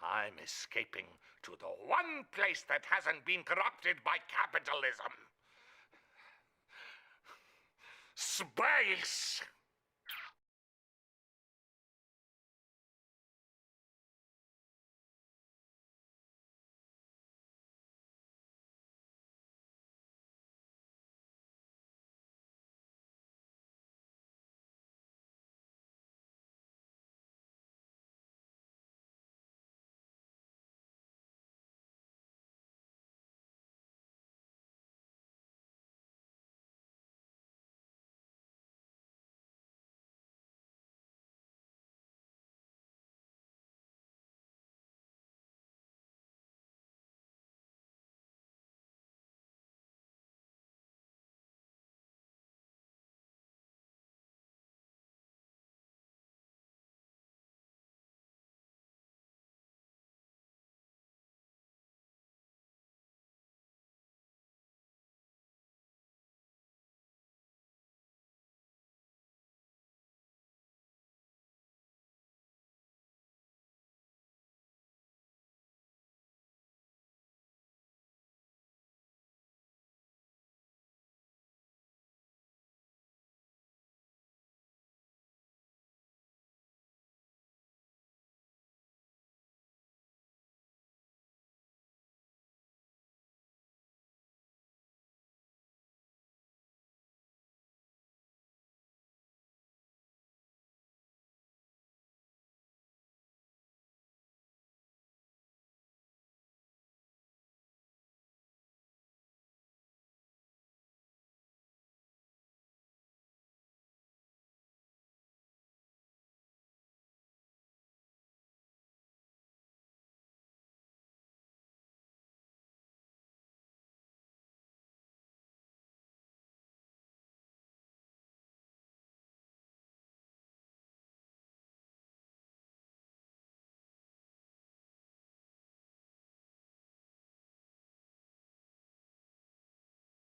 I'm escaping to the one place that hasn't been corrupted by capitalism. Space!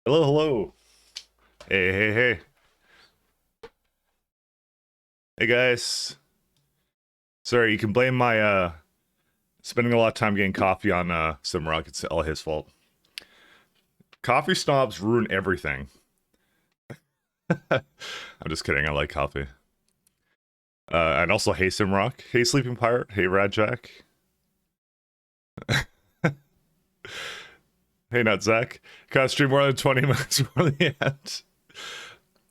Hello, hello. Hey, hey, hey. Hey guys. Sorry, you can blame my spending a lot of time getting coffee on Simrock. It's all his fault. Coffee snobs ruin everything. I'm just kidding. I like coffee. And also, hey Simrock. Hey Sleeping Pirate. Hey Radjack. Hey Nutzak. Gotta stream more than 20 minutes before the end.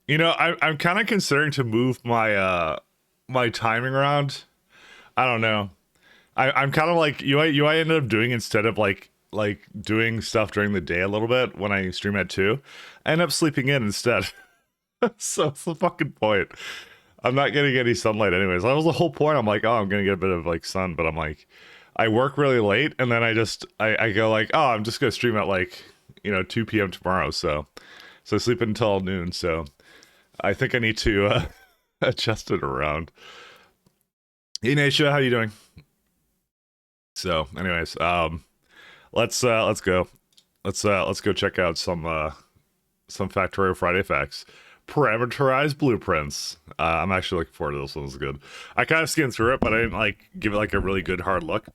You know, I'm kind of considering to move my my timing around. I don't know. I'm kind of like I ended up doing instead of like doing stuff during the day a little bit when I stream at 2. I end up sleeping in instead. So what's the fucking point? I'm not getting any sunlight anyways. That was the whole point. I'm like, oh, I'm gonna get a bit of like sun, but I'm like, I work really late and then I go like, oh, I'm just gonna stream at like 2 p.m. tomorrow. So I sleep until noon. So I think I need to adjust it around. Hey Naisha, how you doing? So, anyways, let's go. Let's go check out some Factorio Friday facts. Parameterized blueprints. I'm actually looking forward to this one. It's good. I kind of skimmed through it, but I didn't like give it like a really good hard look.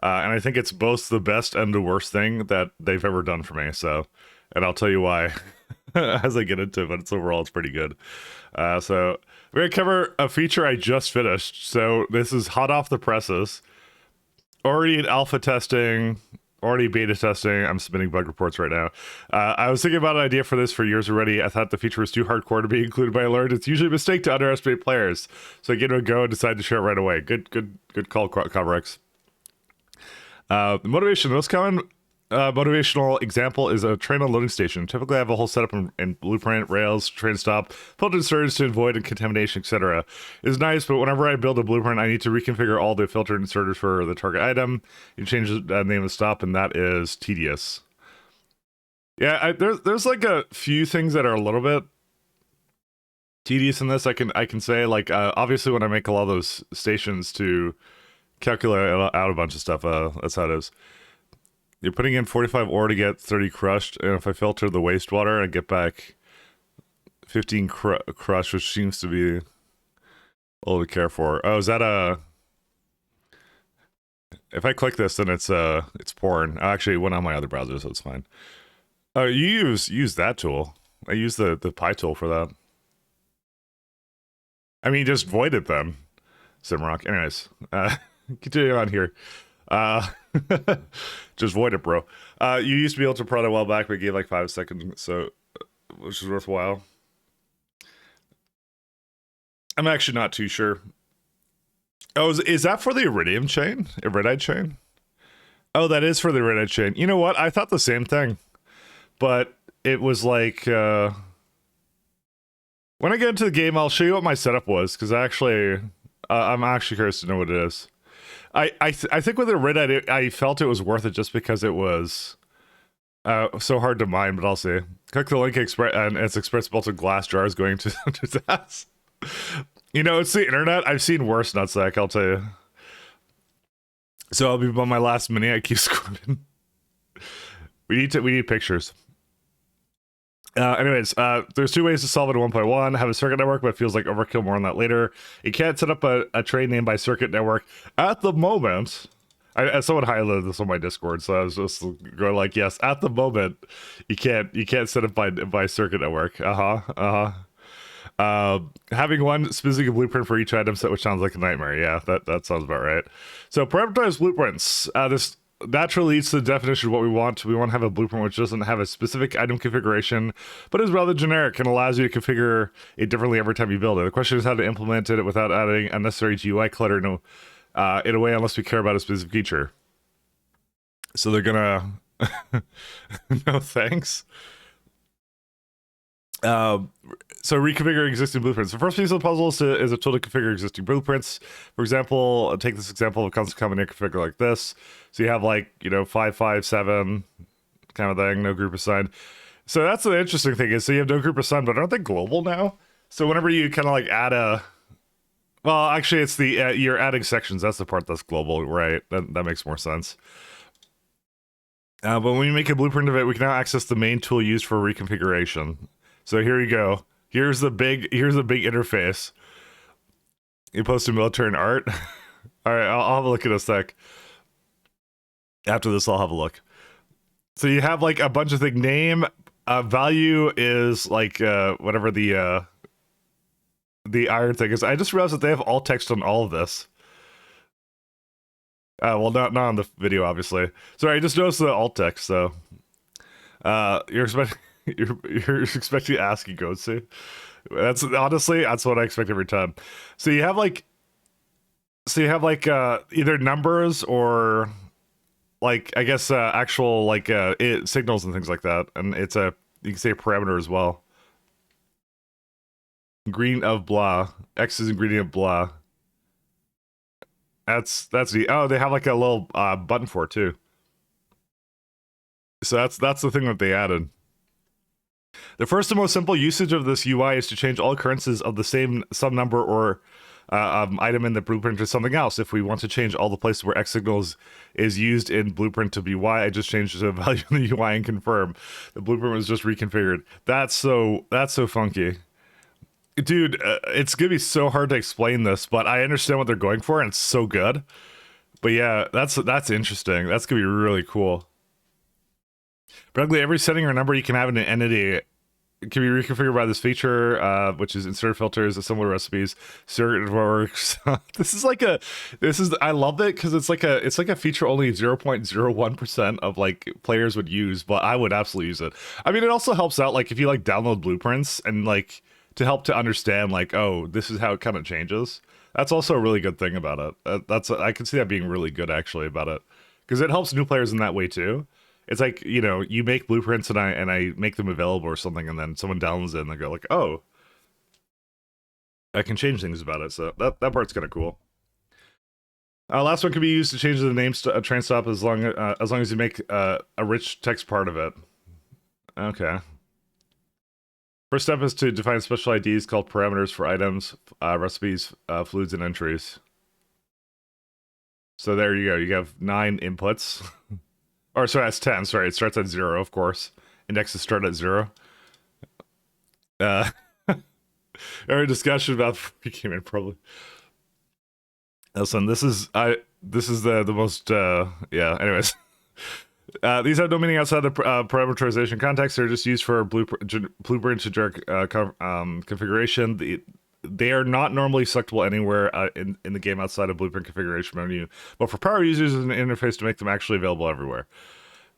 And I think it's both the best and the worst thing that they've ever done for me. So, and I'll tell you why as I get into it. But it's pretty good. So we're gonna cover a feature I just finished. So this is hot off the presses, already in alpha testing, already beta testing. I'm submitting bug reports right now. I was thinking about an idea for this for years already. I thought the feature was too hardcore to be included by alert. It's usually a mistake to underestimate players. So I gave it a go and decided to share it right away. Good call, Coverex. The motivation, the most common motivational example is a train unloading station. Typically, I have a whole setup in blueprint, rails, train stop, filter inserts to avoid contamination, etc. It's nice, but whenever I build a blueprint, I need to reconfigure all the filter inserters for the target item. You change the name of the stop, and that is tedious. Yeah, there's like a few things that are a little bit tedious in this. I can say like obviously when I make a lot of those stations to calculate out a bunch of stuff, that's how it is. You're putting in 45 ore to get 30 crushed, and if I filter the wastewater, I get back 15 crushed, which seems to be all to care for. Oh, is that a... If I click this, then it's porn. Actually, it went on my other browser, so it's fine. Oh, you use that tool. I use the Pi tool for that. I mean, just void it then, Simrock. Anyways, continue on here. Just void it, bro. You used to be able to prod a while back, but it gave like 5 seconds, so which is worthwhile. I'm actually not too sure. Oh, is that for the Iridium chain? Iridite chain? Oh, that is for the Iridite chain. You know what? I thought the same thing, but it was like when I get into the game, I'll show you what my setup was because I'm actually curious to know what it is. I think with the Iridite, I felt it was worth it just because it was so hard to mine. But I'll see. Click the link and it's express melted glass jars going to that. You know, it's the internet. I've seen worse nutsack, I'll tell you. So I'll be on my last minute. I keep squirting. We need pictures. Anyways, there's 2 ways to solve it in 1.1. Have a circuit network, but it feels like overkill. More on that later. You can't set up a train named by circuit network at the moment. Someone highlighted this on my Discord, so I was just going like, yes, at the moment, you can't set up by circuit network. Having one specific blueprint for each item set, which sounds like a nightmare. Yeah, that sounds about right. So parameterized blueprints. This naturally leads to the definition of what we want. We want to have a blueprint which doesn't have a specific item configuration, but is rather generic and allows you to configure it differently every time you build it. The question is how to implement it without adding unnecessary GUI clutter in a way, unless we care about a specific feature. So they're gonna no thanks. So reconfigure existing blueprints. The first piece of the puzzle is a tool to configure existing blueprints. For example, take this example of a constant combinator configure like this. So you have like, 557 kind of thing, no group assigned. So that's the interesting thing is, so you have no group assigned, but aren't they global now? So whenever you kind of like add well, actually it's the, you're adding sections. That's the part that's global, right? That makes more sense. But when we make a blueprint of it, we can now access the main tool used for reconfiguration. So here you go. Here's the big interface. You posted military and art. All right, I'll have a look in a sec. After this, I'll have a look. So you have like a bunch of things. Name, value is like whatever the iron thing is. I just realized that they have alt text on all of this. Well, not on the video, obviously. Sorry, I just noticed the alt text. So you're expecting ASCII codes, see? That's honestly, that's what I expect every time. So you have like either numbers or like, I guess actual like signals and things like that, and you can say a parameter as well. Green of blah, X is ingredient blah. That's the they have like a little button for it too. So that's the thing that they added. The first and most simple usage of this UI is to change all occurrences of the same some number or item in the blueprint to something else. If we want to change all the places where X signals is used in blueprint to be Y, I just changed the value in the UI and confirm. The blueprint was just reconfigured. That's so funky. Dude, it's gonna be so hard to explain this, but I understand what they're going for, and it's so good. But yeah, that's interesting. That's gonna be really cool. Practically every setting or number you can have in an entity can be reconfigured by this feature, which is insert filters, similar recipes, circuit works. I love it because it's like a feature only 0.01% of like players would use, but I would absolutely use it. I mean, it also helps out like if you like download blueprints and like to help to understand like, oh, this is how it kind of changes. That's also a really good thing about it. I can see that being really good actually about it because it helps new players in that way too. It's like, you make blueprints and I make them available or something, and then someone downloads it and they go like, oh, I can change things about it. So that part's kind of cool. Last one can be used to change the name train stop as long as you make a rich text part of it. Okay. First step is to define special IDs called parameters for items, recipes, fluids, and entries. So there you go. You have 9 inputs. Or sorry, that's 10. Sorry, it starts at 0, of course. Indexes start at 0. Our discussion about before we came in, probably. Listen, this is this is the most yeah. Anyways, these have no meaning outside the parameterization context. They're just used for blueprint to jerk configuration. They are not normally selectable anywhere in the game outside of blueprint configuration menu, but for power users, there's an interface to make them actually available everywhere.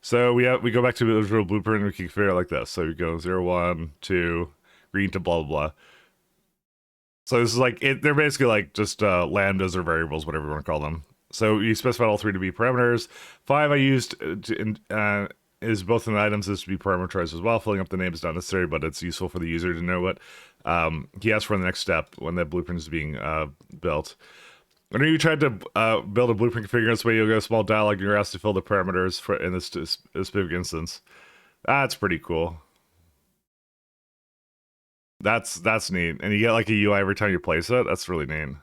So we go back to the original blueprint and we can configure it like this. So we go 0, 1, 2, green to blah blah blah. So this is like they're basically like just lambdas or variables, whatever you want to call them. So you specified all three to be parameters. 5 I used is both in the items is to be parameterized as well. Filling up the name is not necessary, but it's useful for the user to know what he asked for in the next step when that blueprint is being built. Whenever you tried to build a blueprint configure this way, you'll get a small dialog and you're asked to fill the parameters for in this specific instance. That's pretty cool. That's neat. And you get like a UI every time you place it. That's really neat.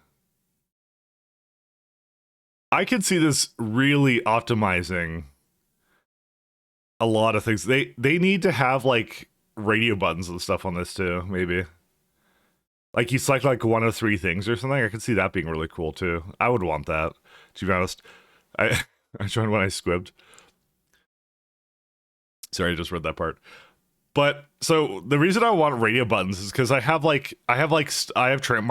I could see this really optimizing a lot of things. They need to have like radio buttons and stuff on this too, maybe. Like you select like one of 3 things or something. I could see that being really cool too. I would want that, to be honest. I joined when I squibbed. Sorry, I just read that part. But so the reason I want radio buttons is because I have my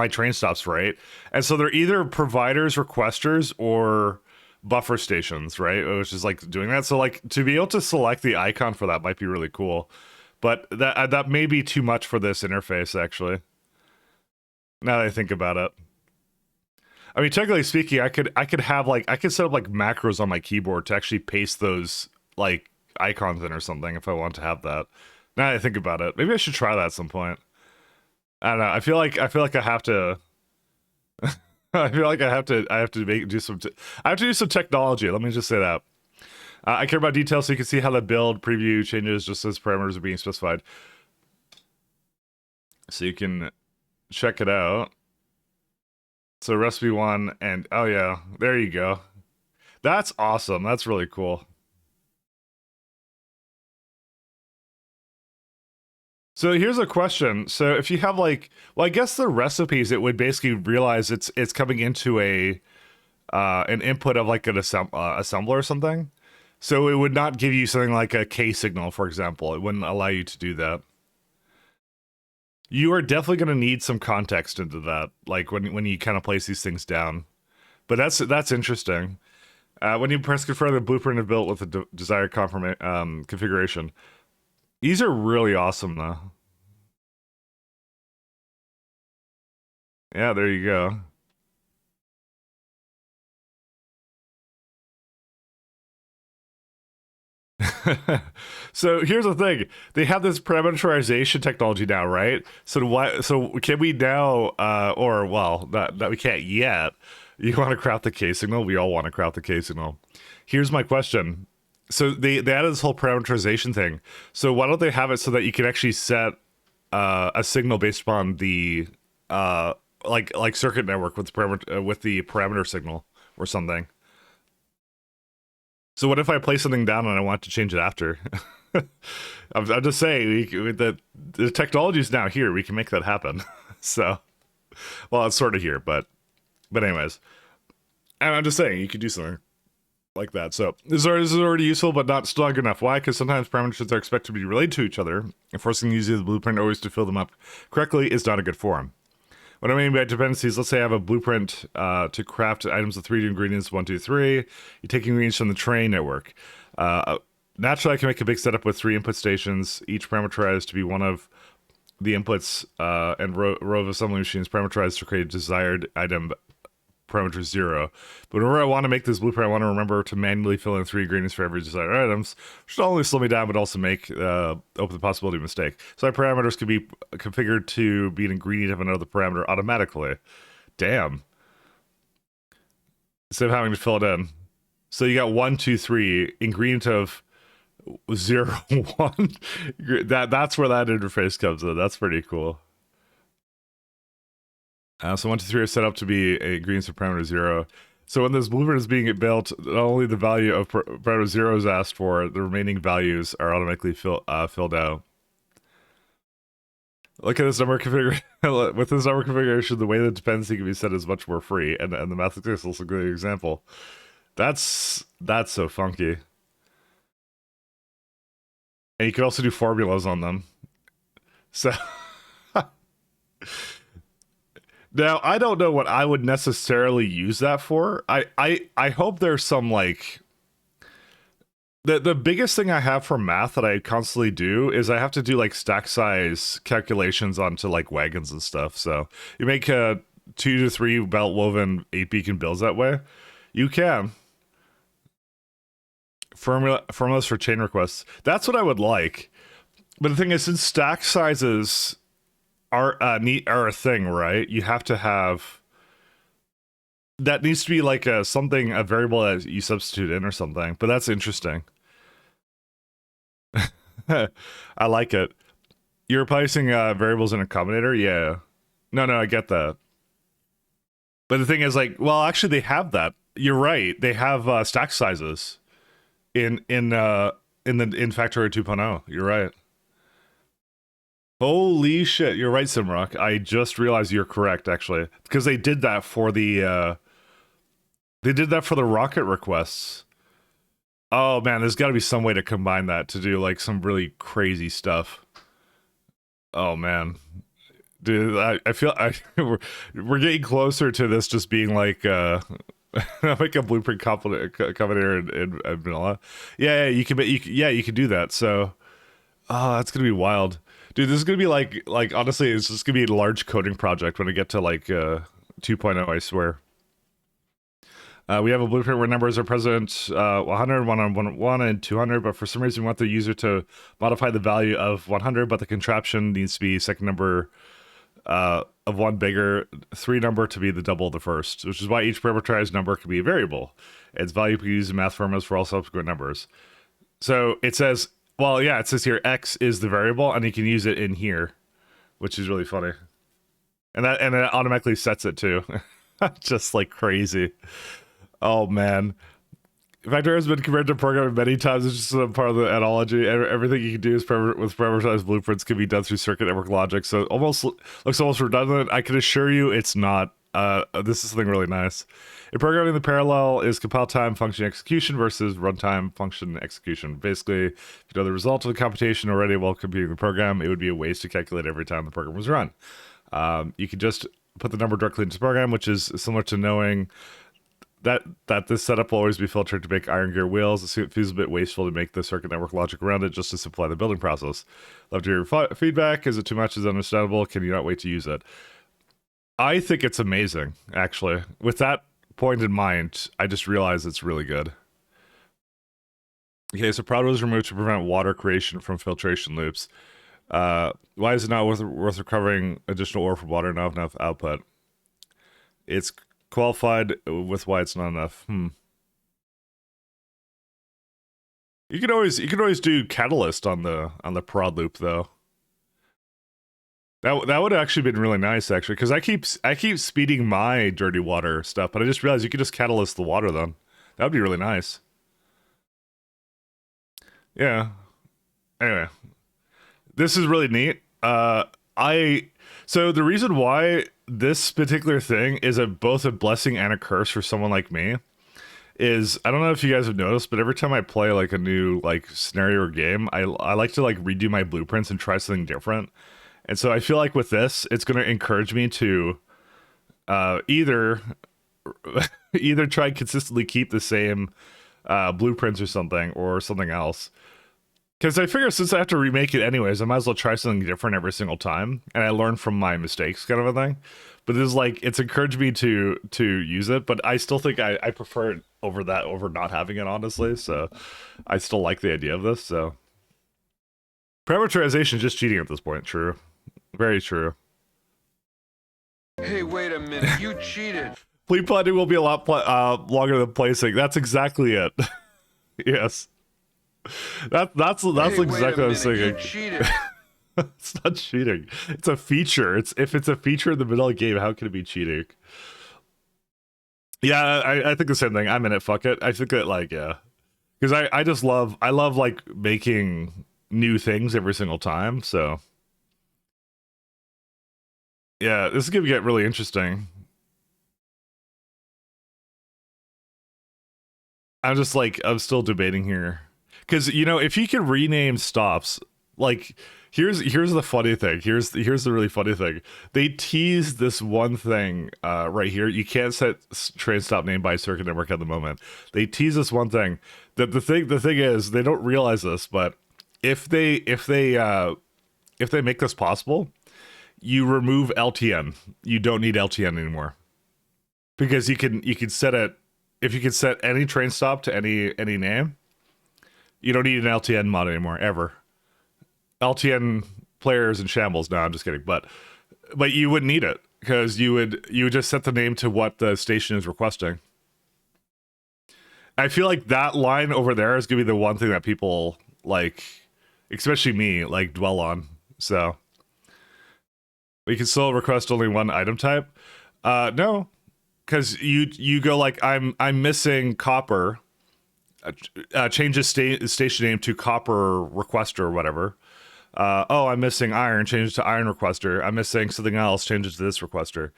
train stops, right? And so they're either providers, requesters, or buffer stations, right? Which is like doing that. So like to be able to select the icon for that might be really cool. But that may be too much for this interface, actually. Now that I think about it. I mean, technically speaking, I could set up like macros on my keyboard to actually paste those like icons in or something if I want to have that. Now that I think about it, maybe I should try that at some point. I don't know. I feel like I have to. I feel like I have to do some technology. Let me just say that. I care about details so you can see how the build preview changes just as parameters are being specified. So you can check it out. So recipe 1 and oh yeah, there you go. That's awesome. That's really cool. So here's a question. So if you have like, well, I guess the recipes, it would basically realize it's coming into an input of like an assembler or something. So it would not give you something like a K signal, for example. It wouldn't allow you to do that. You are definitely going to need some context into that, like when you kind of place these things down. But that's interesting. When you press confirm, the blueprint is built with the desired configuration. These are really awesome, though. Yeah, there you go. So here's the thing: they have this parameterization technology now, right? So why? So can we now, or well, that we can't yet. You want to craft the K signal? We all want to craft the K signal. Here's my question: so they added this whole parameterization thing. So why don't they have it so that you can actually set a signal based upon the like circuit network with the parameter signal or something? So what if I play something down and I want to change it after? I'm just saying the technology is now here. We can make that happen. So, well, it's sort of here, but anyways, and I'm just saying you could do something like that. So this is already useful, but not strong enough. Why? Because sometimes parameters are expected to be related to each other, and forcing the user of the blueprint always to fill them up correctly is not a good form. What I mean by dependencies, let's say I have a blueprint to craft items with 3 ingredients, 1, 2, 3. You're taking ingredients from the train network. Naturally, I can make a big setup with 3 input stations, each parameterized to be one of the inputs, and row of assembly machines parameterized to create a desired item parameter 0. But whenever I want to make this blueprint, I want to remember to manually fill in 3 ingredients for every desired items, which will only slow me down, but also make open the possibility of mistake. So my parameters can be configured to be an ingredient of another parameter automatically. Damn. Instead of having to fill it in. So you got 1, 2, 3, ingredient of 0, 1. That's where that interface comes in. That's pretty cool. So 1, 2, 3 are set up to be ingredients of parameter 0. So when this blueprint is being built, not only the value of parameter 0 is asked for, the remaining values are automatically filled out. Look at this number configuration. With this number configuration, the way the dependency can be set is much more free, and the mathematics is also a good example. That's so funky. And you could also do formulas on them. So now I don't know what I would necessarily use that for. I hope there's some like the biggest thing I have for math that I constantly do is I have to do like stack size calculations onto like wagons and stuff. So you make 2 to 3 belt woven 8 beacon builds that way. You can formulas for chain requests. That's what I would like. But the thing is, since stack sizes are a thing, right? You have to have that needs to be like a variable that you substitute in or something. But that's interesting. I like it. You're replacing variables in a combinator? Yeah. No, I get that. But the thing is, like, well, actually, they have that. You're right. They have stack sizes in Factorio 2.0. You're right. Holy shit! You're right, Simrock. I just realized you're correct, actually, because they did that for the rocket requests. Oh man, there's got to be some way to combine that to do like some really crazy stuff. Oh man, dude, I feel we're getting closer to this just being like like a blueprint combinator in vanilla. Yeah, you can you can do that. So that's gonna be wild, dude. This is gonna be like honestly, it's just gonna be a large coding project when I get to like 2.0. I swear. We have a blueprint where numbers are present 100, 101, and 200, but for some reason we want the user to modify the value of 100, but the contraption needs to be second number of 1 bigger, 3 number to be the double of the first, which is why each parameterized number can be a variable. Its value can be used in math formulas for all subsequent numbers. So it says, well, yeah, it says here x is the variable, and you can use it in here, which is really funny. And it automatically sets it too. Just like crazy. Oh man, Factorio has been compared to programming many times. It's just a part of the analogy. Everything you can do with parameterized blueprints can be done through circuit network logic. So it looks almost redundant. I can assure you, it's not. This is something really nice. In programming, the parallel is compile time function execution versus runtime function execution. Basically, if you know the result of the computation already while computing the program, it would be a waste to calculate every time the program was run. You can just put the number directly into the program, which is similar to knowing that this setup will always be filtered to make iron gear wheels. It feels a bit wasteful to make the circuit network logic around it just to simplify the building process. Love to hear your feedback. Is it too much? Is it understandable? Can you not wait to use it? I think it's amazing, actually. With that point in mind, I just realized it's really good. Okay, so Prado was removed to prevent water creation from filtration loops. Why is it not worth recovering additional ore from water, not enough output? It's qualified with why it's not enough. You can always do catalyst on the prod loop though. That would have actually been really nice actually, because I keep speeding my dirty water stuff, but I just realized you could just catalyst the water then. That would be really nice. Yeah. Anyway, this is really neat. So the reason why this particular thing is both a blessing and a curse for someone like me is, I don't know if you guys have noticed, but every time I play like a new like scenario or game, I like to like redo my blueprints and try something different. And so I feel like with this, it's going to encourage me to either either try and consistently keep the same blueprints or something else. Because I figure since I have to remake it anyways, I might as well try something different every single time, and I learn from my mistakes, kind of a thing. But this is like, it's encouraged me to use it, but I still think I prefer it over not having it, honestly. So I still like the idea of this. So parameterization is just cheating at this point. True, very true. Hey, wait a minute! You cheated. Fleet planning will be a lot longer than placing. That's exactly it. Yes. That's Hey, exactly what I was thinking. You cheated. It's not cheating. It's a feature. If it's a feature in the middle of the game, how can it be cheating? Yeah, I think the same thing. I'm in it. Fuck it. I think that like, yeah, because I love like making new things every single time. So yeah, this is gonna get really interesting. I'm just like, I'm still debating here. Because, you know, if you can rename stops, like, here's the funny thing. Here's the really funny thing. They tease this one thing right here. You can't set train stop name by circuit network at the moment. They tease this one thing. The thing is, they don't realize this, but if they make this possible, you remove LTN. You don't need LTN anymore. Because you can set it, if you can set any train stop to any name, you don't need an LTN mod anymore, ever. LTN players in shambles. No, I'm just kidding. But you wouldn't need it, because you would just set the name to what the station is requesting. I feel like that line over there is gonna be the one thing that people, like, especially me, like, dwell on. So we can still request only one item type. No, because you go like, I'm missing copper. Change the station name to copper requester or whatever. Oh, I'm missing iron. Change it to iron requester. I'm missing something else. Change it to this requester.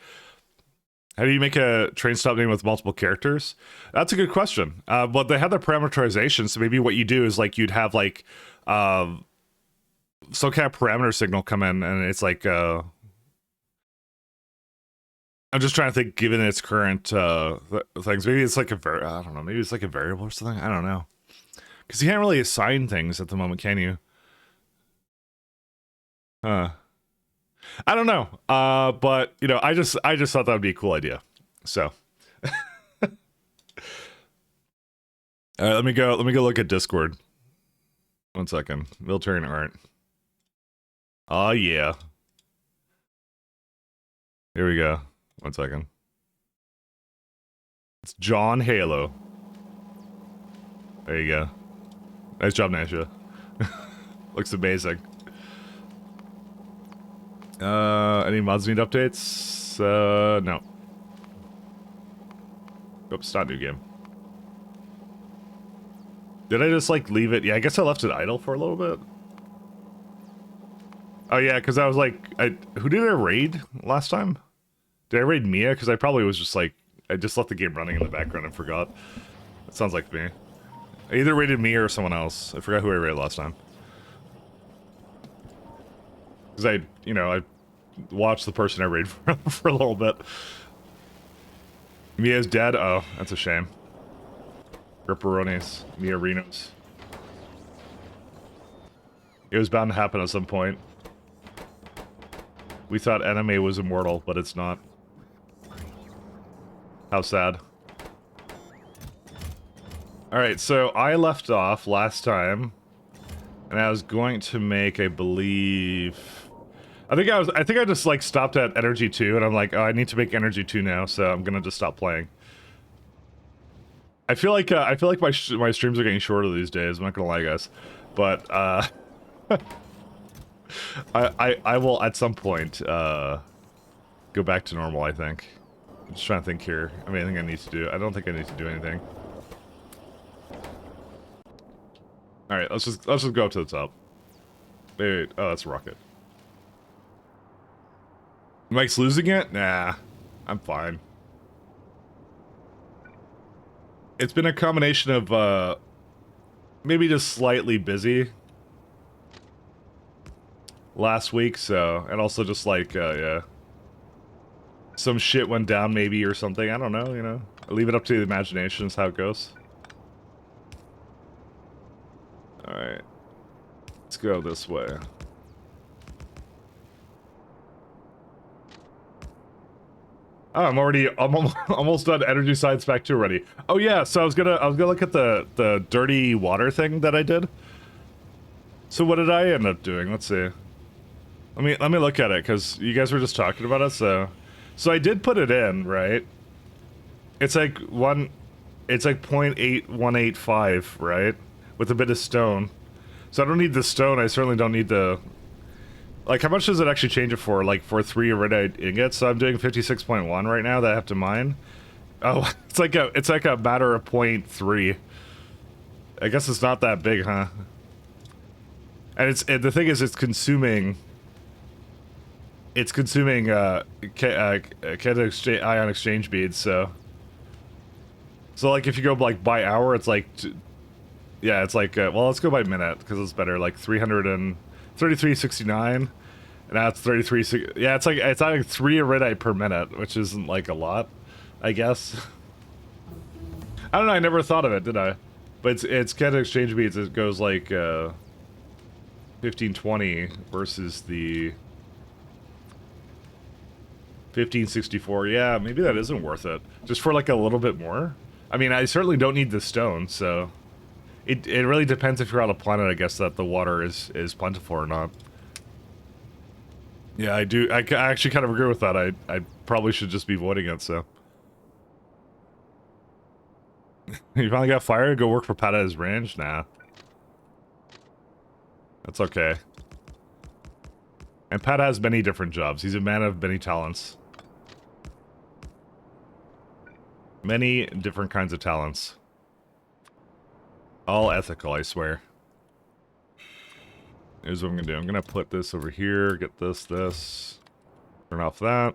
How do you make a train stop name with multiple characters? That's a good question. But they have the parameterization, so maybe what you do is like you'd have like some kind of parameter signal come in, and it's like I'm just trying to think, given its current things, maybe it's like I don't know, maybe it's like a variable or something. I don't know, because you can't really assign things at the moment, can you? I don't know. But you know, I just thought that would be a cool idea. So, all right, let me go look at Discord. 1 second. Military and art. Oh yeah. Here we go. 1 second. It's John Halo. There you go. Nice job, Nasha. Looks amazing. Any mods need updates? No. Oops, not new game. Did I just, like, leave it? Yeah, I guess I left it idle for a little bit. Oh, yeah, because I was like, who did I raid last time? Did I raid Mia? Because I probably was just like, I just left the game running in the background and forgot. That sounds like me. I either raided Mia or someone else. I forgot who I raided last time. Because I watched the person I raided for a little bit. Mia's dead? Oh, that's a shame. Ripperonis. Mia Renos. It was bound to happen at some point. We thought anime was immortal, but it's not. How sad. Alright, so I left off last time, and I was going to make, I believe... I think I just, like, stopped at Energy 2, and I'm like, oh, I need to make Energy 2 now, so I'm gonna just stop playing. I feel like my streams are getting shorter these days, I'm not gonna lie, guys. But, I will, at some point, go back to normal, I think. I'm just trying to think here. I mean, anything I need to do. I don't think I need to do anything. Alright, let's just go up to the top. Wait, oh, that's a rocket. Mike's losing it? Nah, I'm fine. It's been a combination of, maybe just slightly busy last week, so, and also just like, yeah. Some shit went down maybe or something, I don't know, you know. I leave it up to the imagination is how it goes. Alright. Let's go this way. Oh, I'm almost done Energy Science Pack 2 already. Oh yeah, so I was gonna look at the dirty water thing that I did. So what did I end up doing? Let's see. Let me look at it, because you guys were just talking about it, so I did put it in, right? It's like 0.8185, right? With a bit of stone. So I don't need the stone, I certainly don't need the... Like, how much does it actually change it for? Like, for 3 iridium ingots? So I'm doing 56.1 right now that I have to mine. Oh, it's like a matter of 0.3. I guess it's not that big, huh? And the thing is, it's consuming ion exchange beads, so So like if you go like by hour, it's like, yeah, it's like, well, let's go by minute because it's better. Like 333.69, and now it's 33. Yeah, it's like 3 iridium per minute, which isn't like a lot, I guess. I don't know. I never thought of it, did I? But it's kind of exchange speeds. It goes like 1520 versus the 1564. Yeah, maybe that isn't worth it. Just for like a little bit more. I mean, I certainly don't need the stone, so it really depends if you're on a planet, I guess, that the water is plentiful or not. Yeah, I do. I actually kind of agree with that. I probably should just be voiding it, so. You finally got fired? Go work for Pat at his ranch? Nah. That's okay. And Pat has many different jobs. He's a man of many talents. Many different kinds of talents. All ethical, I swear. Here's what I'm gonna do. I'm gonna put this over here, get this. Turn off that.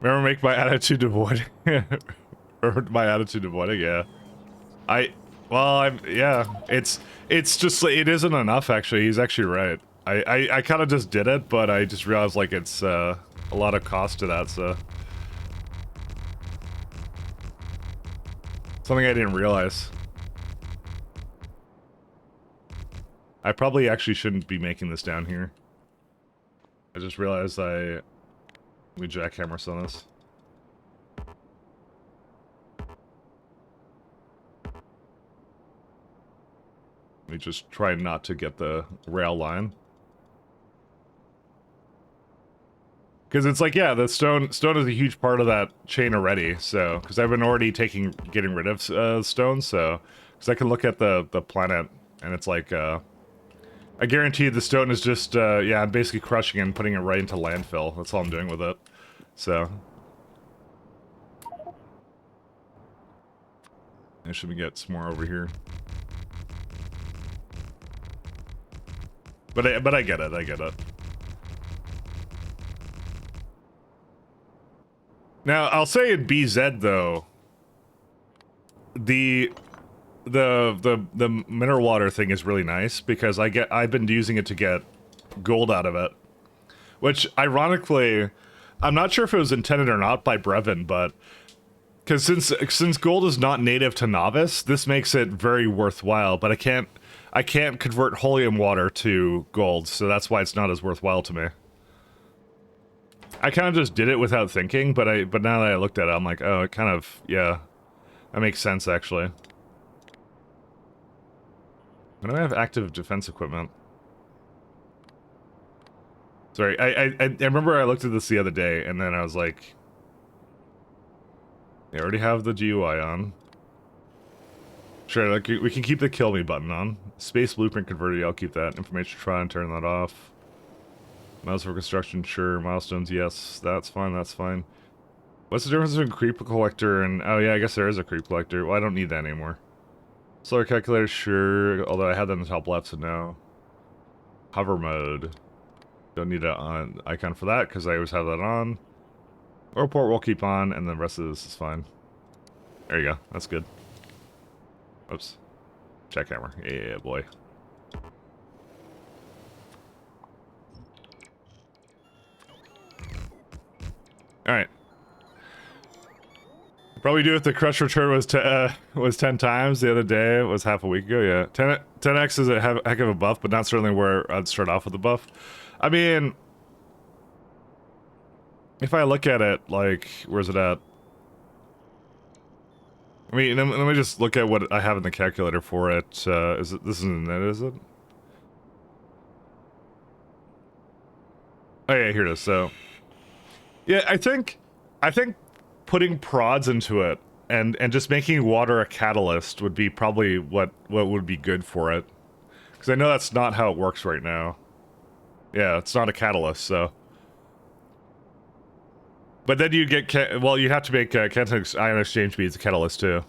Remember, make my attitude avoiding. Or my attitude avoiding, yeah. Yeah. It's just, it isn't enough, actually. He's actually right. I kind of just did it, but I just realized, like, it's a lot of cost to that, so. Something I didn't realize. I probably actually shouldn't be making this down here. I just realized we jackhammer us on this. Let me just try not to get the rail line. Because it's like, yeah, the stone is a huge part of that chain already, so... Because I've been already getting rid of stone, so... Because I can look at the planet, and it's like, I guarantee you the stone is just, yeah, I'm basically crushing it and putting it right into landfill. That's all I'm doing with it. So... And should we get some more over here? But I get it, I get it. Now, I'll say in BZ though, the mineral water thing is really nice because I've been using it to get gold out of it. Which ironically, I'm not sure if it was intended or not by Brevin, but because since gold is not native to Novice, this makes it very worthwhile, but I can't convert holium water to gold, so that's why it's not as worthwhile to me. I kind of just did it without thinking, but now that I looked at it, I'm like, oh, it kind of, yeah, that makes sense actually. When do I have active defense equipment? Sorry, I remember I looked at this the other day, and then I was like, I already have the GUI on. Sure, like, we can keep the kill me button on. Space blueprint converted, I'll keep that. Information try and turn that off. Mouse for construction, sure. Milestones, yes. That's fine, that's fine. What's the difference between creep collector and... Oh yeah, I guess there is a creep collector. Well, I don't need that anymore. Solar calculator, sure. Although I had that in the top left, so no. Hover mode. Don't need an icon for that, because I always have that on. Airport we'll keep on, and the rest of this is fine. There you go. That's good. Oops. Jackhammer. Yeah, boy. Alright. Probably do if the crush return was 10 times the other day. It was half a week ago, yeah. 10x is a heck of a buff, but not certainly where I'd start off with the buff. I mean... If I look at it, like, where's it at? I mean, let me just look at what I have in the calculator for it. This isn't it, is it? Oh yeah, here it is, so... Yeah, I think putting prods into it and just making water a catalyst would be probably what would be good for it. Because I know that's not how it works right now. Yeah, it's not a catalyst, so... But then you get, well, you have to make catalytic ion exchange beads a catalyst too.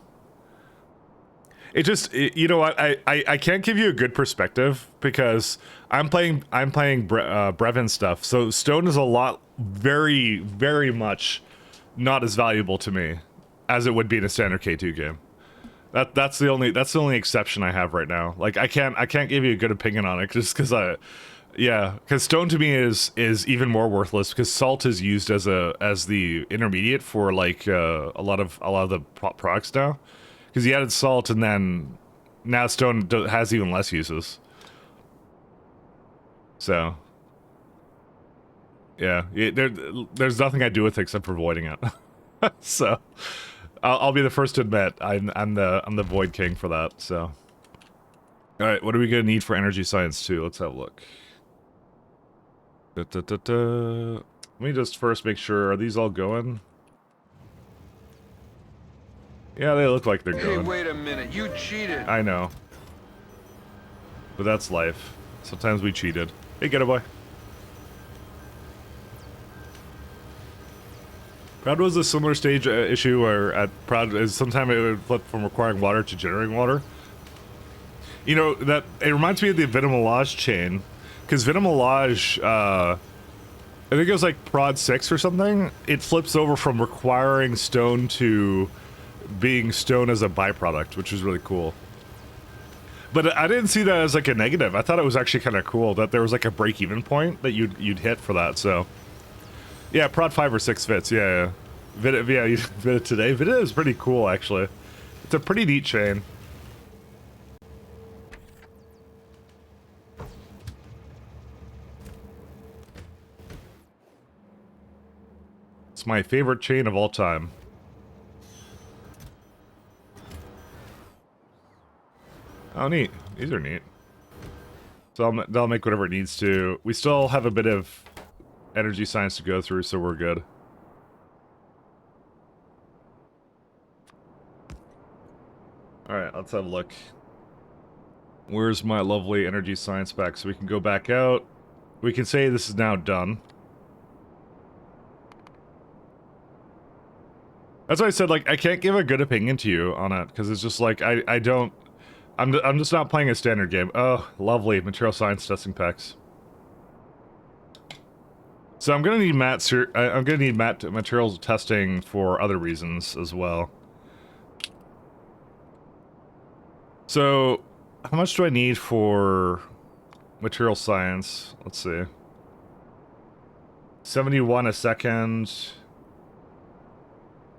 You know what, I can't give you a good perspective because I'm playing Brevin stuff, so stone is a lot, very, very much not as valuable to me as it would be in a standard K2 game. That's the only exception I have right now. Like I can't give you a good opinion on it just because because stone to me is even more worthless because salt is used as the intermediate for like a lot of the products now, because you added salt and then now stone has even less uses. So yeah, there's nothing I do with it except for avoiding it. So I'll be the first to admit I'm the void king for that. So all right, what are we gonna need for energy science 2? Let's have a look. Let me just first make sure, are these all going? Yeah, they look like they're going. Hey, wait a minute, you cheated. I know. But that's life. Sometimes we cheated. Hey, get a boy. Proud was a similar stage issue where at Proud is sometimes it would flip from requiring water to generating water. You know, that it reminds me of the Vitamelage chain. Because Vitamelage, I think it was like prod 6 or something, it flips over from requiring stone to being stone as a byproduct, which is really cool. But I didn't see that as like a negative. I thought it was actually kind of cool that there was like a break-even point that you'd hit for that, so. Yeah, prod 5 or 6 fits, yeah. Vita, yeah, you Vita today. Vita is pretty cool, actually. It's a pretty neat chain. It's my favorite chain of all time. Oh, neat. These are neat. So they'll make whatever it needs to. We still have a bit of energy science to go through, so we're good. Alright, let's have a look. Where's my lovely energy science pack? So we can go back out. We can say this is now done. That's why I said, like, I can't give a good opinion to you on it, because it's just like, I'm just not playing a standard game. Oh, lovely, material science testing packs. So I'm gonna need materials testing for other reasons as well. So, how much do I need for material science? Let's see. 71 a second.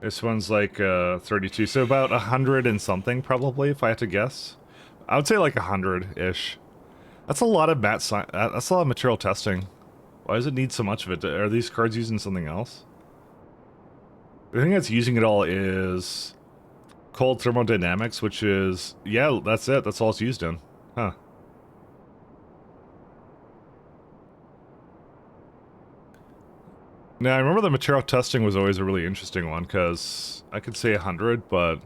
This one's like 32, so about 100 and something probably, if I had to guess. I would say like 100-ish. That's a lot of that's a lot of material testing. Why does it need so much of it? Are these cards using something else? The thing that's using it all is cold thermodynamics, which is, yeah, that's it. That's all it's used in. Huh. Now, I remember the material testing was always a really interesting one, because I could say 100, but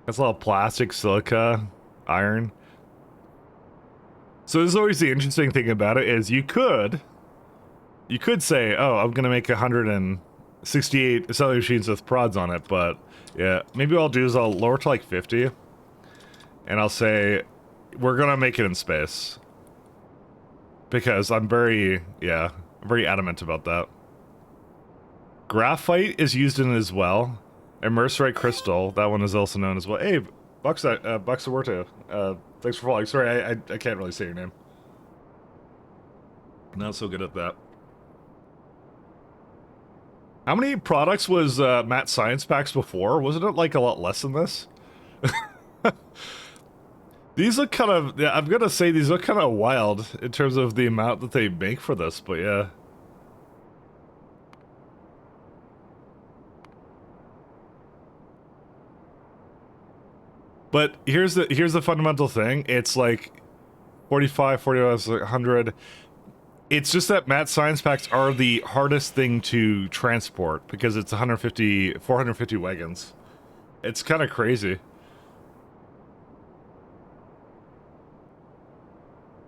that's a lot of plastic, silica, iron. So this is always the interesting thing about it, is you could say, oh, I'm gonna make 168 assembly machines with prods on it, but yeah, maybe what I'll do is I'll lower to like 50, and I'll say, we're gonna make it in space. Because I'm very adamant about that. Graphite is used in it as well. Immerserite crystal, that one is also known as well. Hey, Buxawerta, thanks for following. Sorry, I can't really say your name. Not so good at that. How many products was Matt Science Packs before? Wasn't it like a lot less than this? These look kind of, yeah, I'm gonna say these look kind of wild in terms of the amount that they make for this, but yeah. But here's the fundamental thing. It's like 45, 45, 100. It's just that Matt Science Packs are the hardest thing to transport because it's 450 wagons. It's kind of crazy.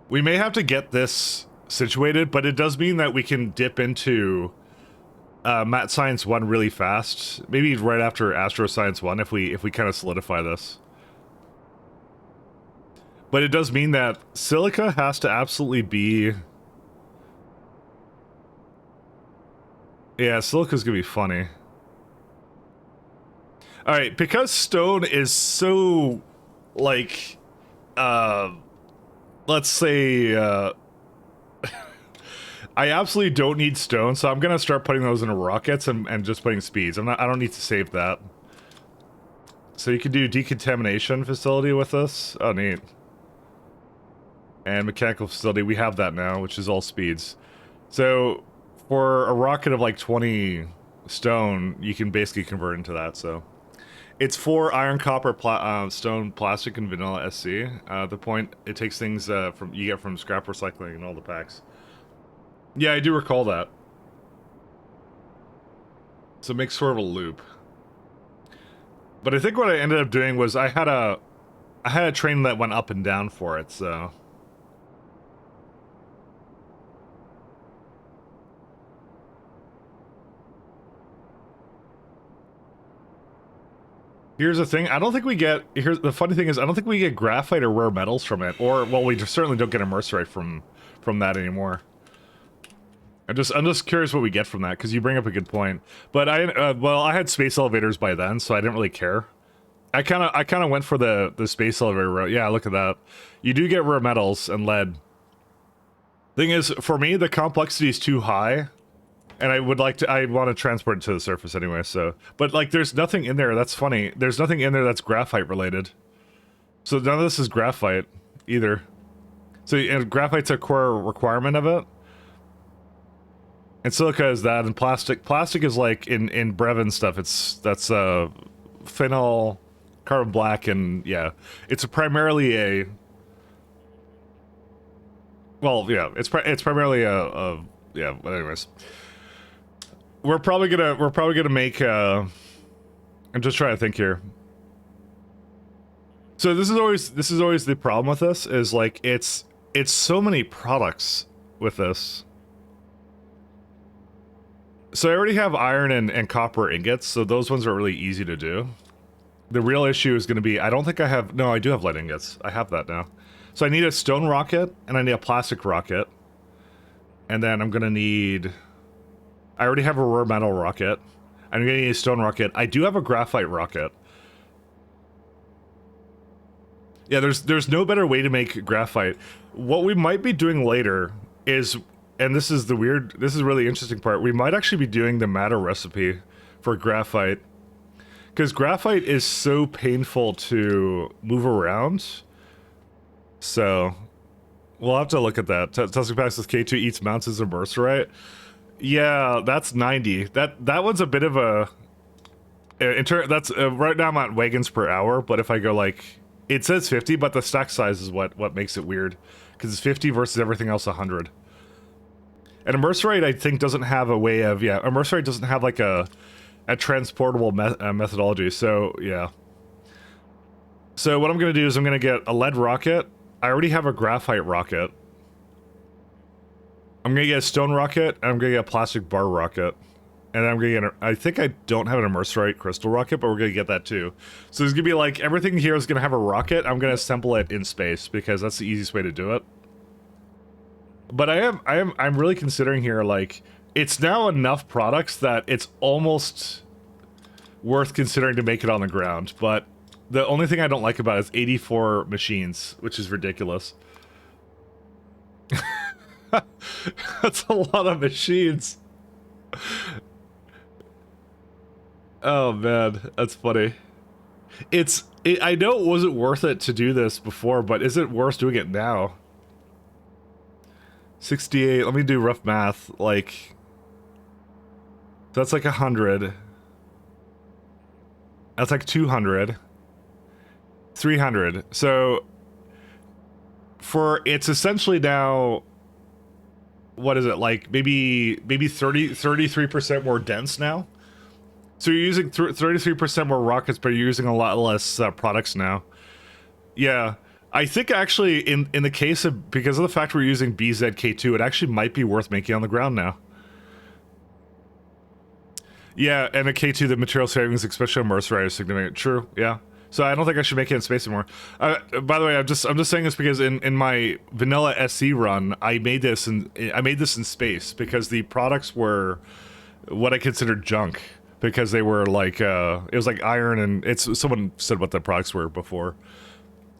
We may have to get this situated, but it does mean that we can dip into Matt Science 1 really fast. Maybe right after Astro Science 1 if we kind of solidify this. But it does mean that silica has to absolutely be... Yeah, silica's gonna be funny. All right, because stone is so, like, let's say, I absolutely don't need stone, so I'm gonna start putting those into rockets and just putting speeds. I don't need to save that. So you can do decontamination facility with this. Oh, neat. And mechanical facility, we have that now, which is all speeds. So for a rocket of like 20 stone, you can basically convert into that. So it's for iron, copper, stone, plastic, and vanilla SC. The point it takes things from you get from scrap recycling and all the packs. Yeah, I do recall that. So it makes sort of a loop. But I think what I ended up doing was I had a train that went up and down for it, so. Here's the thing, I don't think we get, here's the funny thing is, I don't think we get graphite or rare metals from it, or, well, we certainly don't get immerserite from that anymore. I'm just curious what we get from that, because you bring up a good point. But well, I had space elevators by then, so I didn't really care. I kind of went for the space elevator route. Yeah, look at that. You do get rare metals and lead. Thing is, for me, the complexity is too high, and I want to transport it to the surface anyway, so. But, like, there's nothing in there, that's funny. There's nothing in there that's graphite related. So none of this is graphite, either. So, and graphite's a core requirement of it. And silica is that, and plastic. Plastic is like in Brevin stuff. That's phenol, carbon black, and yeah, it's primarily a. Well, yeah, it's primarily a yeah. But anyways, we're probably gonna make. I'm just trying to think here. So this is always the problem with this is like it's so many products with this. So I already have iron and copper ingots, so those ones are really easy to do. The real issue is going to be, I don't think I have, no, I do have lead ingots. I have that now. So I need a stone rocket, and I need a plastic rocket. And then I'm going to need, I already have a rare metal rocket. I'm going to need a stone rocket. I do have a graphite rocket. Yeah, there's no better way to make graphite. What we might be doing later is, and this is really interesting part, we might actually be doing the matter recipe for graphite. Because graphite is so painful to move around. So, we'll have to look at that. Tuscan Pass with K2 eats mounts as a mercerite. Yeah, that's 90. That one's a bit of a... that's right now I'm at wagons per hour, but if I go like... It says 50, but the stack size is what makes it weird. Because it's 50 versus everything else 100. And a mercerite, I think, doesn't have a way of... Yeah, a mercerite doesn't have, like, a transportable methodology, so, yeah. So what I'm going to do is I'm going to get a lead rocket. I already have a graphite rocket. I'm going to get a stone rocket, and I'm going to get a plastic bar rocket. And then I'm going to get I think I don't have an immerserite crystal rocket, but we're going to get that, too. So there's going to be, like, everything here is going to have a rocket. I'm going to assemble it in space, because that's the easiest way to do it. But I'm really considering here, like, it's now enough products that it's almost worth considering to make it on the ground. But the only thing I don't like about it is 84 machines, which is ridiculous. That's a lot of machines. Oh man, that's funny. I know it wasn't worth it to do this before, but is it worth doing it now? 68, let me do rough math, like, that's like 100, that's like 200, 300, so, it's essentially now, what is it, like, maybe 33% more dense now? So you're using 33% more rockets, but you're using a lot less products now. Yeah. I think actually, in the case of, because of the fact we're using BZK2, it actually might be worth making on the ground now. Yeah, and a K2, the material savings, especially on mercerite, is significant. True, yeah. So I don't think I should make it in space anymore. By the way, I'm just saying this because in my vanilla SC run, I made this in space because the products were what I considered junk. because they were like it was like iron and it's someone said what the products were before.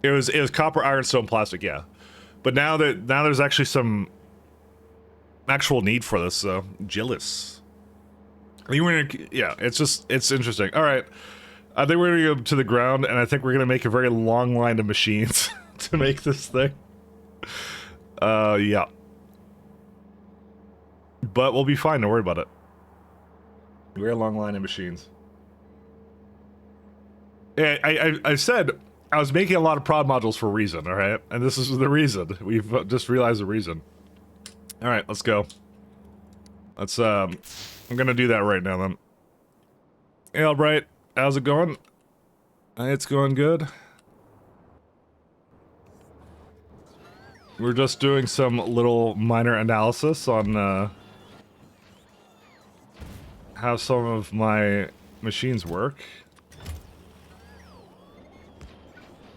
It was copper, iron, stone, plastic, yeah. But now there's actually some actual need for this, so jealous. I think we're gonna, yeah, it's interesting. All right, I think we're gonna go to the ground, and I think we're gonna make a very long line of machines to make this thing. Yeah. But we'll be fine, don't worry about it. Very long line of machines. Yeah, I said I was making a lot of prod modules for a reason, alright? And this is the reason. We've just realized the reason. Alright, let's go. Let's, I'm gonna do that right now, then. Hey, Albright, how's it going? It's going good. We're just doing some little minor analysis on, how some of my machines work.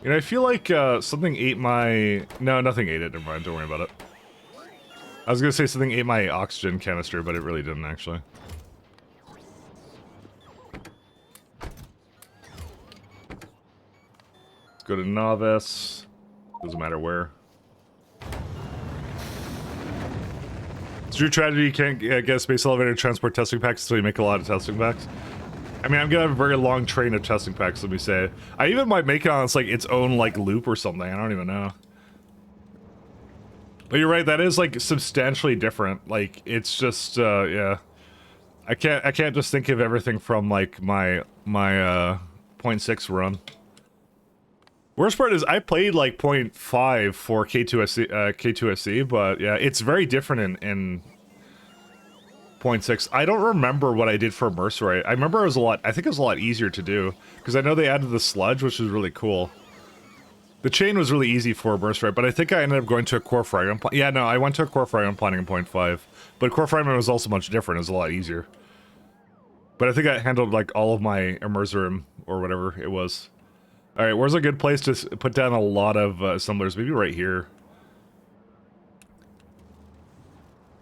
You know, I feel like something ate my... No, nothing ate it. Never mind. Don't worry about it. I was gonna say something ate my oxygen canister, but it really didn't, actually. Let's go to novice. Doesn't matter where. It's your tragedy you can't get a space elevator transport testing packs until you make a lot of testing packs. I mean, I'm gonna have a very long train of testing packs, let me say. I even might make it on its own, like, loop or something. I don't even know. But you're right, that is, like, substantially different. Like, it's just, yeah. I can't just think of everything from, like, my 0.6 run. Worst part is I played, like, 0.5 for K2SC, but, yeah, it's very different in 0.6. I don't remember what I did for Mercerite. I remember it was I think it was a lot easier to do, because I know they added the sludge, which was really cool. The chain was really easy for Mercerite, but I think I ended up going to a core fragment. Yeah, no, I went to a core fragment planning in 0.5, but core fragment was also much different. It was a lot easier. But I think I handled, like, all of my Immerserum, or whatever it was. Alright, where's a good place to put down a lot of assemblers? Maybe right here.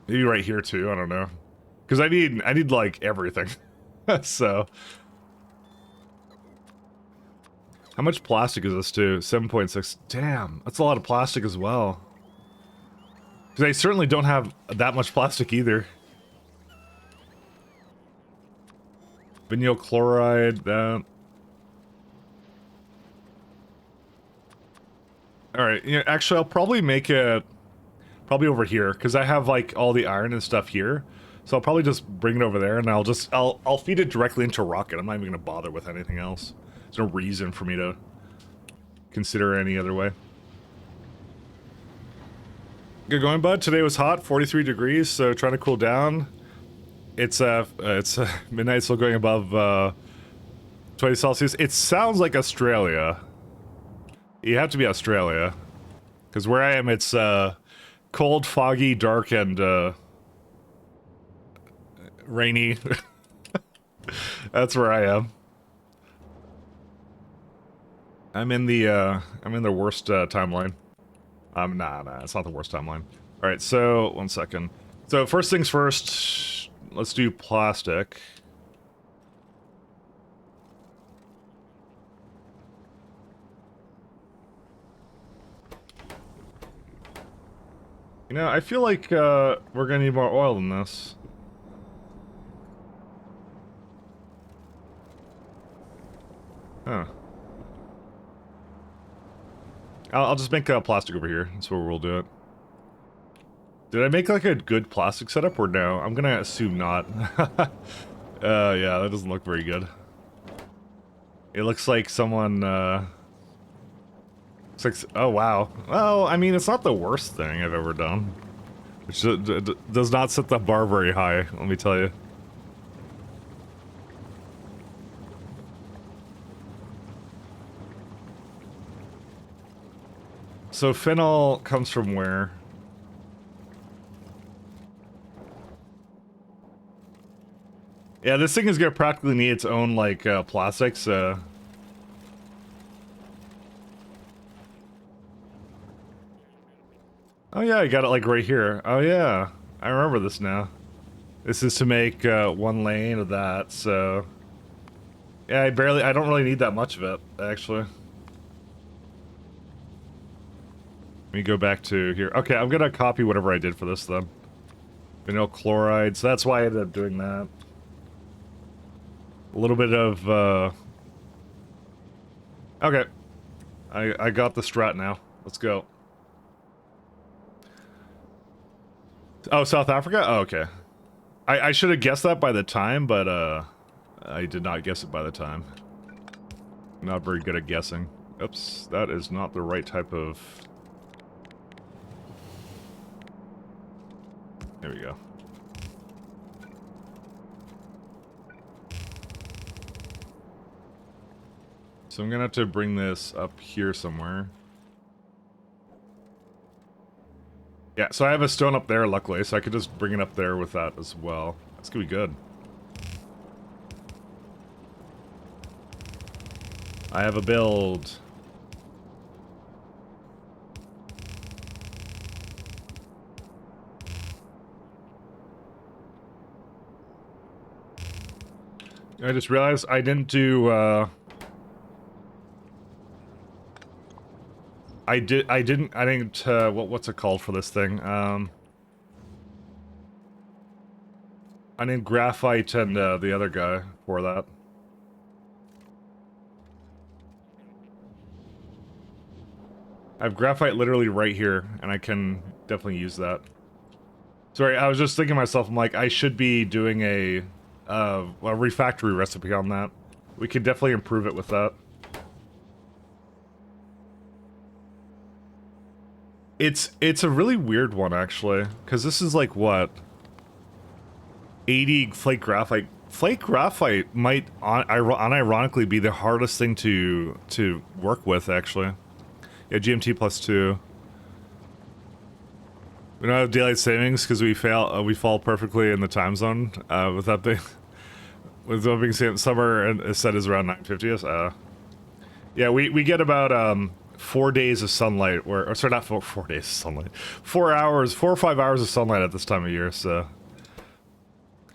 Maybe right here, too, I don't know. Because I need, like, everything. So... How much plastic is this, too? 7.6. Damn, that's a lot of plastic as well. Because I certainly don't have that much plastic, either. Vinyl chloride, that... Alright, you know, actually, I'll probably make it... Probably over here, because I have, like, all the iron and stuff here. So I'll probably just bring it over there, and I'll feed it directly into a rocket. I'm not even gonna bother with anything else. There's no reason for me to consider any other way. Good going, bud. Today was hot, 43 degrees, so trying to cool down. It's midnight, still going above 20 Celsius. It sounds like Australia. You have to be Australia. Because where I am, it's cold, foggy, dark, and rainy. That's where I am. I'm in the worst timeline. Nah, it's not the worst timeline. Alright, so, one second. So, first things first, let's do plastic. You know, I feel like, we're gonna need more oil than this. Huh. I'll just make plastic over here. That's where we'll do it. Did I make, like, a good plastic setup, or no? I'm gonna assume not. Yeah, that doesn't look very good. It looks like someone, Looks like, oh, wow. Well, I mean, it's not the worst thing I've ever done. Which does not set the bar very high, let me tell you. So phenol comes from where? Yeah, this thing is gonna practically need its own, like, plastics, Oh yeah, I got it, like, right here. Oh yeah, I remember this now. This is to make 1 lane of that, so... Yeah, I don't really need that much of it, actually. Let me go back to here. Okay, I'm gonna copy whatever I did for this, then. Vinyl chloride, so that's why I ended up doing that. A little bit of, Okay. I got the strat now. Let's go. Oh, South Africa? Oh, okay. I should have guessed that by the time, but, I did not guess it by the time. Not very good at guessing. Oops, that is not the right type of... There we go. So I'm gonna have to bring this up here somewhere. Yeah, so I have a stone up there, luckily, so I could just bring it up there with that as well. That's gonna be good. I have a build. I just realized I didn't do, I didn't, what's it called for this thing? I need graphite and, the other guy for that. I have graphite literally right here, and I can definitely use that. Sorry, I was just thinking to myself, I'm like, I should be doing a refactory recipe on that. We could definitely improve it with that. It's a really weird one, actually, because this is like, what? 80 flake graphite. Flake graphite might unironically be the hardest thing to work with, actually. Yeah, GMT +2. We don't have daylight savings because we fall perfectly in the time zone. With that being, with that being said, summer and set is around 9:50. Yeah, we get about 4 days of sunlight, or sorry, not 4 days of sunlight, 4 or 5 hours of sunlight at this time of year. So,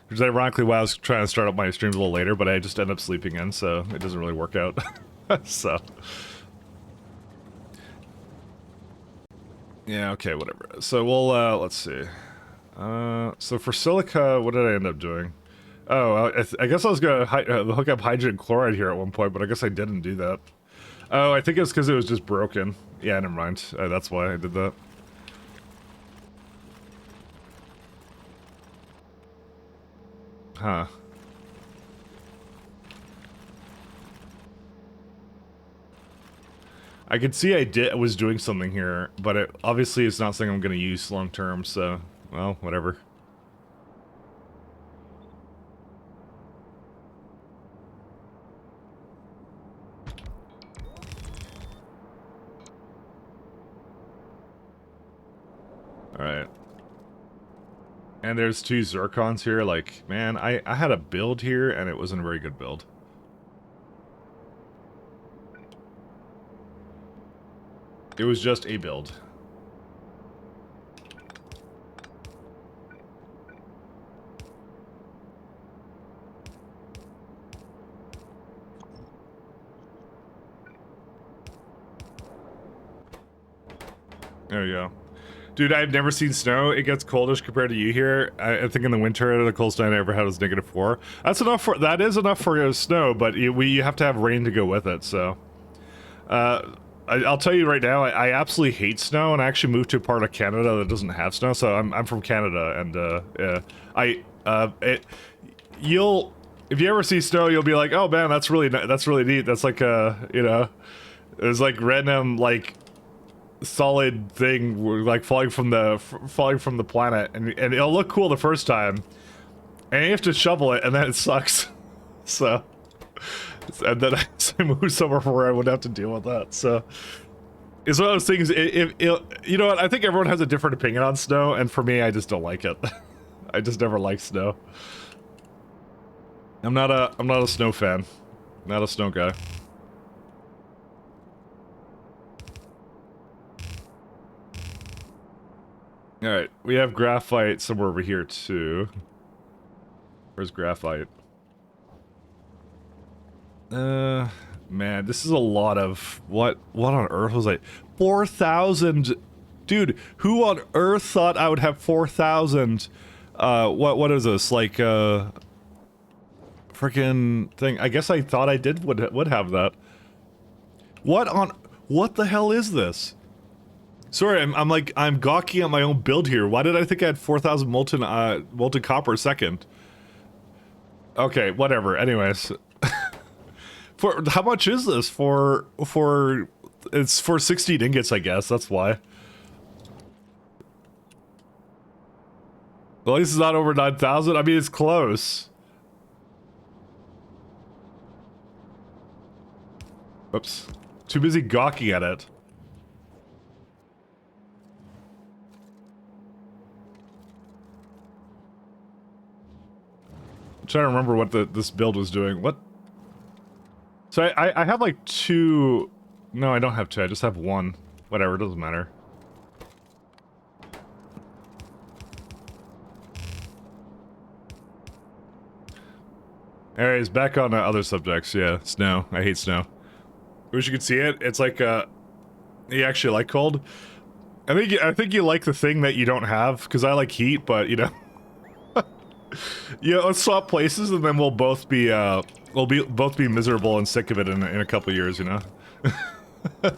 which is ironically why I was trying to start up my streams a little later, but I just end up sleeping in, so it doesn't really work out. So. Yeah, okay, whatever. So we'll, let's see. So for silica, what did I end up doing? Oh, I guess I was gonna hook up hydrogen chloride here at one point, but I guess I didn't do that. Oh, I think it's because it was just broken. Yeah, never mind. That's why I did that. Huh. I could see I was doing something here, but obviously it's not something I'm going to use long term, so, well, whatever. Alright. And there's 2 zircons here, like, man, I had a build here, and it wasn't a very good build. It was just a build. There you go. Dude, I've never seen snow. It gets coldish compared to you here. I think in the winter, the coldest I ever had was -4. That's enough for, that is enough for snow, but you have to have rain to go with it, so. I'll tell you right now, I absolutely hate snow, and I actually moved to a part of Canada that doesn't have snow, so I'm from Canada, and, yeah. If you ever see snow, you'll be like, oh man, that's really neat. That's like, you know, it's like random, like, solid thing, like falling from the planet, and it'll look cool the first time, and you have to shovel it, and then it sucks. So, and then I moved somewhere where I wouldn't have to deal with that. So, it's one of those things. You know what? I think everyone has a different opinion on snow, and for me, I just don't like it. I just never liked snow. I'm not a snow fan. Not a snow guy. Alright, we have graphite somewhere over here, too. Where's graphite? Man, this is a lot of... What on earth was I... 4,000... Dude, who on earth thought I would have 4,000... what is this? Like, freaking thing. I guess I thought I would have that. What the hell is this? Sorry, I'm gawky on my own build here. Why did I think I had 4,000 molten copper a second? Okay, whatever. Anyways. For how much is this? It's for 16 ingots, I guess. That's why. Well, at least it's not over 9,000. I mean, it's close. Oops. Too busy gawking at it. I'm trying to remember what this build was doing. What? So I have like 2... No, I don't have 2. I just have 1. Whatever, it doesn't matter. Anyways, back on other subjects. Yeah, snow. I hate snow. I wish you could see it. It's like, you actually like cold? I think you like the thing that you don't have, because I like heat, but, you know... Yeah, let's swap places, and then we'll both be both be miserable and sick of it in a couple years, you know? I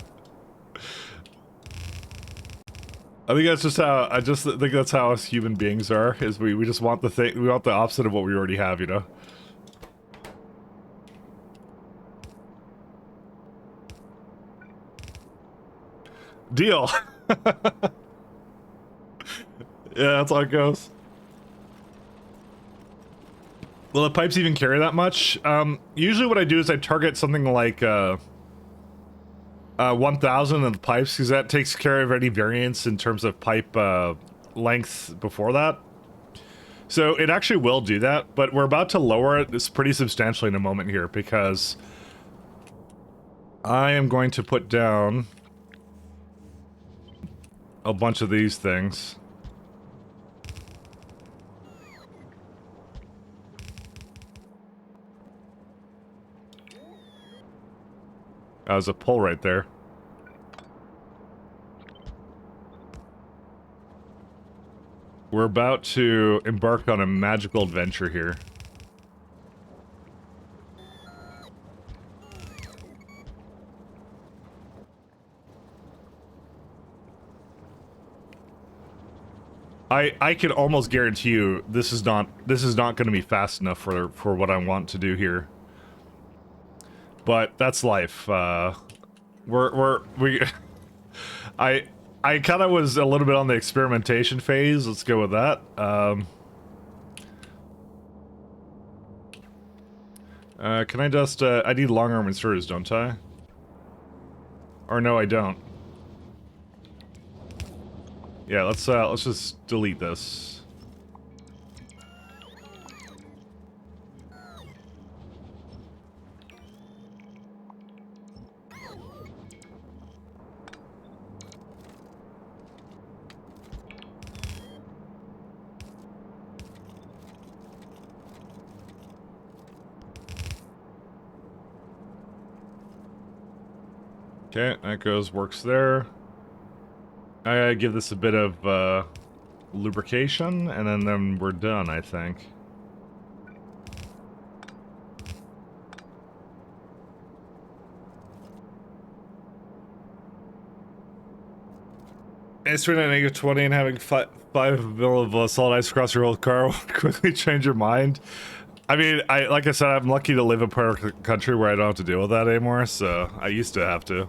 think that's just how, I just think that's how us human beings are, is we just want we want the opposite of what we already have, you know? Deal! Yeah, that's how it goes. Will the pipes even carry that much? Usually what I do is I target something like, 1,000 of the pipes, because that takes care of any variance in terms of pipe, length before that. So it actually will do that, but we're about to lower it pretty substantially in a moment here, because I am going to put down a bunch of these things. There's a pole right there. We're about to embark on a magical adventure here. I can almost guarantee you this is not going to be fast enough for what I want to do here. But that's life. I kind of was a little bit on the experimentation phase. Let's go with that. Can I just, I need long arm inserters, don't I? Or no, I don't. Yeah, let's just delete this. Okay, that works there. I gotta give this a bit of lubrication, and then we're done, I think. It's turning at -20 and having 5 mil of solid ice across your whole car will quickly change your mind. I mean, like I said, I'm lucky to live in a part of the country where I don't have to deal with that anymore, so I used to have to.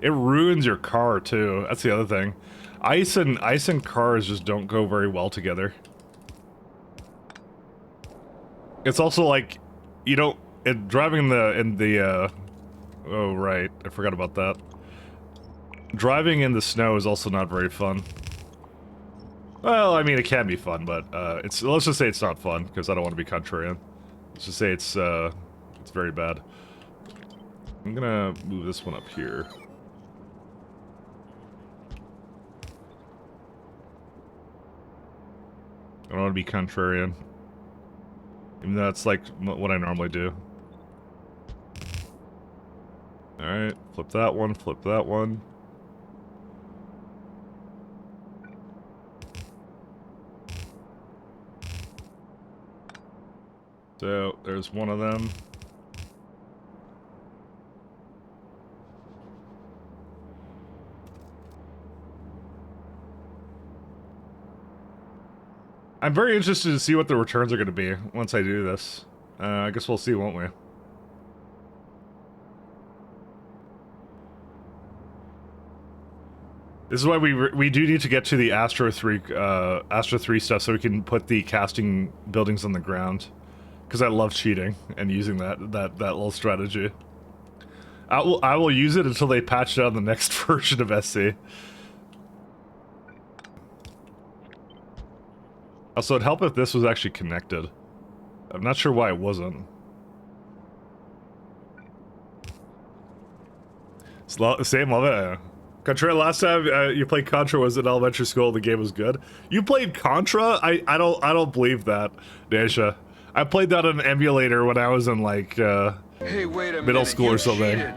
It ruins your car, too. That's the other thing. Ice and cars just don't go very well together. It's also like, you don't... driving in the oh, right. I forgot about that. Driving in the snow is also not very fun. Well, I mean, it can be fun, but, let's just say it's not fun, because I don't want to be contrarian. Let's just say it's very bad. I'm gonna move this one up here. I don't want to be contrarian. Even though that's like what I normally do. Alright, flip that one, flip that one. So, there's one of them. I'm very interested to see what the returns are going to be once I do this. I guess we'll see, won't we? This is why we do need to get to the Astro 3 stuff so we can put the casting buildings on the ground. Because I love cheating and using that little strategy. I will use it until they patch it on the next version of SC. Also, it'd help if this was actually connected. I'm not sure why it wasn't. Same, love it. Contra, last time you played Contra was in elementary school. The game was good. You played Contra? I don't believe that, Daisha. I played that on an emulator when I was in like Hey, wait a middle minute. school You or something. cheated.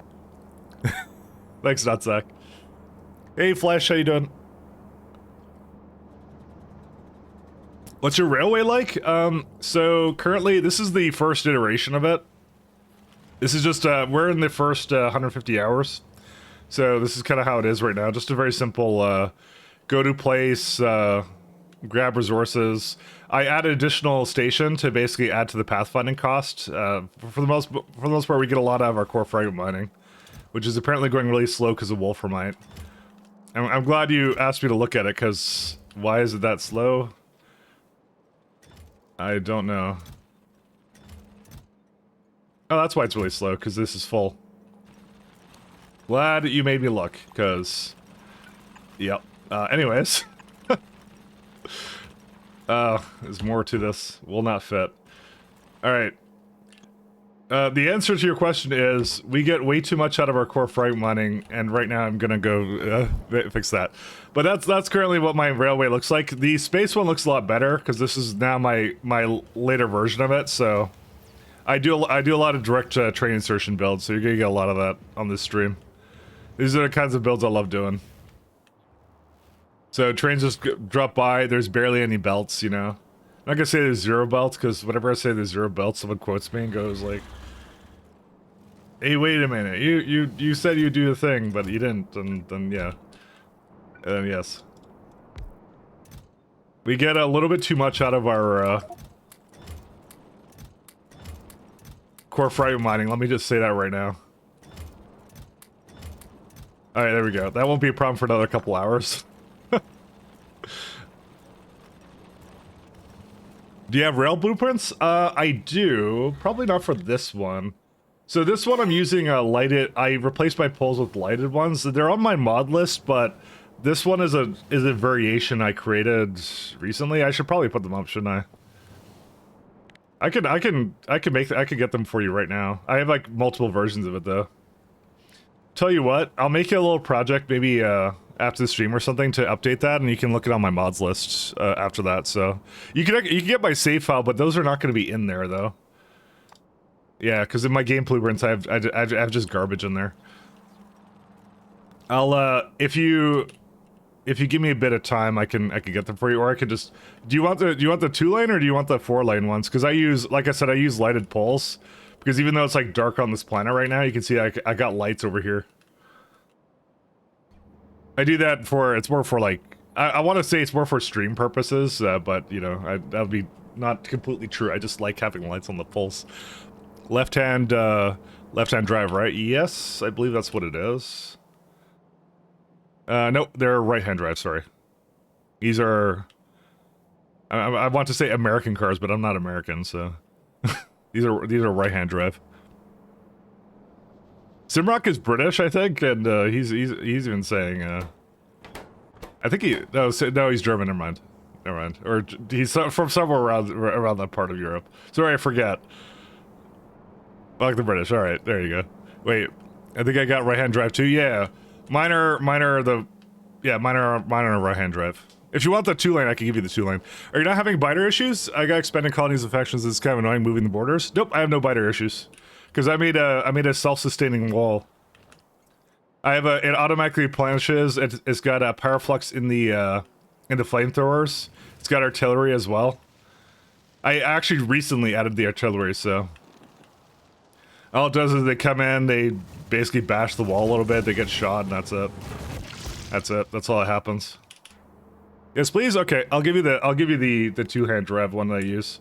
Thanks, Nutsack. Hey, Flash, how you doing? What's your railway like? So currently this is the first iteration of it. This is just, we're in the first 150 hours. So this is kind of how it is right now. Just a very simple, go to place, grab resources. I add an additional station to basically add to the pathfinding cost. For the most part, we get a lot out of our core fragment mining, which is apparently going really slow because of Wolframite. I'm glad you asked me to look at it, because why is it that slow? I don't know. Oh, that's why it's really slow, because this is full. Glad you made me look, because... Yep. Anyways. There's more to this. Will not fit. Alright. The answer to your question is, we get way too much out of our core fragment mining, and right now I'm gonna go fix that. But that's currently what my railway looks like. The space one looks a lot better, because this is now my later version of it, so... I do a lot of direct train insertion builds, so you're gonna get a lot of that on this stream. These are the kinds of builds I love doing. So trains just drop by, there's barely any belts, you know? I'm not gonna say there's zero belts, because whenever I say there's zero belts, someone quotes me and goes like, hey, wait a minute, you said you'd do the thing, but you didn't, and then yeah. And then yes. We get a little bit too much out of our, core fragment mining, let me just say that right now. Alright, there we go. That won't be a problem for another couple hours. Do you have rail blueprints? I do. Probably not for this one. So this one I'm using lighted... I replaced my poles with lighted ones. They're on my mod list, but this one is a variation I created recently. I should probably put them up, shouldn't I? I can get them for you right now. I have like multiple versions of it though. Tell you what, I'll make you a little project maybe after the stream or something to update that, and you can look it on my mods list after that. So you can get my save file, but those are not going to be in there though. Yeah, because in my game blueprints I have just garbage in there. I'll if you give me a bit of time, I can get them for you, or I could just... Do you want the 2-lane or do you want the 4-lane ones? Because I use, like I said, I use lighted poles. Because even though it's like dark on this planet right now, you can see I got lights over here. I do that for... It's more for like... I want to say it's more for stream purposes, but you know, that would be not completely true. I just like having lights on the poles. Left-hand drive, right? Yes, I believe that's what it is. Nope, they're right-hand drive, sorry. These are... I want to say American cars, but I'm not American, so... these are right-hand drive. Simrock is British, I think, and he's even saying... I think no, he's German, never mind. Never mind. Or he's from somewhere around that part of Europe. Sorry, I forget. I like the British, alright, there you go. Wait, I think I got right-hand drive too, yeah. Mine are the Yeah, mine are on a right-hand drive. If you want the 2-lane, I can give you the 2-lane. Are you not having biter issues? I got expanded colonies of factions. It's kind of annoying moving the borders. Nope, I have no biter issues. Because I made a self-sustaining wall. I have it automatically replenishes. It's got a power flux in the flamethrowers. It's got artillery as well. I actually recently added the artillery, so all it does is they come in, they basically bash the wall a little bit, they get shot, and that's it. That's it. That's all that happens. Yes, please. Okay, I'll give you the 2-hand rev one that I use.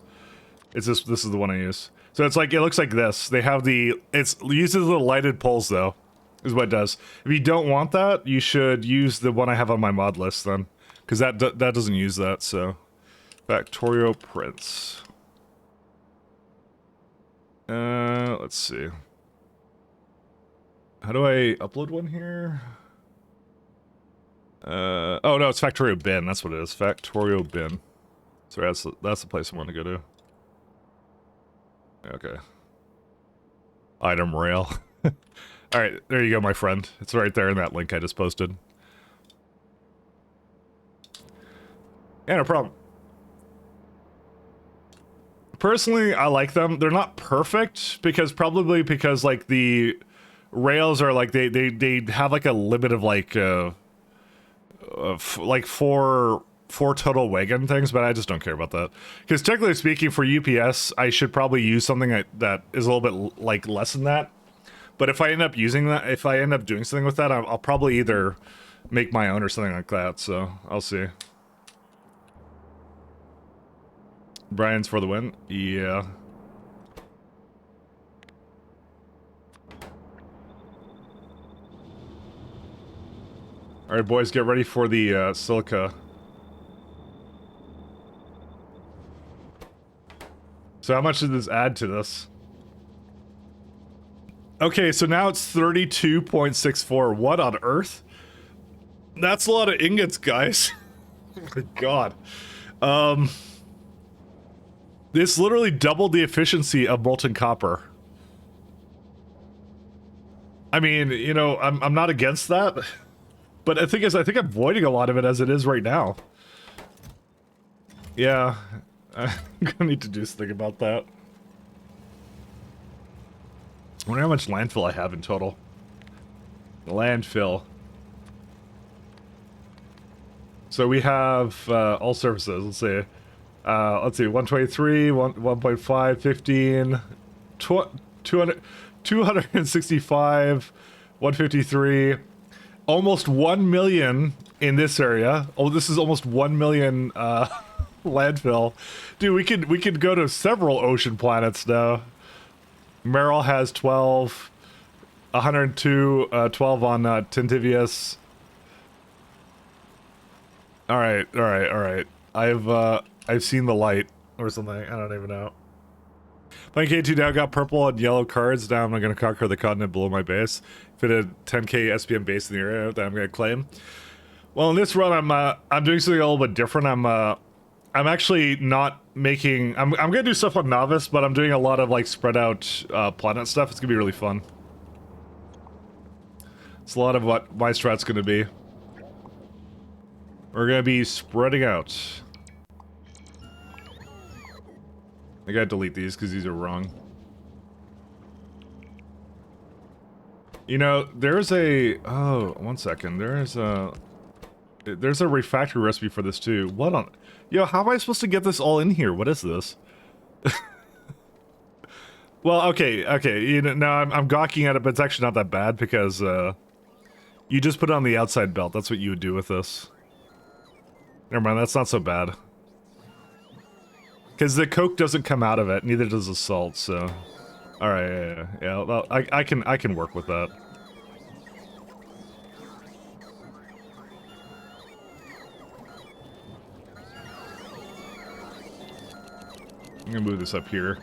It's this is the one I use. So it's like, it looks like this. They have it uses the lighted poles though, is what it does. If you don't want that, you should use the one I have on my mod list then, because that doesn't use that. So factorio prints. Let's see. How do I upload one here? Oh no, it's factorio bin. That's what it is. Factorio bin. Sorry, that's the place I want to go to. Okay. Item rail. Alright, there you go, my friend. It's right there in that link I just posted. Yeah, no problem. Personally, I like them. They're not perfect, probably because like the rails are like, they have like a limit of like four total wagon things, but I just don't care about that. Because technically speaking, for UPS, I should probably use something that is a little bit like less than that. But if I end up using that, if I end up doing something with that, I'll probably either make my own or something like that. So I'll see. Brian's for the win. Yeah. All right, boys, get ready for the silica. So how much did this add to this? Okay, so now it's 32.64. What on earth? That's a lot of ingots, guys. Oh my god. This literally doubled the efficiency of molten copper. I mean, you know, I'm not against that. But the thing is, I think I'm voiding a lot of it as it is right now. Yeah. I'm gonna need to do something about that. I wonder how much landfill I have in total. Landfill. So we have all surfaces. Let's see. 123, 1.5, 15, 200, 265, 153. Almost 1 million in this area. Oh, this is almost 1 million landfill. Dude, we could go to several ocean planets now. Meryl has 12, 102, 12 on Tintivius. All right. I've seen the light or something. I don't even know. My K2 now got purple and yellow cards. Now I'm gonna conquer the continent below my base. Fit a 10k SPM base in the area that I'm gonna claim. Well, in this run, I'm doing something a little bit different. I'm actually not making. I'm gonna do stuff on novice, but I'm doing a lot of like spread out planet stuff. It's gonna be really fun. It's a lot of what my strat's gonna be. We're gonna be spreading out. I gotta delete these because these are wrong. You know, there's a... Oh, one second. There's a refactory recipe for this too. What on... Yo, how am I supposed to get this all in here? What is this? Well, okay. You know, now I'm gawking at it, but it's actually not that bad because you just put it on the outside belt. That's what you would do with this. Never mind, that's not so bad. Because the coke doesn't come out of it, neither does the salt, so... Alright, yeah. Well, I can work with that. I'm gonna move this up here.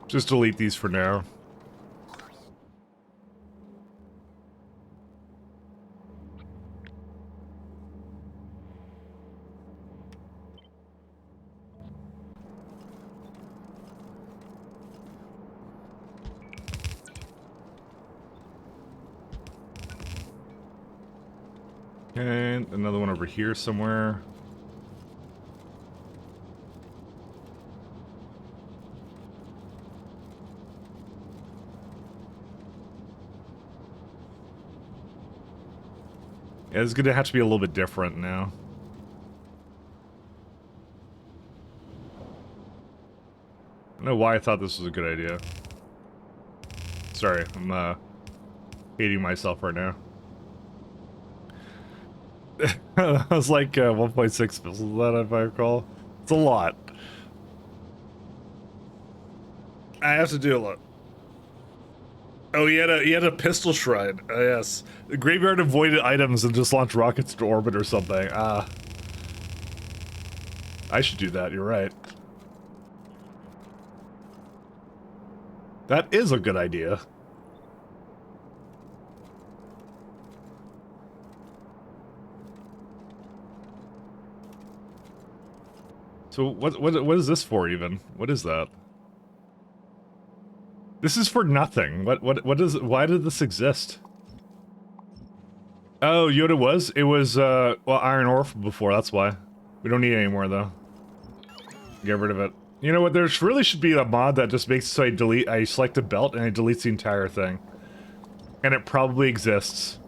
Just delete these for now. And another one over here somewhere. Yeah, it's gonna have to be a little bit different now. I don't know why I thought this was a good idea. Sorry, I'm hating myself right now. That was like 1.6 pistols, that if I recall. It's a lot. I have to do a lot. Oh, he had a pistol shrine. Yes. The graveyard avoided items and just launched rockets to orbit or something. I should do that, you're right. That is a good idea. So what is this for even? What is that? This is for nothing. What is why did this exist? Oh, you know what it was? It was well, iron ore from before, that's why. We don't need it anymore though. Get rid of it. You know what, there really should be a mod that just makes it so I select a belt and it deletes the entire thing. And it probably exists.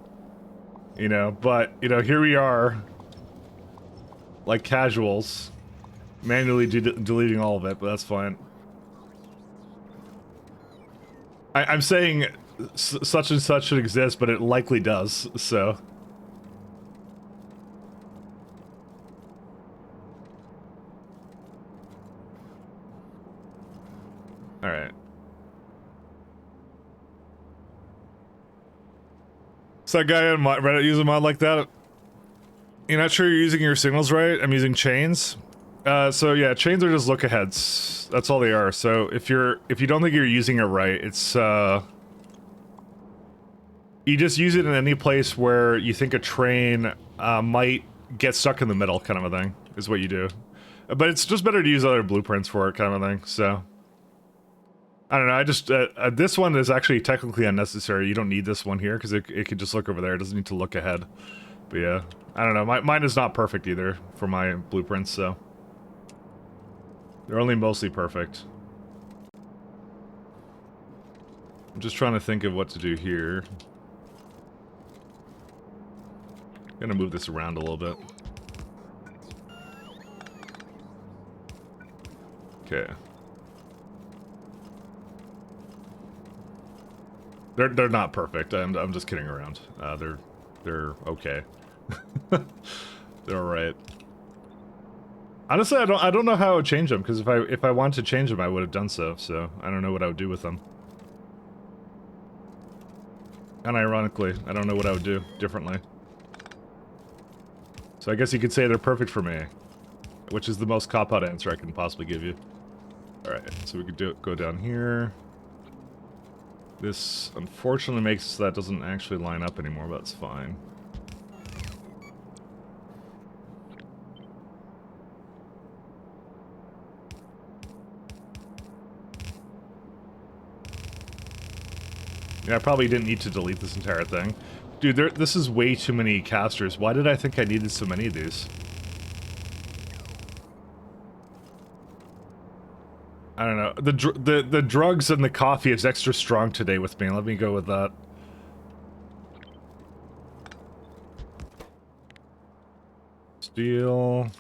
You know, but, you know, here we are. Like casuals. Manually deleting all of it, but that's fine. I'm saying such and such should exist, but it likely does, so. Alright. So that guy on Reddit use a mod like that? You're not sure you're using your signals right? I'm using chains. So yeah, chains are just look-aheads. That's all they are. So if you don't think you're using it right, it's you just use it in any place where you think a train might get stuck in the middle, kind of a thing, is what you do. But it's just better to use other blueprints for it, kind of a thing, so. I don't know, I just, this one is actually technically unnecessary. You don't need this one here, because it can just look over there. It doesn't need to look ahead. But yeah, I don't know, mine is not perfect either for my blueprints, so. They're only mostly perfect. I'm just trying to think of what to do here. I'm gonna move this around a little bit. Okay. They're not perfect. I'm just kidding around. They're okay. They're alright. Honestly, I don't know how I would change them, because if I wanted to change them, I would have done so. So I don't know what I would do with them. And ironically, I don't know what I would do differently. So I guess you could say they're perfect for me, which is the most cop-out answer I can possibly give you. All right, so we could go down here. This unfortunately makes so that doesn't actually line up anymore, but that's fine. Yeah, I probably didn't need to delete this entire thing. Dude, this is way too many casters. Why did I think I needed so many of these? I don't know. The drugs and the coffee is extra strong today with me. Let me go with that. Steel.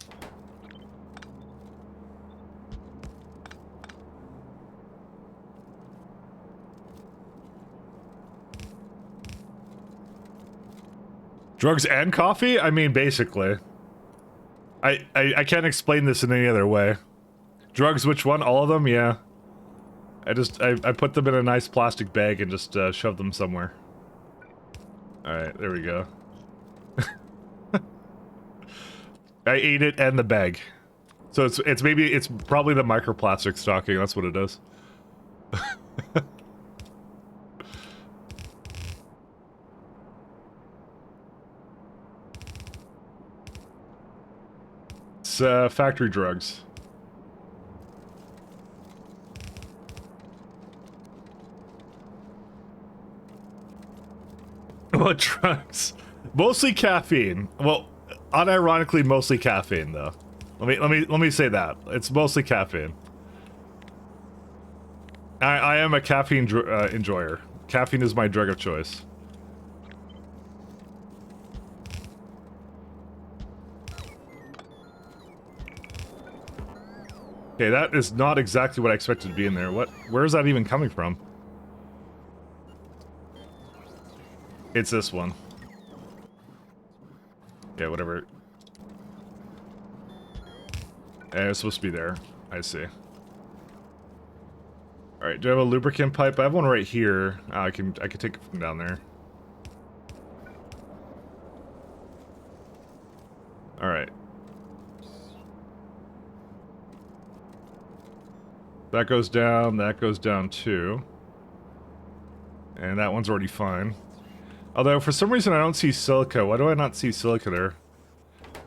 Drugs and coffee? I mean, basically. I can't explain this in any other way. Drugs, which one? All of them? Yeah. I put them in a nice plastic bag and just shoved them somewhere. Alright, there we go. I ate it and the bag. So it's probably the microplastic stocking, that's what it is. It's factory drugs. What drugs? Mostly caffeine. Well, unironically, mostly caffeine though. Let me say that it's mostly caffeine. I am a caffeine enjoyer. Caffeine is my drug of choice. Okay, that is not exactly what I expected to be in there. Where is that even coming from? It's this one. Yeah, whatever. Yeah, it's supposed to be there. I see. Alright, do I have a lubricant pipe? I have one right here. I can take it from down there. Alright. That goes down too. And that one's already fine. Although, for some reason I don't see silica. Why do I not see silica there?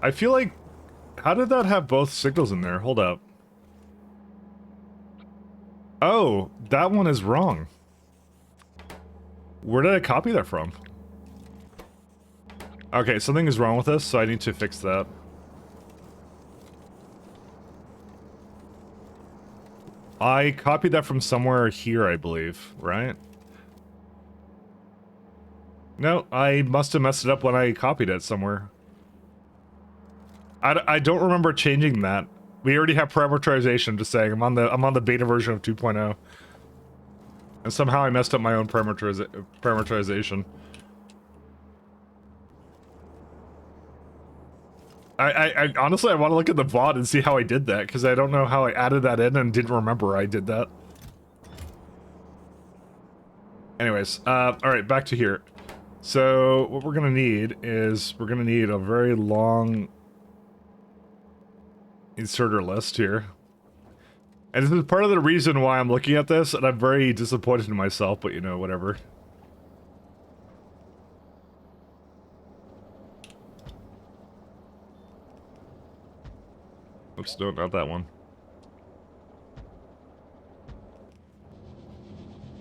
I feel like... How did that have both signals in there? Hold up. Oh, that one is wrong. Where did I copy that from? Okay, something is wrong with this, so I need to fix that. I copied that from somewhere here, I believe, right? No, I must have messed it up when I copied it somewhere. I don't remember changing that. We already have parameterization, I'm just saying. I'm on the beta version of 2.0. And somehow I messed up my own parameterization. I honestly, I want to look at the VOD and see how I did that, because I don't know how I added that in and didn't remember I did that. Anyways, alright, back to here. So, what we're gonna need is, we're gonna need a very long inserter list here. And this is part of the reason why I'm looking at this, and I'm very disappointed in myself, but you know, whatever. Oops, no, not that one.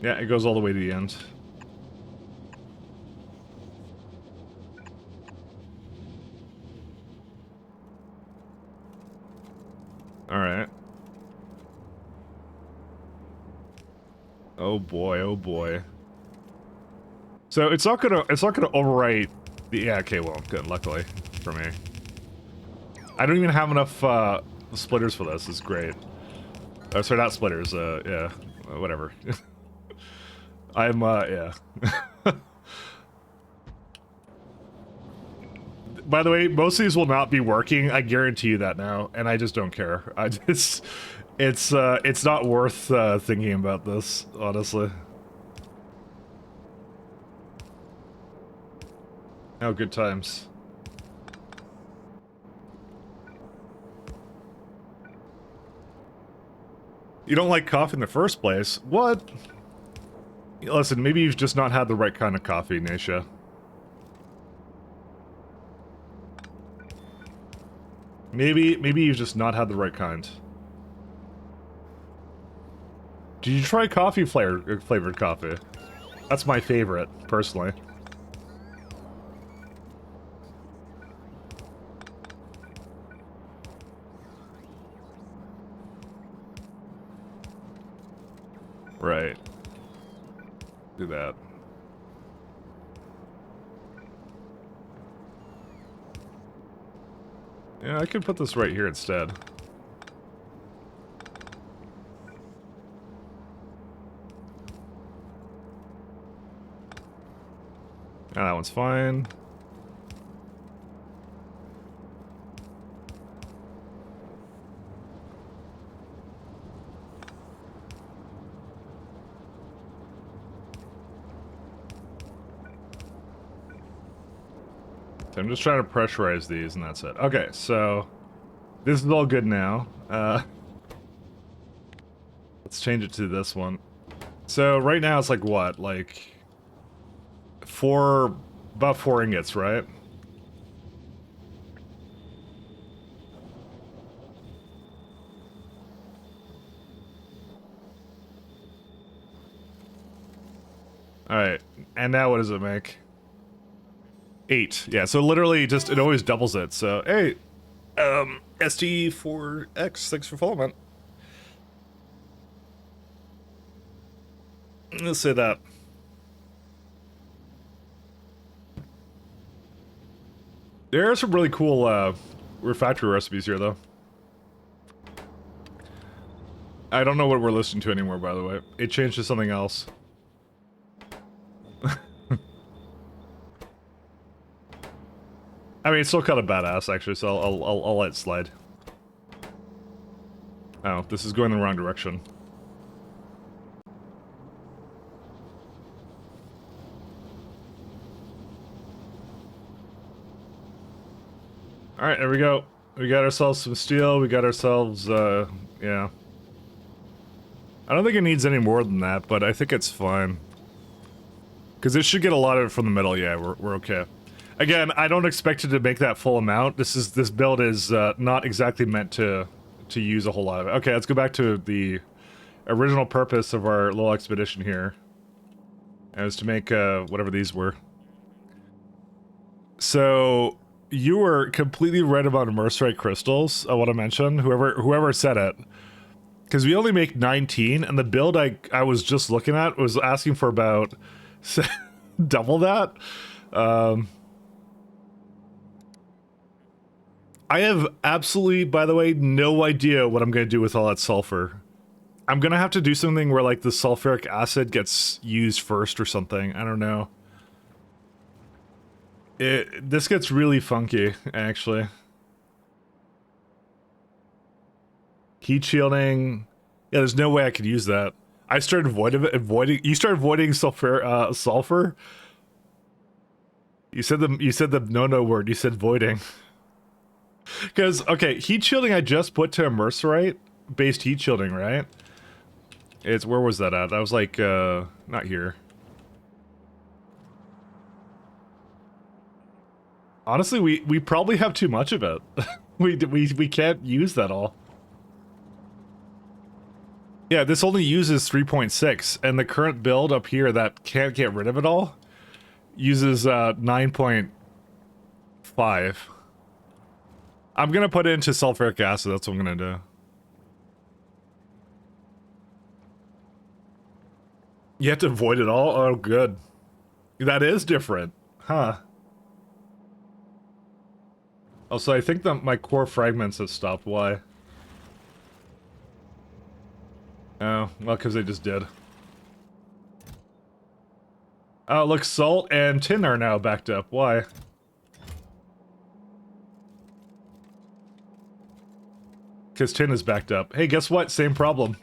Yeah, it goes all the way to the end. Alright. Oh boy, oh boy. So it's not gonna overwrite the, yeah, okay, well, good, luckily, for me. I don't even have enough, splitters for this, it's great. Sorry, not splitters, yeah, whatever. I'm, yeah. By the way, most of these will not be working, I guarantee you that now, and I just don't care. It's not worth, thinking about this, honestly. Oh, good times. You don't like coffee in the first place? What? Listen, maybe you've just not had the right kind of coffee, Naisha. Maybe you've just not had the right kind. Did you try coffee flavored coffee? That's my favorite, personally. Right. Do that. Yeah, I could put this right here instead. Yeah, that one's fine. So I'm just trying to pressurize these and that's it. Okay, so this is all good now. Let's change it to this one. So right now it's like what? Like about 4 ingots, right? Alright, and now what does it make? 8. Yeah, so literally just, it always doubles it. So, hey, ST4X, thanks for following, man. Let's say that. There are some really cool refactory recipes here, though. I don't know what we're listening to anymore, by the way. It changed to something else. I mean, it's still kind of badass, actually, so I'll let it slide. Oh, this is going the wrong direction. Alright, there we go. We got ourselves some steel, we got ourselves, yeah. I don't think it needs any more than that, but I think it's fine. Because it should get a lot of it from the middle, yeah, we're okay. Again, I don't expect it to make that full amount. This build is not exactly meant to use a whole lot of it. Okay, let's go back to the original purpose of our little expedition here. And it was to make whatever these were. So you were completely right about immersite crystals. I want to mention whoever said it, because we only make 19, and the build I was just looking at was asking for about double that. I have absolutely, by the way, no idea what I'm going to do with all that sulfur. I'm going to have to do something where, like, the sulfuric acid gets used first or something. I don't know. This gets really funky, actually. Heat shielding. Yeah, there's no way I could use that. I started avoiding. You started avoiding sulfur. You said the no word. You said voiding. Because, okay, heat shielding I just put to immersite based heat shielding, right? Where was that at? That was like, not here. Honestly, we probably have too much of it. we can't use that all. Yeah, this only uses 3.6, and the current build up here that can't get rid of it all uses 9.5. I'm gonna put it into sulfuric acid, that's what I'm gonna do. You have to avoid it all? Oh, good. That is different. Huh. Also, I think that my core fragments have stopped. Why? Oh, well, because they just did. Oh, look, salt and tin are now backed up. Why? Because tin is backed up. Hey, guess what? Same problem.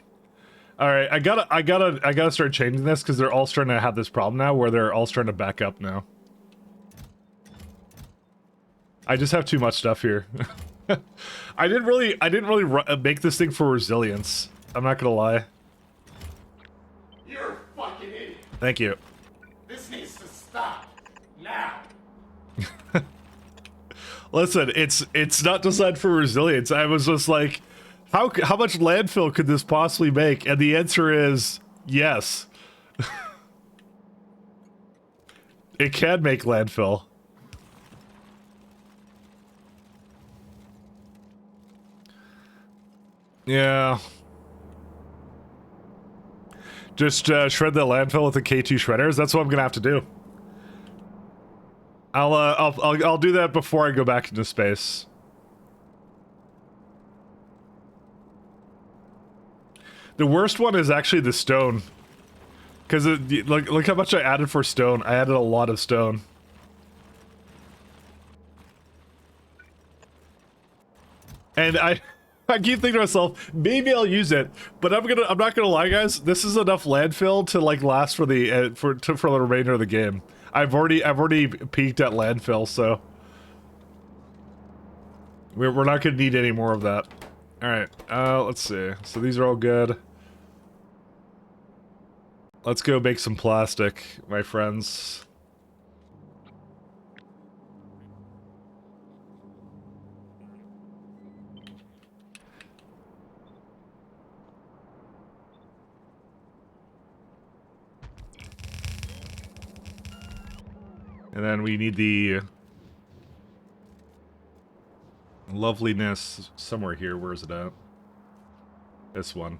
Alright, I gotta start changing this because they're all starting to have this problem now where they're all starting to back up now. I just have too much stuff here. I didn't really make this thing for resilience. I'm not gonna lie. You're a fucking idiot. Thank you. This needs to stop. Now. Listen, it's not designed for resilience. I was just like, how much landfill could this possibly make? And the answer is yes. It can make landfill. Yeah. Just shred the landfill with the K2 shredders. That's what I'm gonna have to do. I'll do that before I go back into space. The worst one is actually the stone, because look how much I added for stone. I added a lot of stone. And I keep thinking to myself, maybe I'll use it, but I'm not gonna lie, guys. This is enough landfill to like last for the for the remainder of the game. I've already peaked at landfill, so we're not gonna need any more of that. All right, let's see. So these are all good. Let's go make some plastic, my friends. And then we need the loveliness somewhere here. Where is it at? This one.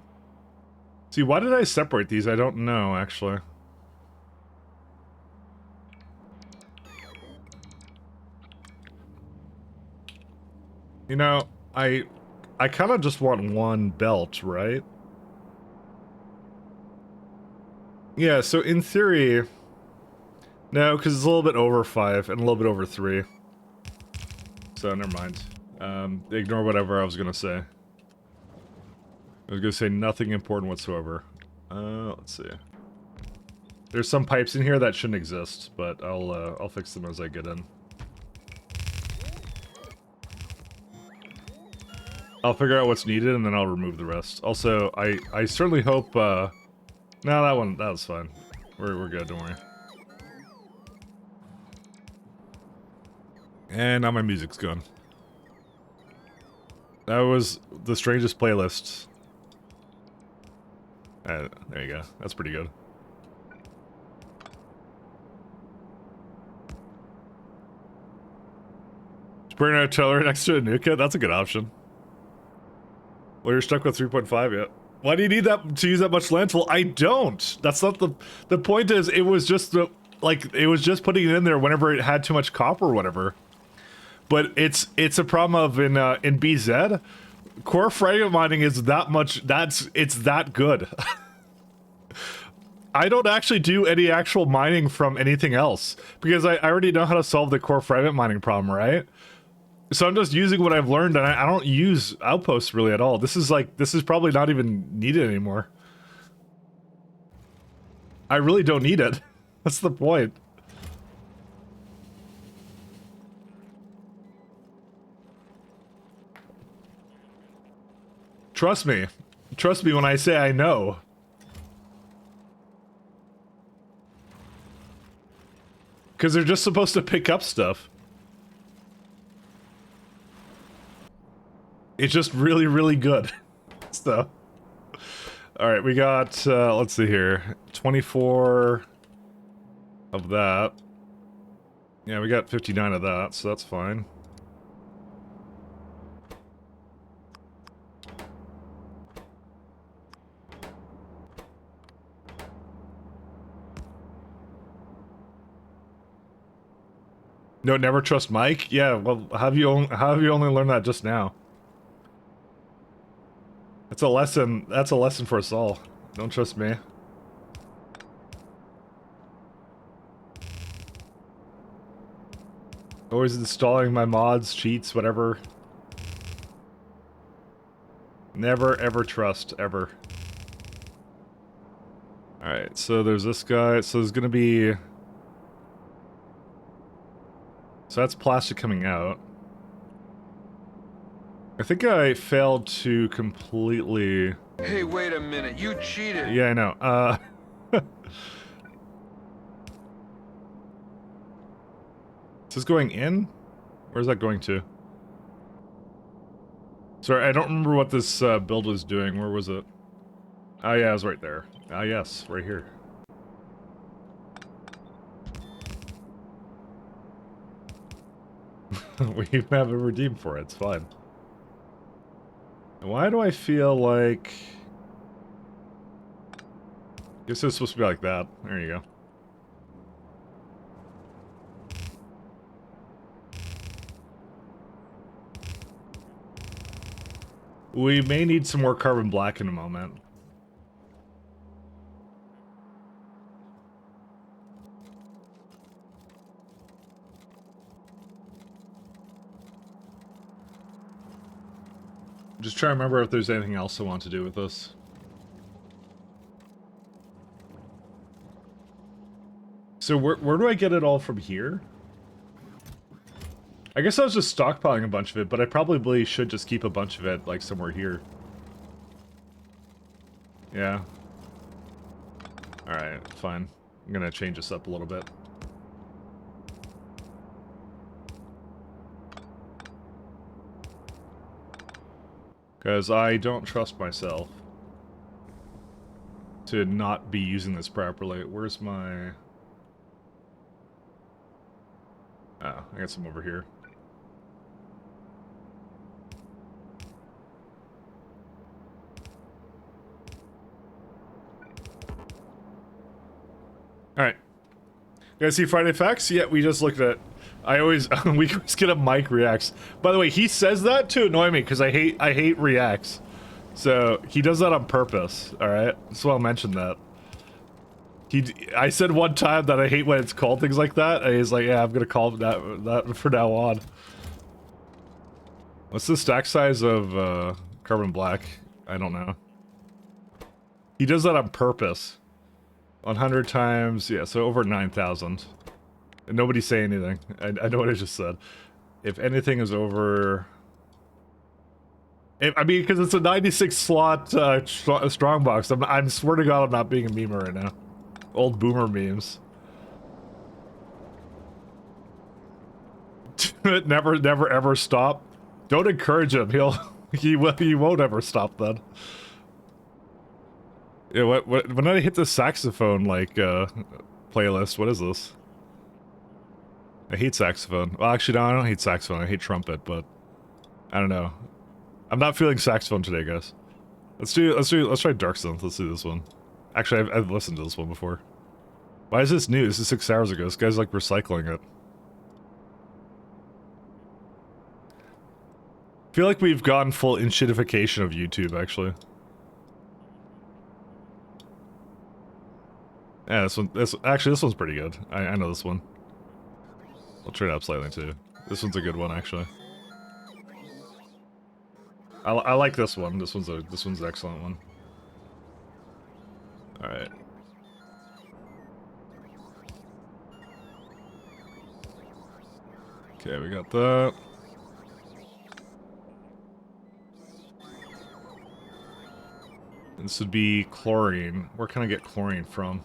See, why did I separate these? I don't know, actually. You know, I kind of just want one belt, right? Yeah, so in theory... No, because it's a little bit over 5 and a little bit over 3. So, never mind. Ignore whatever I was gonna say. I was gonna say nothing important whatsoever. Let's see. There's some pipes in here that shouldn't exist, but I'll fix them as I get in. I'll figure out what's needed and then I'll remove the rest. Also, I certainly hope, no, that was fine. We're good, don't worry. And now my music's gone. That was the strangest playlist. There you go. That's pretty good. Spraying artillery next to a Nuka? That's a good option. Well, you're stuck with 3.5 yet. Why do you need that to use that much landfill? I don't. That's not the point. Is it was just it was just putting it in there whenever it had too much copper or whatever. But it's a problem of in BZ, core fragment mining is that much. It's that good. I don't actually do any actual mining from anything else because I already know how to solve the core fragment mining problem, right? So I'm just using what I've learned, and I don't use outposts really at all. This is probably not even needed anymore. I really don't need it. That's the point. Trust me. Trust me when I say I know. Because they're just supposed to pick up stuff. It's just really, really good. So. Alright, we got, let's see here. 24 of that. Yeah, we got 59 of that, so that's fine. No, never trust Mike? Yeah, well, how have you only learned that just now? That's a lesson for us all. Don't trust me. Always installing my mods, cheats, whatever. Never ever trust, ever. Alright, so there's this guy. So there's gonna be... So that's plastic coming out. I think I failed to completely... Hey, wait a minute, you cheated! Yeah, I know. Is this going in? Where's that going to? Sorry, I don't remember what this build was doing. Where was it? Oh yeah, it was right there. Ah yes, right here. We have a redeem for it, it's fine. Why do I feel like... I guess it's supposed to be like that. There you go. We may need some more carbon black in a moment. Just trying to remember if there's anything else I want to do with this. So where do I get it all from here? I guess I was just stockpiling a bunch of it, but I probably should just keep a bunch of it, like, somewhere here. Yeah. Alright, fine. I'm gonna change this up a little bit. Because I don't trust myself to not be using this properly. Where's my... Oh, I got some over here. Alright. You guys see Friday Facts? Yeah, we just looked at it. I always we always get a Mike reacts. By the way, he says that to annoy me because I hate reacts. So he does that on purpose. All right, so I'll mention that. I said one time that I hate when it's called things like that, and he's like, "Yeah, I'm gonna call that from now on." What's the stack size of Carbon Black? I don't know. He does that on purpose. 100 times, yeah, so over 9,000. And nobody say anything. I know what I just said. If anything is over... I mean, because it's a 96 slot strongbox. I'm swear to God I'm not being a memer right now. Old boomer memes. never ever stop. Don't encourage him. He won't ever stop then. Yeah, when I hit the saxophone, like, playlist, what is this? I hate saxophone. Well, actually, no, I don't hate saxophone. I hate trumpet, but I don't know. I'm not feeling saxophone today, guys. Let's try Dark Synth. Let's do this one. Actually, I've listened to this one before. Why is this new? This is 6 hours ago. This guy's like recycling it. I feel like we've gotten full inshitification of YouTube, actually. Yeah, this one's pretty good. I know this one. I'll turn it up slightly too. This one's a good one, actually. I like this one. This one's an excellent one. All right. Okay, we got that. This would be chlorine. Where can I get chlorine from?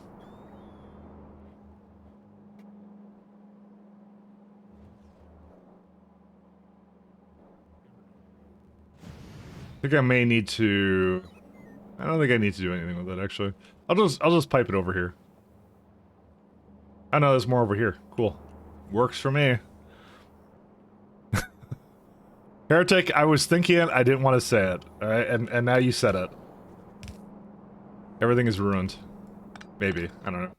I think I may need to... I don't think I need to do anything with it, actually. I'll just pipe it over here. I know there's more over here. Cool. Works for me. Heretic, I was thinking it, I didn't want to say it. Alright, and now you said it. Everything is ruined. Maybe. I don't know.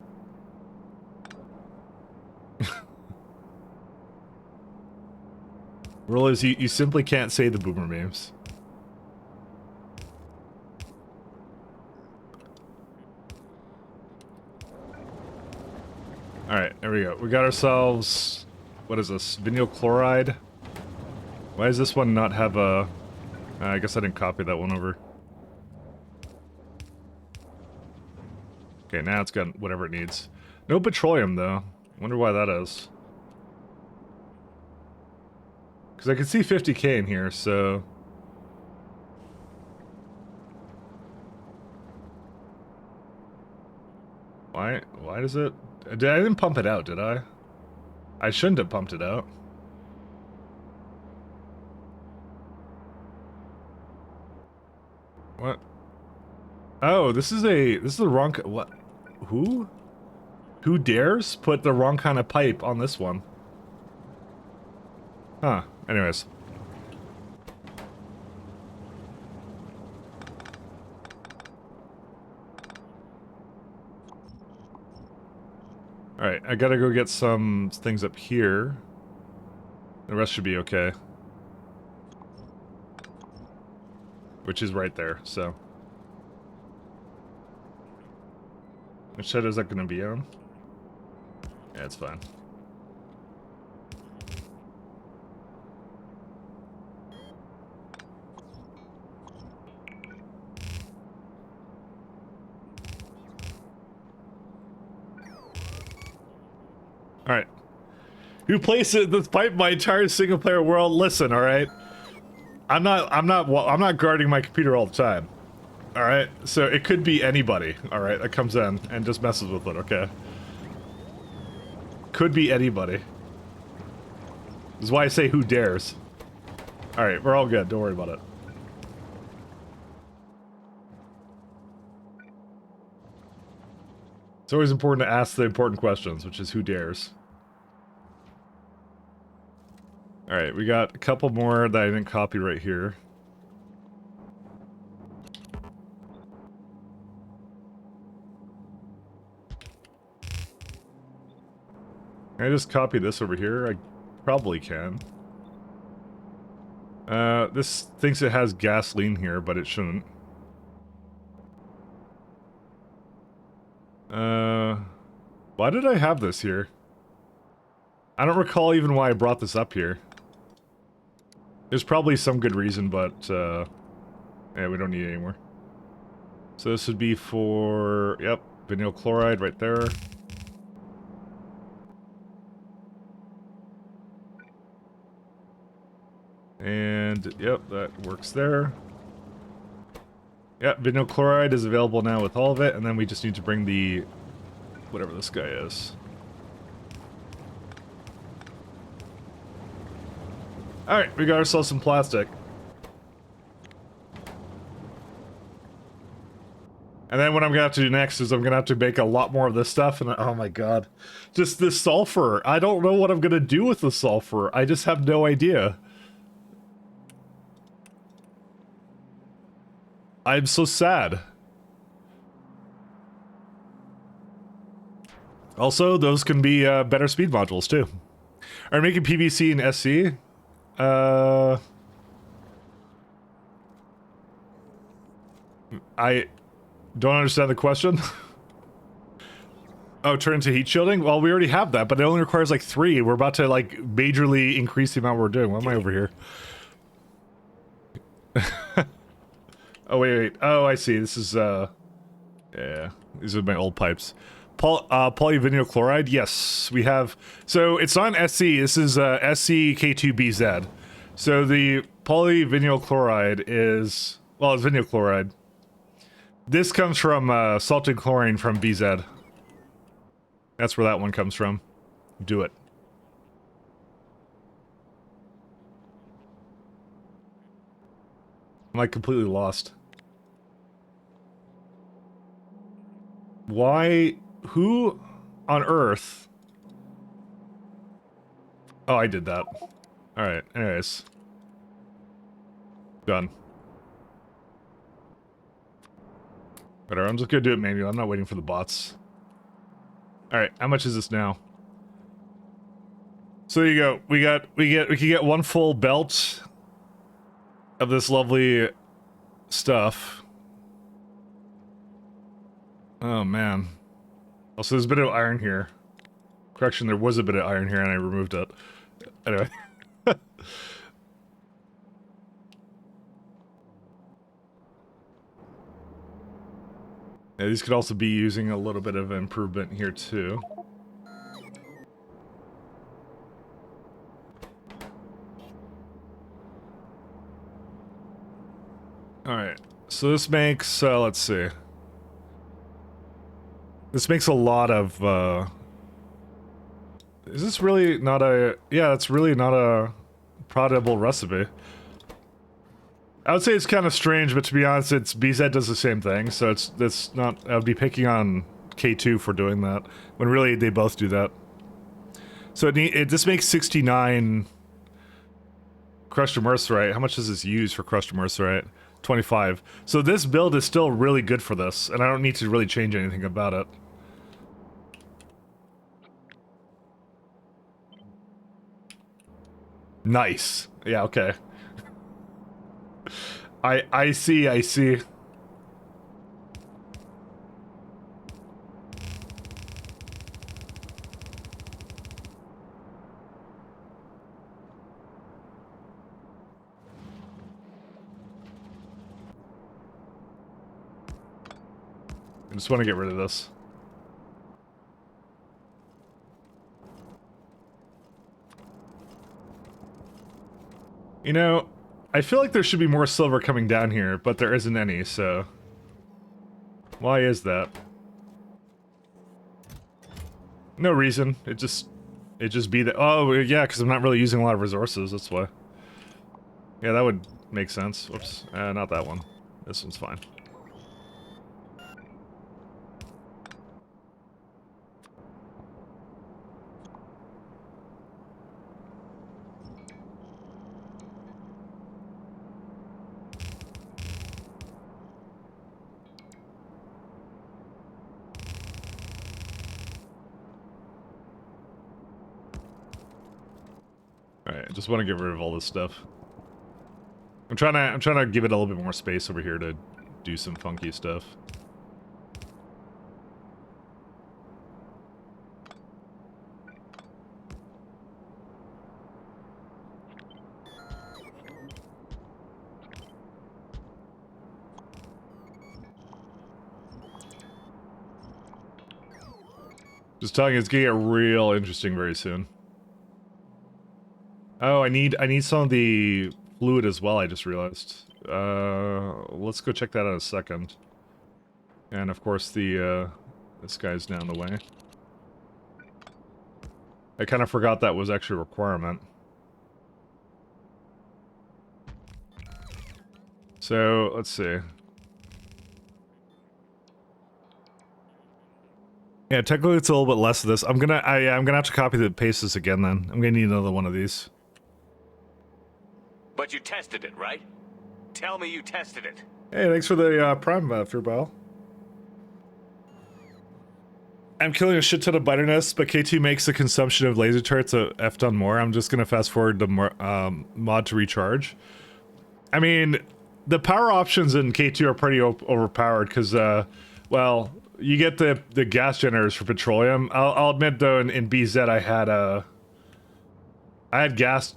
Rule is you simply can't say the boomer memes. Alright, there we go. We got ourselves... What is this? Vinyl chloride? Why does this one not have a... I guess I didn't copy that one over. Okay, now it's got whatever it needs. No petroleum, though. Wonder why that is. Because I can see 50k in here, so... Why does it... I didn't pump it out, did I? I shouldn't have pumped it out. What? Oh, this is the wrong... What? Who? Who dares put the wrong kind of pipe on this one? Huh. Anyways. Alright, I gotta go get some things up here. The rest should be okay. Which is right there, so... Which side is that gonna be on? Yeah, it's fine. Alright. Who plays this pipe my entire single player world? Listen, alright? I'm not guarding my computer all the time. Alright? So it could be anybody, alright, that comes in and just messes with it, okay? Could be anybody. This is why I say who dares. Alright, we're all good, don't worry about it. It's always important to ask the important questions, which is who dares. Alright, we got a couple more that I didn't copy right here. Can I just copy this over here? I probably can. This thinks it has gasoline here, but it shouldn't. Why did I have this here? I don't recall even why I brought this up here. There's probably some good reason, but, yeah, we don't need it anymore. So this would be for, yep, vinyl chloride right there. And, yep, that works there. Yep, vinyl chloride is available now with all of it, and then we just need to bring the, whatever this guy is. Alright, we got ourselves some plastic. And then what I'm gonna have to do next is I'm gonna have to make a lot more of this stuff, and oh my god. Just this sulfur. I don't know what I'm gonna do with the sulfur. I just have no idea. I'm so sad. Also, those can be better speed modules too. Are making PVC and SC? I don't understand the question. Oh, turn into heat shielding? Well, we already have that, but it only requires like 3. We're about to like majorly increase the amount we're doing. What am I over here? Oh, wait. Oh, I see. This is, yeah. These are my old pipes. Polyvinyl chloride? Yes, we have. So, it's not an SC. This is, SCK2BZ. So, the polyvinyl chloride is... Well, it's vinyl chloride. This comes from, salted chlorine from BZ. That's where that one comes from. Do it. I'm, like, completely lost. Why? Who on Earth? Oh, I did that. Alright, anyways. Done. Whatever, I'm just gonna do it manually. I'm not waiting for the bots. Alright, how much is this now? So there you go. We can get one full belt of this lovely stuff. Oh man. Also, there's a bit of iron here. Correction, there was a bit of iron here and I removed it. Anyway. Yeah, these could also be using a little bit of improvement here too. Alright, so this makes, let's see. This makes a lot of, is this really not a... Yeah, that's really not a profitable recipe. I would say it's kind of strange, but to be honest, it's BZ does the same thing, so it's not... I would be picking on K2 for doing that, when really they both do that. So this makes 69 crushed mercerite. How much does this use for crushed mercerite? 25. So this build is still really good for this, and I don't need to really change anything about it. Nice. Yeah, okay. I see. I just want to get rid of this. You know, I feel like there should be more silver coming down here, but there isn't any, so... Why is that? No reason. It just be that... Oh, yeah, because I'm not really using a lot of resources, that's why. Yeah, that would make sense. Whoops. Not that one. This one's fine. I just want to get rid of all this stuff. I'm trying to give it a little bit more space over here to do some funky stuff. Just telling you, it's gonna get real interesting very soon. Oh, I need some of the fluid as well, I just realized. Let's go check that out in a second. And of course the, this guy's down the way. I kind of forgot that was actually a requirement. So, let's see. Yeah, technically it's a little bit less of this. I'm gonna have to copy the paste this again then. I'm gonna need another one of these. But you tested it, right? Tell me you tested it. Hey, thanks for the prime, Furbile. I'm killing a shit ton of biter nests, but K2 makes the consumption of laser turrets a F done more. I'm just gonna fast forward the mod to recharge. I mean, the power options in K2 are pretty overpowered because, well, you get the gas generators for petroleum. I'll admit though, in BZ I had gas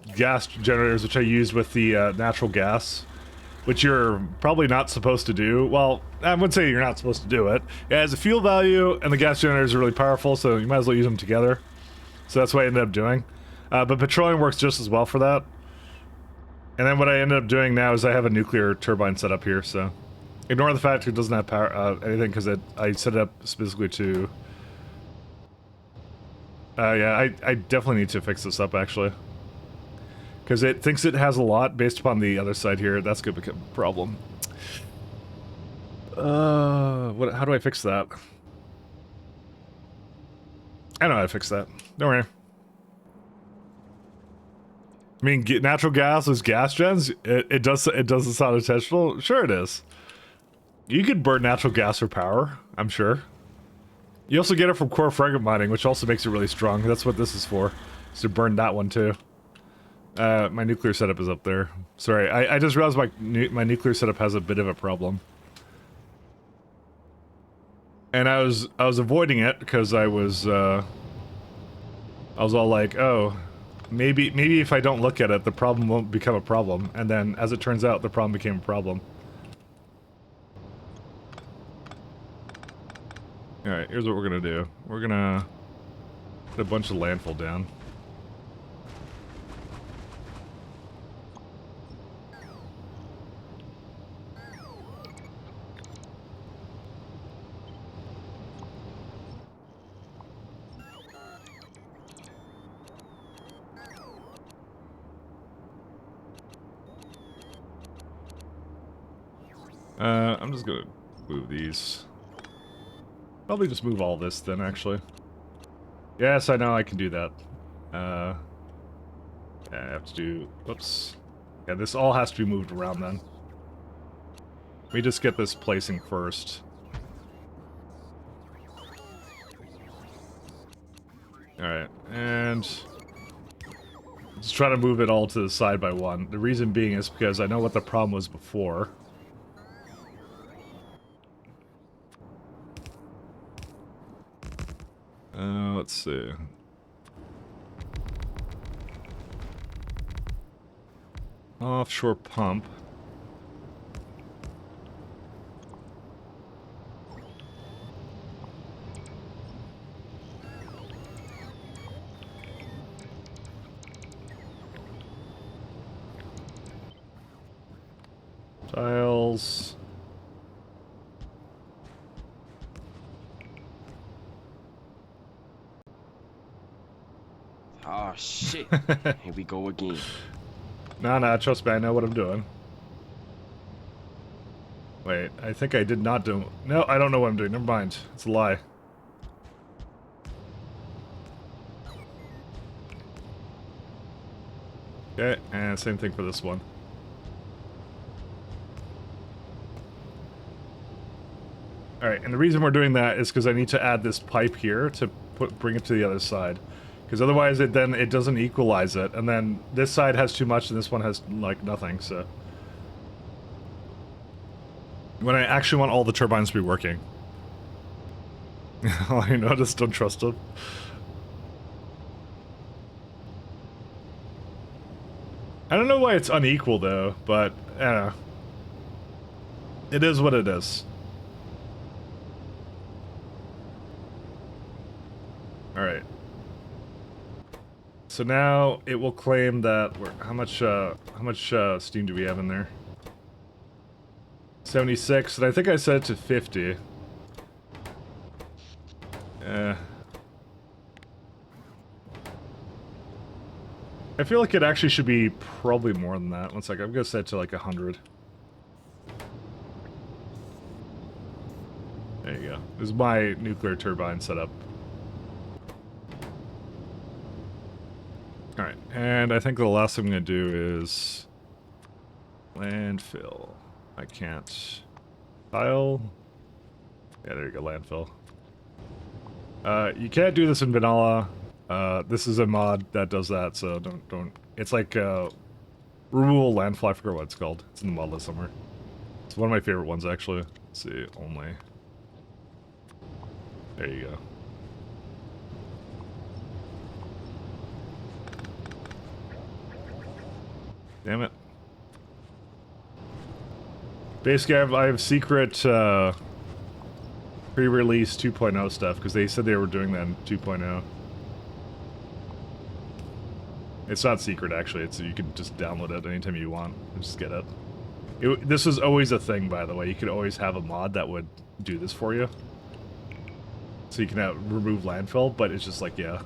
generators which I used with the natural gas, which you're probably not supposed to do. Well, I wouldn't say you're not supposed to do it. It has a fuel value, and the gas generators are really powerful, so you might as well use them together. So that's what I ended up doing. But petroleum works just as well for that. And then what I ended up doing now is I have a nuclear turbine set up here, so ignore the fact it doesn't have power anything because I set it up specifically to. Yeah, I definitely need to fix this up actually, because it thinks it has a lot based upon the other side here. That's gonna become a problem. What? How do I fix that? I know how to fix that. Don't worry. I mean, natural gas is gas gens. It doesn't sound intentional. Sure, it is. You could burn natural gas for power, I'm sure. You also get it from core fragment mining, which also makes it really strong. That's what this is for. Is to burn that one too. My nuclear setup is up there. Sorry, I just realized my nuclear setup has a bit of a problem. And I was avoiding it because I was all like, oh, maybe if I don't look at it, the problem won't become a problem. And then, as it turns out, the problem became a problem. Alright, here's what we're gonna do. We're gonna put a bunch of landfill down. I'm just gonna move these. Probably just move all this then, actually. Yes, I know I can do that. Yeah, I have to do... Whoops. Yeah, this all has to be moved around then. Let me just get this placing first. Alright, and... let's try to move it all to the side by one. The reason being is because I know what the problem was before. Let's see. Offshore pump. Tiles. Oh shit. Here we go again. Nah, trust me, I know what I'm doing. Wait, I think I did not do... No, I don't know what I'm doing. Never mind. It's a lie. Okay, and same thing for this one. Alright, and the reason we're doing that is because I need to add this pipe here to bring it to the other side. Because otherwise it doesn't equalize it, and then this side has too much and this one has like nothing, so. When I actually want all the turbines to be working. I know, I just don't trust them. I don't know why it's unequal though, but I don't know. It is what it is. Alright. So now it will claim that how much steam do we have in there? 76, and I think I set it to 50. I feel like it actually should be probably more than that. One second, I'm gonna set it to like 100. There you go. This is my nuclear turbine setup. Alright, and I think the last thing I'm gonna do is landfill. I can't. Tile. Yeah, there you go, landfill. You can't do this in vanilla. This is a mod that does that, so don't. It's like removal landfill. I forget what it's called. It's in the mod list somewhere. It's one of my favorite ones, actually. Let's see, only. There you go. Damn it. Basically, I have secret pre-release 2.0 stuff, because they said they were doing that in 2.0. It's not secret, actually. It's you can just download it anytime you want and just get it. This was always a thing, by the way. You could always have a mod that would do this for you. So you can remove landfill, but it's just like, yeah.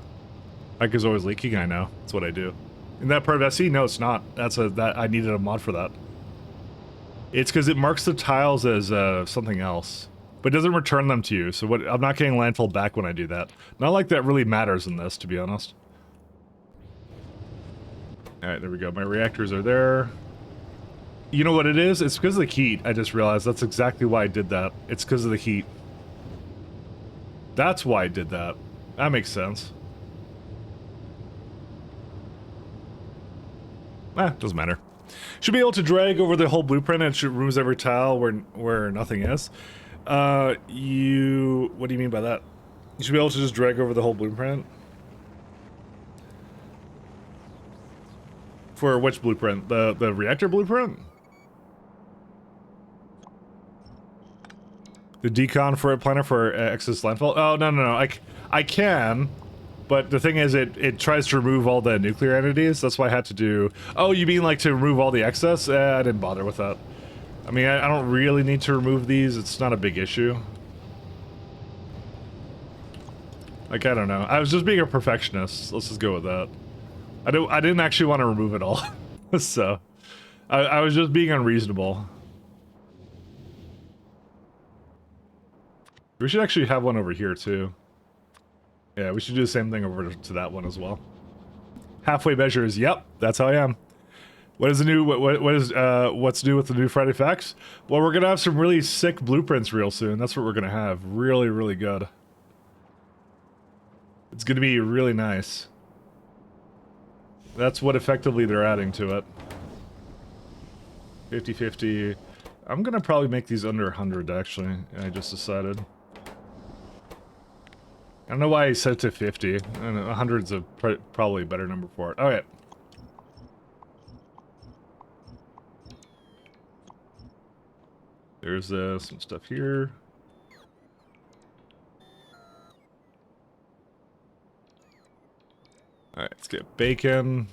Mike is always leaking, I know. That's what I do. In that part of SE? No, it's not. I needed a mod for that. It's because it marks the tiles as something else, but it doesn't return them to you. So I'm not getting landfill back when I do that. Not like that really matters in this, to be honest. All right, there we go. My reactors are there. You know what it is? It's because of the heat. I just realized that's exactly why I did that. It's because of the heat. That's why I did that. That makes sense. Doesn't matter. Should be able to drag over the whole blueprint and it removes every tile where nothing is. What do you mean by that? You should be able to just drag over the whole blueprint? For which blueprint? The reactor blueprint? The decon for a planner for excess landfill? Oh, no. I can. But the thing is, it tries to remove all the nuclear entities. That's why I had to do... Oh, you mean like to remove all the excess? I didn't bother with that. I mean, I don't really need to remove these. It's not a big issue. Like, I don't know. I was just being a perfectionist. Let's just go with that. I didn't actually want to remove it all. So, I was just being unreasonable. We should actually have one over here, too. Yeah, we should do the same thing over to that one as well. Halfway measures. Yep, that's how I am. What is the new? What's new with the new Friday Facts? Well, we're gonna have some really sick blueprints real soon. That's what we're gonna have. Really, really good. It's gonna be really nice. That's what effectively they're adding to it. 50-50. I'm gonna probably make these under 100. Actually, I just decided. I don't know why I set it to 50. And 100's probably a better number for it. Okay. There's some stuff here. Alright, let's get bacon.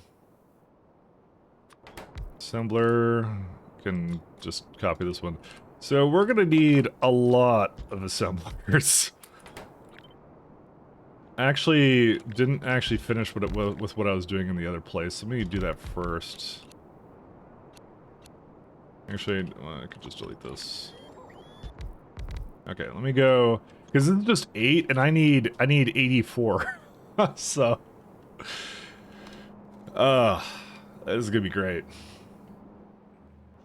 Assembler. Can just copy this one. So we're gonna need a lot of assemblers. Actually, didn't actually finish with what I was doing in the other place. Let me do that first. Actually, I could just delete this. Okay, let me go, because this is just 8, and I need 84. So, this is gonna be great.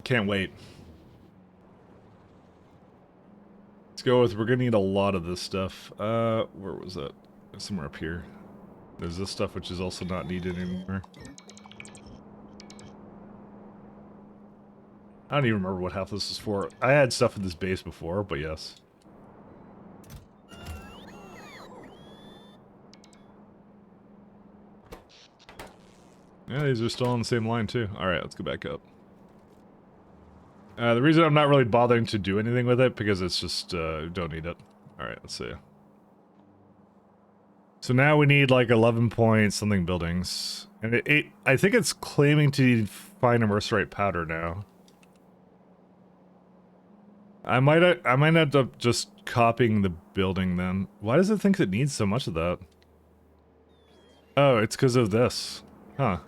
Can't wait. Let's go with. We're gonna need a lot of this stuff. Where was that? Somewhere up here. There's this stuff which is also not needed anymore. I don't even remember what half this is for. I had stuff in this base before, but yes. Yeah, these are still on the same line too. Alright, let's go back up. The reason I'm not really bothering to do anything with it, because it's just, don't need it. Alright, let's see. So now we need like 11 point something buildings. And I think it's claiming to find a mercerite powder now. I might end up just copying the building then. Why does it think it needs so much of that? Oh, it's because of this. Huh.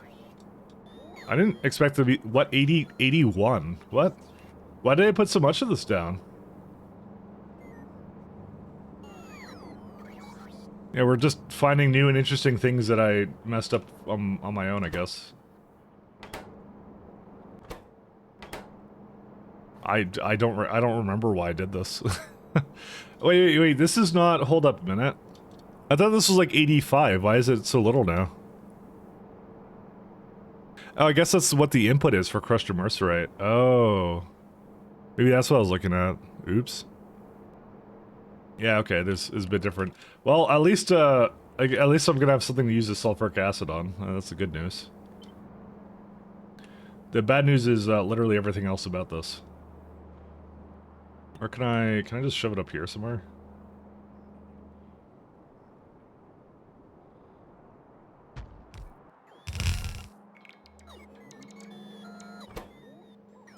I didn't expect to be, what, 81? What? Why did I put so much of this down? Yeah, we're just finding new and interesting things that I messed up on my own, I guess. I don't remember why I did this. wait, this is not, hold up a minute. I thought this was like 85, why is it so little now? Oh, I guess that's what the input is for crushed mercerite. Oh. Maybe that's what I was looking at. Oops. Yeah, okay, this is a bit different. Well, at least I'm gonna have something to use the sulfuric acid on. That's the good news. The bad news is literally everything else about this. Or can I just shove it up here somewhere?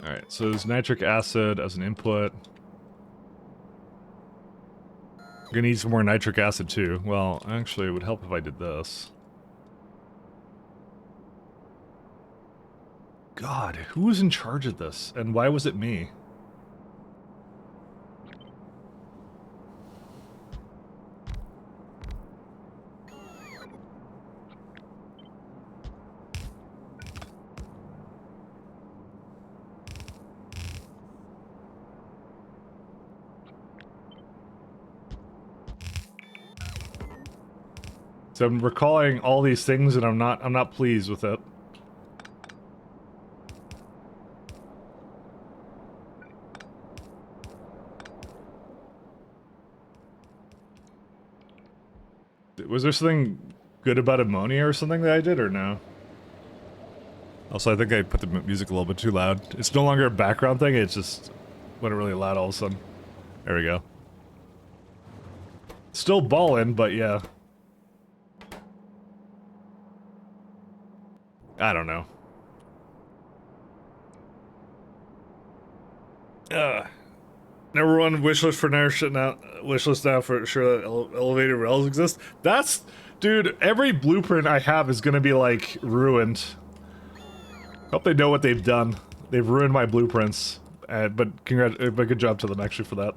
Alright, so there's nitric acid as an input. I'm gonna need some more nitric acid too. Well, actually, it would help if I did this. God, who was in charge of this? And why was it me? So I'm recalling all these things and I'm not pleased with it. Was there something good about ammonia or something that I did or no? Also, I think I put the music a little bit too loud. It's no longer a background thing, it's just went really loud all of a sudden. There we go. Still ballin', but yeah. I don't know. Number one wishlist for now. Wishlist now for sure that elevated rails exist. That's, dude. Every blueprint I have is gonna be like ruined. Hope they know what they've done. They've ruined my blueprints. But good job to them actually for that.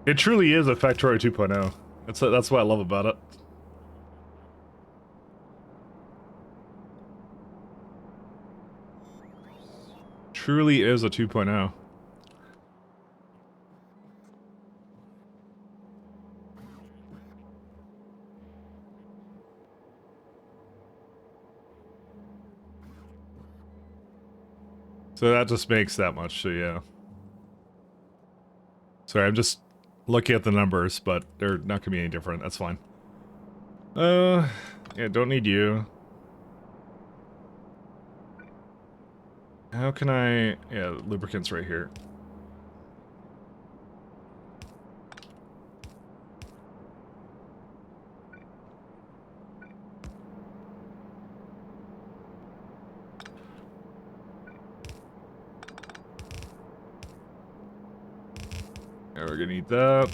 It truly is a factorio 2.0. That's what I love about it. Truly is a 2.0. So that just makes that much, so yeah. Sorry, I'm just looking at the numbers, but they're not gonna be any different, that's fine. Yeah, don't need you. How can I... yeah, lubricant's right here. Yeah, we're gonna need that.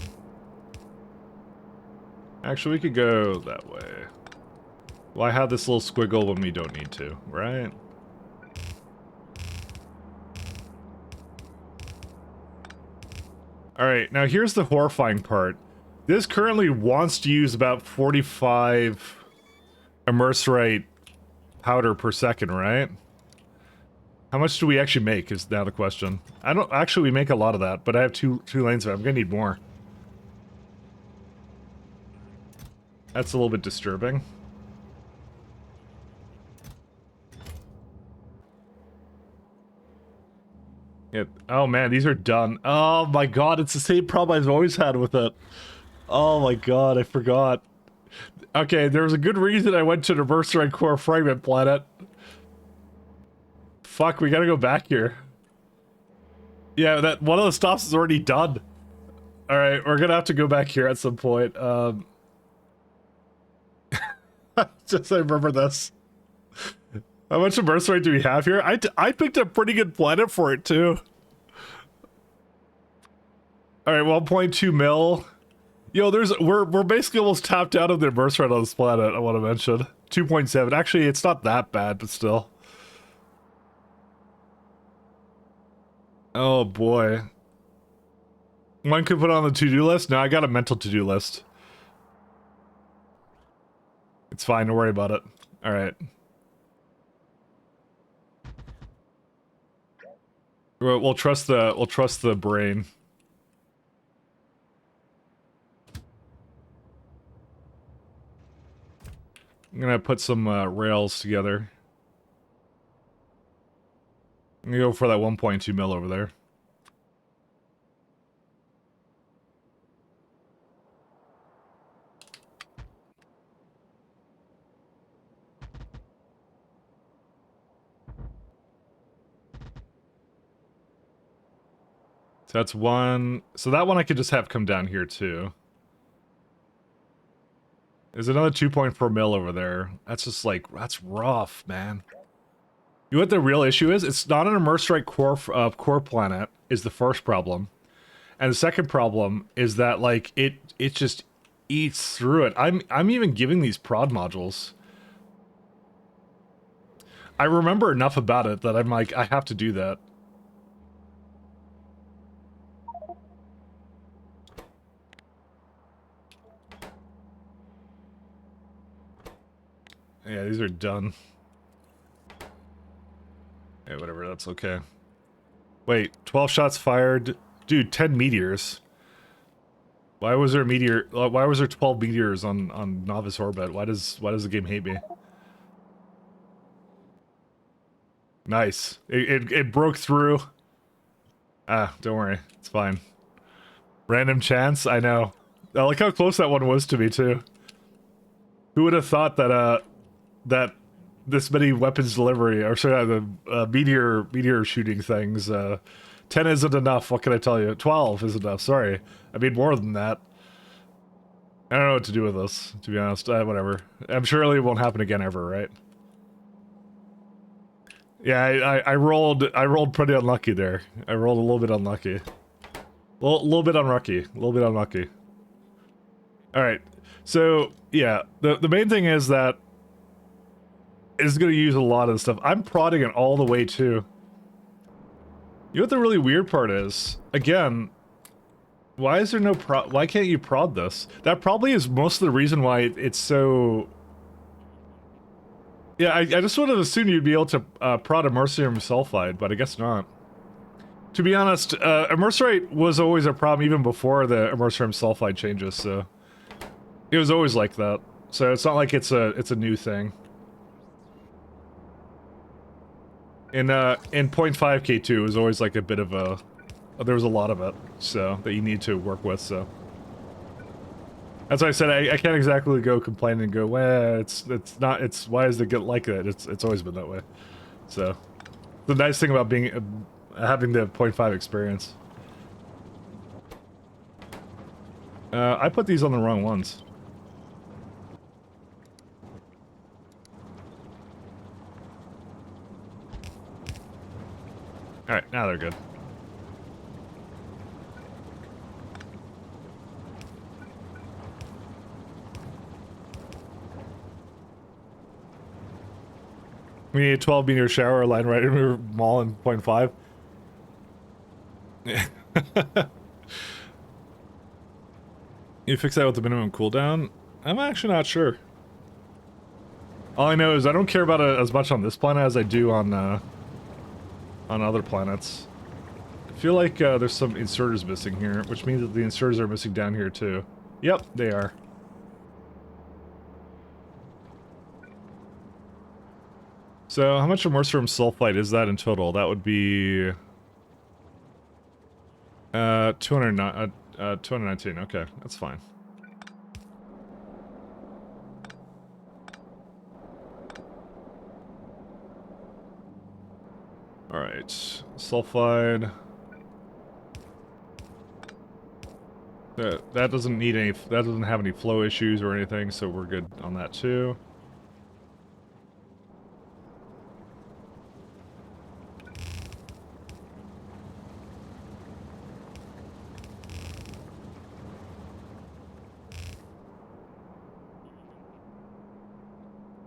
Actually, we could go that way. Why have this little squiggle when we don't need to, right? Alright, now here's the horrifying part. This currently wants to use about 45 mercerite powder per second, right? How much do we actually make is now the question. I don't actually, we make a lot of that, but I have two lanes of it. I'm gonna need more. That's a little bit disturbing. Yeah. Oh man, these are done. Oh my god, it's the same problem I've always had with it. Oh my god, I forgot. Okay, there was a good reason I went to the Mercenary Core Fragment Planet. Fuck, we gotta go back here. Yeah, that one of the stops is already done. Alright, we're gonna have to go back here at some point. Just I remember this. How much of Mercenary do we have here? I picked a pretty good planet for it too. Alright, 1.2 mil. Yo, we're basically almost tapped out of the Mercenary on this planet, I want to mention. 2.7. Actually, it's not that bad, but still. Oh boy. One could put on the to-do list? No, I got a mental to-do list. It's fine, don't worry about it. Alright. We'll trust the brain. I'm gonna put some rails together. I'm gonna go for that 1.2 mil over there. So that's one. So that one I could just have come down here too. There's another 2.4 mil over there. That's just like, that's rough, man. You know what the real issue is? It's not an Mercenary core planet is the first problem. And the second problem is that like it just eats through it. I'm even giving these prod modules. I remember enough about it that I'm like, I have to do that. Yeah, these are done. Yeah, whatever, that's okay. Wait, 12 shots fired. Dude, 10 meteors. Why was there a meteor? Why was there 12 meteors on Novice Orbit? Why does the game hate me? Nice. It broke through. Ah, don't worry. It's fine. Random chance? I know. I like how close that one was to me, too. Who would have thought that, that this many weapons delivery, or sorry, the meteor shooting things, 10 isn't enough, what can I tell you? 12 is enough, sorry. I mean more than that. I don't know what to do with this, to be honest. Whatever. I'm sure it won't happen again ever, right? Yeah, I rolled pretty unlucky there. I rolled a little bit unlucky. A little bit unlucky. A little bit unlucky. Alright. So, yeah. The main thing is that it's going to use a lot of the stuff. I'm prodding it all the way, too. You know what the really weird part is? Again, why is there no why can't you prod this? That probably is most of the reason why it's so... Yeah, I just would have assumed you'd be able to prod a Mercenary Sulfide, but I guess not. To be honest, Mercenary was always a problem even before the Mercenary Sulfide changes, so... It was always like that. So it's not like it's a new thing. In 0.5k2 it was always like a bit of a... There was a lot of it, so, that you need to work with, so... That's why I said I can't exactly go complain and go, well, it's not, why does it get like that? It's always been that way. So, the nice thing about being, having the 0.5 experience. I put these on the wrong ones. Alright, now they're good. We need a 12 meter shower line right in our mall in 0.5. You fix that with the minimum cooldown? I'm actually not sure. All I know is I don't care about it as much on this planet as I do on other planets. I feel like there's some inserters missing here, which means that the inserters are missing down here too. Yep, they are. So how much immersium sulfite is that in total? That would be 219. Okay, that's fine. All right, sulfide. That doesn't need any. That doesn't have any flow issues or anything, so we're good on that too.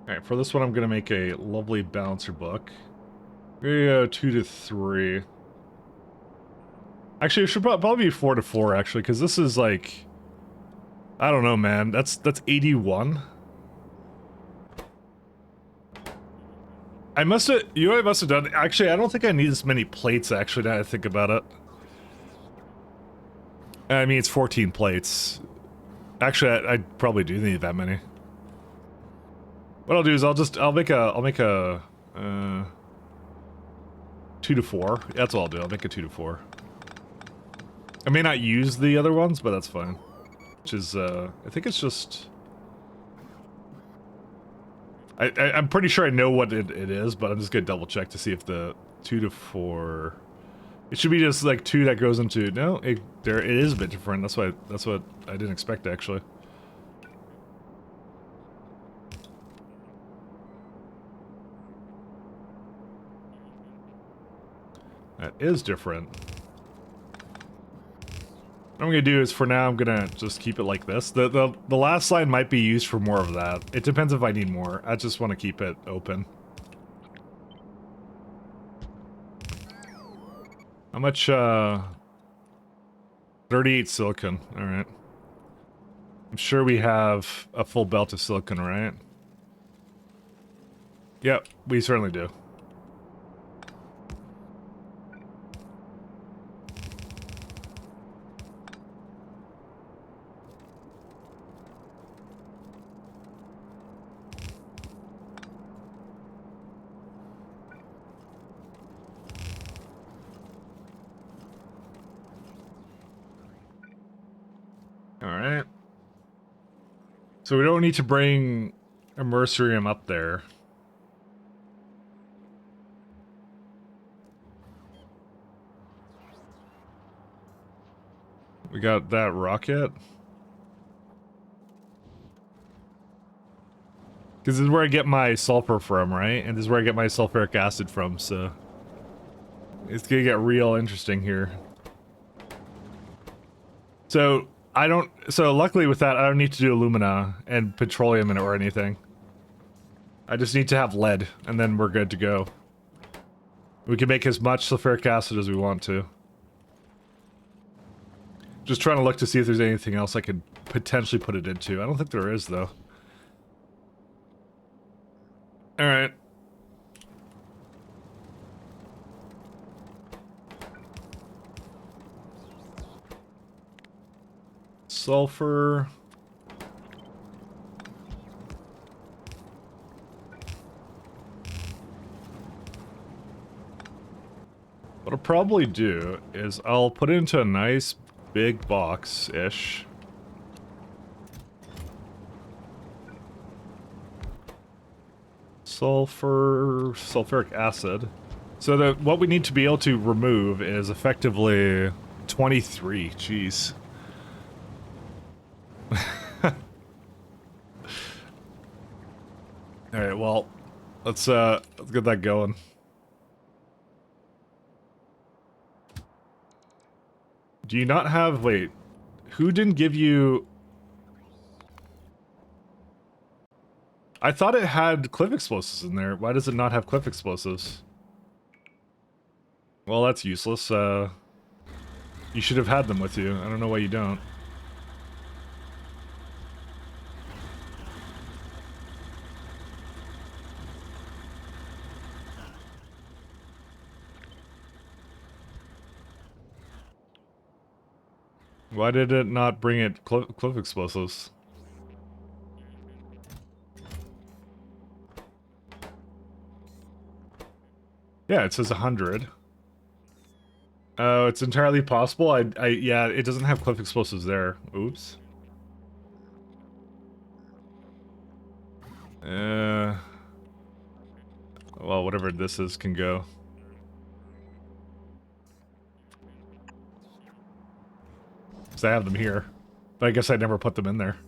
Alright, for this one I'm gonna make a lovely balancer book. Maybe 2 to 3. Actually, it should probably be 4 to 4, actually, because this is like... I don't know, man. That's 81. I must have... You know what I must have done? Actually, I don't think I need this many plates, actually, now that I think about it. I mean, it's 14 plates. Actually, I probably do need that many. What I'll do is I'll make a 2 to 4. That's all I'll do. I'll make a 2 to 4. I may not use the other ones, but that's fine. Which is, I think it's just... I'm pretty sure I know what it is, but I'm just gonna double check to see if the 2 to 4... It should be just like 2 that goes into... No, it is a bit different. That's what I didn't expect, actually. That is different. What I'm gonna do is, for now, I'm gonna just keep it like this. The last line might be used for more of that. It depends if I need more. I just want to keep it open. How much, 38 silicon. Alright. I'm sure we have a full belt of silicon, right? Yep, we certainly do. Alright. So we don't need to bring immersorium up there. We got that rocket. Because this is where I get my sulfur from, right? And this is where I get my sulfuric acid from, so... It's gonna get real interesting here. So, so luckily with that, I don't need to do alumina and petroleum in it or anything. I just need to have lead, and then we're good to go. We can make as much sulfuric acid as we want to. Just trying to look to see if there's anything else I could potentially put it into. I don't think there is, though. Alright. Sulfur. What I'll probably do is I'll put it into a nice big box-ish. Sulfuric acid. So that what we need to be able to remove is effectively 23. Jeez. Alright, well, let's get that going. Do you not have... Wait. Who didn't give you... I thought it had cliff explosives in there. Why does it not have cliff explosives? Well, that's useless. You should have had them with you. I don't know why you don't. Why did it not bring it cliff explosives? Yeah, it says 100. Oh, it's entirely possible. Yeah, it doesn't have cliff explosives there. Oops. Well, whatever this is can go. Because I have them here. But I guess I never put them in there.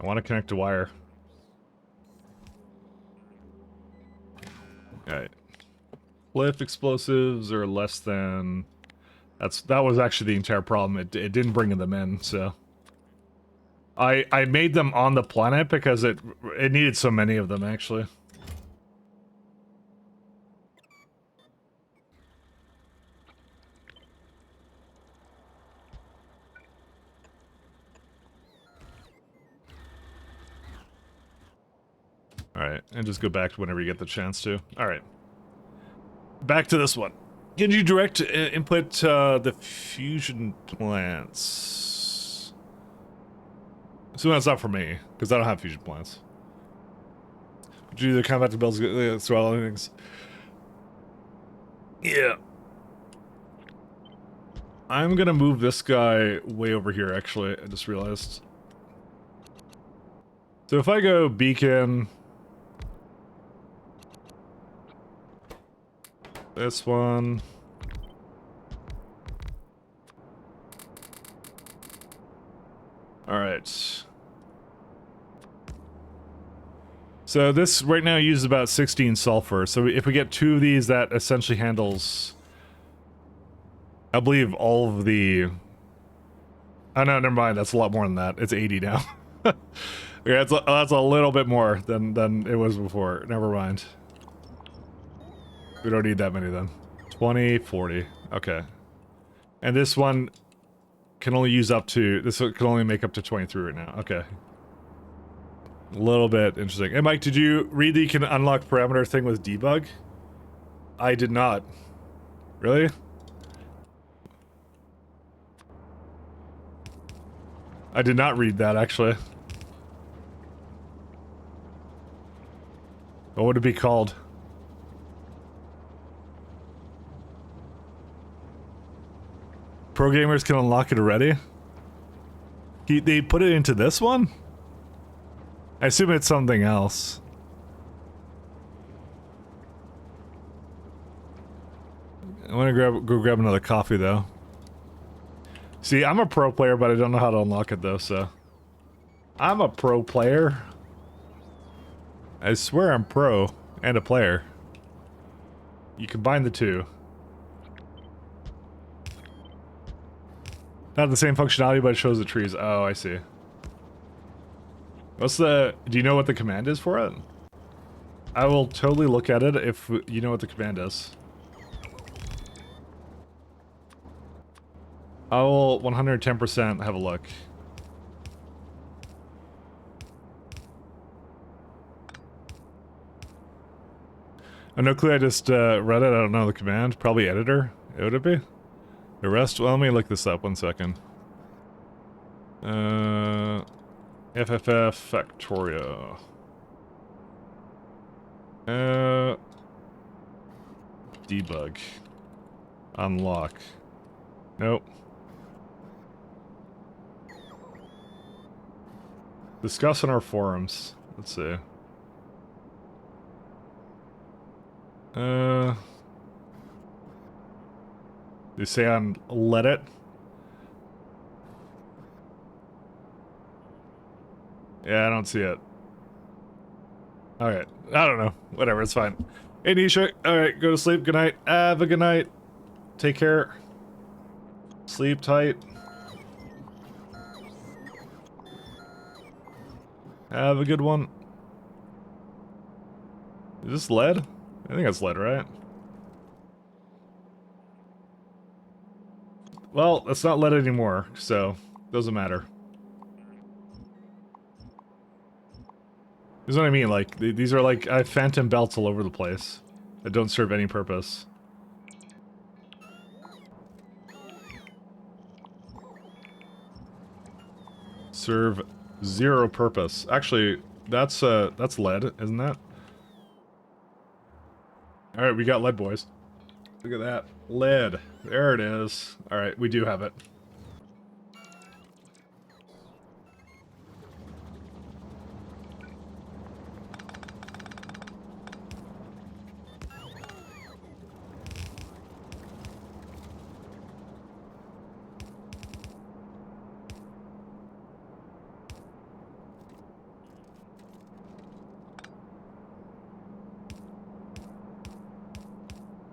I want to connect a wire. Alright. Cliff explosives are less than... That was actually the entire problem. It didn't bring them in, so... I made them on the planet because it needed so many of them, actually. Alright, and just go back whenever you get the chance to. Alright. Back to this one. Can you direct input the fusion plants? So that's not for me, because I don't have fusion plants. Do the combat to build through all things. Yeah. I'm gonna move this guy way over here, actually. I just realized. So if I go beacon... This one... Alright. So this right now uses about 16 sulfur. So if we get 2 of these, that essentially handles... I believe all of the... Oh no, never mind. That's a lot more than that. It's 80 now. Yeah, that's a little bit more than it was before. Never mind. We don't need that many then. 20, 40. Okay. And this one can only use up to... This one can only make up to 23 right now. Okay. A little bit interesting. Hey Mike, did you read that you can unlock parameter thing with debug? I did not. Really? I did not read that, actually. What would it be called? Pro gamers can unlock it already? They put it into this one? I assume it's something else. I want to go grab another coffee, though. See, I'm a pro player, but I don't know how to unlock it, though, so... I'm a pro player. I swear I'm pro and a player. You combine the two. Not the same functionality, but it shows the trees. Oh, I see. What's the... Do you know what the command is for it? I will totally look at it if you know what the command is. I will 110% have a look. No clue, I just read it, I don't know the command. Probably editor, would it be? The rest, well, let me look this up 1 second. FFF factorio. Debug. Unlock. Nope. Discuss on our forums. Let's see. They say on let it. Yeah, I don't see it. Alright. I don't know. Whatever, it's fine. Hey Nisha, alright, go to sleep. Good night. Have a good night. Take care. Sleep tight. Have a good one. Is this lead? I think that's lead, right? Well, it's not lead anymore, so doesn't matter. This is what I mean, like, these are like, I have phantom belts all over the place that don't serve any purpose. Serve zero purpose. Actually, that's lead, isn't that? Alright, we got lead, boys. Look at that. Lead. There it is. Alright, we do have it.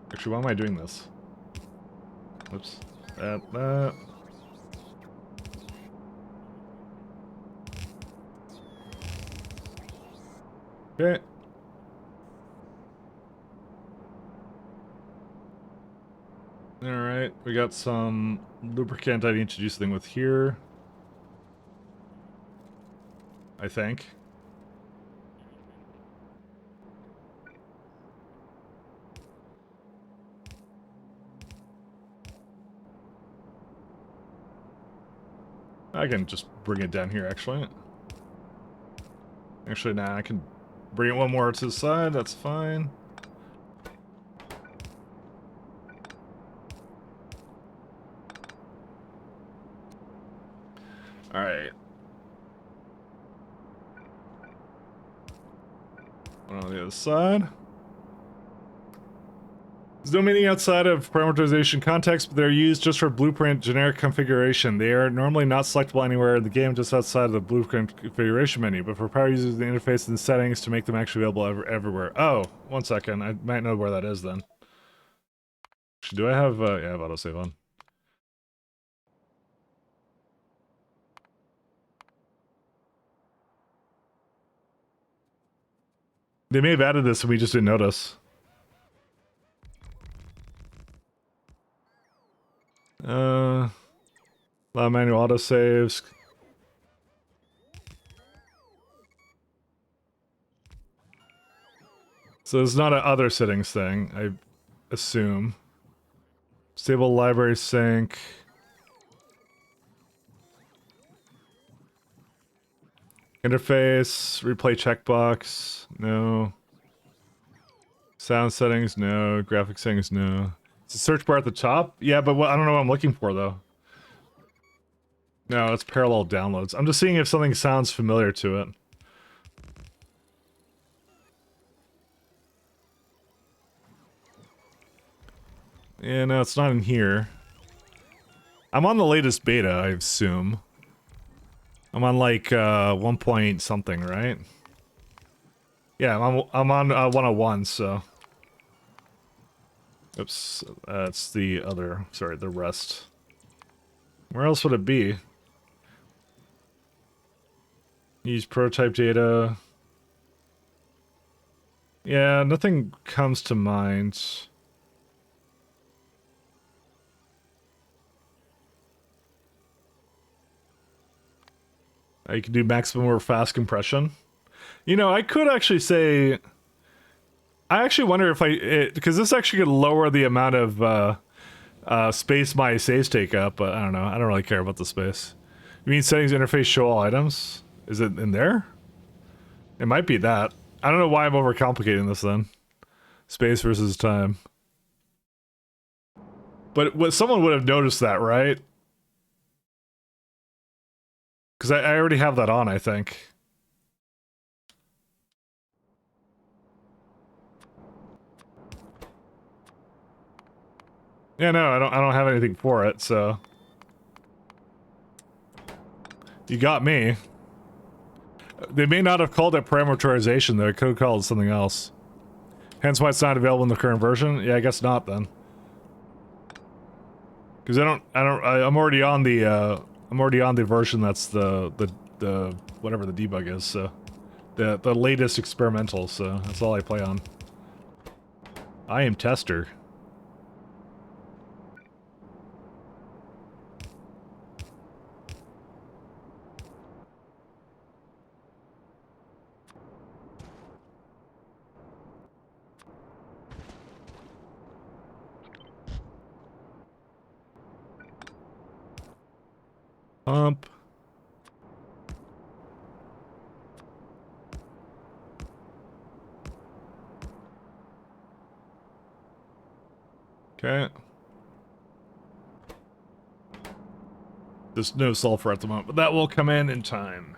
Actually, why am I doing this? Oops. That. Okay. Alright, we got some lubricant I need to do something with here. I think. I can just bring it down here, actually. Actually, nah, I can bring it one more to the side, that's fine. Alright. One on the other side. There's no meaning outside of parameterization context, but they're used just for blueprint generic configuration. They are normally not selectable anywhere in the game, just outside of the blueprint configuration menu, but for power users, the interface and the settings to make them actually available everywhere. Oh, one second. I might know where that is then. Do I have, yeah, I have autosave on. They may have added this and we just didn't notice. Allow manual autosaves. So it's not an other settings thing, I assume. Stable library sync. Interface, replay checkbox, no. Sound settings, no. Graphic settings, no. It's a search bar at the top? Yeah, but I don't know what I'm looking for, though. No, it's parallel downloads. I'm just seeing if something sounds familiar to it. Yeah, no, it's not in here. I'm on the latest beta, I assume. I'm on like 1 point something, right? Yeah, I'm on 101, so. Oops, that's the other, sorry, the rest. Where else would it be? Use prototype data. Yeah, nothing comes to mind. You can do maximum or fast compression. You know, I could actually say... I actually wonder if because this actually could lower the amount of space my saves take up, but I don't know. I don't really care about the space. You mean settings interface show all items? Is it in there? It might be that. I don't know why I'm overcomplicating this then. Space versus time. But someone would have noticed that, right? Because I already have that on, I think. Yeah, no, I don't have anything for it, so. You got me. They may not have called it parameterization, though. It could have called it something else. Hence why it's not available in the current version? Yeah, I guess not then. Because I'm already on the version that's the whatever the debug is, so. The latest experimental, so that's all I play on. I am tester. Pump. Okay. There's no sulfur at the moment, but that will come in time.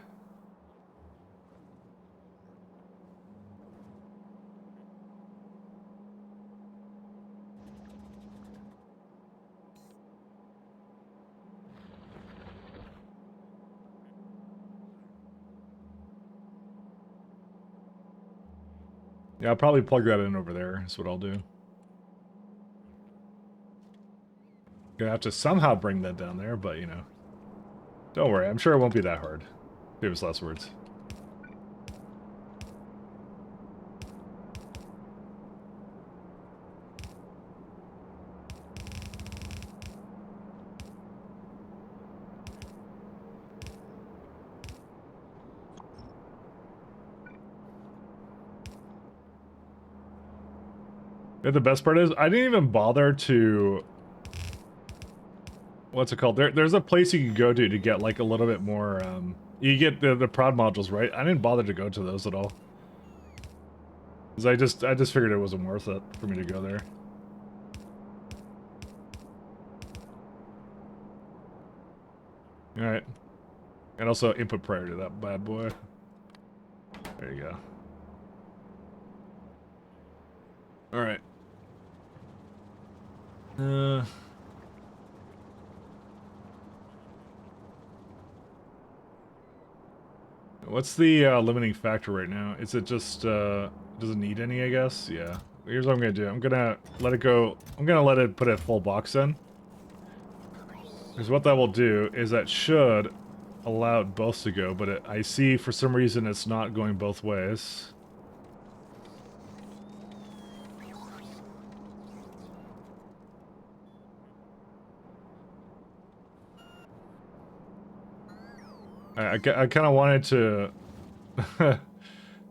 Yeah, I'll probably plug that in over there. That's what I'll do. Gonna have to somehow bring that down there, but you know. Don't worry, I'm sure it won't be that hard. Famous last words. And the best part is, I didn't even bother to... What's it called? There's a place you can go to get like a little bit more, you get the prod modules, right? I didn't bother to go to those at all. Because I just figured it wasn't worth it for me to go there. Alright. And also input prior to that bad boy. There you go. Alright. What's the limiting factor right now? Is it just, does it need any, I guess? Yeah. Here's what I'm gonna do. I'm gonna let it go. I'm gonna let it put a full box in. Because what that will do is that should allow it both to go, but I see for some reason it's not going both ways. I kind of wanted to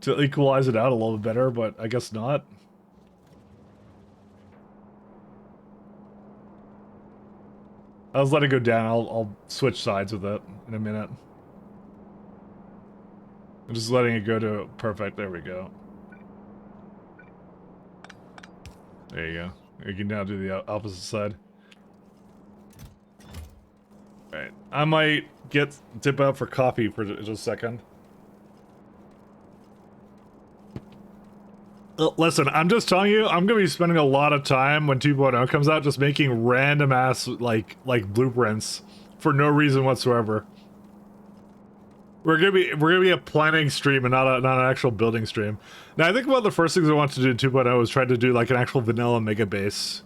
to equalize it out a little bit better, but I guess not. I'll just let it go down. I'll switch sides with it in a minute. I'm just letting it go to perfect. There we go. There you go. You can now do the opposite side. Alright. I might dip out for coffee for just a second. Listen, I'm just telling you, I'm gonna be spending a lot of time when 2.0 comes out just making random ass like blueprints for no reason whatsoever. We're gonna be a planning stream and not an actual building stream. Now I think one of the first things I want to do in 2.0 is try to do like an actual vanilla mega base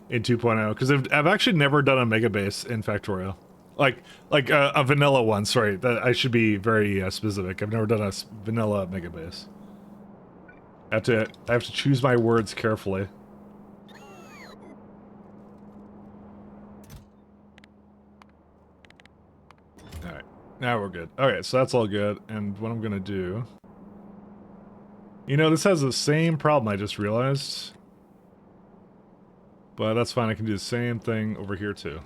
in 2.0 because I've actually never done a mega base in Factorio. Like a vanilla one, sorry. That I should be very specific. I've never done a vanilla mega base. I have to choose my words carefully. Alright, now we're good. Okay, so that's all good, and what I'm gonna do... You know, this has the same problem I just realized. But that's fine, I can do the same thing over here too.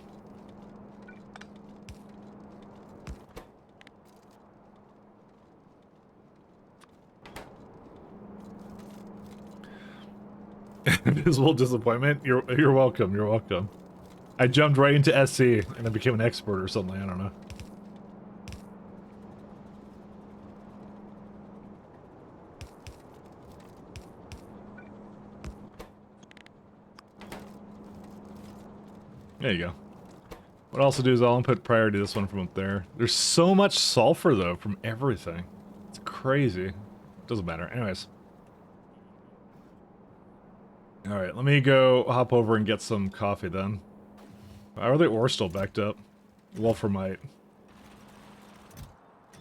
Invisible disappointment? You're welcome, you're welcome. I jumped right into SC and I became an expert or something, I don't know. There you go. What I'll also do is I'll input priority this one from up there. There's so much sulfur though from everything. It's crazy. Doesn't matter. Anyways. Alright, let me go hop over and get some coffee then. How are the ore still backed up? Wolframite.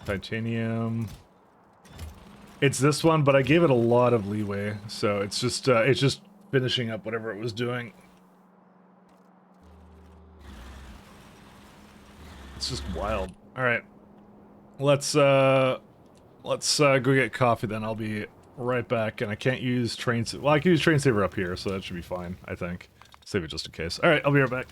Titanium. It's this one, but I gave it a lot of leeway, so it's just finishing up whatever it was doing. It's just wild. Alright. Let's go get coffee then. I'll be right back, and I can't use train... Well, I can use train saver up here, so that should be fine, I think. Save it just in case. Alright, I'll be right back.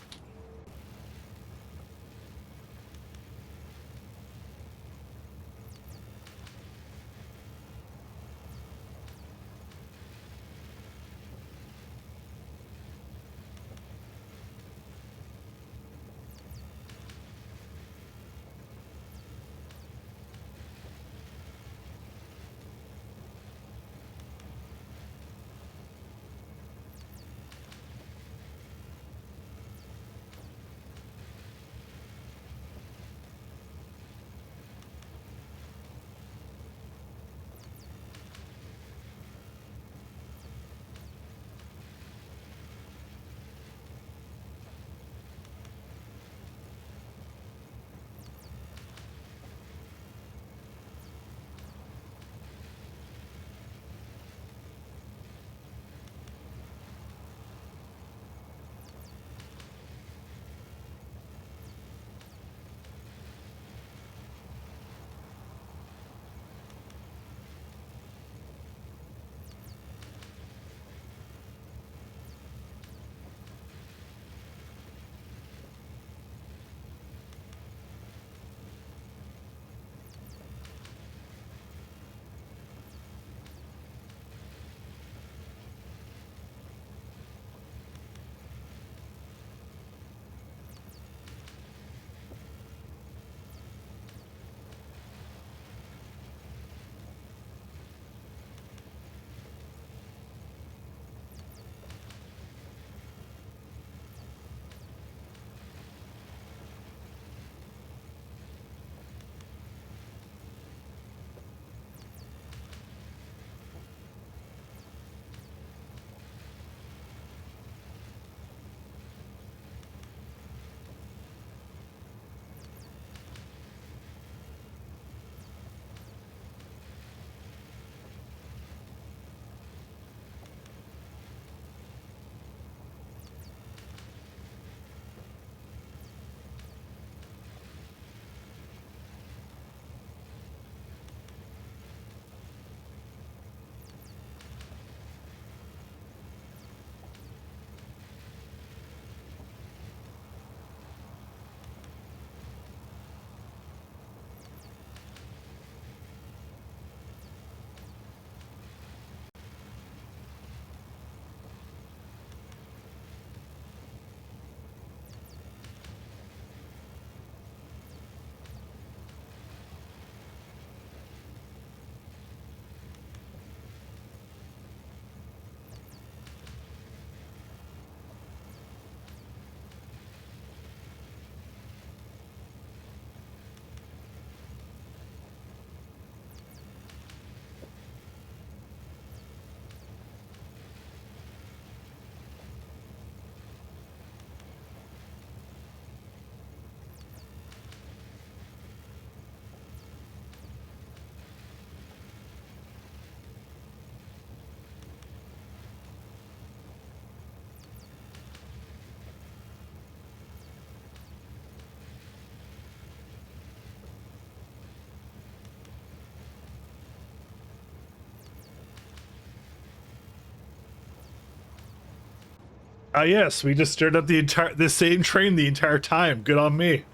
Yes, we just stared at the same train the entire time. Good on me.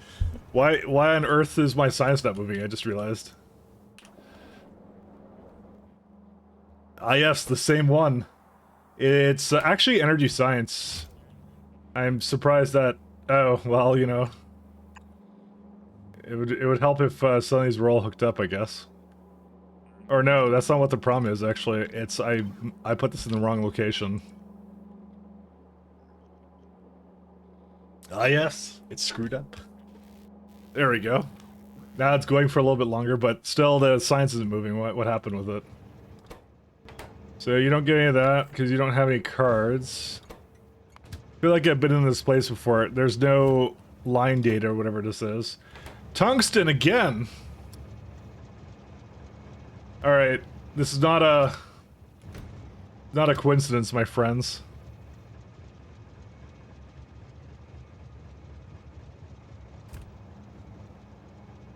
Why on earth is my science not moving? I just realized. Yes, the same one. It's actually energy science. I'm surprised that. Oh well, you know. It would help if some of these were all hooked up, I guess. Or no, that's not what the problem is. Actually, it's I put this in the wrong location. Yes, it's screwed up. There we go. Now it's going for a little bit longer, but still the science isn't moving. What happened with it? So you don't get any of that because you don't have any cards. I feel like I've been in this place before. There's no line data or whatever this is. Tungsten again! Alright, this is not a coincidence, my friends.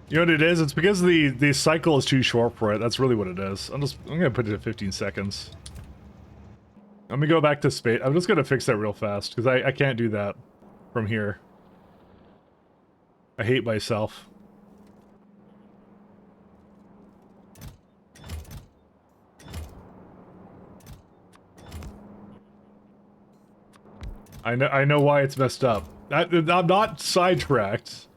You know what it is? It's because the cycle is too short for it. That's really what it is. I'm gonna put it at 15 seconds. Let me go back to space. I'm just gonna fix that real fast, because I can't do that from here. I hate myself. I know why it's messed up. I'm not sidetracked.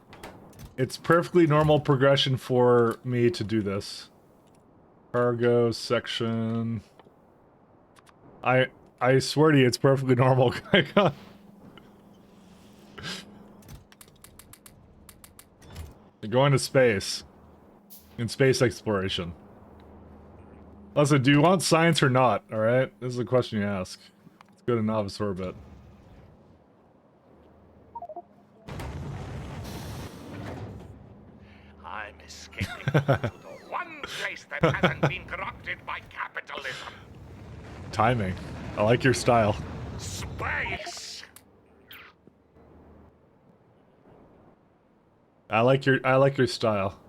It's perfectly normal progression for me to do this. Cargo section. I swear to you, it's perfectly normal. You're going to space. In space exploration. Listen, do you want science or not? Alright? This is a question you ask. Let's go to novice orbit. I'm escaping to the one place that hasn't been corrupted by capitalism. Timing. I like your style. Space! I like your style.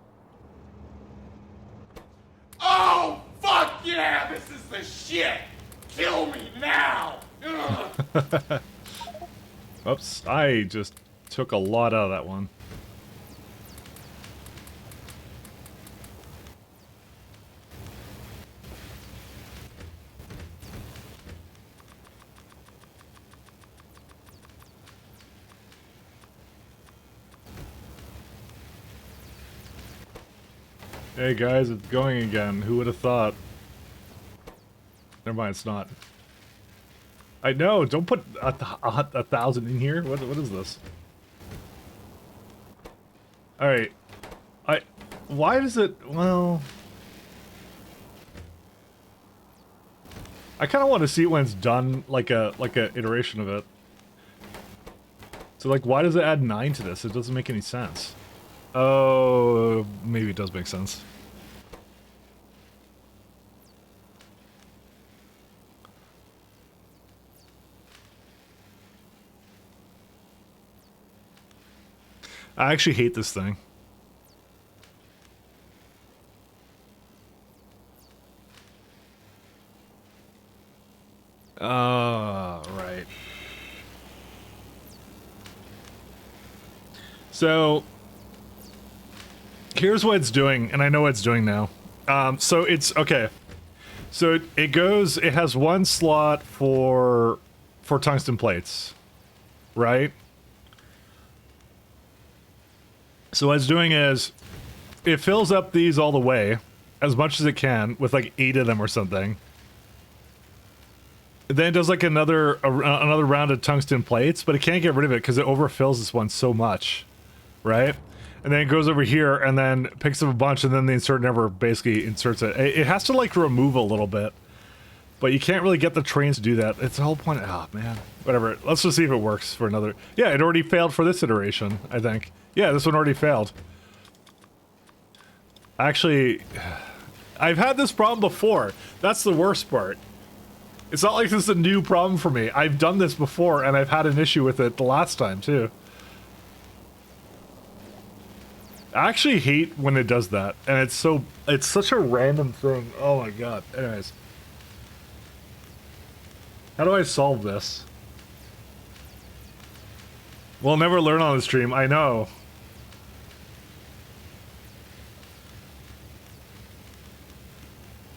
Oh, fuck yeah! This is the shit! Kill me now! Ugh. Oops, I just took a lot out of that one. Hey guys, it's going again. Who would have thought? Never mind, it's not. I know, don't put a 1,000 in here. What is this? Alright. Why does it... Well... I kind of want to see it when it's done, like a iteration of it. So, like, why does it add 9 to this? It doesn't make any sense. Oh, maybe it does make sense. I actually hate this thing. Right. So, here's what it's doing, and I know what it's doing now. So it's, okay. So it has one slot for tungsten plates, right? So what it's doing is, it fills up these all the way, as much as it can, with like 8 of them or something. Then it does like another round of tungsten plates, but it can't get rid of it because it overfills this one so much, right? And then it goes over here and then picks up a bunch, and then the insert never basically inserts it. It has to like remove a little bit, but you can't really get the trains to do that. It's the whole point. Oh man, whatever. Let's just see if it works for another. Yeah, it already failed for this iteration, I think. Yeah, this one already failed. Actually, I've had this problem before. That's the worst part. It's not like this is a new problem for me. I've done this before, and I've had an issue with it the last time, too. I actually hate when it does that, and it's such a random thing. Oh my god. Anyways. How do I solve this? We'll never learn on the stream, I know.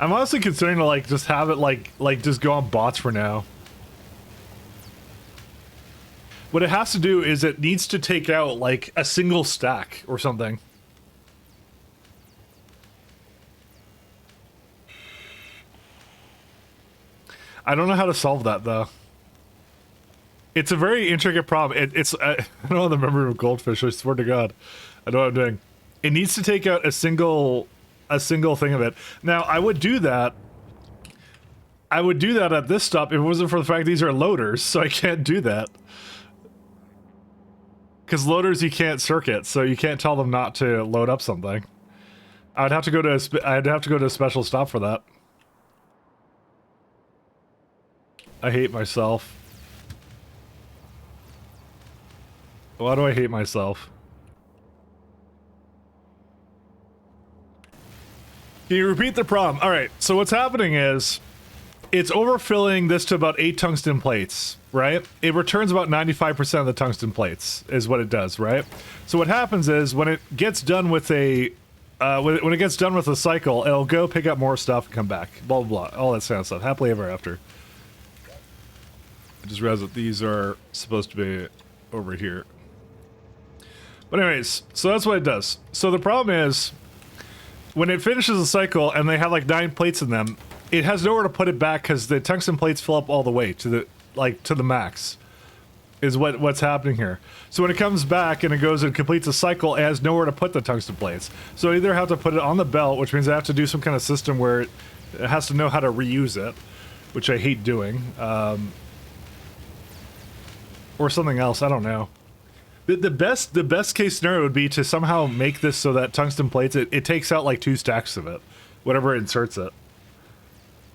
I'm honestly considering to like just have it like just go on bots for now. What it has to do is it needs to take out like a single stack or something. I don't know how to solve that though. It's a very intricate problem. It's I don't know the memory of goldfish. I swear to God, I know what I'm doing. It needs to take out a single thing of it. Now I would do that. I would do that at this stop if it wasn't for the fact these are loaders, so I can't do that. Because loaders you can't circuit, so you can't tell them not to load up something. I'd have to go to a special stop for that. I hate myself. Why do I hate myself? Can you repeat the problem? Alright, so what's happening is it's overfilling this to about 8 tungsten plates, right? It returns about 95% of the tungsten plates, is what it does, right? So what happens is when it gets done with a when it gets done with the cycle, it'll go pick up more stuff and come back. Blah blah blah. All that kind of stuff. Happily ever after. I just realized that these are supposed to be over here. But anyways, so that's what it does. So the problem is, when it finishes the cycle and they have like 9 plates in them, it has nowhere to put it back because the tungsten plates fill up all the way to the max. Is what's happening here. So when it comes back and it goes and completes a cycle, it has nowhere to put the tungsten plates. So I either have to put it on the belt, which means I have to do some kind of system where it has to know how to reuse it, which I hate doing. Or something else, I don't know. The best case scenario would be to somehow make this so that tungsten plates, it takes out like 2 stacks of it. Whatever it inserts it.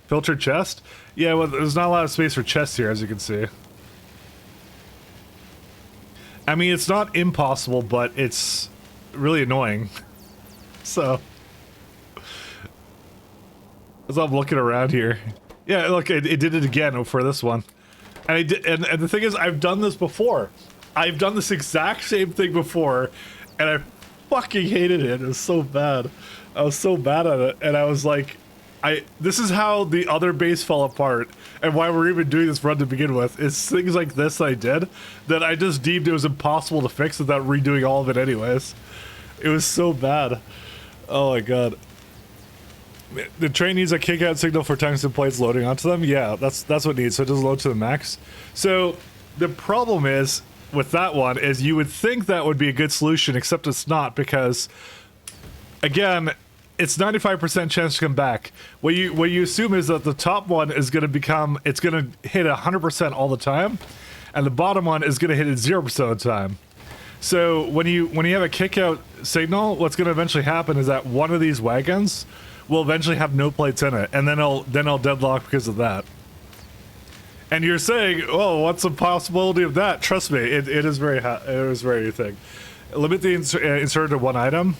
Filtered chest? Yeah, well, there's not a lot of space for chests here, as you can see. I mean, it's not impossible, but it's really annoying. So... as I'm looking around here. Yeah, look, it did it again for this one. And and the thing is, I've done this before. I've done this exact same thing before, and I fucking hated it. It was so bad. I was so bad at it, and I was like, this is how the other base fell apart, and why we're even doing this run to begin with. It's things like this I did, that I just deemed it was impossible to fix without redoing all of it anyways. It was so bad. Oh my god. The train needs a kick-out signal for tungsten plates loading onto them? Yeah, that's what it needs, so it doesn't load to the max. So, the problem is, with that one, is you would think that would be a good solution, except it's not, because, again, it's 95% chance to come back. What you assume is that the top one is going to it's going to hit 100% all the time, and the bottom one is going to hit it 0% of the time. So, when you have a kick-out signal, what's going to eventually happen is that one of these wagons will eventually have no plates in it, and then I'll deadlock because of that. And you're saying, oh, what's the possibility of that? Trust me, it is very thing. Limit the insert to 1 item.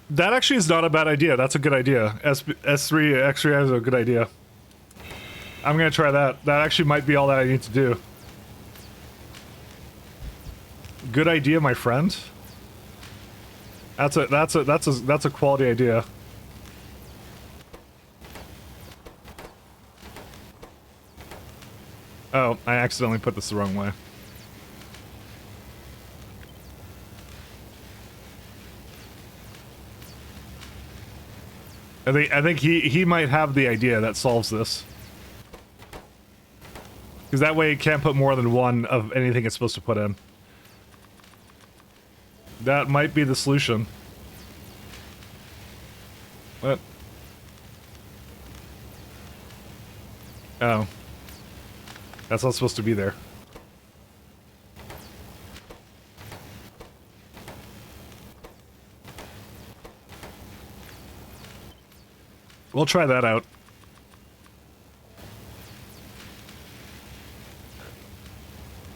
That actually is not a bad idea. That's a good idea. S3 X3 is a good idea. I'm gonna try that. That actually might be all that I need to do. Good idea, my friend. That's a quality idea. Oh, I accidentally put this the wrong way. I think he might have the idea that solves this. Because that way it can't put more than 1 of anything it's supposed to put in. That might be the solution. What? Oh. That's not supposed to be there. We'll try that out.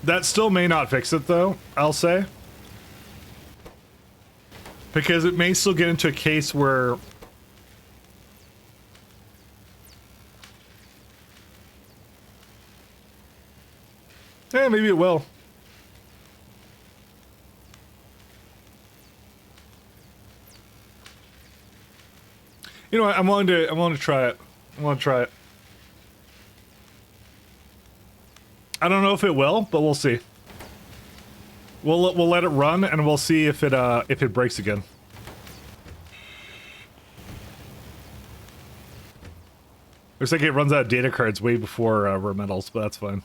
That still may not fix it, though, I'll say. Because it may still get into a case where... Yeah, maybe it will. You know what? I'm willing to try it. I want to try it. I don't know if it will, but we'll see. We'll let it run and we'll see if it breaks again. Looks like it runs out of data cards way before rare metals, but that's fine.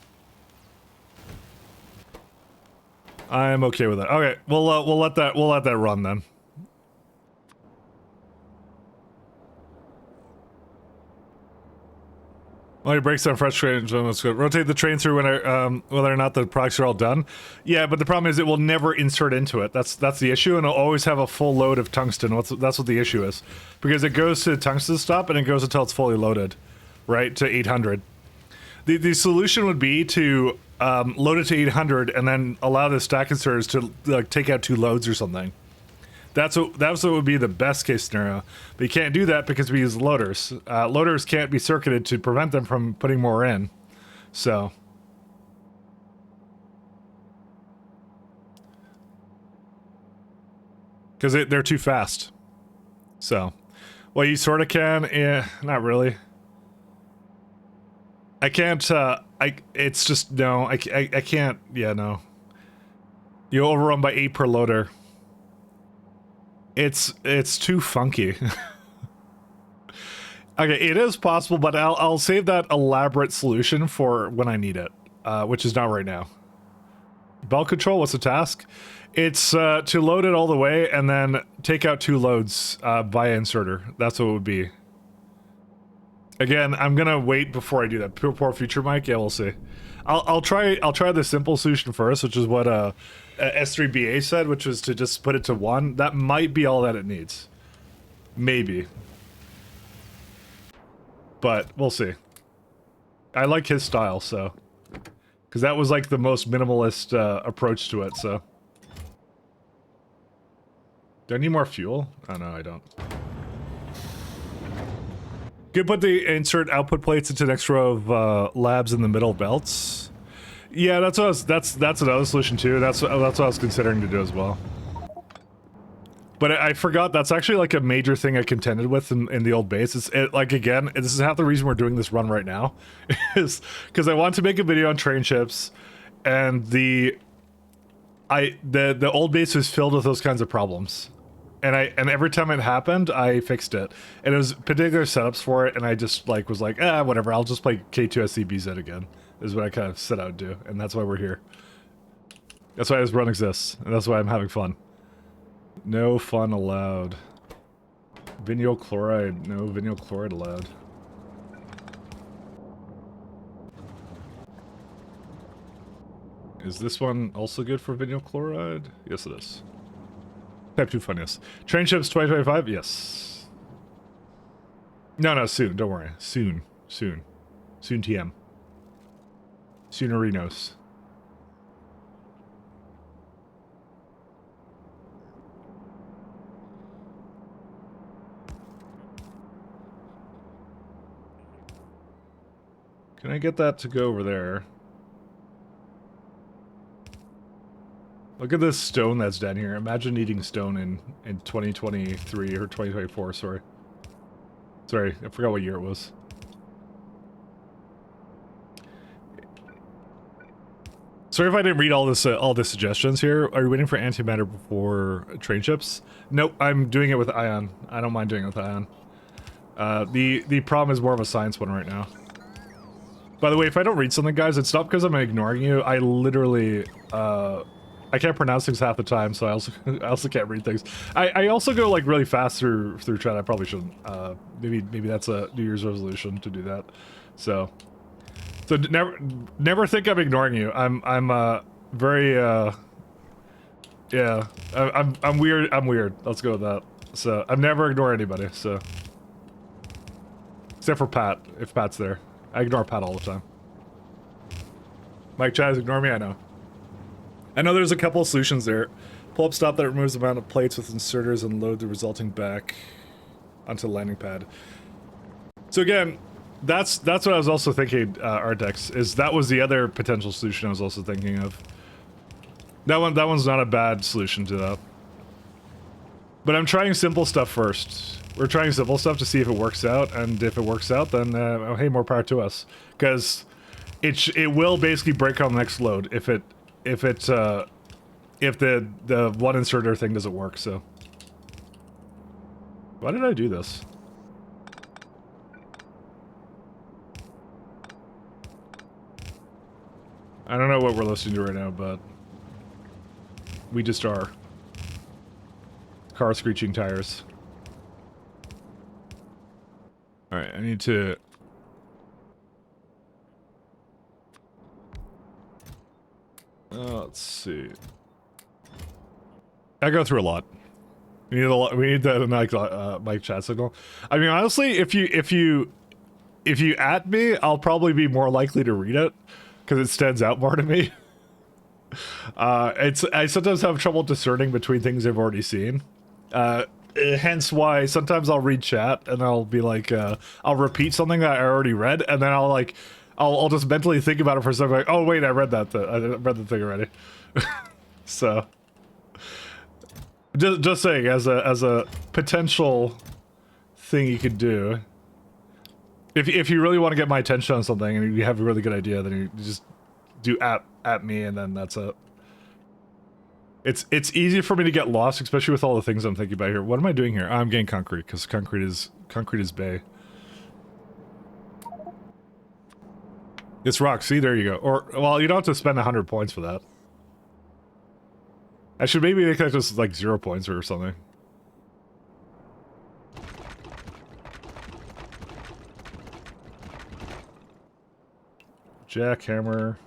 I'm okay with it. Okay, we'll let that run then. Well, it breaks down fresh trains. Let's go. Rotate the train through whether or not the products are all done. Yeah, but the problem is it will never insert into it. That's the issue, and it'll always have a full load of tungsten. That's what the issue is, because it goes to the tungsten stop and it goes until it's fully loaded, right, to 800. The solution would be to load it to 800 and then allow the stack inserters to like take out 2 loads or something. That's what would be the best case scenario. But you can't do that because we use loaders. Loaders can't be circuited to prevent them from putting more in. So. Because they're too fast. So. Well, you sort of can. Yeah, not really. I can't, it's just, no, I can't, yeah, no. You overrun by 8 per loader. It's too funky. Okay, it is possible, but I'll save that elaborate solution for when I need it, which is not right now. Belt control, what's the task? It's to load it all the way and then take out 2 loads via inserter. That's what it would be. Again, I'm gonna wait before I do that. Poor future Mike, yeah, we'll see. I'll try the simple solution first, which is what S3BA said, which was to just put it to 1. That might be all that it needs. Maybe. But we'll see. I like his style, so. Because that was like the most minimalist approach to it, so. Do I need more fuel? Oh no, I don't. Could put the insert output plates into the next row of labs in the middle belts. Yeah, that's another solution too. That's what I was considering to do as well. But I forgot that's actually like a major thing I contended with in the old base. It's like, again, this is half the reason we're doing this run right now, is because I want to make a video on train ships, and the old base was filled with those kinds of problems. And every time it happened, I fixed it. And it was particular setups for it, and I just like was like, whatever, I'll just play K2SCBZ again, is what I kind of set out to do, and that's why we're here. That's why this run exists, and that's why I'm having fun. No fun allowed. Vinyl chloride, no vinyl chloride allowed. Is this one also good for vinyl chloride? Yes, it is. Type 2 funniest. Train ships 2025? Yes. No, soon. Don't worry. Soon. Soon TM. Soonerinos. Can I get that to go over there? Look at this stone that's down here. Imagine needing stone in 2023 or 2024, sorry. Sorry, I forgot what year it was. Sorry if I didn't read all the suggestions here. Are you waiting for antimatter before train ships? Nope, I'm doing it with ion. I don't mind doing it with ion. The problem is more of a science one right now. By the way, if I don't read something, guys, it's not because I'm ignoring you. I literally, I can't pronounce things half the time, so I also can't read things. I also go like really fast through chat. I probably shouldn't. Maybe that's a New Year's resolution to do that. So never think I'm ignoring you. I'm very yeah. I'm weird. I'm weird. Let's go with that. So I'm never ignore anybody. So except for Pat, if Pat's there, I ignore Pat all the time. Mike Chaz, ignore me. I know there's a couple of solutions there. Pull up stop that removes the amount of plates with inserters and load the resulting back onto the landing pad. So again, That's what I was also thinking, Artex, is that was the other potential solution I was also thinking of. That one's not a bad solution to that. But I'm trying simple stuff first. We're trying simple stuff to see if it works out, and if it works out, then oh, hey, more power to us. Because it will basically break on the next load if the one inserter thing doesn't work. So why did I do this? I don't know what we're listening to right now, but we just are. Car screeching tires. Alright, I need to... let's see. I go through a lot. We need that mic chat signal. I mean, honestly, if you at me, I'll probably be more likely to read it because it stands out more to me. I sometimes have trouble discerning between things I've already seen. Hence why sometimes I'll read chat and I'll be like, I'll repeat something that I already read, and then I'll just mentally think about it for a second, like, oh wait, I read that. I read the thing already. So, just saying, as a potential thing you could do, if you really want to get my attention on something and you have a really good idea, then you just do at me, and then that's it. It's easy for me to get lost, especially with all the things I'm thinking about here. What am I doing here? I'm getting concrete, because concrete is bay. It's rock. See, there you go. Or, well, you don't have to spend 100 points for that. I should maybe make that just like 0 points or something. Jackhammer.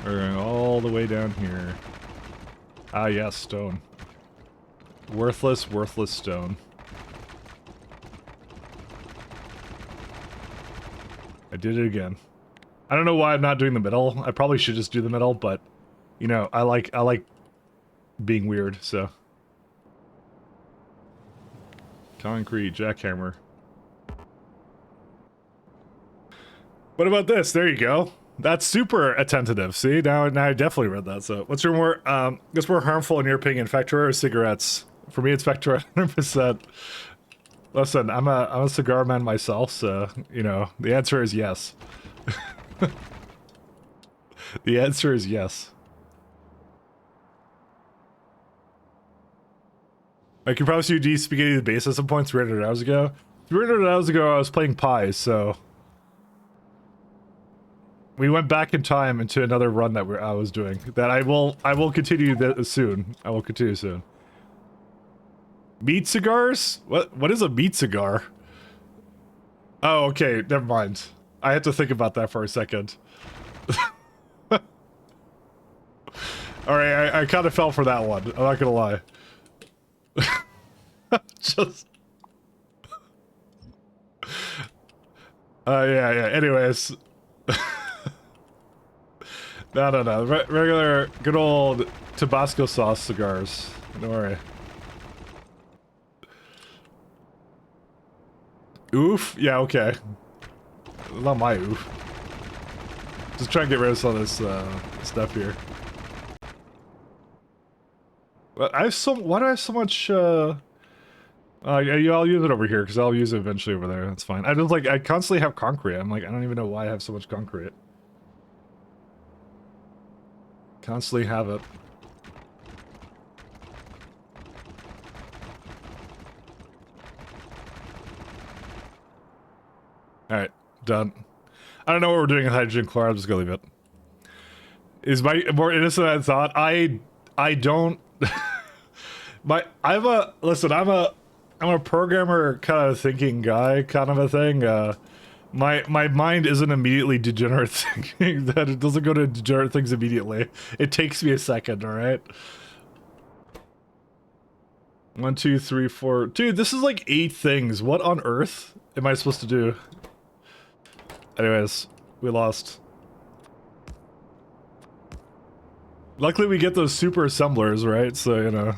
We're going all the way down here. Ah, yes, stone. Worthless stone. I did it again. I don't know why I'm not doing the middle. I probably should just do the middle, but you know, I like being weird, so. Concrete, jackhammer. What about this? There you go. That's super attentive. See, now I definitely read that. So, what's your more, what's more harmful in your opinion, factorio or cigarettes? For me, it's factorio 100%. Listen, I'm a cigar man myself, so you know the answer is yes. The answer is yes. I can promise you, D spaghetti the base at some point 300 hours ago. 300 hours ago, I was playing pies, so. We went back in time into another run that I was doing. That I will continue soon. I will continue soon. Meat cigars? What is a meat cigar? Oh, okay, never mind. I had to think about that for a second. Alright, I kind of fell for that one. I'm not gonna lie. Just... yeah, anyways. No. Regular, good old Tabasco sauce cigars. Don't worry. Oof? Yeah, okay. Not my oof. Just try and get rid of some of this stuff here. But I have so... Why do I have so much... yeah, I'll use it over here, because I'll use it eventually over there. That's fine. I just, like, I constantly have concrete. I'm like, I don't even know why I have so much concrete. Constantly have it. Alright, done. I don't know what we're doing with hydrogen chloride, I'm just gonna leave it. Is my more innocent than I thought? I don't I'm a programmer kind of thinking guy kind of a thing. My mind isn't immediately degenerate thinking. That it doesn't go to degenerate things immediately. It takes me a second, alright? 1, 2, 3, 4. Dude, this is like 8 things. What on earth am I supposed to do? Anyways, we lost. Luckily we get those super assemblers, right? So, you know.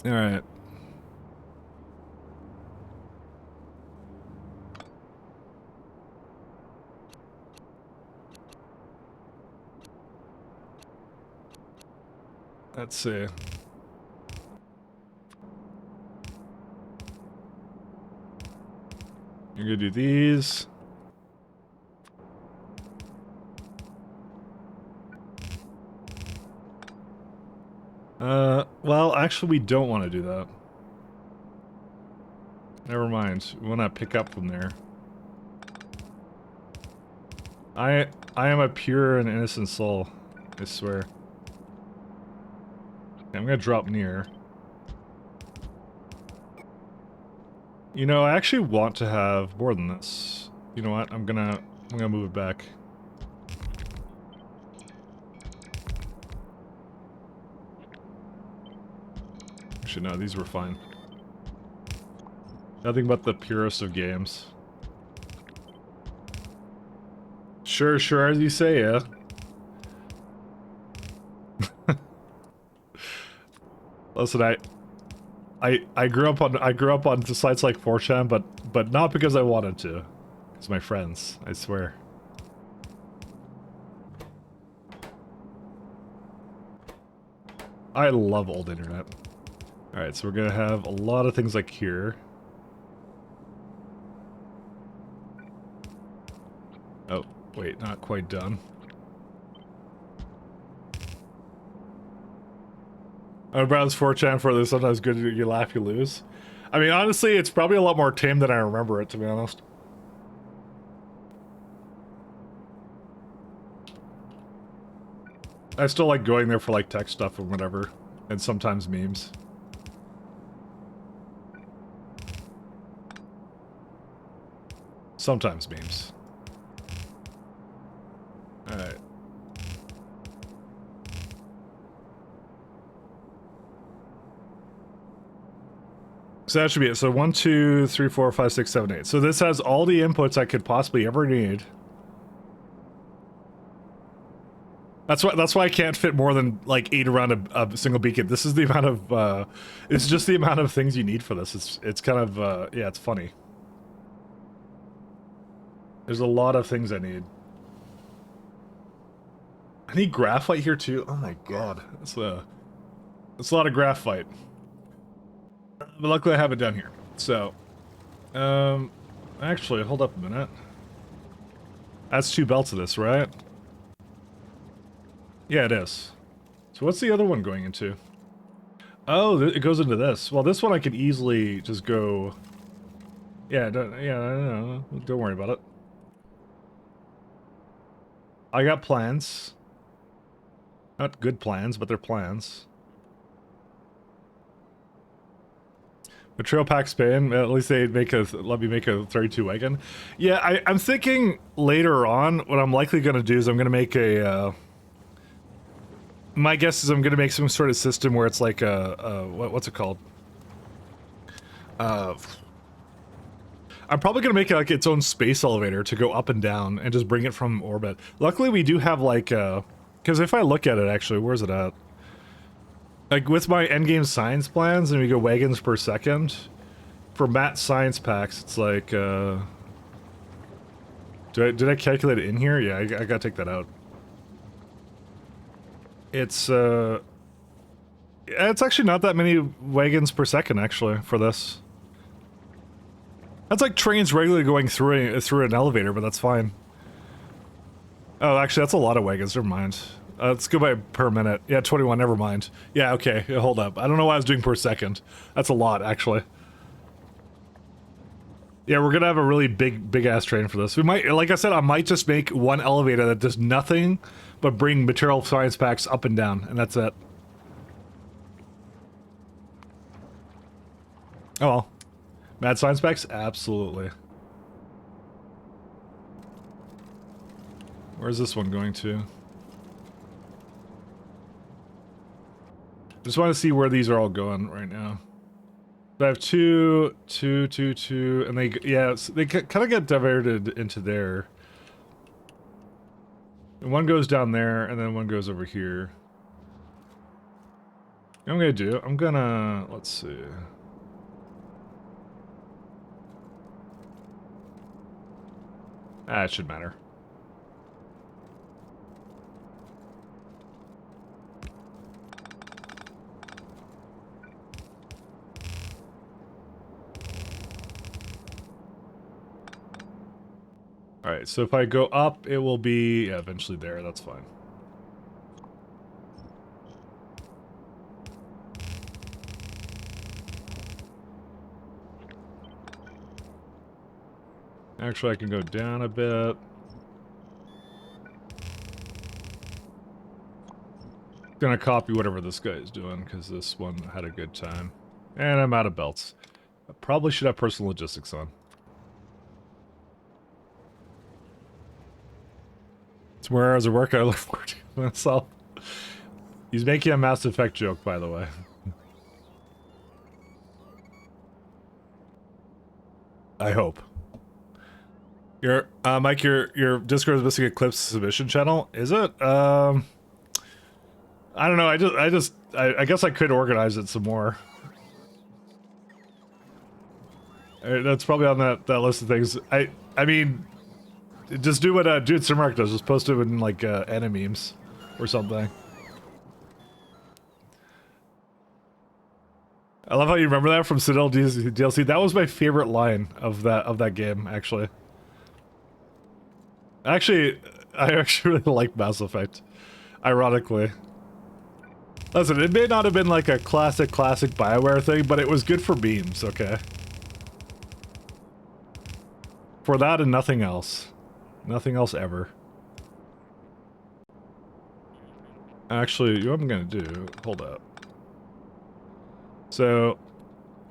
Alright. Let's see. You're gonna do these. Well, actually we don't want to do that. Never mind. We want to pick up from there. I am a pure and innocent soul. I swear. Okay, I'm gonna drop near. You know, I actually want to have more than this. You know what? I'm gonna move it back. Actually, no, these were fine. Nothing but the purest of games. Sure, sure, as you say, yeah. Listen, I grew up on sites like 4chan, but not because I wanted to. It's my friends, I swear. I love old internet. Alright, so we're gonna have a lot of things like here. Oh, wait, not quite done. I browse 4chan for this. Sometimes good. You laugh, you lose. I mean, honestly, it's probably a lot more tame than I remember it, to be honest. I still like going there for like tech stuff or whatever, and sometimes memes. Sometimes memes. Alright. So that should be it. So 1, 2, 3, 4, 5, 6, 7, 8. So this has all the inputs I could possibly ever need. That's why I can't fit more than like 8 around a single beacon. This is the amount of it's just the amount of things you need for this. It's kind of yeah, it's funny. There's a lot of things I need. I need graphite here too. Oh my god, it's a lot of graphite. But luckily I have it done here. So, actually, hold up a minute. That's 2 belts of this, right? Yeah, it is. So what's the other one going into? Oh, it goes into this. Well, this one I could easily just go... Yeah, don't worry about it. I got plans. Not good plans, but they're plans. Material pack Spain, at least they'd let me make a 32 wagon. Yeah, I'm thinking later on, what I'm likely going to do is I'm going to make a, my guess is I'm going to make some sort of system where it's like what's it called? I'm probably going to make it like its own space elevator to go up and down and just bring it from orbit. Luckily we do have like, because if I look at it actually, where's it at? Like, with my endgame science plans, and we go wagons per second, for Matt's science packs, it's like, did I calculate it in here? Yeah, I gotta take that out. It's actually not that many wagons per second, actually, for this. That's like trains regularly going through an elevator, but that's fine. Oh, actually, that's a lot of wagons, never mind. Let's go by per minute. Yeah, 21, never mind. Yeah, okay, hold up. I don't know why I was doing per second. That's a lot, actually. Yeah, we're gonna have a really big-ass train for this. We might, like I said, I might just make one elevator that does nothing but bring material science packs up and down, and that's it. Oh well. Mad science packs? Absolutely. Where's this one going to? Just want to see where these are all going right now. So I have 2, 2, 2, 2, and they, yeah, they kind of get diverted into there. And one goes down there, and then one goes over here. What I'm gonna do, let's see. It should matter. Alright, so if I go up, it will be eventually there, that's fine. Actually, I can go down a bit. Gonna copy whatever this guy is doing, because this one had a good time. And I'm out of belts. I probably should have personal logistics on. Tomorrow as a workout, I look forward to myself. He's making a Mass Effect joke, by the way. I hope. Your Mike, your Discord is missing a clips submission channel. Is it? I don't know. I guess I could organize it some more. That's probably on that list of things. I mean, just do what Dude Simmark does. Just post it in like animemes or something. I love how you remember that from Citadel DLC. That was my favorite line of that game, actually. Actually, I actually really like Mass Effect, ironically. Listen, it may not have been like a classic BioWare thing, but it was good for memes, okay? For that and nothing else. Nothing else ever. Actually, what I'm gonna do, hold up. So,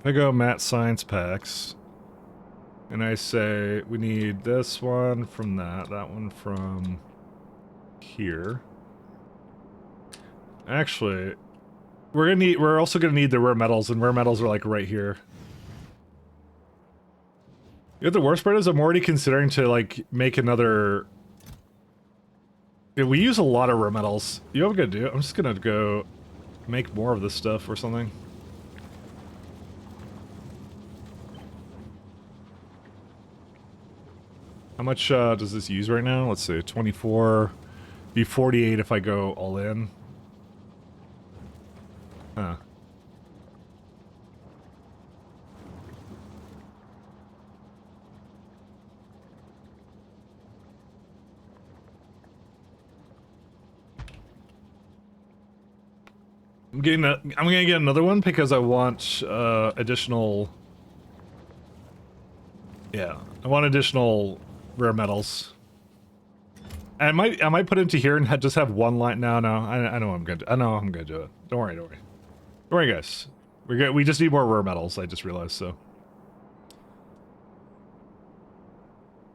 if I go Matt Science Packs, and I say, we need this one from that one from here. Actually, we're also gonna need the rare metals, and rare metals are like right here. You know, the worst part is I'm already considering to like make another. Yeah, we use a lot of rare metals. You know what I'm gonna do? I'm just gonna go make more of this stuff or something. How much does this use right now? Let's see, 24, be 48 if I go all in. Huh. I'm gonna get another one because I want additional. Yeah, I want additional rare metals. I might put it into here and just have one line. No, I know I'm gonna. I know I'm gonna do it. Don't worry. Don't worry, guys. We just need more rare metals. I just realized so.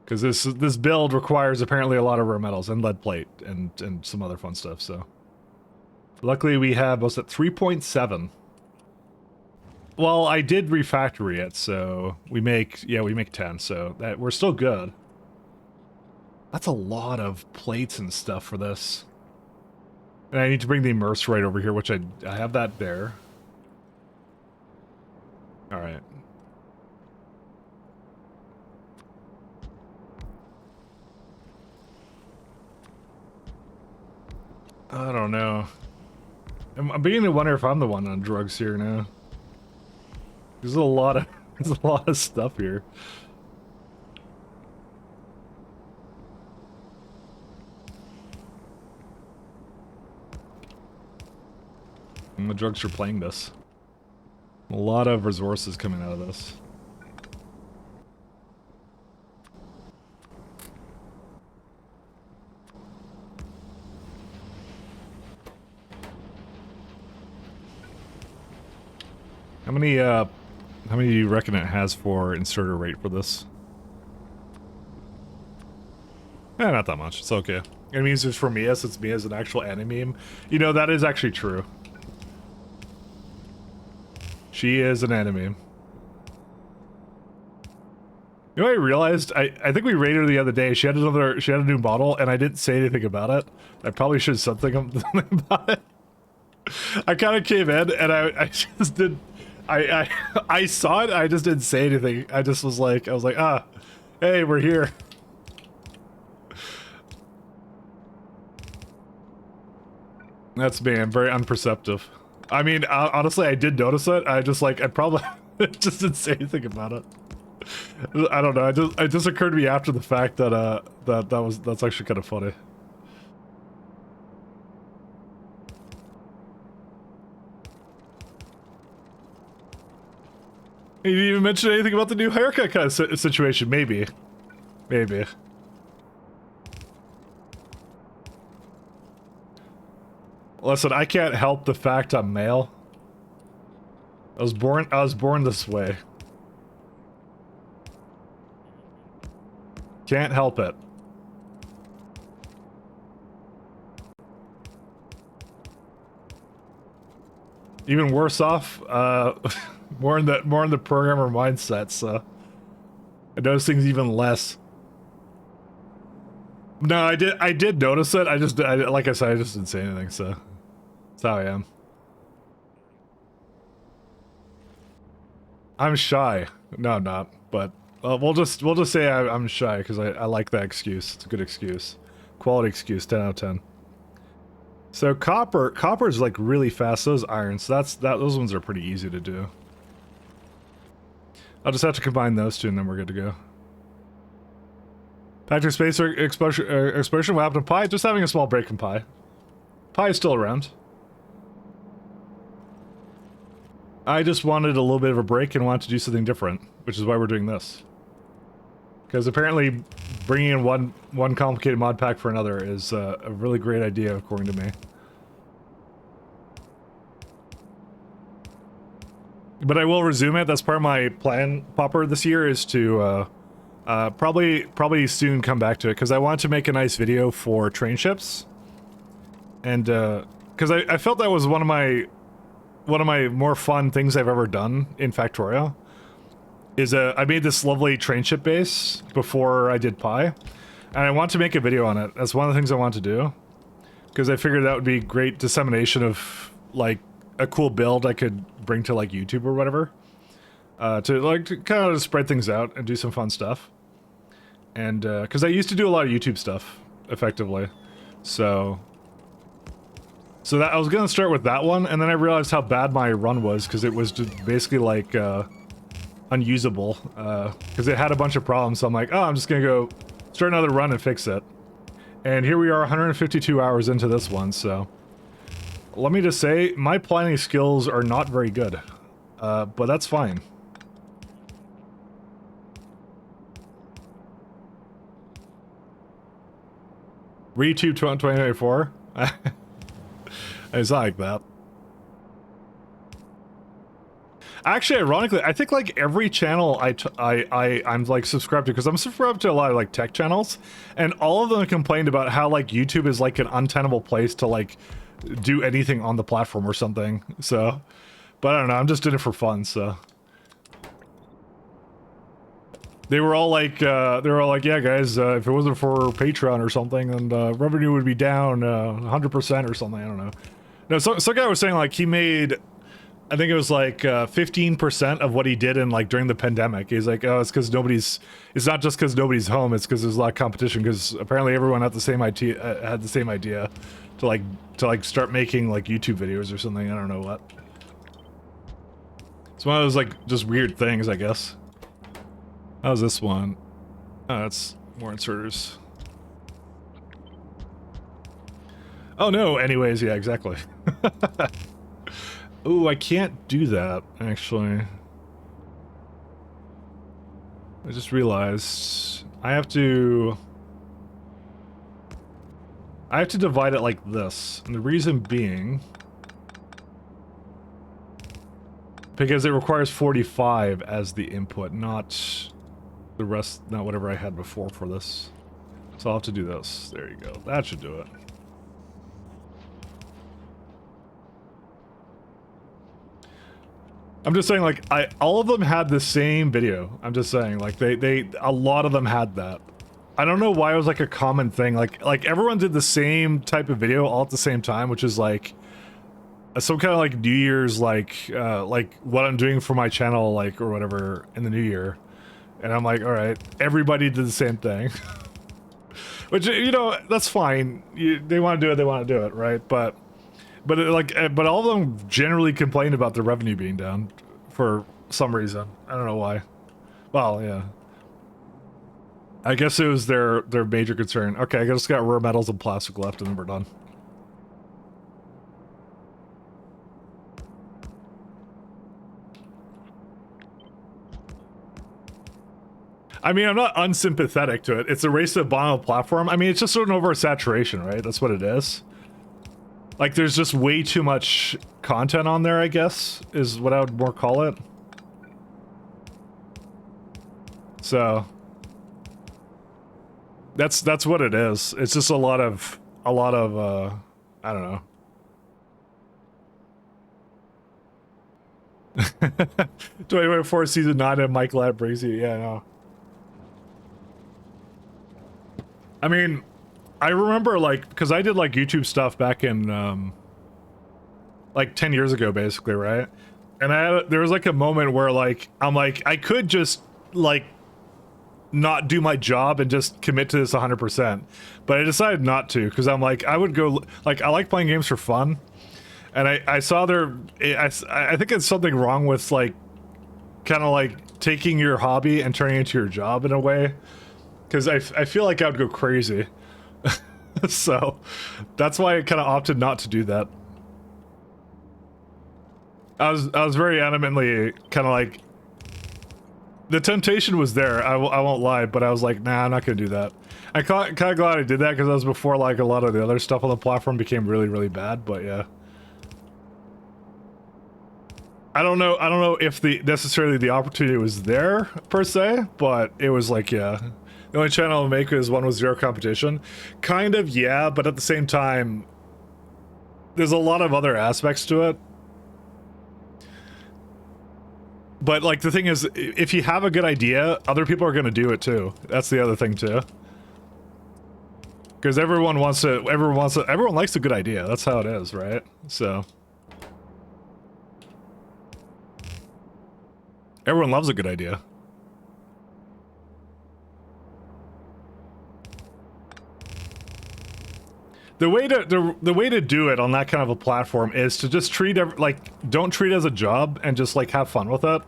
Because this build requires apparently a lot of rare metals and lead plate and some other fun stuff. So. Luckily, we have, what's it, 3.7. Well, I did refactory it, so we make 10, so that we're still good. That's a lot of plates and stuff for this. And I need to bring the immerse right over here, which I have that there. Alright. I don't know. I'm beginning to wonder if I'm the one on drugs here now. There's a lot of stuff here. And the drugs are playing this. A lot of resources coming out of this. How many do you reckon it has for inserter rate for this? Not that much. It's okay. It means it's for me as it's me as an actual anime. You know, that is actually true. She is an anime. You know what I realized? I think we raided her the other day. She had a new model, and I didn't say anything about it. I probably should have said something about it. I kind of came in, and I just did. I saw it. I just didn't say anything. I just was like, ah, hey, we're here. That's me. I'm very unperceptive. I mean, honestly, I did notice it. I just like, I probably just didn't say anything about it. I don't know. It just occurred to me after the fact that that's actually kind of funny. You didn't even mention anything about the new haircut kind of situation. Maybe. Maybe. Listen, I can't help the fact I'm male. I was born this way. Can't help it. Even worse off, more in the programmer mindset, so I notice things even less. No, I did notice it. Like I said, I just didn't say anything, so that's how I am. I'm shy. No, I'm not, but we'll just say I'm shy because I like that excuse. It's a good excuse. Quality excuse, 10 out of 10. So copper is like really fast. Those irons, those ones are pretty easy to do. I'll just have to combine those two and then we're good to go. Factory space explosion. What happened to Pi? Just having a small break in Pi. Pi is still around. I just wanted a little bit of a break and wanted to do something different, which is why we're doing this. Because apparently bringing in one complicated mod pack for another is a really great idea, according to me. But I will resume it. That's part of my plan, Popper, this year, is to probably soon come back to it, because I want to make a nice video for train ships. And because I felt that was one of my more fun things I've ever done in Factorio. Is I made this lovely train ship base before I did Pi, and I want to make a video on it. That's one of the things I want to do, because I figured that would be great dissemination of like a cool build I could bring to like YouTube or whatever, to kind of spread things out and do some fun stuff. And because I used to do a lot of YouTube stuff effectively, so that I was gonna start with that one, and then I realized how bad my run was, because it was just basically like unusable, because it had a bunch of problems. So I'm like, oh, I'm just gonna go start another run and fix it. And here we are 152 hours into this one, so let me just say, my planning skills are not very good, but that's fine. ReTube 2024? It's like that. Actually, ironically, I think like every channel I'm like subscribed to, because I'm subscribed to a lot of like tech channels, and all of them complained about how like YouTube is like an untenable place to like do anything on the platform or something. So, but I don't know, I'm just doing it for fun. So they were all like, yeah, guys, if it wasn't for Patreon or something, then revenue would be down 100% or something. I don't know. No, some guy was saying like he made, I think it was like 15% of what he did in like during the pandemic. He's like, oh, it's because it's not just because nobody's home, it's because there's a lot of competition, because apparently everyone had the same idea to like start making like YouTube videos or something. I don't know what. It's one of those like just weird things, I guess. How's this one? Oh, that's more inserters. Oh no, anyways, yeah, exactly. Ooh, I can't do that, actually. I just realized I have to divide it like this, and the reason being because it requires 45 as the input, not the rest, not whatever I had before for this. So I'll have to do this. There you go. That should do it. I'm just saying, like, all of them had the same video. I'm just saying, like, a lot of them had that. I don't know why it was like a common thing. Like everyone did the same type of video all at the same time, which is like some kind of like New Year's, like what I'm doing for my channel, like, or whatever in the new year. And I'm like, all right, everybody did the same thing. Which, you know, that's fine. They want to do it, they want to do it, right? But all of them generally complained about their revenue being down for some reason. I don't know why. Well, yeah. I guess it was their major concern. Okay, I just got rare metals and plastic left, and then we're done. I mean, I'm not unsympathetic to it. It's a race to the bottom of the platform. I mean, it's just sort of oversaturation, right? That's what it is. Like, there's just way too much content on there, I guess, is what I would more call it. So that's what it is. It's just a lot of I don't know. 2024 season 9 of Mike Ladd brings you. Yeah, no. I mean, I remember, like, because I did like YouTube stuff back in like 10 years ago, basically, right? And there was like a moment where, like, I'm like, I could just like not do my job and just commit to this 100%, but I decided not to, because I'm like, I would go, like, I like playing games for fun, and I saw I think it's something wrong with, like, kind of like taking your hobby and turning it into your job in a way, because I feel like I would go crazy. So that's why I kind of opted not to do that. I was very adamantly kind of like, the temptation was there, I won't lie, but I was like, nah, I'm not gonna do that. I'm kind of glad I did that, because that was before, like, a lot of the other stuff on the platform became really, really bad, but yeah. I don't know if necessarily the opportunity was there, per se, but it was like, yeah. The only channel I'll make is one with zero competition. Kind of, yeah, but at the same time, there's a lot of other aspects to it. But, like, the thing is, if you have a good idea, other people are going to do it too. That's the other thing too. Because everyone likes a good idea. That's how it is, right? So everyone loves a good idea. The way to do it on that kind of a platform is to just treat don't treat it as a job, and just, like, have fun with it.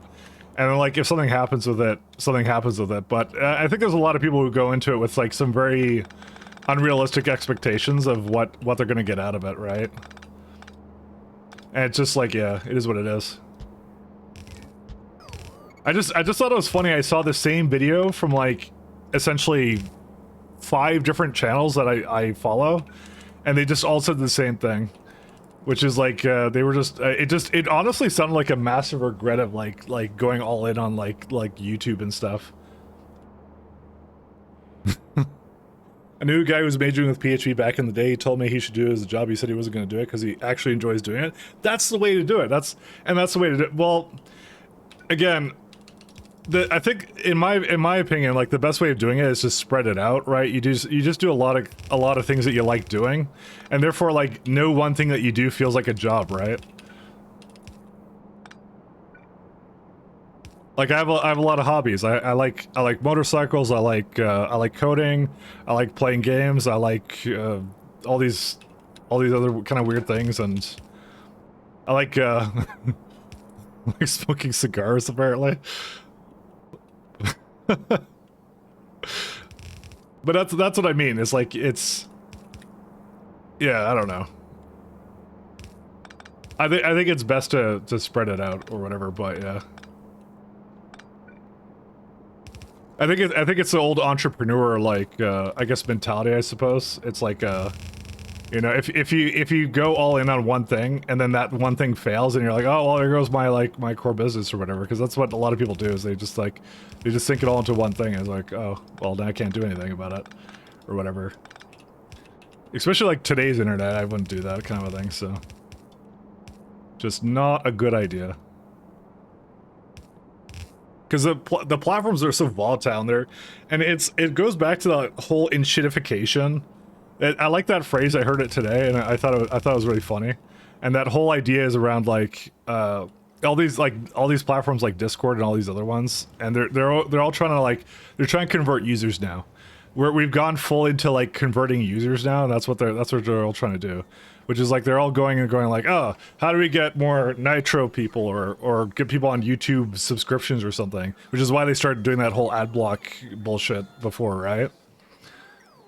And then, like, if something happens with it, something happens with it. But I think there's a lot of people who go into it with, like, some very unrealistic expectations of what they're gonna get out of it, right? And it's just like, yeah, it is what it is. I just thought it was funny. I saw the same video from, like, essentially 5 different channels that I follow, and they just all said the same thing, which is like, they were just it honestly sounded like a massive regret of like going all in on like YouTube and stuff. I knew a guy who was majoring with PHP back in the day. He told me he should do it as a job. He said he wasn't going to do it because he actually enjoys doing it. That's the way to do it. That's the way to do it. Well, again, I think in my opinion, like, the best way of doing it is to spread it out, right? You just do a lot of things that you like doing, and therefore, like, no one thing that you do feels like a job, right? Like, I have a lot of hobbies. I like motorcycles. I like coding. I like playing games. I like all these other kind of weird things, and I like like smoking cigars, apparently. But that's what I mean. It's like, it's, yeah, I don't know. I think it's best to spread it out or whatever, but yeah. I think it's the old entrepreneur, like, I guess, mentality, I suppose. It's like, you know, if you go all in on one thing, and then that one thing fails, and you're like, oh, well, there goes my core business or whatever, because that's what a lot of people do, is they just sink it all into one thing, and it's like, oh, well, then I can't do anything about it, or whatever. Especially, like, today's internet, I wouldn't do that kind of a thing, so. Just not a good idea. because the platforms are so volatile in there, and it goes back to the whole enshittification. I like that phrase. I heard it today, and I thought it was really funny. And that whole idea is around like all these platforms like Discord and all these other ones, and they're all trying to they're trying to convert users now. We've gone full into like converting users now, and that's what they're all trying to do. Which is like they're all going like, oh, how do we get more Nitro people or get people on YouTube subscriptions or something? Which is why they started doing that whole ad block bullshit before, right?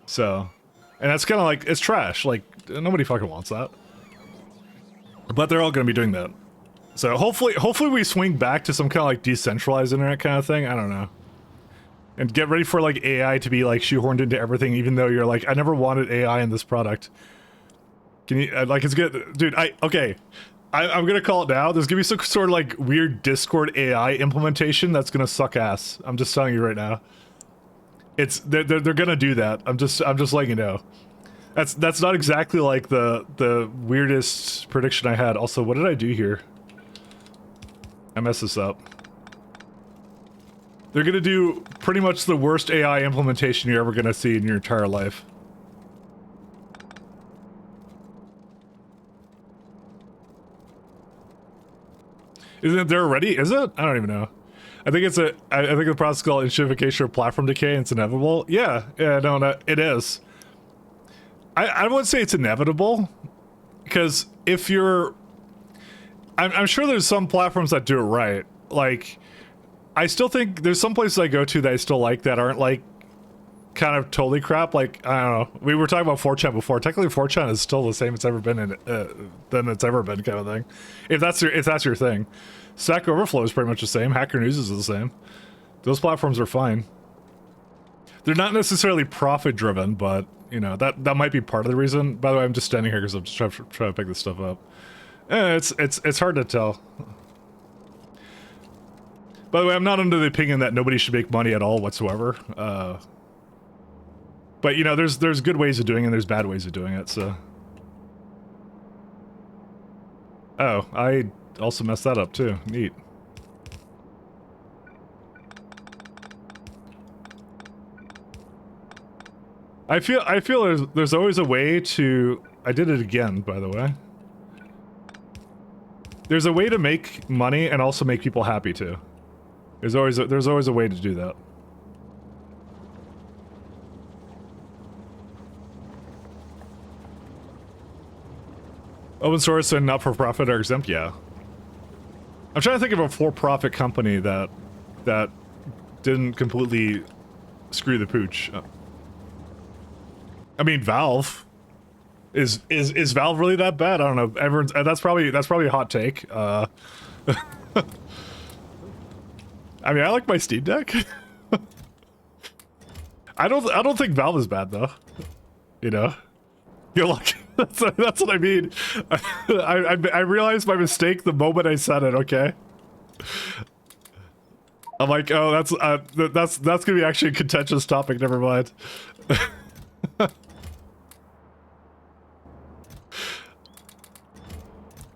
So, and that's kind of like, it's trash. Like, nobody fucking wants that. But they're all going to be doing that. So hopefully we swing back to some kind of like decentralized internet kind of thing. I don't know. And get ready for like AI to be like shoehorned into everything, even though you're like, I never wanted AI in this product. Can you, like, it's good, dude, I'm gonna call it now. There's gonna be some sort of, like, weird Discord AI implementation that's gonna suck ass. I'm just telling you right now. They're gonna do that. I'm just letting you know. That's not exactly, like, the weirdest prediction I had. Also, what did I do here? I messed this up. They're gonna do pretty much the worst AI implementation you're ever gonna see in your entire life. Isn't it there already? Is it? I don't even know. I think it's I think the process is called enshittification or platform decay, and it's inevitable. Yeah, no, it is. I wouldn't say it's inevitable, because if you're... I'm sure there's some platforms that do it right. Like, I still think there's some places I go to that I still like that aren't, like, kind of totally crap. Like, I don't know. We were talking about 4chan before. Technically, 4chan is still the same it's ever been than it's ever been, kind of thing. If that's your thing. Stack Overflow is pretty much the same. Hacker News is the same. Those platforms are fine. They're not necessarily profit driven, but you know that might be part of the reason. By the way, I'm just standing here because I'm just trying to pick this stuff up. It's hard to tell. By the way, I'm not under the opinion that nobody should make money at all whatsoever. But you know, there's good ways of doing it and there's bad ways of doing it, so. Oh, I also messed that up too. Neat. I feel there's always a way to... I did it again, by the way. There's a way to make money and also make people happy too. There's always a way to do that. Open source and not-for-profit are exempt, yeah. I'm trying to think of a for-profit company that didn't completely screw the pooch. I mean, Valve. Is Valve really that bad? I don't know. Everyone's that's probably a hot take. I mean, I like my Steam Deck. I don't think Valve is bad though. You know. You're lucky. That's what I mean. I realized my mistake the moment I said it. Okay. I'm like, oh, that's gonna be actually a contentious topic. Never mind.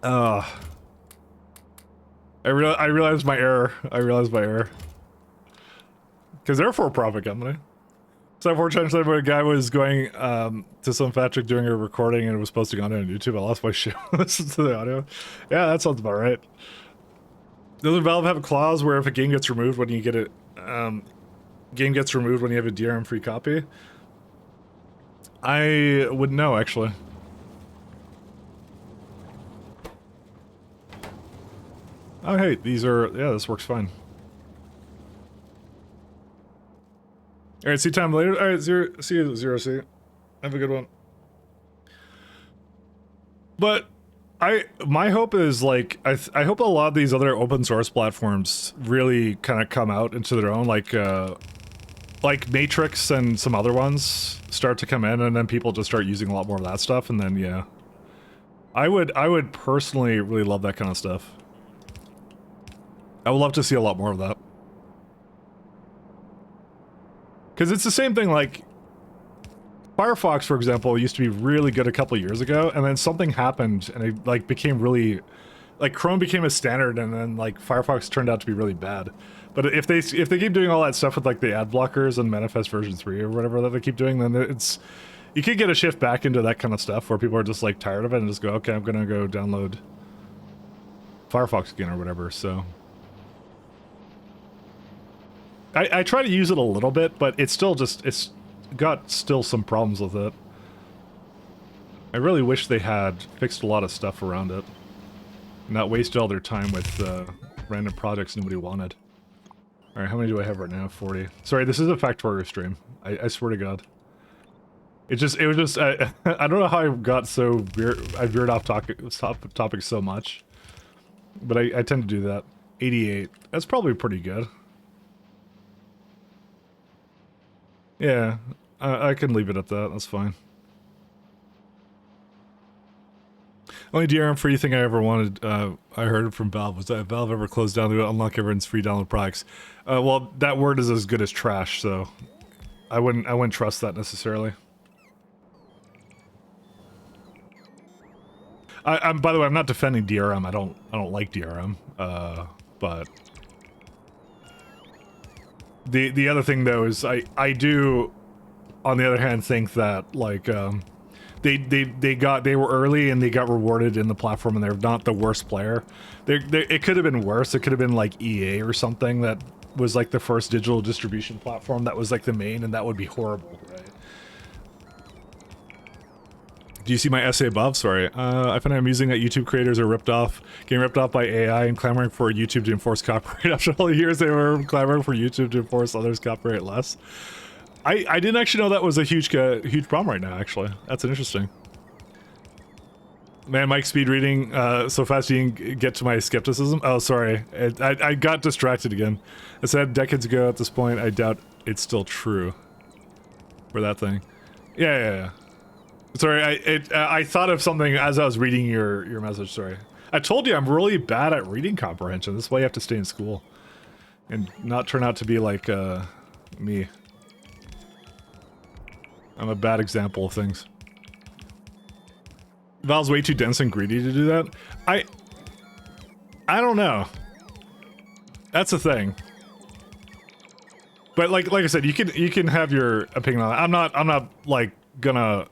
I realized my error. Because they're a for-profit company. So 4chan said when a guy was going to some factory doing a recording and it was posting on it on YouTube, I lost my shit. Listen to the audio. Yeah, that sounds about right. Doesn't Valve have a clause where if a game gets removed when you get it, game gets removed when you have a DRM-free copy? I wouldn't know, actually. Oh, hey, these are... Yeah, this works fine. Alright, see time later. Alright, see you, Zero C. Have a good one. But... my hope is, like... I hope a lot of these other open source platforms really kind of come out into their own, like Matrix and some other ones start to come in, and then people just start using a lot more of that stuff, and then, yeah. I would personally really love that kind of stuff. I would love to see a lot more of that. Because it's the same thing, like... Firefox, for example, used to be really good a couple years ago, and then something happened, and it, like, became really like Chrome became a standard, and then like Firefox turned out to be really bad. But if they keep doing all that stuff with like the ad blockers and Manifest version 3 or whatever that they keep doing, then it's you could get a shift back into that kind of stuff where people are just like tired of it and just go, okay, I'm gonna go download Firefox again or whatever. So I try to use it a little bit, but it's still just it's got still some problems with it. I really wish they had fixed a lot of stuff around it. Not wasted all their time with random projects nobody wanted. Alright, how many do I have right now? 40. Sorry, this is a Factorio stream. I swear to God. It was just, I don't know how I got so I veered off topic so much. But I tend to do that. 88. That's probably pretty good. Yeah, I can leave it at that. That's fine. Only DRM-free thing I ever wanted, I heard from Valve, was that if Valve ever closed down, they would unlock everyone's free download products. Well, that word is as good as trash, so I wouldn't trust that necessarily. By the way, I'm not defending DRM. I don't like DRM. But the other thing though is I do, on the other hand, think that like they were early and they got rewarded in the platform, and they're not the worst player. It could have been worse. It could have been like EA or something that was like the first digital distribution platform that was like the main, and that would be horrible, right? Do you see my essay above? Sorry. I find it amusing that YouTube creators are getting ripped off by AI and clamoring for YouTube to enforce copyright. After all the years they were clamoring for YouTube to enforce others' copyright less. I didn't actually know that was a huge problem right now, actually. That's interesting. Man, Mike speed reading so fast you didn't get to my skepticism. Oh, sorry. I got distracted again. I said decades ago at this point, I doubt it's still true. For that thing. Yeah. Sorry, I thought of something as I was reading your message, sorry. I told you I'm really bad at reading comprehension. This is why you have to stay in school. And not turn out to be like, me. I'm a bad example of things. Valve's way too dense and greedy to do that? I don't know. That's the thing. But like I said, you can have your opinion on that. I'm not like gonna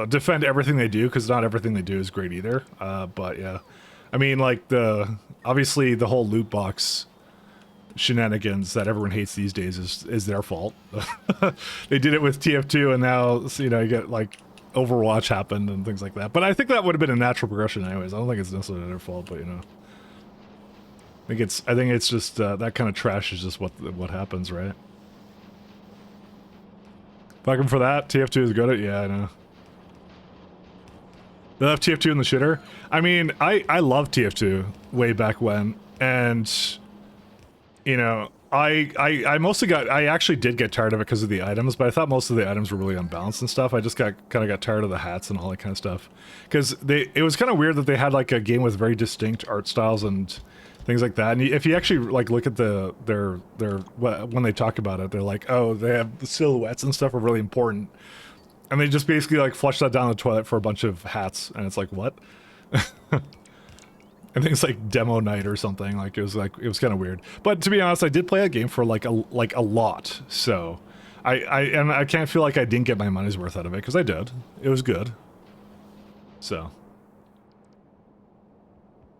defend everything they do, because not everything they do is great either. But yeah, I mean, like obviously the whole loot box shenanigans that everyone hates these days is their fault. They did it with TF2, and now you know you get like Overwatch happened and things like that. But I think that would have been a natural progression anyways. I don't think it's necessarily their fault, but you know, I think it's just that kind of trash is just what happens, right? Fucking for that, TF2 is good at, yeah, I know. They left TF2 in the shitter. I mean, I loved TF2 way back when, and you know, I actually did get tired of it because of the items, but I thought most of the items were really unbalanced and stuff. I just kind of got tired of the hats and all that kind of stuff, because it was kind of weird that they had like a game with very distinct art styles and things like that. And if you actually like look at their when they talk about it, they're like, oh, they have the silhouettes and stuff are really important. And they just basically like flush that down the toilet for a bunch of hats, and it's like, what? I think it's like demo night or something. Like it was kind of weird. But to be honest, I did play that game for like a lot. So I can't feel like I didn't get my money's worth out of it, because I did. It was good. So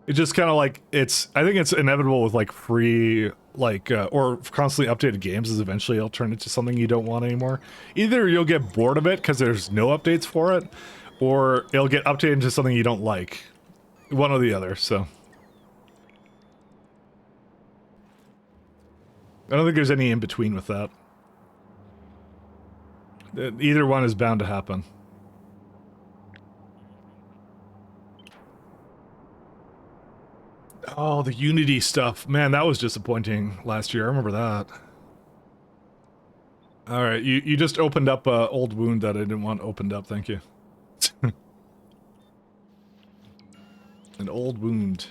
it just kind of like I think it's inevitable with like free or constantly updated games is eventually it'll turn into something you don't want anymore. Either you'll get bored of it because there's no updates for it, or it'll get updated into something you don't like. One or the other, so. I don't think there's any in between with that. Either one is bound to happen. Oh, the Unity stuff. Man, that was disappointing last year. I remember that. Alright, you just opened up an old wound that I didn't want opened up. Thank you. An old wound.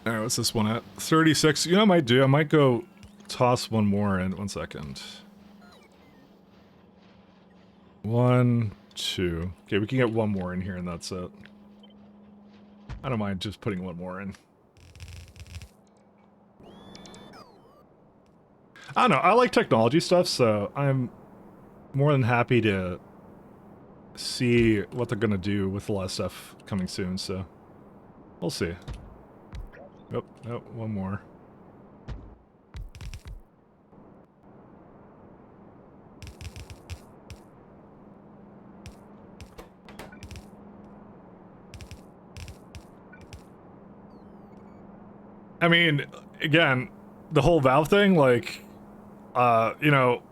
Alright, what's this one at? 36. You know what I might do? I might go toss one more in. 1 second. 1, 2. Okay, we can get one more in here and that's it. I don't mind just putting one more in. I don't know. I like technology stuff, so I'm more than happy to see what they're gonna do with a lot of stuff coming soon. So we'll see. Oh, no, one more. I mean, again, the whole Valve thing, like, you know,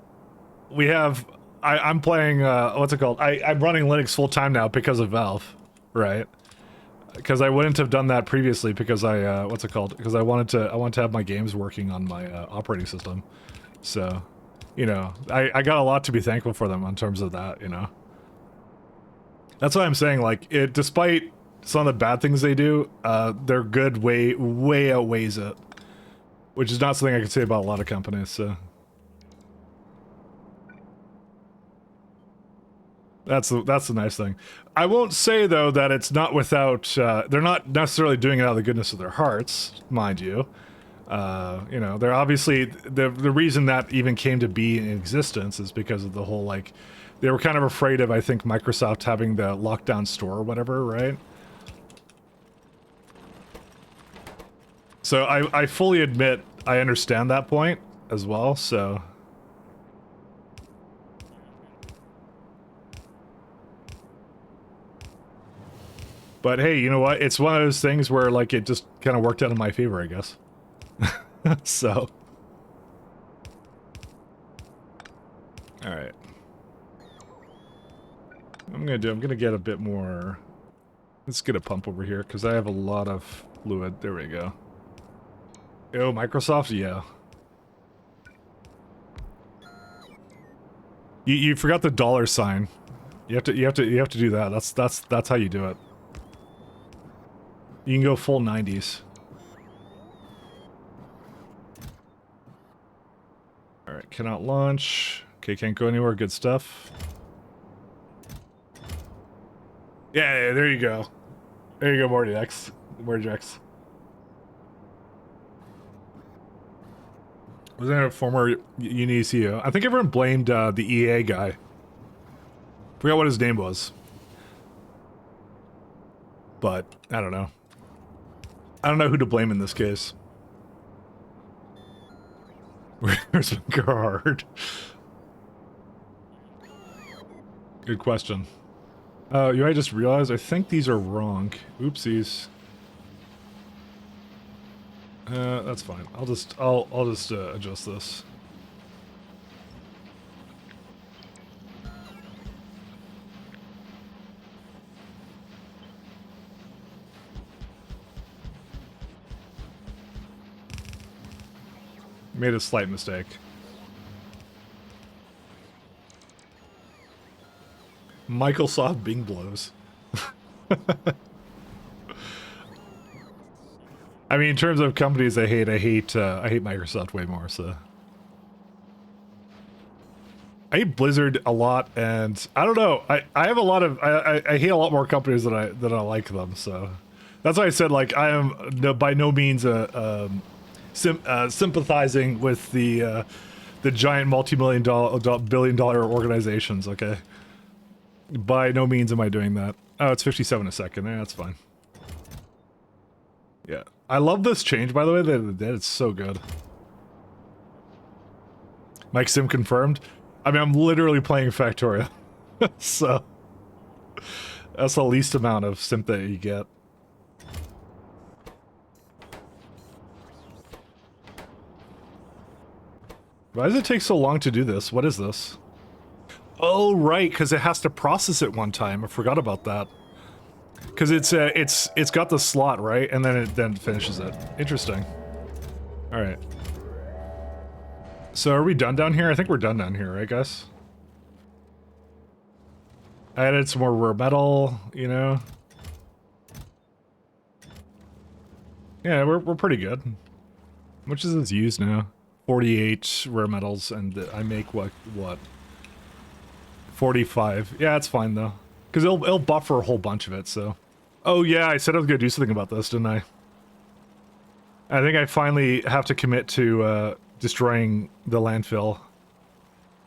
we have, I'm playing, what's it called? I'm running Linux full time now because of Valve, right? Because I wouldn't have done that previously because I, what's it called? Because I wanted to have my games working on my operating system. So, you know, I got a lot to be thankful for them in terms of that, you know? That's why I'm saying, like, despite some of the bad things they do, their good way outweighs it. Which is not something I can say about a lot of companies, so. That's the nice thing. I won't say, though, that it's not without, they're not necessarily doing it out of the goodness of their hearts, mind you. You know, they're obviously, the reason that even came to be in existence is because of the whole, like, they were kind of afraid of, I think, Microsoft having the lockdown store or whatever, right? So I fully admit I understand that point as well, so. But hey, you know what? It's one of those things where, like, it just kind of worked out in my favor, I guess. So. Alright. I'm gonna get a bit more. Let's get a pump over here, because I have a lot of fluid. There we go. Oh, Microsoft? Yeah. You forgot the dollar sign. You have to do that. That's how you do it. You can go full 90s. Alright, cannot launch. Okay, can't go anywhere. Good stuff. Yeah, there you go. There you go, Morty X. Morty X. Was there a former Uni CEO? I think everyone blamed the EA guy. Forgot what his name was. But, I don't know. I don't know who to blame in this case. Where's Gerhard? Good question. You I just realized I think these are wrong. Oopsies. That's fine. I'll just adjust this. Made a slight mistake. Microsoft Bing blows. I mean, in terms of companies I hate Microsoft way more, so. I hate Blizzard a lot, and I don't know, I have a lot of, I hate a lot more companies than I like them, so. That's why I said, like, I am by no means sympathizing with the giant billion-dollar organizations, okay? By no means am I doing that. Oh, it's 57 a second. That's fine. Yeah. I love this change, by the way, that it did. It's so good. Mike Sim confirmed. I mean, I'm literally playing Factorio. So. That's the least amount of simp that you get. Why does it take so long to do this? What is this? Oh, right, because it has to process it one time. I forgot about that. Because it's got the slot, right? And then it finishes it. Interesting. Alright. So are we done down here? I think we're done down here, right, guys? I added some more rare metal, you know? Yeah, we're pretty good. How much is this used now? 48 rare metals, and I make what? 45. Yeah, it's fine though, because it'll buffer a whole bunch of it. So Oh yeah, I said I was gonna do something about this, didn't I? I think I finally have to commit to destroying the landfill.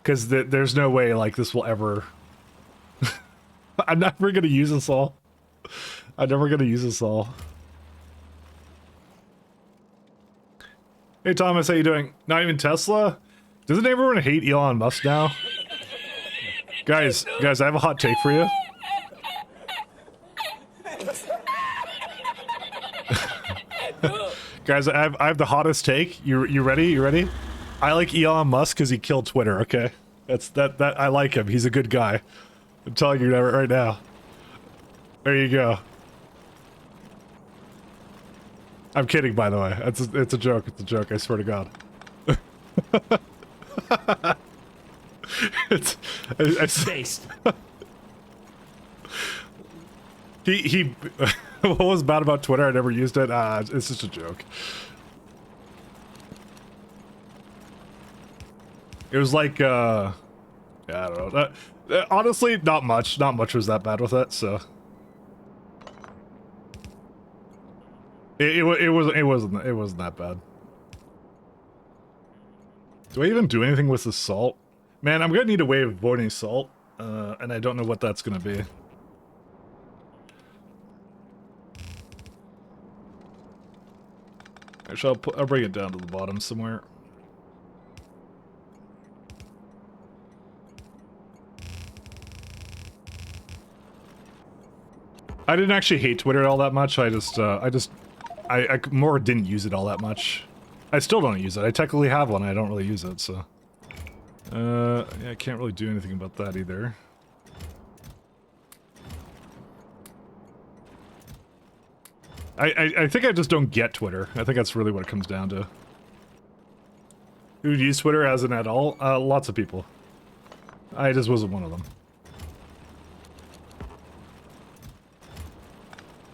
Because there's no way, like, this will ever... I'm never gonna use this all. I'm never gonna use this all. Hey Thomas, how you doing? Not even Tesla? Doesn't everyone hate Elon Musk now? Guys, I have a hot take for you. Guys, I have the hottest take. You ready? You ready? I like Elon Musk because he killed Twitter, okay? That I like him. He's a good guy. I'm telling you that right now. There you go. I'm kidding, by the way. It's a joke. It's a joke. I swear to God. It's Based. he what was bad about Twitter? I never used it. It's just a joke. It was like yeah, I don't know. Honestly, not much. Not much was that bad with it. So it wasn't that bad. Do I even do anything with the salt? Man, I'm gonna need a way of avoiding salt, and I don't know what that's gonna be. Actually, I'll bring it down to the bottom somewhere. I didn't actually hate Twitter all that much. I more didn't use it all that much. I still don't use it. I technically have one. I don't really use it, so. Yeah, I can't really do anything about that either. I think I just don't get Twitter. I think that's really what it comes down to. Who would use Twitter as an adult? Lots of people. I just wasn't one of them.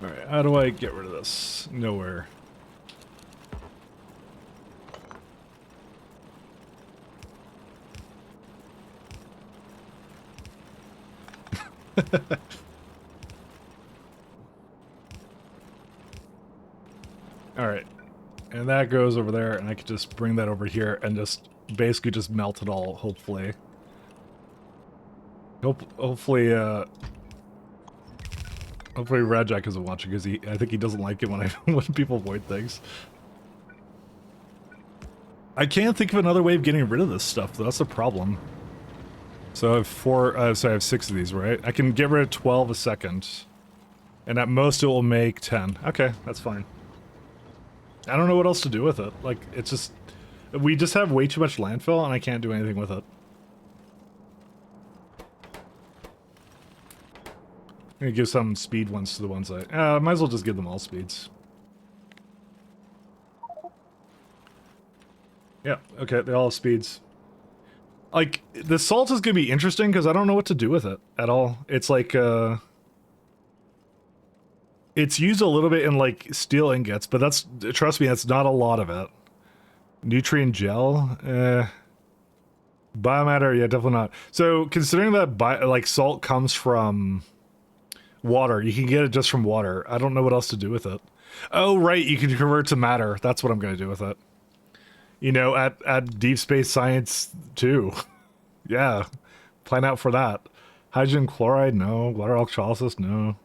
Alright, how do I get rid of this? Nowhere. Alright. And that goes over there, and I could just bring that over here and just basically just melt it all, hopefully. Hopefully Radjack isn't watching, because I think he doesn't like it when when people avoid things. I can't think of another way of getting rid of this stuff, though. That's the problem. So I have so I have 6 of these, right? I can get rid of 12 a second. And at most it will make 10. Okay, that's fine. I don't know what else to do with it. Like, it's just... We just have way too much landfill, and I can't do anything with it. I'm gonna give some speed ones to the ones I might as well just give them all speeds. Yeah, okay, they all have speeds. Like, the salt is gonna be interesting because I don't know what to do with it at all. It's like, it's used a little bit in, like, steel ingots, but that's, trust me, that's not a lot of it. Nutrient gel? Biomatter? Yeah, definitely not. So, considering that, like, salt comes from water, you can get it just from water. I don't know what else to do with it. Oh, right, you can convert to matter. That's what I'm gonna do with it. You know, at Deep Space Science 2. Yeah, plan out for that. Hydrogen chloride? No. Water electrolysis? No.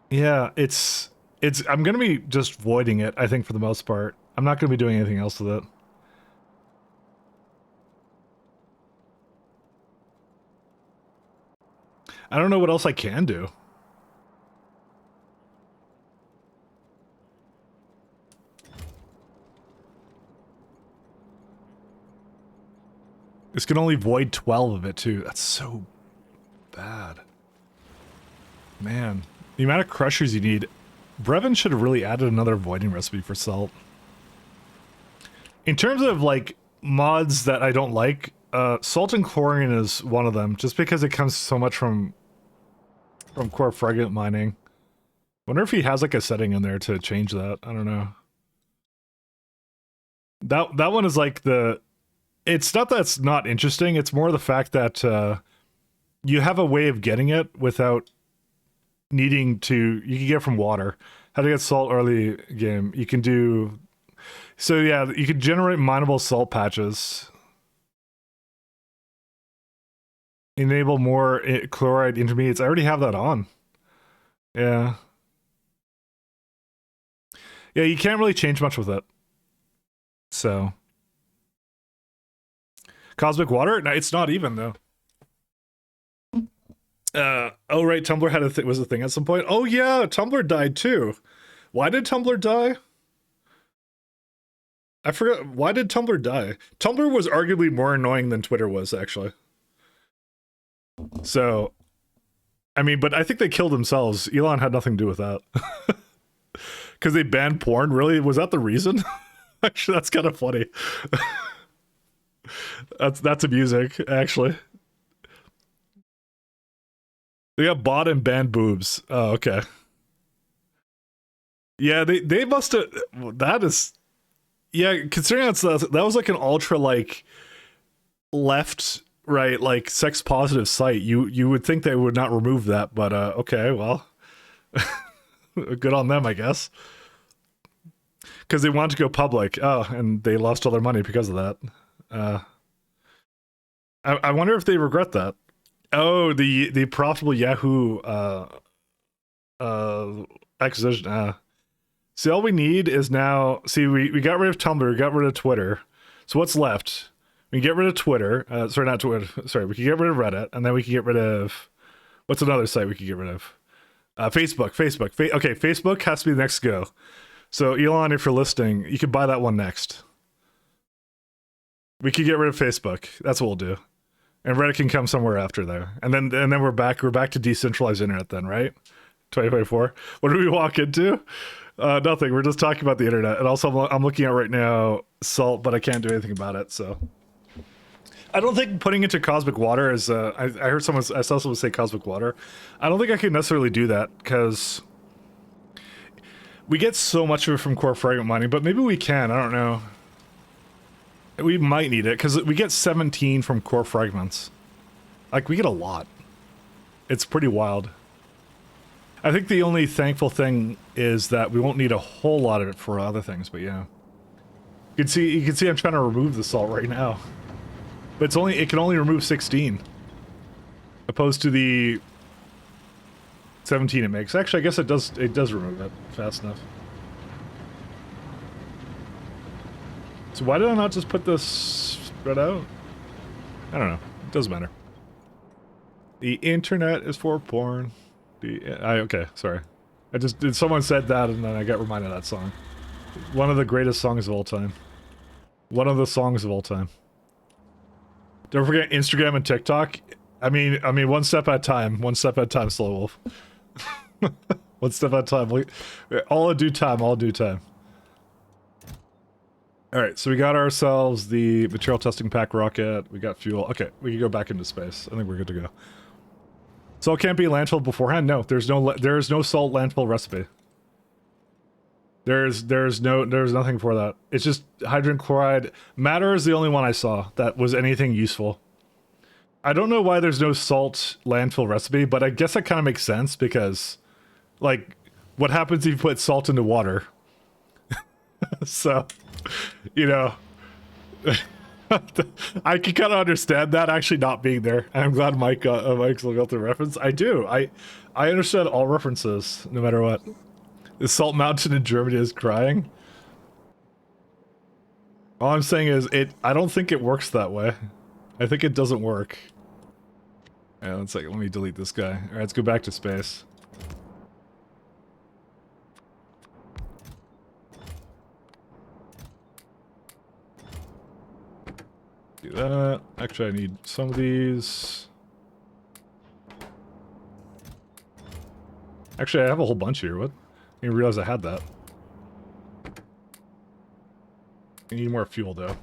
Yeah, it's I'm gonna be just voiding it, I think, for the most part. I'm not gonna be doing anything else with it. I don't know what else I can do. This can only void 12 of it, too. That's so bad. Man. The amount of crushers you need. Brevin should have really added another voiding recipe for salt. In terms of, like, mods that I don't like, salt and chlorine is one of them, just because it comes so much from core fragment mining. Wonder if he has, like, a setting in there to change that. I don't know. That one is, like, the... It's not that it's not interesting, it's more the fact that, you have a way of getting it without needing to. You can get it from water. How to get salt early game? You can do. So yeah, you can generate mineable salt patches. Enable more chloride intermediates. I already have that on. Yeah. Yeah, you can't really change much with it. So. Cosmic water? No, it's not even though. Oh right, Tumblr had was a thing at some point. Oh yeah, Tumblr died too. Why did Tumblr die? I forgot. Why did Tumblr die? Tumblr was arguably more annoying than Twitter was, actually. So, I mean, but I think they killed themselves. Elon had nothing to do with that. Because they banned porn? Really? Was that the reason? Actually, that's kind of funny. That's amusing, actually. They got bought and banned boobs. Oh, okay. Yeah, they must have. That is. Yeah, considering that was like an ultra like left right like sex positive site, you would think they would not remove that, but okay, well, good on them, I guess. Because they wanted to go public. Oh, and they lost all their money because of that. I wonder if they regret that. Oh, the profitable Yahoo acquisition. See, all we need is now. See, we got rid of Tumblr, we got rid of Twitter. So what's left? We can get rid of Twitter. Sorry, not Twitter. Sorry, we can get rid of Reddit, and then we can get rid of. What's another site we can get rid of? Facebook. Okay, Facebook has to be the next go. So Elon, if you're listening, you could buy that one next. We could get rid of Facebook. That's what we'll do. And Reddit can come somewhere after there. And then we're back to decentralized internet then, right? 2024. What did we walk into? Nothing. We're just talking about the internet. And also I'm looking at right now salt, but I can't do anything about it, so I don't think putting into cosmic water is I saw someone say cosmic water. I don't think I can necessarily do that because we get so much of it from core fragment mining, but maybe we can. I don't know. We might need it because we get 17 from core fragments. Like, we get a lot. It's pretty wild. I think the only thankful thing is that we won't need a whole lot of it for other things, but yeah. You can see I'm trying to remove the salt right now. But it can only remove 16. Opposed to the 17 it makes. Actually, I guess it does remove it fast enough. So why did I not just put this spread out? I don't know. It doesn't matter. The internet is for porn. Okay, sorry. Someone said that and then I got reminded of that song. One of the greatest songs of all time. One of the songs of all time. Don't forget Instagram and TikTok. I mean, one step at a time. One step at a time, Slow Wolf. One step at a time. All in due time, all in due time. Alright, so we got ourselves the material testing pack rocket. We got fuel. Okay, we can go back into space. I think we're good to go. Salt can't be landfill beforehand? No, there's no salt landfill recipe. There's nothing for that. It's just hydrogen chloride. Matter is the only one I saw that was anything useful. I don't know why there's no salt landfill recipe, but I guess that kind of makes sense because, like, what happens if you put salt into water? So, you know, I can kind of understand that actually not being there. I'm glad Mike's got the reference. I do. I understand all references, no matter what. The salt mountain in Germany is crying. All I'm saying is I don't think it works that way. I think it doesn't work. Yeah, let me delete this guy. Alright, let's go back to space. Do that. Actually, I need some of these. Actually, I have a whole bunch here. What? I didn't realize I had that. I need more fuel, though.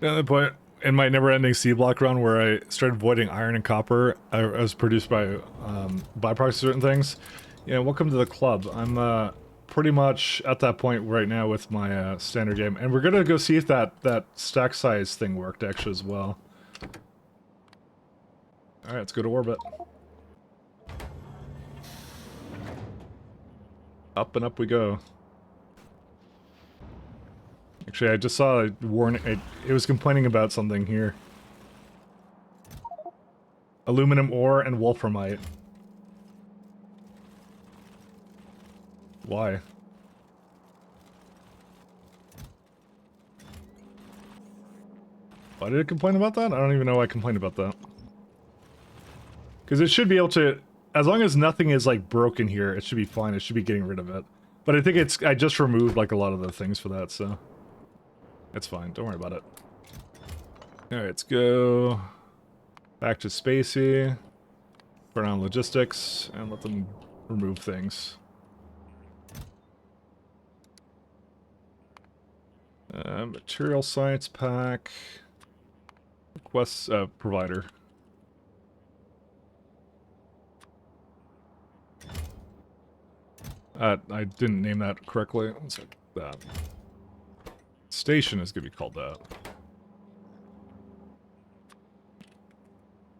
At the point in my never-ending C-block run where I started voiding iron and copper as produced by byproducts of certain things. Yeah, welcome to the club. I'm pretty much at that point right now with my standard game. And we're going to go see if that stack size thing worked, actually, as well. Alright, let's go to orbit. Up and up we go. Actually, I just saw a warning. It was complaining about something here. Aluminum ore and wolframite. Why? Why did it complain about that? I don't even know why I complained about that. Because it should be able to... As long as nothing is, like, broken here, it should be fine. It should be getting rid of it. But I think it's... I just removed, like, a lot of the things for that, so... It's fine. Don't worry about it. Alright, let's go... Back to Spacey. Turn on logistics, and let them remove things. Material science pack. Request provider. I didn't name that correctly. Let's check that. Station is going to be called that.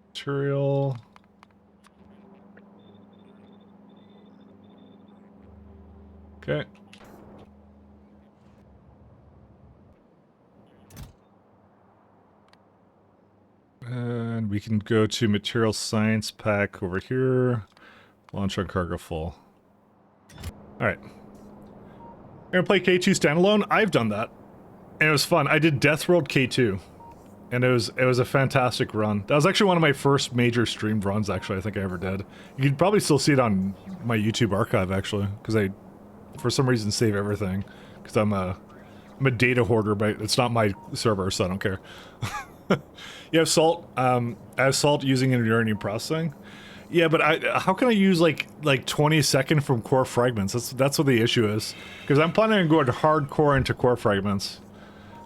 Material. Okay. And we can go to material science pack over here. Launch on cargo full. Alright. We're gonna play K2 standalone. I've done that. And it was fun. I did Death World K2. And it was a fantastic run. That was actually one of my first major streamed runs, actually, I think I ever did. You could probably still see it on my YouTube archive, actually. Because I, for some reason, save everything. Because I'm a data hoarder, but it's not my server, so I don't care. You have salt. I have salt using in uranium processing. Yeah, but how can I use like 20 seconds from core fragments? That's what the issue is. Because I'm planning on going hardcore into core fragments.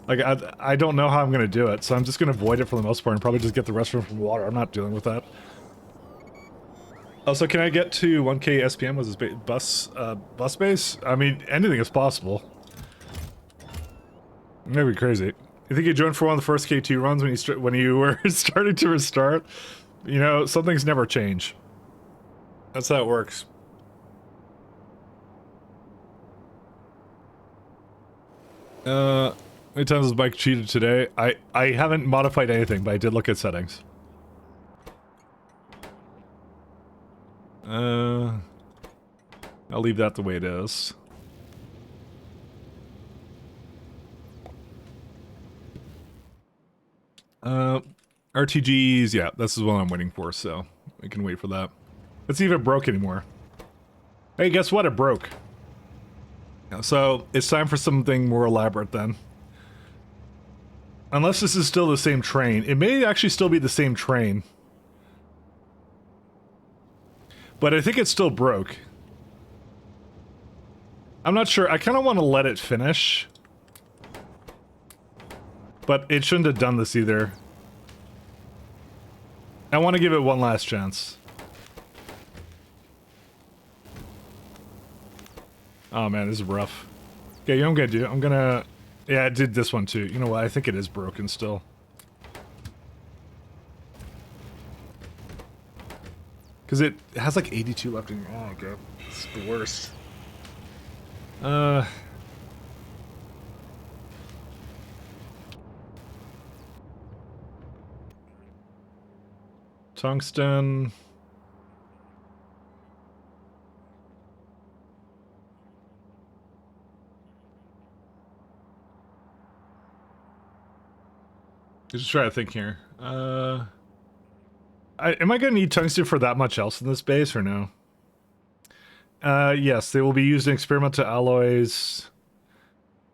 Like I don't know how I'm gonna do it, so I'm just gonna avoid it for the most part and probably just get the rest from water. I'm not dealing with that. Also, can I get to 1K SPM with this bus base? I mean, anything is possible. That'd be crazy. You think you joined for one of the first K2 runs when you were starting to restart? You know, some things never change. That's how it works. How many times has Mike cheated today? I haven't modified anything, but I did look at settings. I'll leave that the way it is. RTGs, yeah, this is what I'm waiting for, so we can wait for that. Let's see if it broke anymore. Hey, guess what? It broke. So, it's time for something more elaborate then. Unless this is still the same train. It may actually still be the same train. But I think it still broke. I'm not sure. I kind of want to let it finish. But it shouldn't have done this either. I want to give it one last chance. Oh man, this is rough. Okay, you know what I'm gonna do? I'm gonna... Yeah, I did this one too. You know what? I think it is broken still. Because it has like 82 left in... Oh god. It's the worst. Tungsten. Just try to think here. Am I gonna need tungsten for that much else in this base or no? Yes, they will be used in experimental alloys.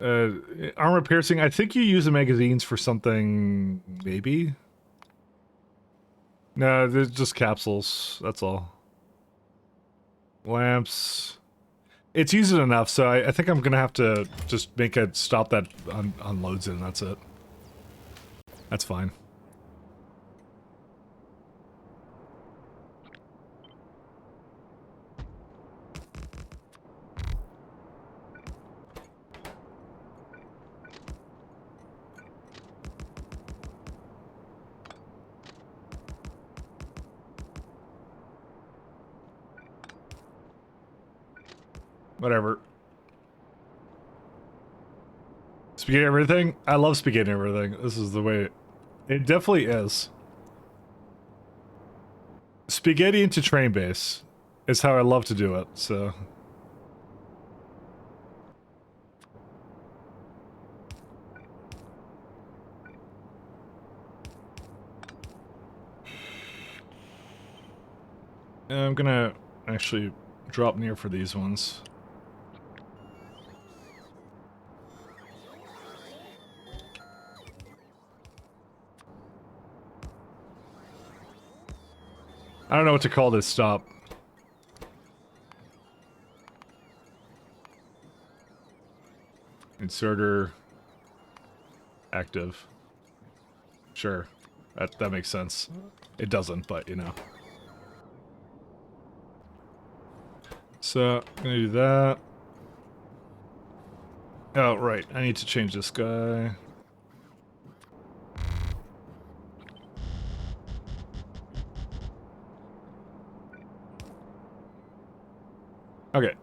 Armor piercing. I think you use the magazines for something, maybe. No, they're just capsules. That's all. Lamps. It's used enough, so I think I'm gonna have to just make it stop that unloads it, and that's it. That's fine. Whatever. Spaghetti everything? I love spaghetti everything. This is the way it definitely is. Spaghetti into train base is how I love to do it, so. I'm gonna actually drop near for these ones. I don't know what to call this stop. Inserter active. Sure. That makes sense. It doesn't, but you know. So, I'm gonna do that. Oh, right. I need to change this guy. Okay.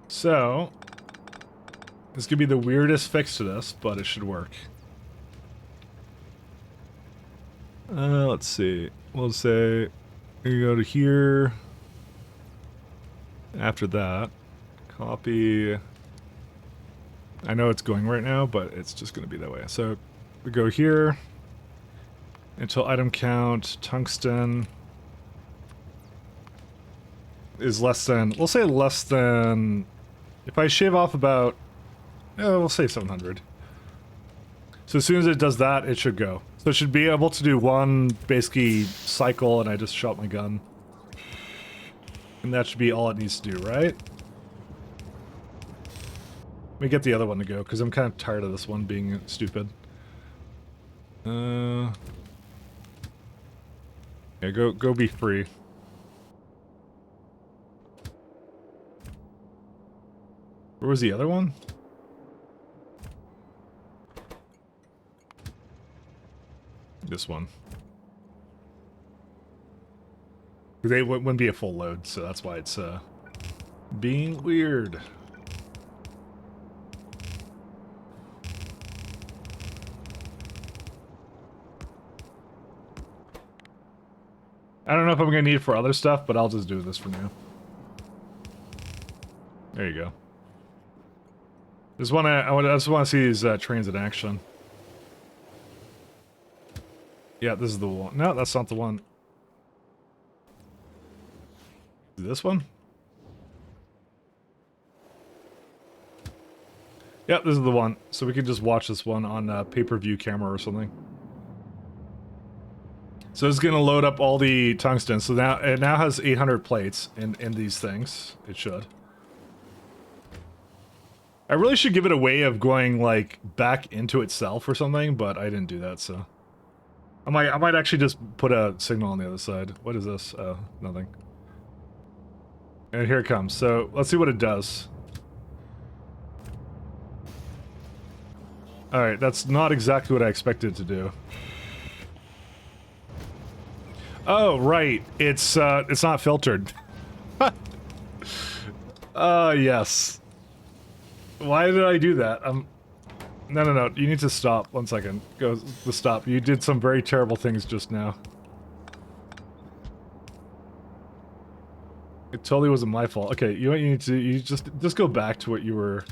So, this could be the weirdest fix to this, but it should work. Let's see. We'll say you go to here. After that, copy. I know it's going right now, but it's just going to be that way. So we go here until item count tungsten is less than. We'll say less than. If I shave off about, we'll say 700. So as soon as it does that, it should go. So it should be able to do one, basically, cycle, and I just shot my gun. And that should be all it needs to do, right? Let me get the other one to go, because I'm kind of tired of this one being stupid. Yeah, go be free. Where was the other one? This one. They wouldn't be a full load, so that's why it's being weird. I don't know if I'm gonna need it for other stuff, but I'll just do this for now. There you go. I just want to see these trains in action. Yeah, this is the one. No, that's not the one. This one? Yep, this is the one. So we can just watch this one on pay-per-view camera or something. So it's gonna load up all the tungsten. So now it now has 800 plates in these things. It should. I really should give it a way of going like back into itself or something, but I didn't do that, so. I might actually just put a signal on the other side. What is this? Oh, nothing. And here it comes. So let's see what it does. Alright, that's not exactly what I expected it to do. Oh, right. It's not filtered. Yes. Why did I do that? No. You need to stop. 1 second. Go. Stop. You did some very terrible things just now. It totally wasn't my fault. Okay, you know what you need to do? You just go back to what you were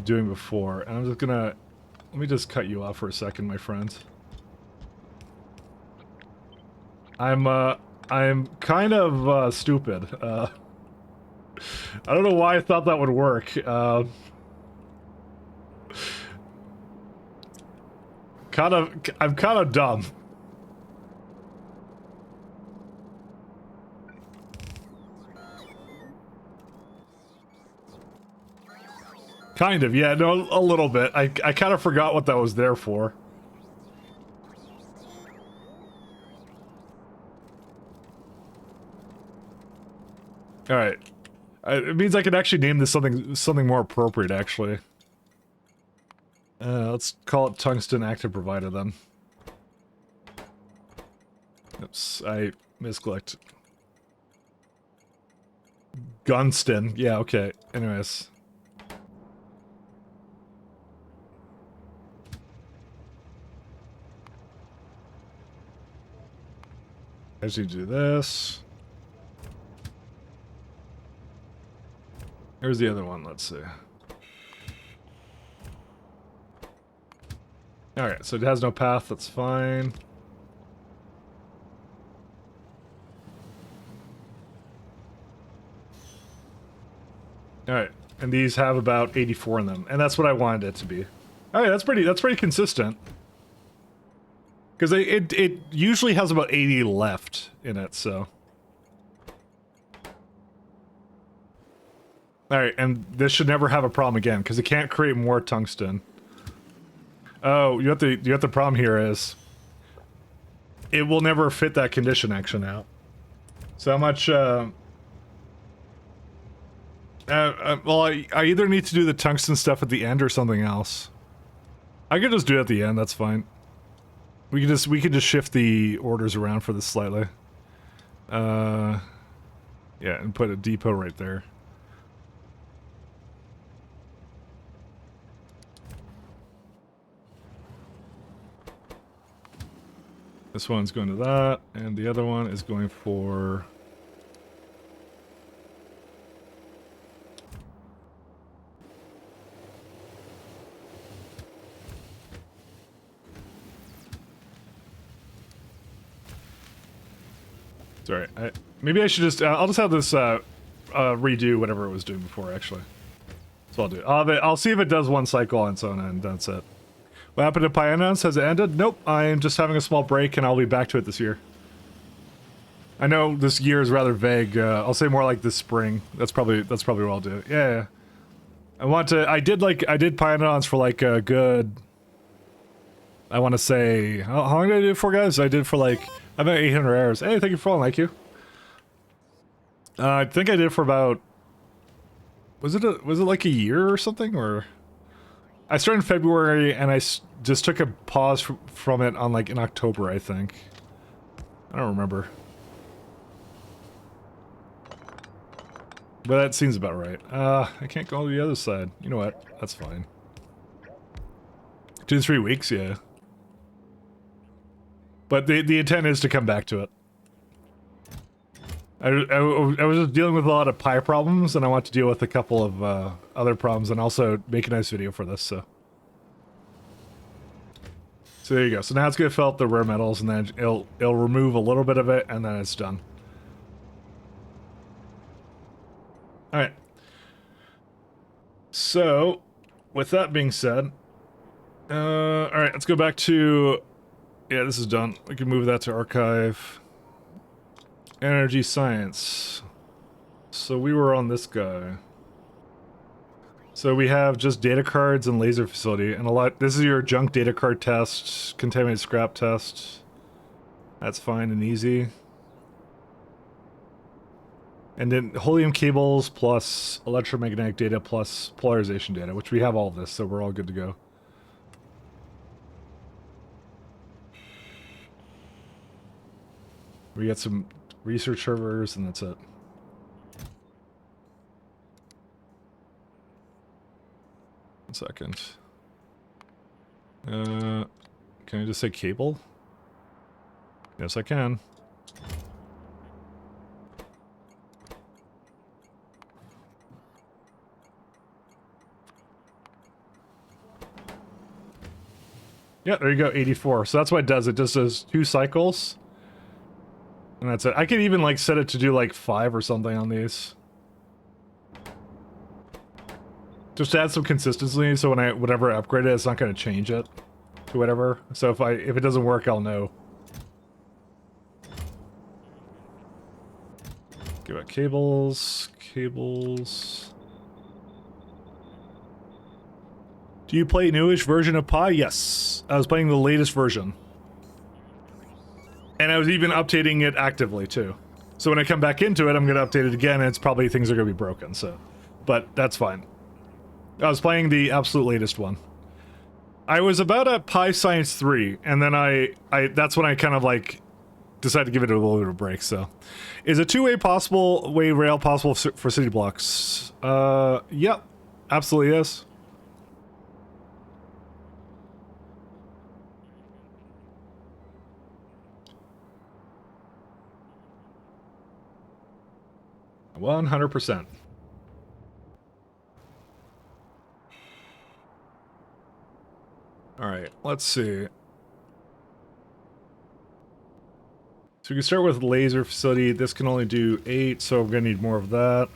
doing before. And I'm just gonna... Let me just cut you off for a second, my friend. I'm kind of stupid. I don't know why I thought that would work. I'm kind of dumb. Kind of, yeah, no, a little bit. I kind of forgot what that was there for. Alright. It means I can actually name this something more appropriate, actually. Let's call it Tungsten Active Provider, then. Oops, I misclicked. Gunston. Yeah, okay. Anyways. I just need to do this. Here's the other one, let's see. Alright, so it has no path, that's fine. Alright, and these have about 84 in them, and that's what I wanted it to be. Alright, that's pretty consistent. Because it usually has about 80 left in it, so. Alright, and this should never have a problem again, because it can't create more tungsten. Oh, you have the problem here is it will never fit that condition action out. So how much well, I either need to do the tungsten stuff at the end or something else. I could just do it at the end, that's fine. We could just shift the orders around for this slightly. Yeah, and put a depot right there. This one's going to that, and the other one is going for... Sorry, maybe I should just... I'll just have this redo whatever it was doing before, actually. That's what I'll do. I'll see if it does one cycle on its own, and that's it. What happened to Pioneers? Has it ended? Nope, I'm just having a small break, and I'll be back to it this year. I know this year is rather vague. I'll say more like this spring. That's probably what I'll do. Yeah. I did Pioneers for like a good... I want to say... How long did I do it for, guys? I did for like... About 800 hours. Hey, thank you for following, like you. I think I did it for about... Was it like a year or something, or... I started in February, and I just took a pause from it on, like, in October, I think. I don't remember. But that seems about right. I can't go to the other side. You know what? That's fine. 2 to 3 weeks, yeah. But the intent is to come back to it. I was just dealing with a lot of pie problems, and I want to deal with a couple of other problems, and also make a nice video for this, so. So there you go. So now it's going to fill up the rare metals, and then it'll remove a little bit of it, and then it's done. Alright. So, with that being said, alright, let's go back to... Yeah, this is done. We can move that to archive. Energy science. So we were on this guy. So we have just data cards and laser facility, and a lot. This is your junk data card test, contaminated scrap test. That's fine and easy. And then helium cables plus electromagnetic data plus polarization data, which we have all of this, so we're all good to go. We got some research servers, and that's it. One second. Can I just say cable? Yes, I can. Yeah, there you go, 84. So that's what it does. It just does 2 cycles. And that's it. I could even, like, set it to do, like, 5 or something on these. Just to add some consistency, so whenever I upgrade it, it's not going to change it to whatever. So if it doesn't work, I'll know. Give it cables. Do you play newish version of Pi? Yes. I was playing the latest version. And I was even updating it actively, too. So when I come back into it, I'm going to update it again, and it's probably things are going to be broken, so... But that's fine. I was playing the absolute latest one. I was about at Pi Science 3, and then that's when I kind of, like, decided to give it a little bit of a break. So, is a two-way possible way rail possible for city blocks? Yep, absolutely is. %100%. All right, let's see. So we can start with laser facility. This can only do 8, so we're gonna need more of that.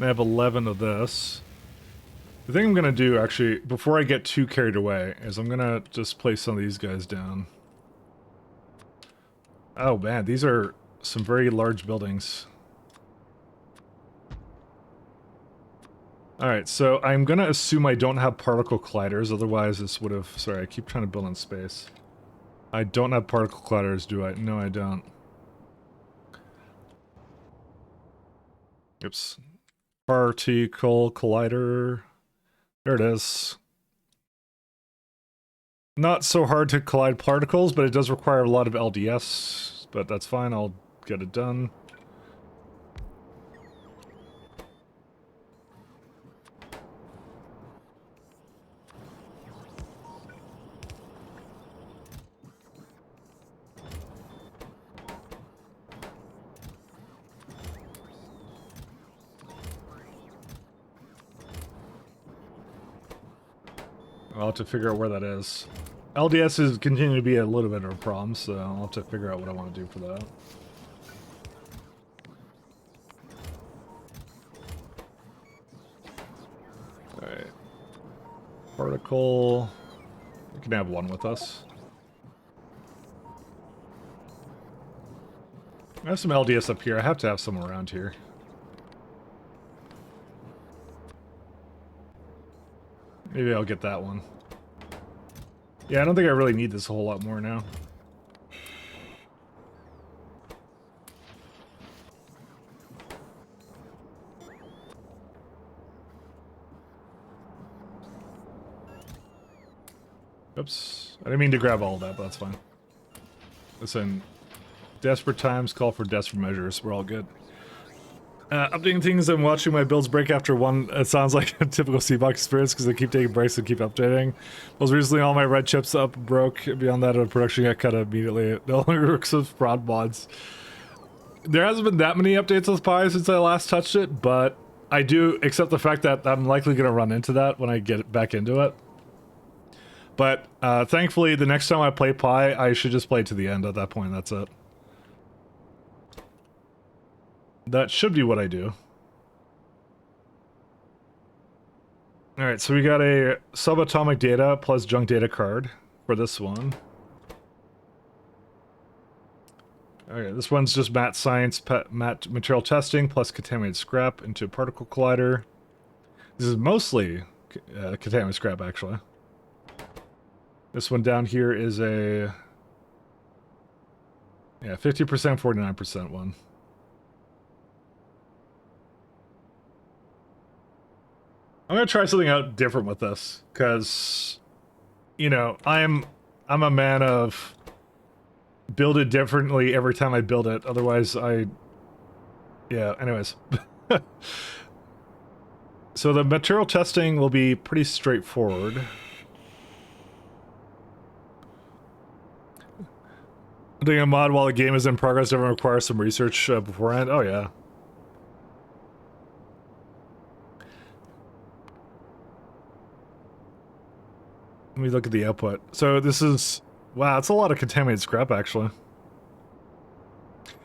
I have 11 of this. The thing I'm gonna do, actually, before I get too carried away, is I'm gonna just place some of these guys down. Oh man, these are some very large buildings. Alright, so I'm gonna assume I don't have particle colliders, otherwise this would have... Sorry, I keep trying to build in space. I don't have particle colliders, do I? No, I don't. Oops. Particle collider. There it is. Not so hard to collide particles, but it does require a lot of LDS. But that's fine, I'll get it done. I'll have to figure out where that is. LDS is continuing to be a little bit of a problem, so I'll have to figure out what I want to do for that. Alright. Particle. We can have one with us. I have some LDS up here. I have to have some around here. Maybe I'll get that one. Yeah, I don't think I really need this a whole lot more now. Oops. I didn't mean to grab all of that, but that's fine. Listen, desperate times call for desperate measures. We're all good. Updating things and watching my builds break after one, it sounds like a typical C-Box experience because I keep taking breaks and keep updating. Most recently, all my red chips up broke. Beyond that, production got cut immediately. It no longer works with fraud mods. There hasn't been that many updates with Pi since I last touched it, but I do accept the fact that I'm likely going to run into that when I get back into it. But thankfully, the next time I play Pi, I should just play to the end at that point. That's it. That should be what I do. Alright, so we got a subatomic data plus junk data card for this one. Okay, this one's just matte science, matte material testing plus contaminated scrap into a particle collider. This is mostly contaminated scrap, actually. This one down here is a... yeah, 50%, 49% one. I'm gonna try something out different with this, because, you know, I'm a man of build it differently every time I build it, otherwise yeah, anyways. So the material testing will be pretty straightforward. Doing a mod while the game is in progress doesn't require some research beforehand? Oh yeah. Let me look at the output. So this is... wow, it's a lot of contaminated scrap, actually.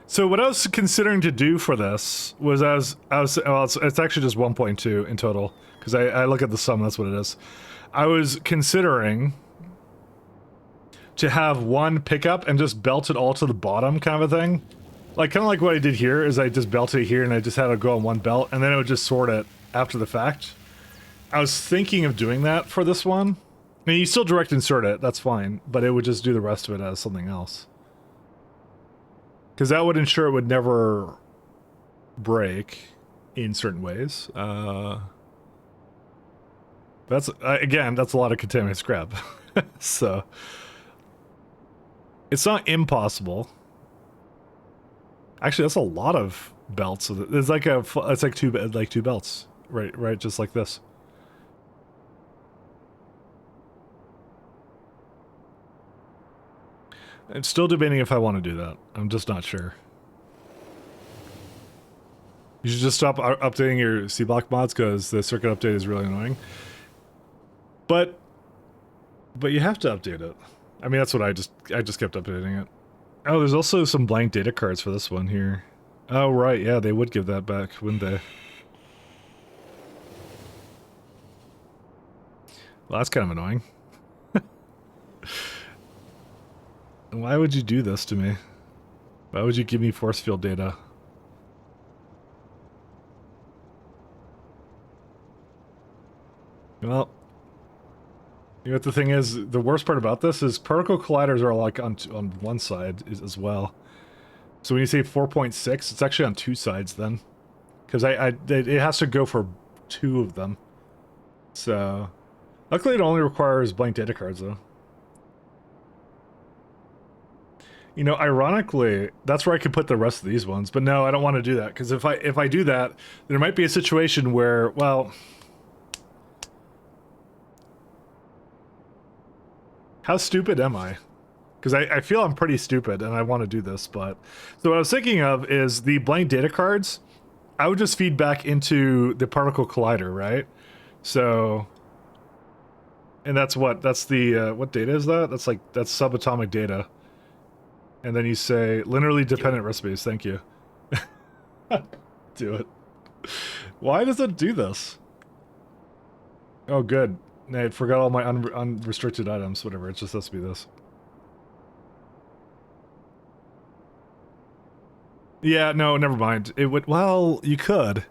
So what I was considering to do for this was well, it's actually just 1.2 in total, because I look at the sum, that's what it is. I was considering to have one pickup and just belt it all to the bottom kind of a thing. Like, kind of like what I did here, is I just belted it here and I just had it go on one belt, and then it would just sort it after the fact. I was thinking of doing that for this one. I mean, you still direct insert it, that's fine, but it would just do the rest of it as something else. Because that would ensure it would never break in certain ways. That's, again, that's a lot of contaminated scrap. So, It's not impossible. Actually, that's a lot of belts. It's like it's like two belts, right, just like this. I'm still debating if I want to do that. I'm just not sure. You should just stop updating your C-block mods because the circuit update is really annoying. But you have to update it. I mean, that's what I just kept updating it. Oh, there's also some blank data cards for this one here. Oh, right, yeah, they would give that back, wouldn't they? Well, that's kind of annoying. Why would you do this to me? Why would you give me force field data? Well, you know what the thing is? The worst part about this is particle colliders are like on one side as well. So when you say 4.6, it's actually on two sides then. Because it has to go for two of them. So, luckily it only requires blank data cards though. You know, ironically, that's where I could put the rest of these ones. But no, I don't want to do that. Because if I do that, there might be a situation where, well... How stupid am I? Because I feel I'm pretty stupid and I want to do this, but... So what I was thinking of is the blank data cards, I would just feed back into the particle collider, right? So... And that's what? That's the, what data is that? That's subatomic data. And then you say, linearly dependent recipes, thank you. Do it. Why does it do this? Oh, good. I forgot all my unrestricted items, whatever, it's just supposed to be this. Yeah, no, never mind. It would, well, you could.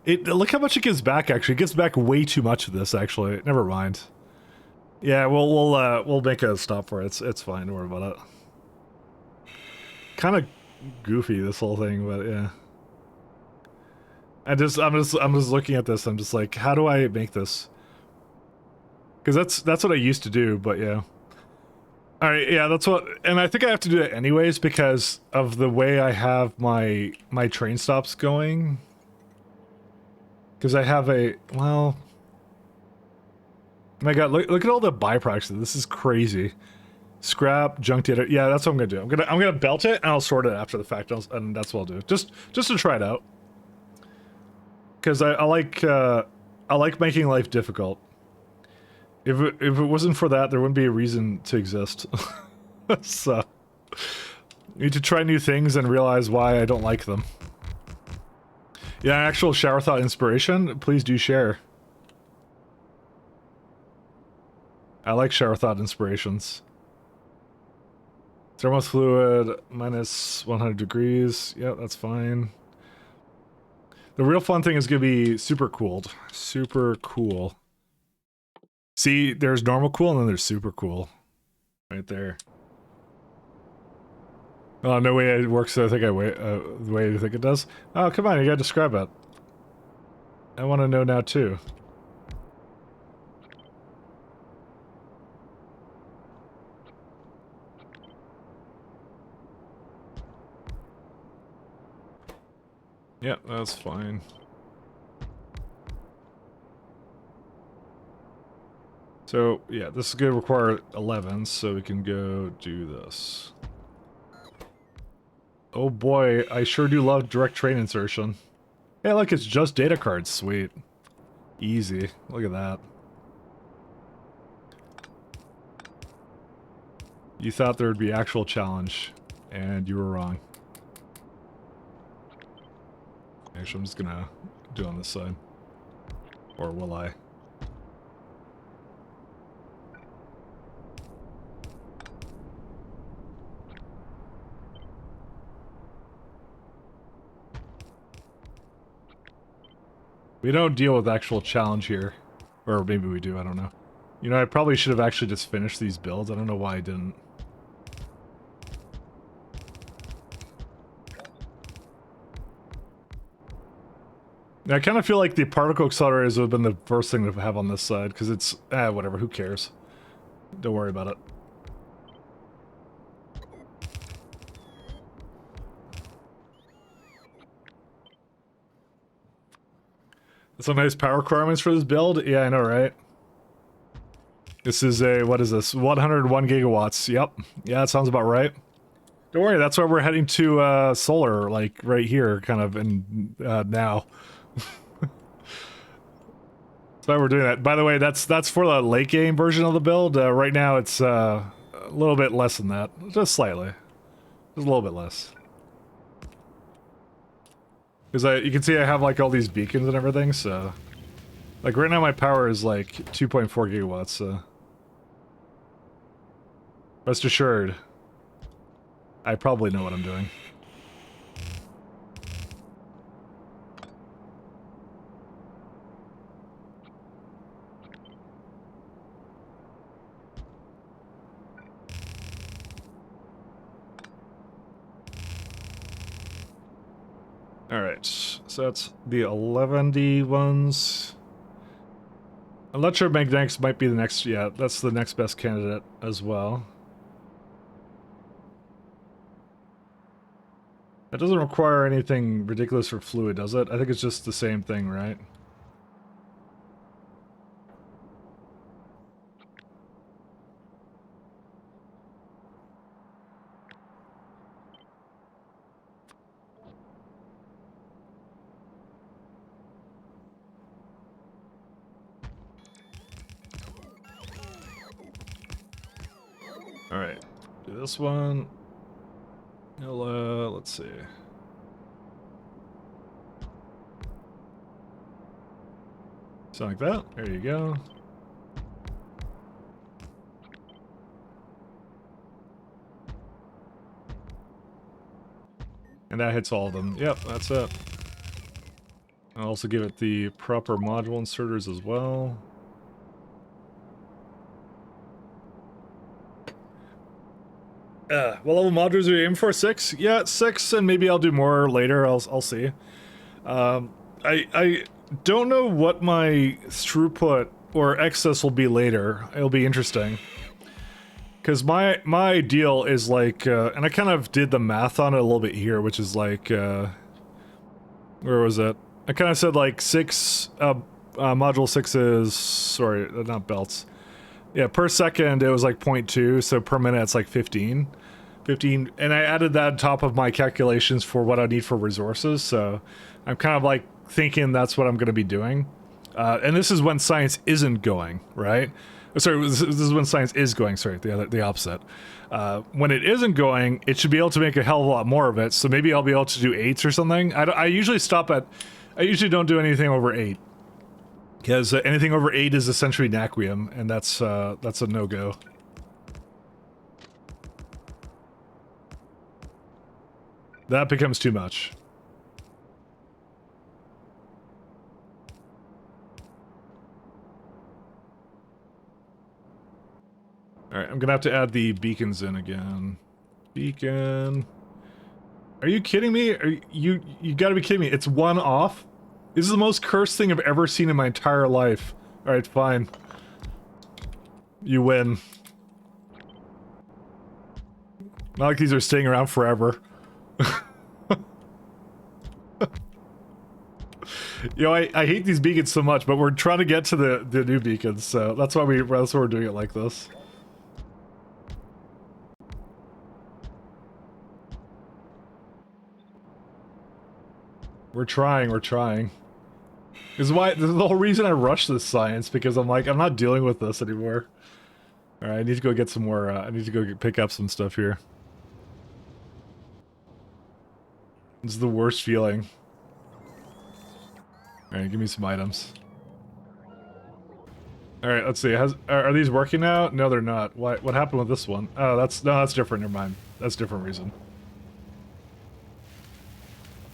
Look how much it gives back, actually. It gives back way too much of this, actually. Never mind. Yeah, we'll make a stop for it. It's fine, don't worry about it. Kind of goofy, this whole thing, but yeah. I'm just looking at this, I'm just like, how do I make this? Because that's what I used to do, but yeah. Alright, yeah, that's what... And I think I have to do it anyways because of the way I have my train stops going. Because I have a... Well... Oh my god, look at all the byproducts. This is crazy. Scrap, junk data. Yeah, that's what I'm gonna do. I'm gonna belt it and I'll sort it after the fact, and that's what I'll do. Just to try it out. Because I like making life difficult. If it wasn't for that, there wouldn't be a reason to exist. So, you need to try new things and realize why I don't like them. Yeah, actual shower thought inspiration, please do share. I like shower thought inspirations. Thermal fluid, minus 100 degrees. Yeah, that's fine. The real fun thing is going to be super cooled. Super cool. See, there's normal cool and then there's super cool. Right there. Oh, no way it works the way you think it does. Oh, come on, you gotta describe it. I want to know now too. Yeah, that's fine. So, yeah, this is going to require 11, so we can go do this. Oh boy, I sure do love direct train insertion. Hey, look, it's just data cards. Sweet. Easy. Look at that. You thought there would be actual challenge, and you were wrong. Actually, I'm just gonna do it on this side. Or will I? We don't deal with actual challenge here. Or maybe we do, I don't know. You know, I probably should have actually just finished these builds. I don't know why I didn't. I kind of feel like the particle accelerators would have been the first thing to have on this side, because it's... whatever, who cares? Don't worry about it. Some nice power requirements for this build. Yeah, I know, right? This is a, what is this? 101 gigawatts. Yep. Yeah, that sounds about right. Don't worry, that's why we're heading to solar, like right here, kind of, and now. That's why we're doing that. By the way, that's for the late game version of the build. Right now, it's a little bit less than that, just slightly, just a little bit less. Because you can see I have like all these beacons and everything, so like right now my power is like 2.4 gigawatts. So rest assured, I probably know what I'm doing. Alright, so that's the 11D ones. Electromagnetics might be the next, yeah, that's the next best candidate as well. That doesn't require anything ridiculous for fluid, does it? I think it's just the same thing, right? Alright, do this one. Let's see. Something like that. There you go. And that hits all of them. Yep, that's it. I'll also give it the proper module inserters as well. What level modules are you aiming for? 6? Yeah, 6, and maybe I'll do more later. I'll see. I don't know what my throughput or excess will be later. It'll be interesting. Because my ideal is like, and I kind of did the math on it a little bit here, which is like, where was it? I kind of said like 6, module 6 is, sorry, not belts. Yeah, per second it was like 0.2, so per minute it's like 15. 15, and I added that on top of my calculations for what I need for resources, so I'm kind of like thinking that's what I'm going to be doing. And this is when science isn't going, right? Sorry, this is when science is going, sorry, the opposite. When it isn't going, it should be able to make a hell of a lot more of it, so maybe I'll be able to do 8s or something. I usually stop at, I usually don't do anything over 8. Because anything over 8 is essentially Naquium, and that's a no-go. That becomes too much. Alright, I'm gonna have to add the beacons in again. Beacon... Are you kidding me? You gotta be kidding me. It's 1 off? This is the most cursed thing I've ever seen in my entire life. Alright, fine. You win. Not like these are staying around forever. You know, I hate these beacons so much, but we're trying to get to the new beacons, so that's why we're doing it like this. We're trying. This is the whole reason I rushed this science, because I'm like, I'm not dealing with this anymore. Alright, I need to go get some more, I need to go pick up some stuff here. This is the worst feeling. Alright, give me some items. Alright, let's see, are these working now? No, they're not. What happened with this one? Oh, that's different, never mind. That's a different reason.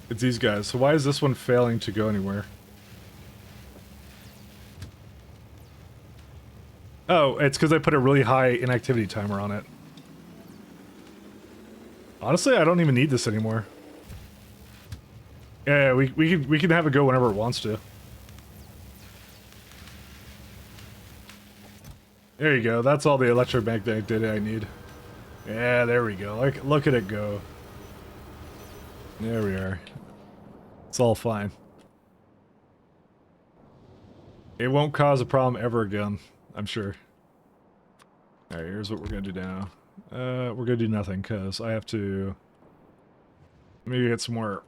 It's these guys. So why is this one failing to go anywhere? Oh, it's because I put a really high inactivity timer on it. Honestly, I don't even need this anymore. Yeah, we can have it go whenever it wants to. There you go. That's all the electromagnetic data I need. Yeah, there we go. Look at it go. There we are. It's all fine. It won't cause a problem ever again, I'm sure. Alright, here's what we're gonna do now. We're gonna do nothing, because I have to maybe get some more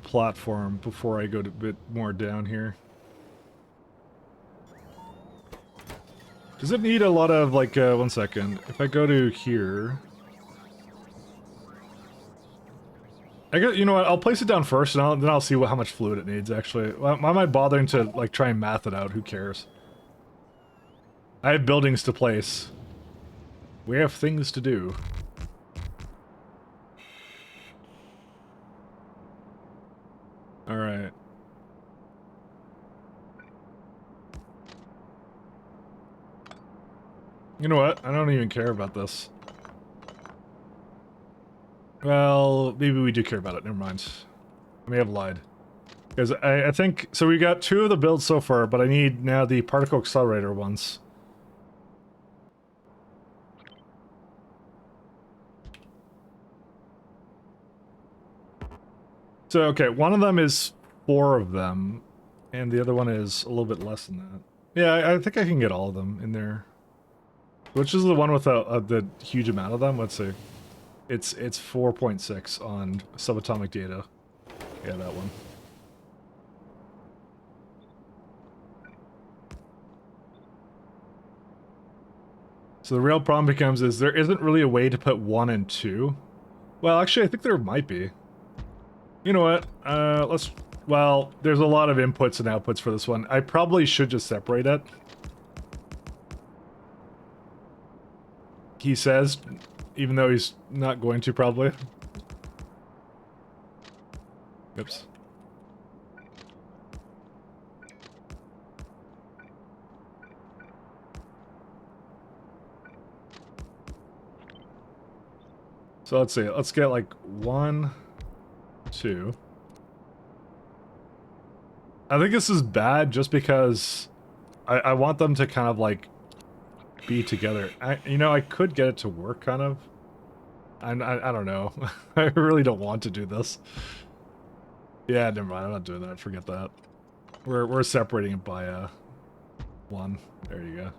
platform before I go a bit more down here. Does it need a lot of, like, one second. If I go to here... you know what, I'll place it down first, and then I'll see how much fluid it needs, actually. Why am I bothering to, like, try and math it out? Who cares? I have buildings to place. We have things to do. Alright. You know what? I don't even care about this. Well, maybe we do care about it. Never mind. I may have lied. Because I think... So we got 2 of the builds so far, but I need now the particle accelerator ones. So, okay, one of them is 4 of them, and the other one is a little bit less than that. Yeah, I think I can get all of them in there. Which is the one with the huge amount of them? Let's see. It's 4.6 on subatomic data. Yeah, that one. So the real problem becomes is there isn't really a way to put 1 and 2. Well, actually, I think there might be. You know what? Let's... Well, there's a lot of inputs and outputs for this one. I probably should just separate it. He says, even though he's not going to, probably. Oops. So let's see, let's get like 1, 2. I think this is bad just because I want them to kind of like be together. You know, I could get it to work kind of. I don't know. I really don't want to do this. Yeah, never mind. I'm not doing that. Forget that. We're separating it by 1. There you go.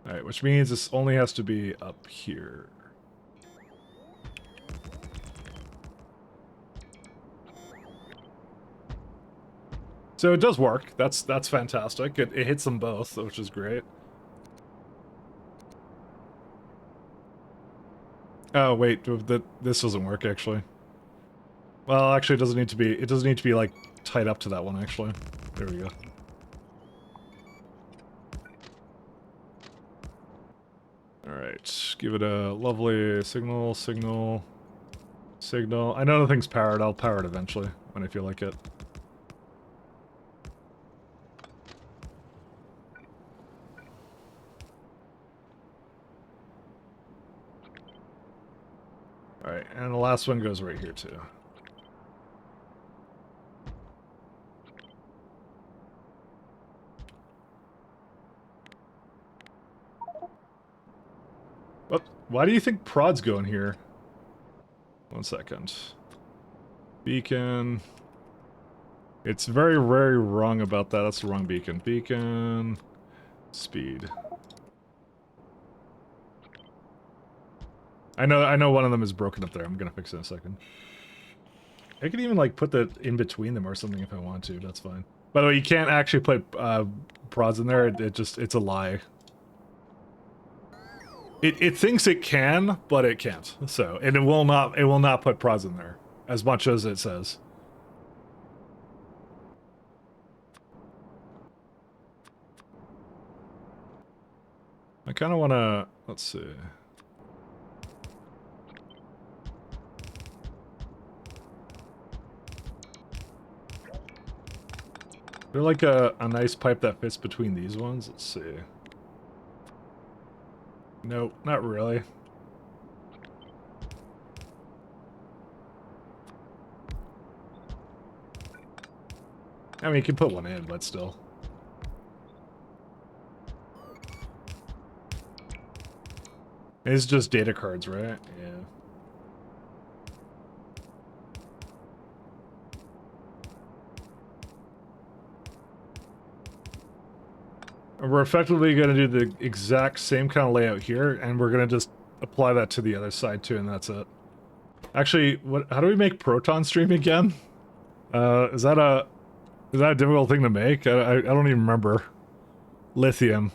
Alright, which means this only has to be up here. So it does work. That's fantastic. It hits them both, which is great. Oh wait, this doesn't work actually. Well, actually, it doesn't need to be. It doesn't need to be like tied up to that one actually. There we go. All right, give it a lovely signal, signal, signal. I know the thing's powered. I'll power it eventually when I feel like it. Alright, and the last one goes right here, too. What? Why do you think prod's going here? 1 second. Beacon. It's very, very wrong about that. That's the wrong beacon. Beacon. Speed. I know one of them is broken up there. I'm gonna fix it in a second. I could even like put that in between them or something if I want to. That's fine. By the way, you can't actually put prods in there. It's a lie. It thinks it can, but it can't. So, and it will not put prods in there as much as it says. I kind of want to, let's see. Is there like a nice pipe that fits between these ones? Let's see. Nope, not really. I mean, you can put one in, but still. It's just data cards, right? Yeah. We're effectively going to do the exact same kind of layout here, and we're going to just apply that to the other side too, and that's it. Actually, how do we make Proton Stream again? Is that a difficult thing to make? I don't even remember. Lithium.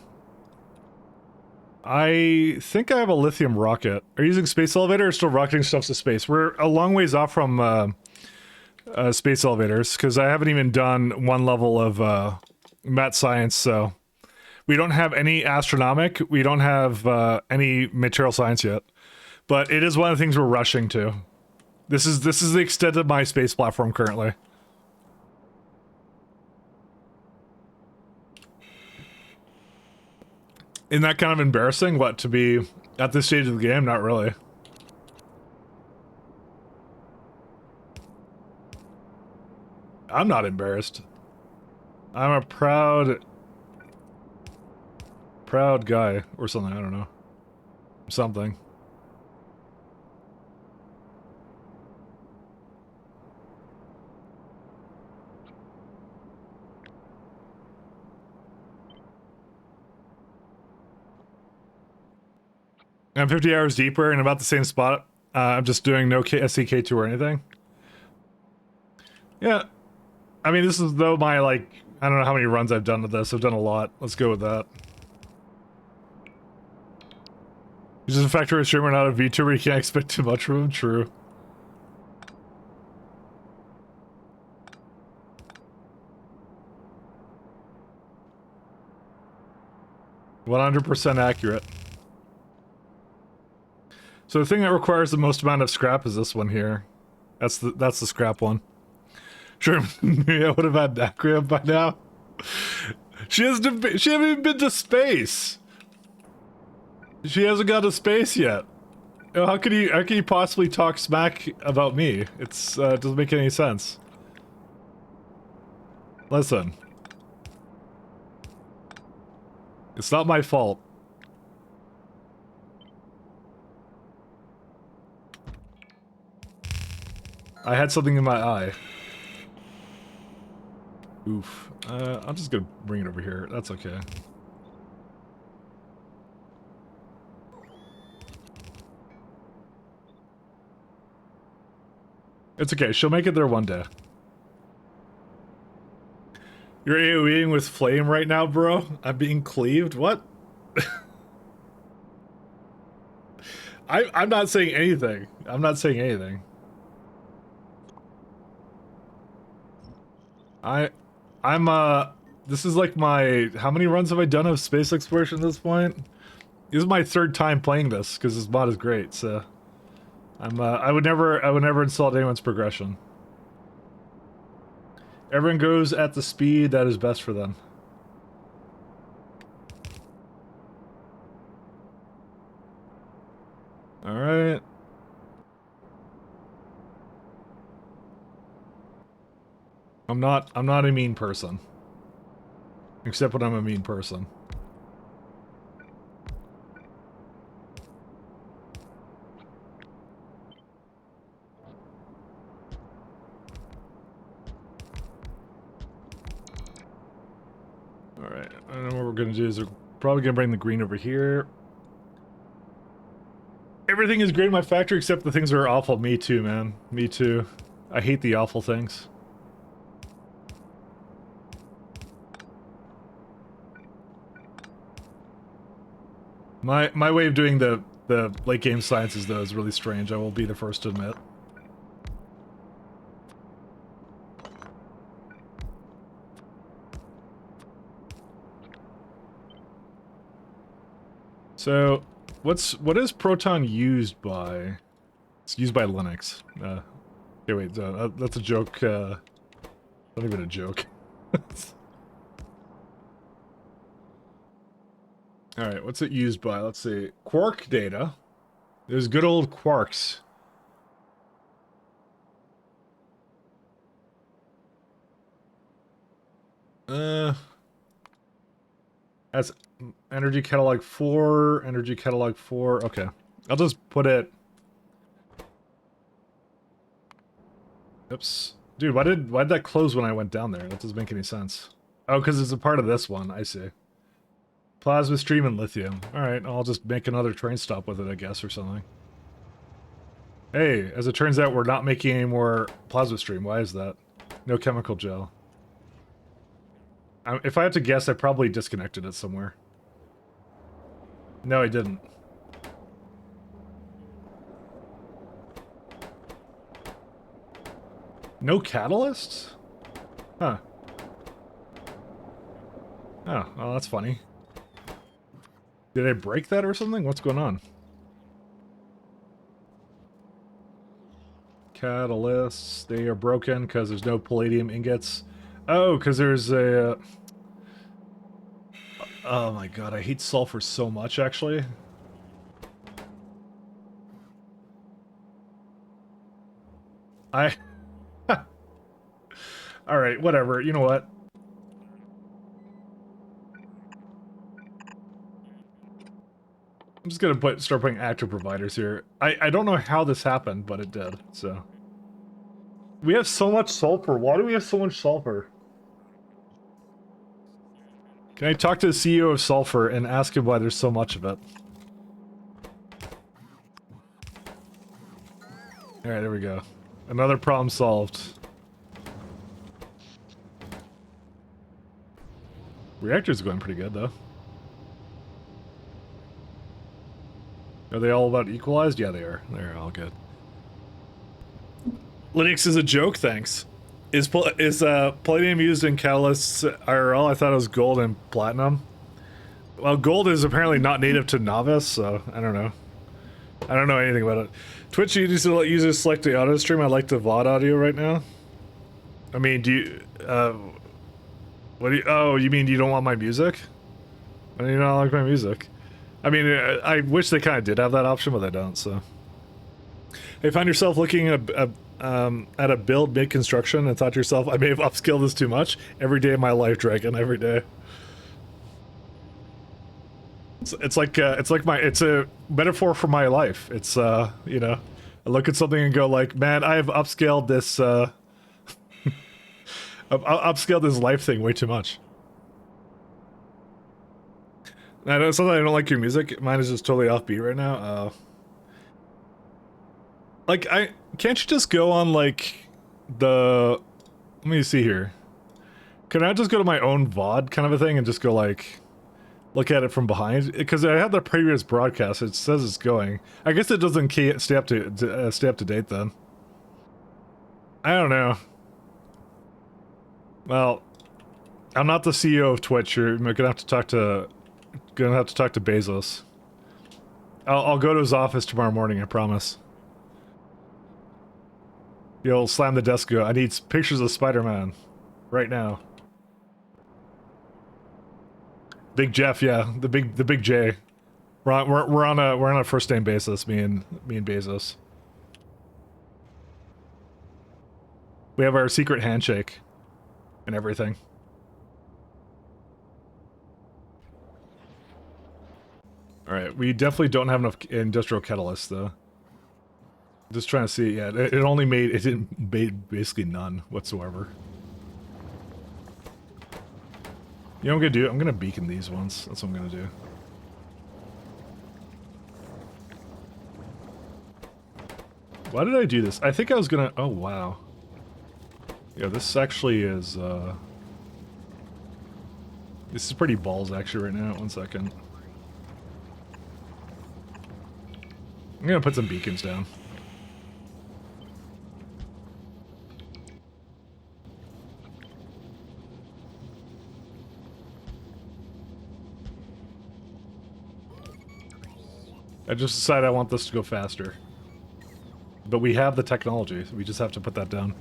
I think I have a lithium rocket. Are you using space elevator or still rocketing stuff to space? We're a long ways off from space elevators, because I haven't even done one level of mat science, so we don't have any astronomic, we don't have any material science yet. But it is one of the things we're rushing to. This is the extent of my space platform currently. Isn't that kind of embarrassing? What, to be at this stage of the game? Not really. I'm not embarrassed. I'm a proud guy or something, I don't know. Something. I'm 50 hours deeper and about the same spot. I'm just doing no SCK2 or anything. Yeah. I mean, this is though my, like, I don't know how many runs I've done with this. I've done a lot. Let's go with that. He's just a factory streamer, not a VTuber. You can't expect too much from him. True. %100% accurate. So the thing that requires the most amount of scrap is this one here. That's the scrap one. Sure, maybe I would have had Dacria by now. She hasn't even been to space. She hasn't got to space yet. How can you possibly talk smack about me? It doesn't make any sense. Listen. It's not my fault. I had something in my eye. Oof. I'm just gonna bring it over here. That's okay. It's okay. She'll make it there one day. You're AoEing with flame right now, bro? I'm being cleaved? What? I'm not saying anything. I'm not saying anything. This is like how many runs have I done of space exploration at this point? This is my third time playing this, because this mod is great, so... I would never insult anyone's progression. Everyone goes at the speed that is best for them. Alright. I'm not a mean person. Except when I'm a mean person. Alright, I don't know what we're gonna do is we're probably gonna bring the green over here. Everything is great in my factory except the things that are awful. Me too, man. Me too. I hate the awful things. My way of doing the late game sciences though is really strange. I will be the first to admit. So, what is Proton used by? It's used by Linux. Okay, wait, that's a joke. Not even a joke. Alright, what's it used by? Let's see. Quark data. There's good old quarks. That's energy catalog 4, energy catalog 4. Okay. I'll just put it... Oops. Dude, why did that close when I went down there? That doesn't make any sense. Oh, because it's a part of this one. I see. Plasma stream and lithium. Alright, I'll just make another train stop with it, I guess, or something. Hey, as it turns out, we're not making any more plasma stream. Why is that? No chemical gel. If I had to guess, I probably disconnected it somewhere. No, I didn't. No catalysts? Huh. Oh, well, that's funny. Did I break that or something? What's going on? Catalysts, they are broken because there's no palladium ingots. Oh, because there's a... oh my god, I hate sulfur so much, actually. Alright, whatever, you know what? I'm just gonna start putting active providers here. I don't know how this happened, but it did, so. We have so much sulfur. Why do we have so much sulfur? Can I talk to the CEO of Sulfur and ask him why there's so much of it? Alright, there we go. Another problem solved. Reactor's going pretty good, though. Are they all about equalized? Yeah, they are. They're all good. Linux is a joke, thanks. Is palladium used in catalysts IRL? I thought it was gold and platinum. Well, gold is apparently not native to Novice, so I don't know. I don't know anything about it. Twitch users to let users select the audio stream. I like the VOD audio right now. I mean, do you... what do you... oh, you mean you don't want my music? Why do you not like my music? I mean, I wish they kind of did have that option, but they don't, so... Hey, find yourself looking at a build mid-construction and thought to yourself, I may have upscaled this too much. Every day of my life, Dragon, every day. It's like it's a metaphor for my life. It's, you know, I look at something and go like, man, I have upscaled this, I've upscaled this life thing way too much. I know something I don't like your music. Mine is just totally offbeat right now. Like, can't you just go on, like, let me see here. Can I just go to my own VOD kind of a thing and just go, like, look at it from behind? Because I had the previous broadcast, it says it's going. I guess it doesn't stay up to date then. I don't know. Well, I'm not the CEO of Twitch. You're gonna have to talk to Bezos. I'll go to his office tomorrow morning, I promise. You'll slam the desk and go, I need pictures of Spider-Man. Right now. Big Jeff, yeah. The big J. We're on a first name basis, me and Bezos. We have our secret handshake. And everything. Alright, we definitely don't have enough industrial catalysts, though. Just trying to see, yeah, it didn't made basically none whatsoever. You know what I'm gonna do? I'm gonna beacon these ones. That's what I'm gonna do. Why did I do this? I think I was gonna... oh, wow. Yeah, this actually is, this is pretty balls, actually, right now. 1 second. I'm gonna put some beacons down. I just decided I want this to go faster. But we have the technology, we just have to put that down.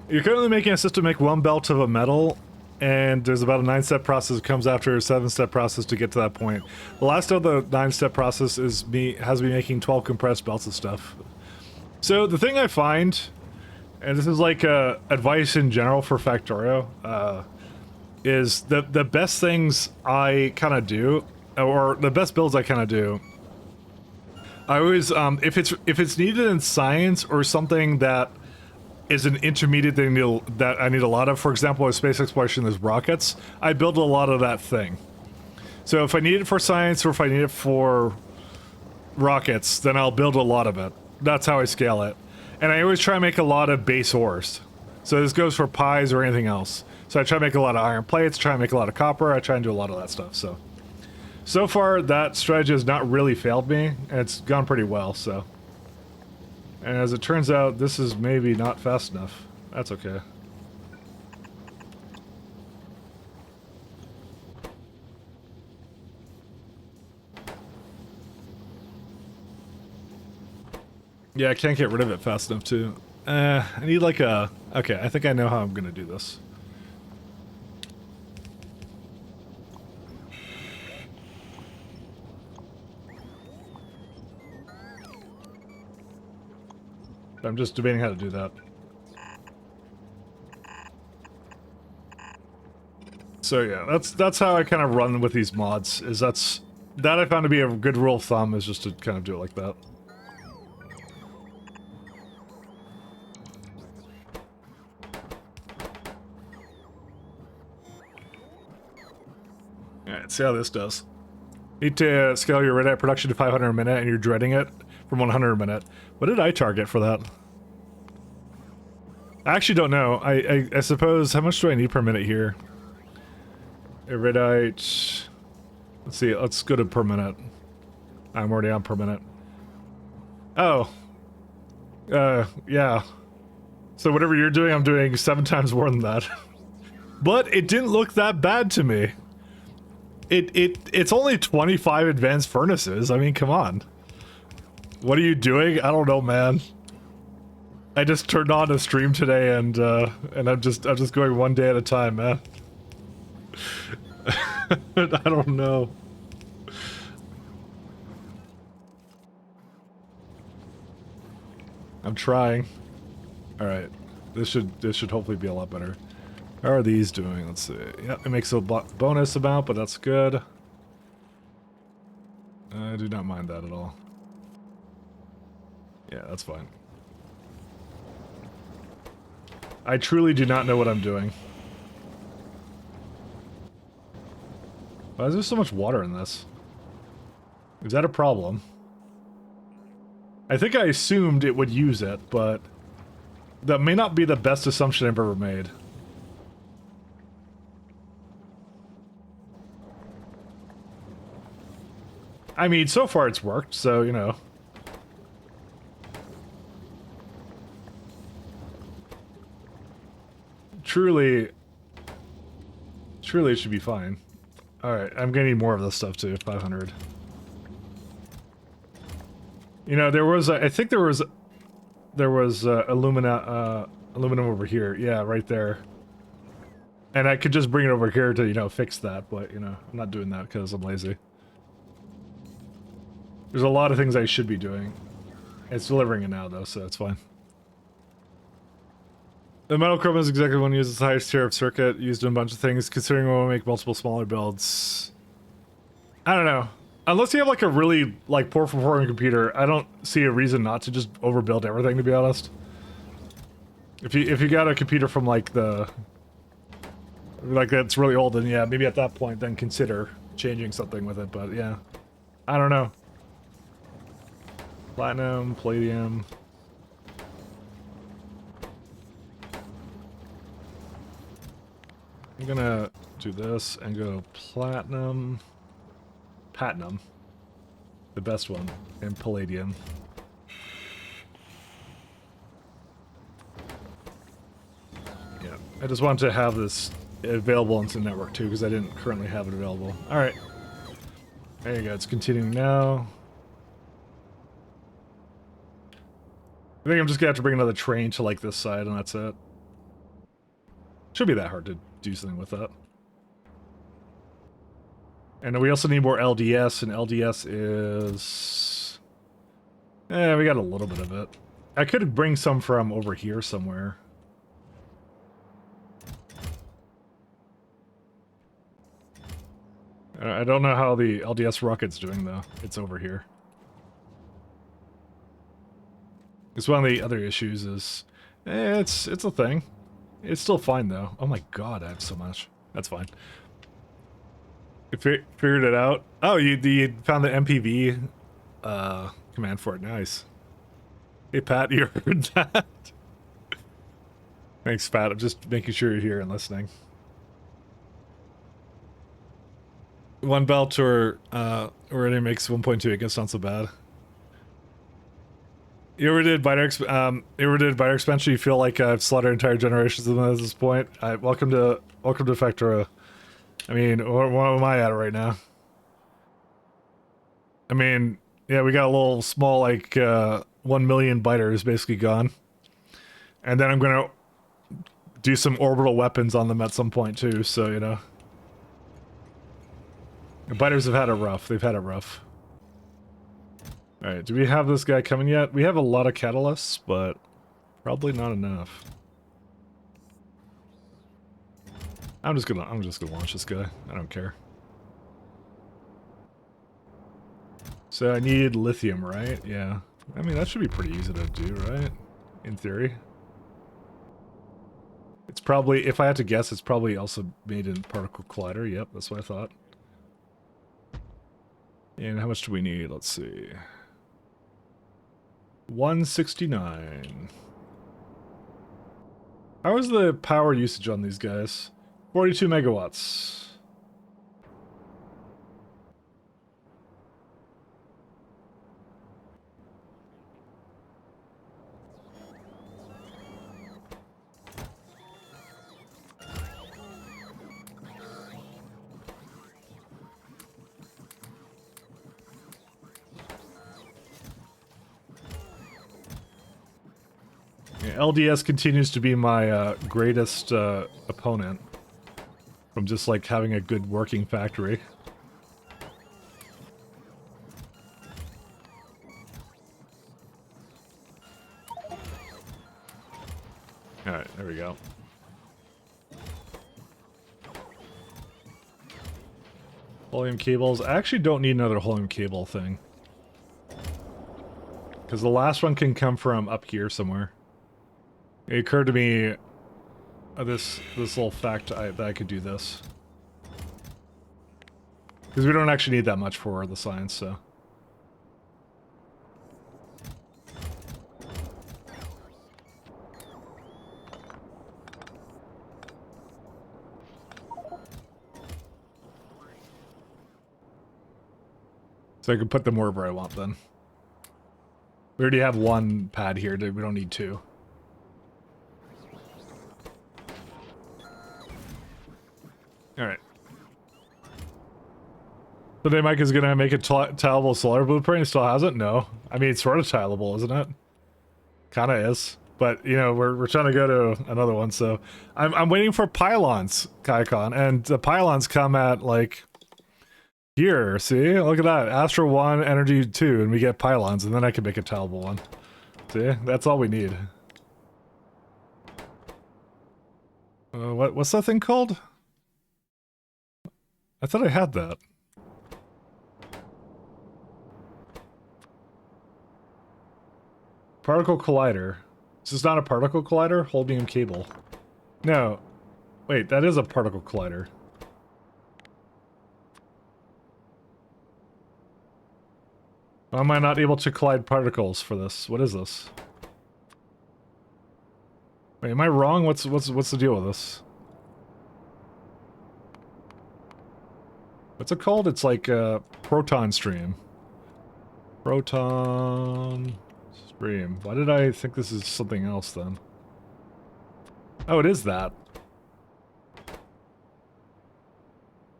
You're currently making a system make 1 belt of a metal, and there's about a 9-step process that comes after a 7-step process to get to that point. The last of the 9-step process has me making 12 compressed belts of stuff. So the thing I find, and this is like advice in general for Factorio, is the best things I kind of do, or the best builds I kind of do, I always, if it's needed in science or something that is an intermediate thing that I need a lot of, for example, with space exploration, there's rockets, I build a lot of that thing. So if I need it for science or if I need it for rockets, then I'll build a lot of it. That's how I scale it. And I always try to make a lot of base ores. So this goes for pies or anything else. So I try to make a lot of iron plates, try to make a lot of copper, I try and do a lot of that stuff, so far, that strategy has not really failed me, and it's gone pretty well, so. And as it turns out, this is maybe not fast enough. That's okay. Yeah, I can't get rid of it fast enough, too. I need like a... Okay, I think I know how I'm gonna do this. I'm just debating how to do that. So yeah, that's how I kind of run with these mods, is that I found to be a good rule of thumb, is just to kind of do it like that. Alright, see how this does. Need to scale your redite production to 500 a minute, and you're dreading it from 100 a minute. What did I target for that? I actually don't know. I suppose, how much do I need per minute here? Erudite. Let's see, let's go to per minute. I'm already on per minute. Oh. Yeah. So whatever you're doing, I'm doing 7 times more than that. But it didn't look that bad to me. It's only 25 advanced furnaces. I mean, come on. What are you doing? I don't know, man. I just turned on a stream today, and I'm just going one day at a time, man. I don't know. I'm trying. All right, this should hopefully be a lot better. How are these doing? Let's see. Yeah, it makes a bonus amount, but that's good. I do not mind that at all. Yeah, that's fine. I truly do not know what I'm doing. Why is there so much water in this? Is that a problem? I think I assumed it would use it, but that may not be the best assumption I've ever made. I mean, so far it's worked, so, you know. Truly it should be fine. Alright, I'm gonna need more of this stuff too, 500. You know, there was, I think there was aluminum over here. Yeah, right there. And I could just bring it over here to, you know, fix that, but, you know, I'm not doing that because I'm lazy. There's a lot of things I should be doing. It's delivering it now, though, so it's fine. The metal chrome is exactly one uses the highest tier of circuit, used in a bunch of things, considering when we make multiple smaller builds. I don't know. Unless you have, like, a really, like, poor performing computer, I don't see a reason not to just overbuild everything, to be honest. If you got a computer from, like, that's really old, then yeah, maybe at that point, then consider changing something with it, but yeah. I don't know. Platinum, palladium. I'm gonna do this and go platinum, the best one, and palladium. Yeah, I just wanted to have this available into the network too, because I didn't currently have it available. Alright. There you go, it's continuing now. I think I'm just gonna have to bring another train to, like, this side, and that's it. Shouldn't be that hard to do something with that. And we also need more LDS, and LDS is... Eh, we got a little bit of it. I could bring some from over here somewhere. I don't know how the LDS rocket's doing, though. It's over here. It's one of the other issues is... it's a thing. It's still fine, though. Oh my god, I have so much. That's fine. You figured it out? Oh, you found the MPV command for it. Nice. Hey, Pat, you heard that? Thanks, Pat. I'm just making sure you're here and listening. One belt or already makes 1.2. I guess not so bad. You ever did biter expansion? You feel like I've slaughtered entire generations of them at this point. Welcome to factorio. I mean, what am I at right now? I mean, yeah, we got a little small, like, 1 million biters basically gone. And then I'm gonna do some orbital weapons on them at some point too, so, you know. The biters have had it rough. They've had it rough. Alright, do we have this guy coming yet? We have a lot of catalysts, but probably not enough. I'm just gonna launch this guy. I don't care. So I need lithium, right? Yeah. I mean, that should be pretty easy to do, right? In theory. It's probably, if I had to guess, it's probably also made in particle collider. Yep, that's what I thought. And how much do we need? Let's see. 169. How is the power usage on these guys? 42 megawatts. Yeah, LDS continues to be my greatest opponent from just like having a good working factory. Alright, there we go. Helium cables. I actually don't need another helium cable thing. Because the last one can come from up here somewhere. It occurred to me this little fact that I could do this. Because we don't actually need that much for the science, so. So I can put them wherever I want then. We already have one pad here, dude. We don't need two. Alright. Today Mike is gonna make a tileable solar blueprint. He still hasn't? No. I mean, it's sort of tileable, isn't it? Kinda is. But, you know, we're trying to go to another one, so... I'm waiting for pylons, Kaikon, and the pylons come at, like... Here, see? Look at that. Astro 1, Energy 2, and we get pylons, and then I can make a tileable one. See? That's all we need. What's that thing called? I thought I had that. Particle collider. This is not a particle collider? Holmium cable. No. Wait, that is a particle collider. Why am I not able to collide particles for this? What is this? Wait, am I wrong? What's the deal with this? What's it called? It's like a proton stream. Proton stream. Why did I think this is something else then? Oh, it is that.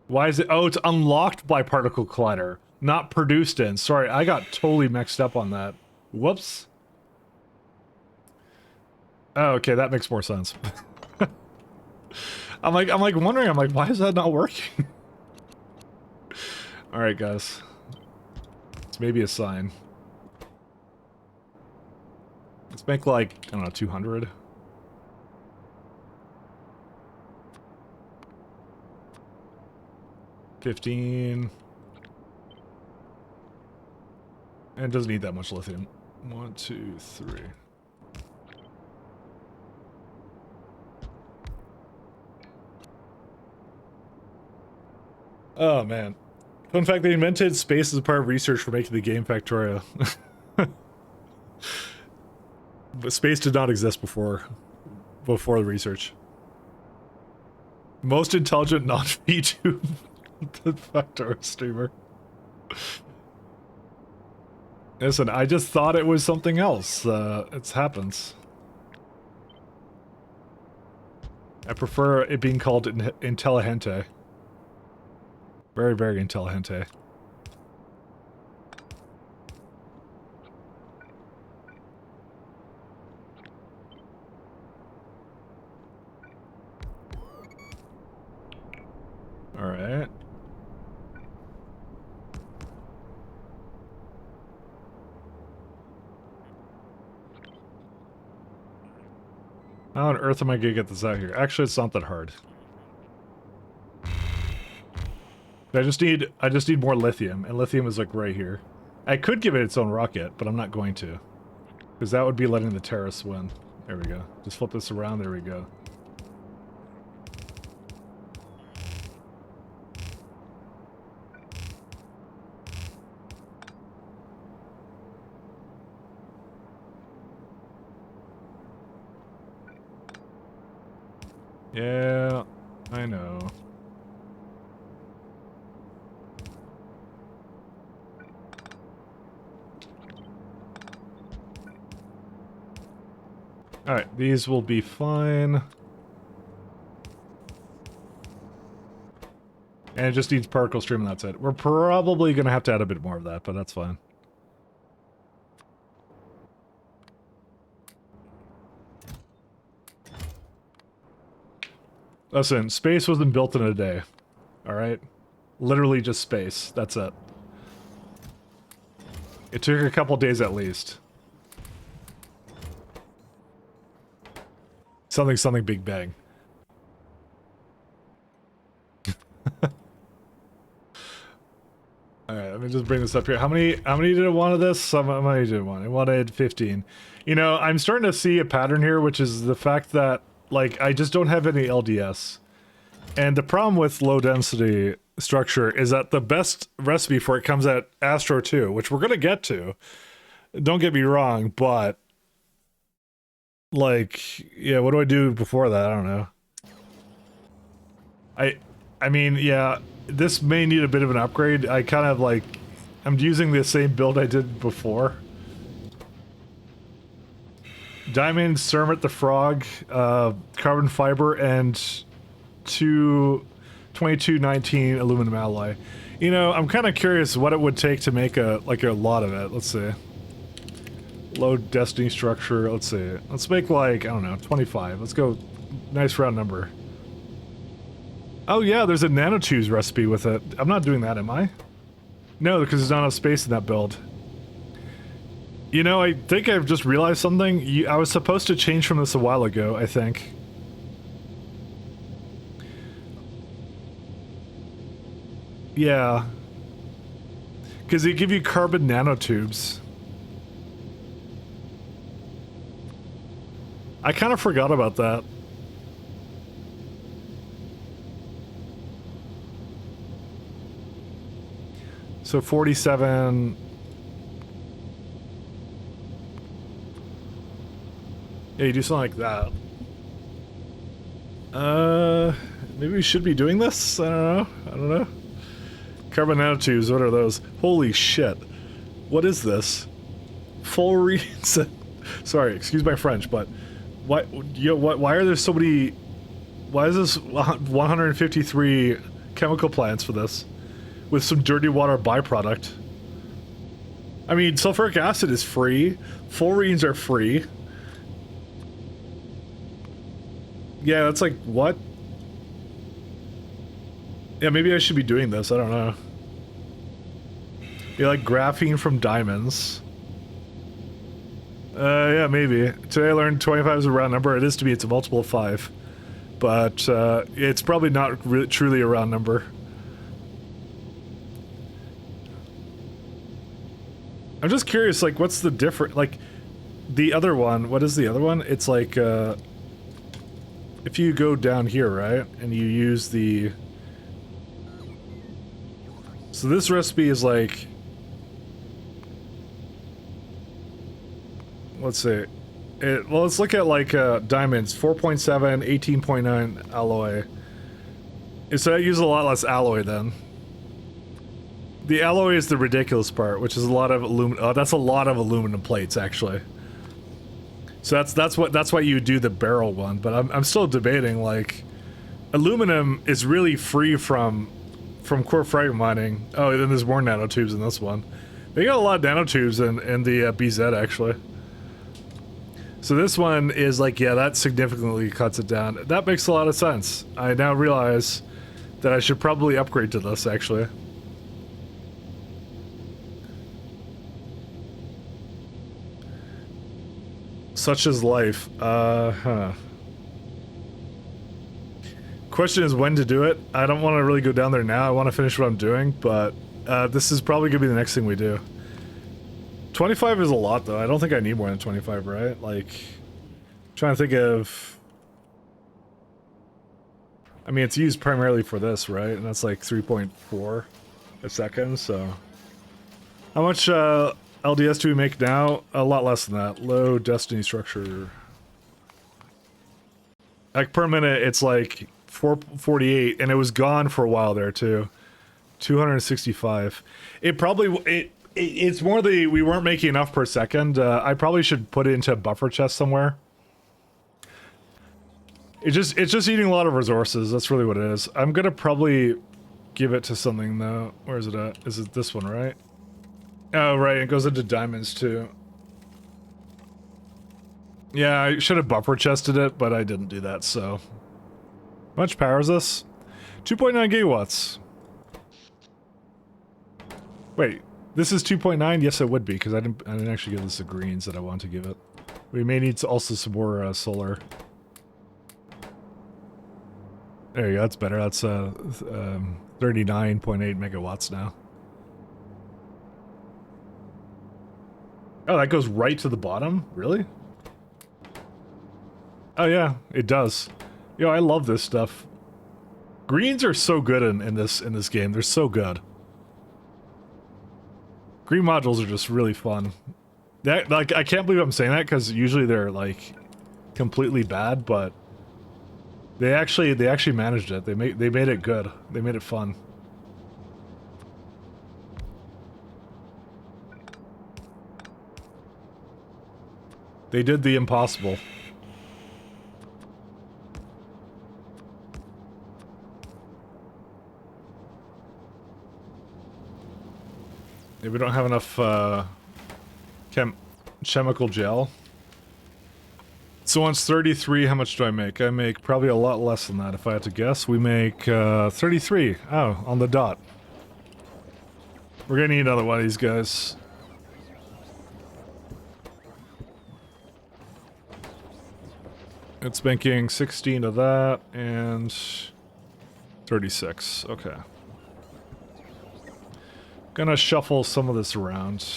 Why is it? Oh, it's unlocked by particle collider. Not produced in. Sorry, I got totally mixed up on that. Whoops. Oh, okay, that makes more sense. I'm like wondering, I'm like, why is that not working? Alright, guys. It's maybe a sign. Let's make like, I don't know, 200. $15. And it doesn't need that much lithium. 1, 2, 3. Oh man. Fun fact, they invented space as a part of research for making the game Factorio. But space did not exist before the research. Most intelligent non-VTube Factorio streamer. Listen, I just thought it was something else. It happens. I prefer it being called intelligente. Very, very intelligente. Alright. How on earth am I gonna get this out here? Actually, it's not that hard. I just need more lithium, and lithium is like right here. I could give it its own rocket, but I'm not going to. Because that would be letting the terrorists win. There we go. Just flip this around, there we go. Yeah, I know. Alright, these will be fine. And it just needs particle stream and that's it. We're probably gonna have to add a bit more of that, but that's fine. Listen, space wasn't built in a day. Alright? Literally just space. That's it. It took a couple days at least. Something Big Bang. Alright, let me just bring this up here. How many did it want of this? How many did it want? It wanted 15. You know, I'm starting to see a pattern here, which is the fact that, like, I just don't have any LDS. And the problem with low density structure is that the best recipe for it comes at Astro 2, which we're gonna get to. Don't get me wrong, but like, yeah, what do I do before that? I don't know. I mean, yeah, this may need a bit of an upgrade. I kind of like, I'm using the same build I did before. Diamond, Cermet the Frog, carbon fiber, and 2219 aluminum alloy. You know, I'm kind of curious what it would take to make a lot of it. Let's see. Low destiny structure. Let's see. Let's make like, I don't know, 25. Let's go. Nice round number. Oh yeah, there's a nanotubes recipe with it. I'm not doing that, am I? No, because there's not enough space in that build. You know, I think I've just realized something. I was supposed to change from this a while ago, I think. Yeah. Because they give you carbon nanotubes. I kind of forgot about that. So 47... Yeah, you do something like that. Maybe we should be doing this? I don't know. Carbon nanotubes, what are those? Holy shit. What is this? Full reads. Sorry, excuse my French, but why are there so many... Why is this 153 chemical plants for this? With some dirty water byproduct. I mean, sulfuric acid is free. Fullerenes are free. Yeah, that's like, what? Yeah, maybe I should be doing this, I don't know. You like graphene from diamonds. Yeah, maybe. Today I learned 25 is a round number. It is to me, it's a multiple of 5. But, it's probably not truly a round number. I'm just curious, like, what's the difference? Like, the other one, what is the other one? It's like, if you go down here, right, and you use the... So this recipe is like, let's see. Well, let's look at like diamonds, 4.7, 18.9 alloy. So I use a lot less alloy then. The alloy is the ridiculous part, which is a lot of aluminum. Oh, that's a lot of aluminum plates actually. So that's why you do the barrel one. But I'm still debating, like, aluminum is really free from core fragment mining. Oh, then there's more nanotubes in this one. They got a lot of nanotubes in the BZ actually. So this one is like, yeah, that significantly cuts it down. That makes a lot of sense. I now realize that I should probably upgrade to this actually. Such is life. Question is when to do it. I don't want to really go down there now. I want to finish what I'm doing, but this is probably gonna be the next thing we do. 25 is a lot though. I don't think I need more than 25, right? Like, trying to think of. I mean, it's used primarily for this, right? And that's like 3.4 a second. So, how much LDS do we make now? A lot less than that. Low destiny structure. Like per minute, it's like 448, and it was gone for a while there too. 265. It probably it's more the we weren't making enough per second. I probably should put it into a buffer chest somewhere. It's just eating a lot of resources. That's really what it is. I'm gonna probably give it to something though. Where is it at? Is it this one, right? Oh, right. It goes into diamonds too. Yeah, I should have buffer chested it, but I didn't do that. So, how much power is this? 2.9 gigawatts. Wait, this is 2.9? Yes, it would be, because I didn't actually give this the greens that I want to give it. We may need to also some more solar. There you go, that's better. That's 39.8 megawatts now. Oh, that goes right to the bottom? Really? Oh yeah, it does. Yo, I love this stuff. Greens are so good in this game. They're so good. Green modules are just really fun. That, like, I can't believe I'm saying that because usually they're like completely bad, but they actually managed it. They made it good. They made it fun. They did the impossible. Yeah, we don't have enough chemical gel. So once 33, how much do I make? I make probably a lot less than that if I had to guess. We make 33. Oh, on the dot. We're gonna need another one of these guys. It's making 16 of that and 36. Okay. Gonna shuffle some of this around.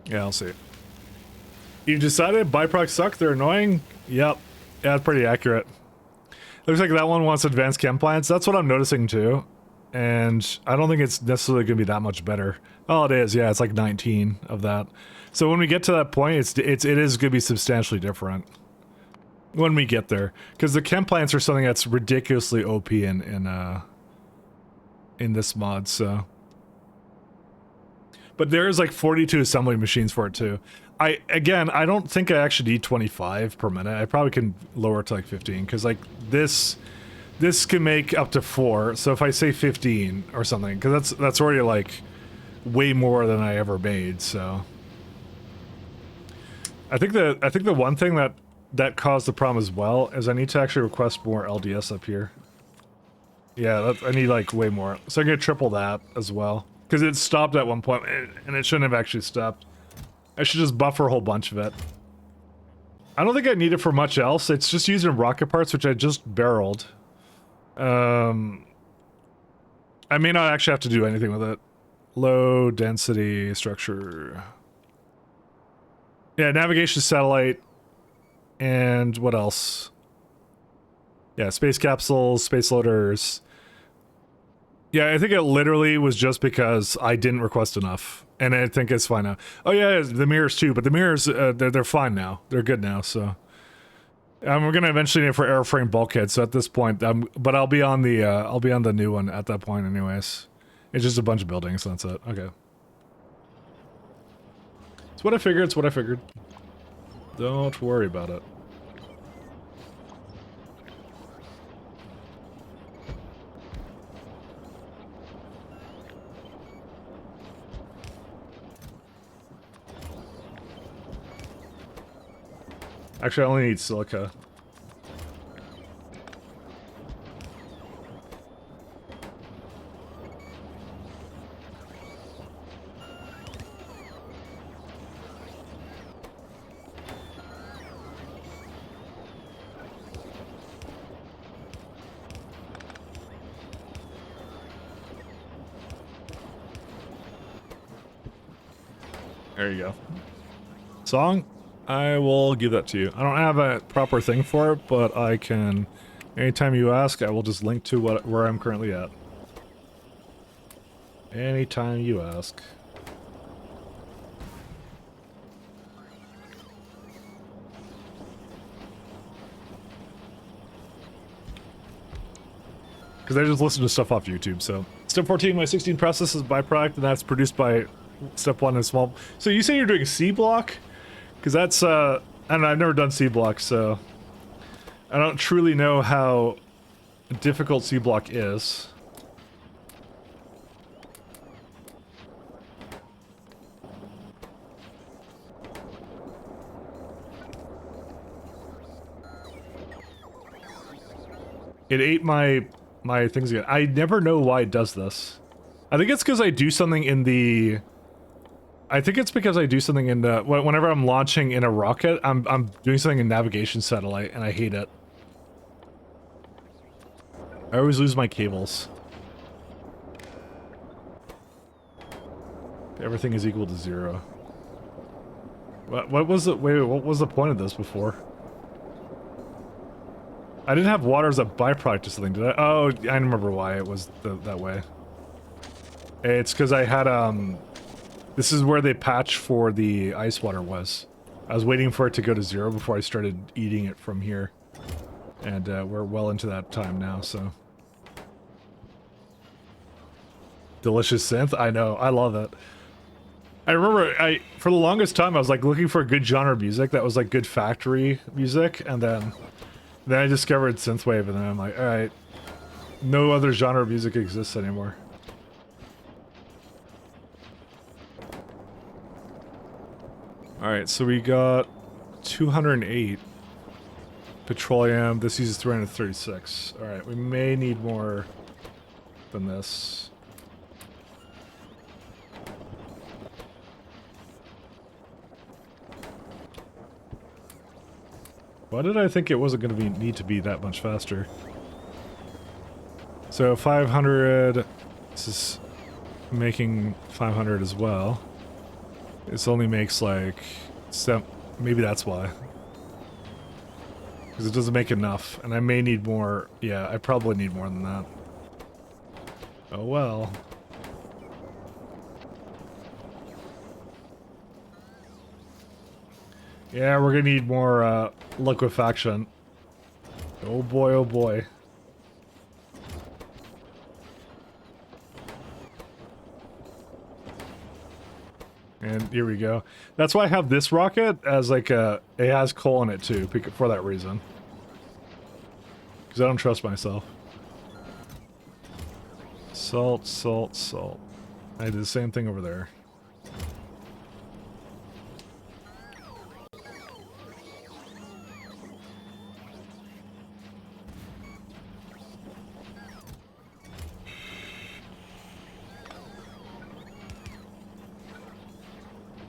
Yeah, I'll see. You decided byproducts suck? They're annoying? Yep. Yeah, that's pretty accurate. Looks like that one wants advanced chem plants. That's what I'm noticing too. And I don't think it's necessarily going to be that much better. Oh, it is. Yeah, it's like 19 of that. So when we get to that point, it is going to be substantially different. When we get there. Because the chem plants are something that's ridiculously OP in this mod, so. But there's like 42 assembly machines for it too. I don't think I actually need 25 per minute. I probably can lower it to like 15, because like this can make up to 4. So if I say 15 or something, because that's already like way more than I ever made. So I think the one thing that caused the problem as well is I need to actually request more LDS up here. Yeah, I need like way more. So I'm gonna triple that as well. Because it stopped at one point, and it shouldn't have actually stopped. I should just buffer a whole bunch of it. I don't think I need it for much else. It's just using rocket parts, which I just barreled. I may not actually have to do anything with it. Low density structure. Yeah, navigation satellite. And what else? Yeah, space capsules, space loaders. Yeah, I think it literally was just because I didn't request enough, and I think it's fine now. Oh yeah, the mirrors too, but the mirrors they're fine now. They're good now. So we're gonna eventually need for airframe bulkhead. So at this point, but I'll be on the new one at that point, anyways. It's just a bunch of buildings. That's it. Okay. It's what I figured. It's what I figured. Don't worry about it. Actually, I only need silica. There you go. Song? I will give that to you. I don't have a proper thing for it, but I can... Anytime you ask, I will just link to where I'm currently at. Anytime you ask. Because I just listen to stuff off YouTube, so... Step 14, my 16 process is a byproduct, and that's produced by step 1 and small... So you say you're doing C block? Because that's, and I've never done C block, so... I don't truly know how difficult C block is. It ate my things again. I never know why it does this. I think it's because I do something in the... I think it's because I do something in the... Whenever I'm launching in a rocket, I'm doing something in navigation satellite, and I hate it. I always lose my cables. Everything is equal to 0. What was it? Wait, what was the point of this before? I didn't have water as a byproduct or something, did I? Oh, I remember why it was that way. It's because I had, this is where the patch for the ice water was. I was waiting for it to go to 0 before I started eating it from here. And we're well into that time now, so... Delicious synth? I know, I love it. I remember, for the longest time, I was like looking for good genre music that was like good factory music, and then I discovered synthwave, and then I'm like, alright, no other genre of music exists anymore. Alright, so we got 208 petroleum. This uses 336. Alright, we may need more than this. Why did I think it wasn't going to need to be that much faster? So 500, this is making 500 as well. This only makes like, maybe that's why. Because it doesn't make enough, and I may need more. Yeah, I probably need more than that. Oh well. Yeah, we're gonna need more liquefaction. Oh boy, oh boy. And here we go. That's why I have this rocket as like it has coal in it too, for that reason. Because I don't trust myself. Salt, salt, salt. I did the same thing over there.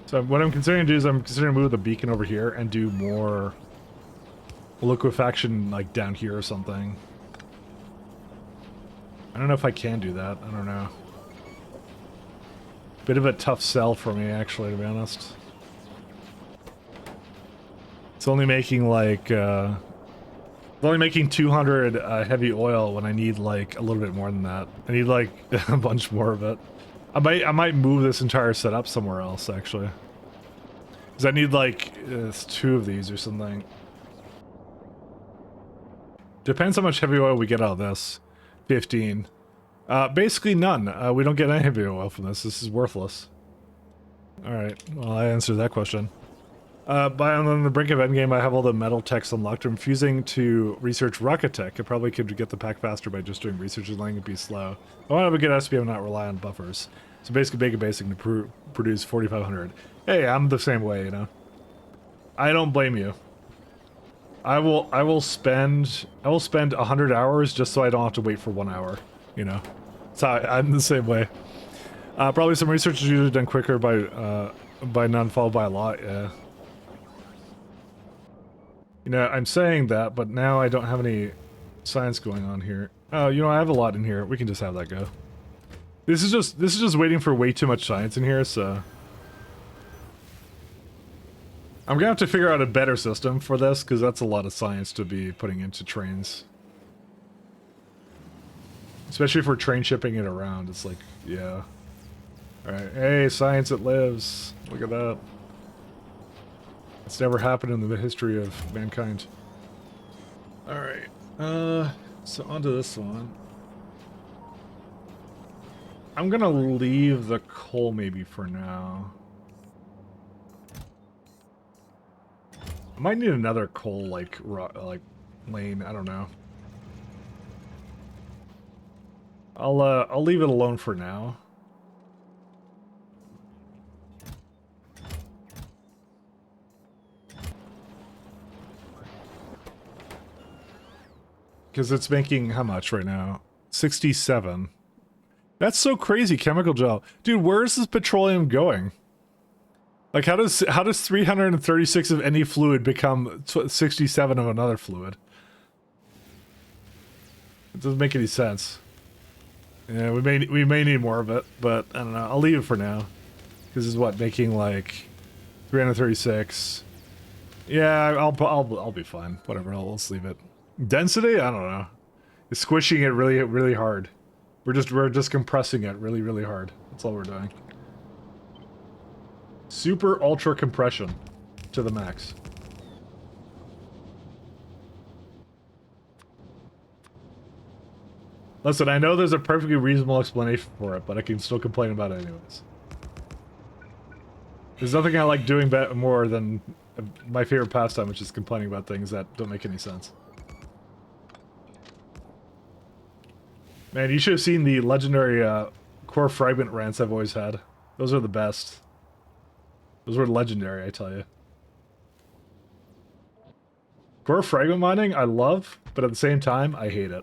So what I'm considering to do is I'm considering to move the beacon over here and do more liquefaction like down here or something. I don't know if I can do that. I don't know. Bit of a tough sell for me, actually, to be honest. It's only making like I'm only making 200 heavy oil when I need like a little bit more than that. I need like a bunch more of it. I might move this entire setup somewhere else actually. Cause I need like 2 of these or something. Depends how much heavy oil we get out of this. 15. Basically none. We don't get any heavy oil from this. This is worthless. Alright, well I answered that question. On the brink of endgame, I have all the metal techs unlocked. I'm refusing to research rocket tech. I probably could get the pack faster by just doing research and letting it be slow. I want to have a good SPM and not rely on buffers. So basically make it basic to produce 4,500. Hey, I'm the same way, you know. I don't blame you. I will spend 100 hours just so I don't have to wait for 1 hour, you know. So I'm the same way. Probably some research is usually done quicker by none followed by a lot, yeah. You know, I'm saying that, but now I don't have any science going on here. Oh, you know, I have a lot in here. We can just have that go. This is just waiting for way too much science in here, so I'm gonna have to figure out a better system for this, because that's a lot of science to be putting into trains. Especially if we're train shipping it around, it's like, yeah. Alright, hey, science, it lives. Look at that. It's never happened in the history of mankind. Alright, so onto this one. I'm gonna leave the coal maybe for now. I might need another coal, like lane, I don't know. I'll leave it alone for now. Because it's making how much right now? 67. That's so crazy, chemical gel. Dude, where is this petroleum going? Like, how does 336 of any fluid become 67 of another fluid? It doesn't make any sense. Yeah, we may need more of it, but I don't know. I'll leave it for now. This is what, making like 336. Yeah, I'll be fine. Whatever, let's leave it. Density? I don't know. It's squishing it really hard. We're just compressing it really hard. That's all we're doing. Super ultra compression to the max. Listen, I know there's a perfectly reasonable explanation for it, but I can still complain about it anyways. There's nothing I like doing more than my favorite pastime, which is complaining about things that don't make any sense. Man, you should have seen the legendary core fragment rants I've always had. Those are the best. Those were legendary, I tell you. Core fragment mining, I love, but at the same time, I hate it.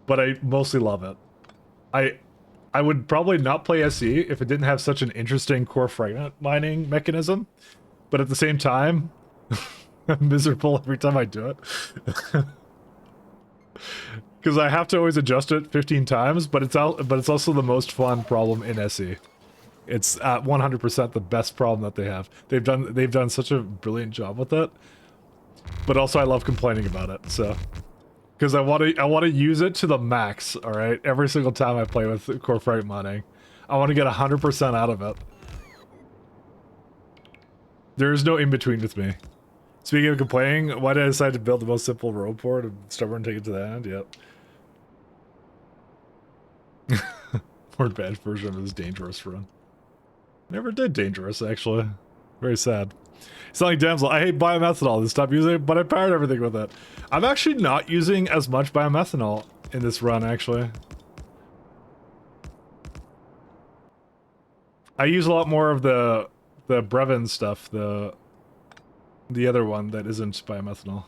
But I mostly love it. I would probably not play SE if it didn't have such an interesting core fragment mining mechanism. But at the same time, I'm miserable every time I do it. Because I have to always adjust it 15 times, but it's also the most fun problem in SE. It's at 100% the best problem that they have. They've done such a brilliant job with it. But also I love complaining about it, so because I want to use it to the max, all right? Every single time I play with core fragment mining, I want to get 100% out of it. There is no in between with me. Speaking of complaining, why did I decide to build the most simple road port and stubborn take it to the end? Yep. More bad version of this dangerous run. Never did dangerous, actually. Very sad. It's not like Damsel. I hate biomethanol. Then stop using it, but I powered everything with it. I'm actually not using as much biomethanol in this run, actually. I use a lot more of the Brevin stuff, the other one that isn't biomethanol.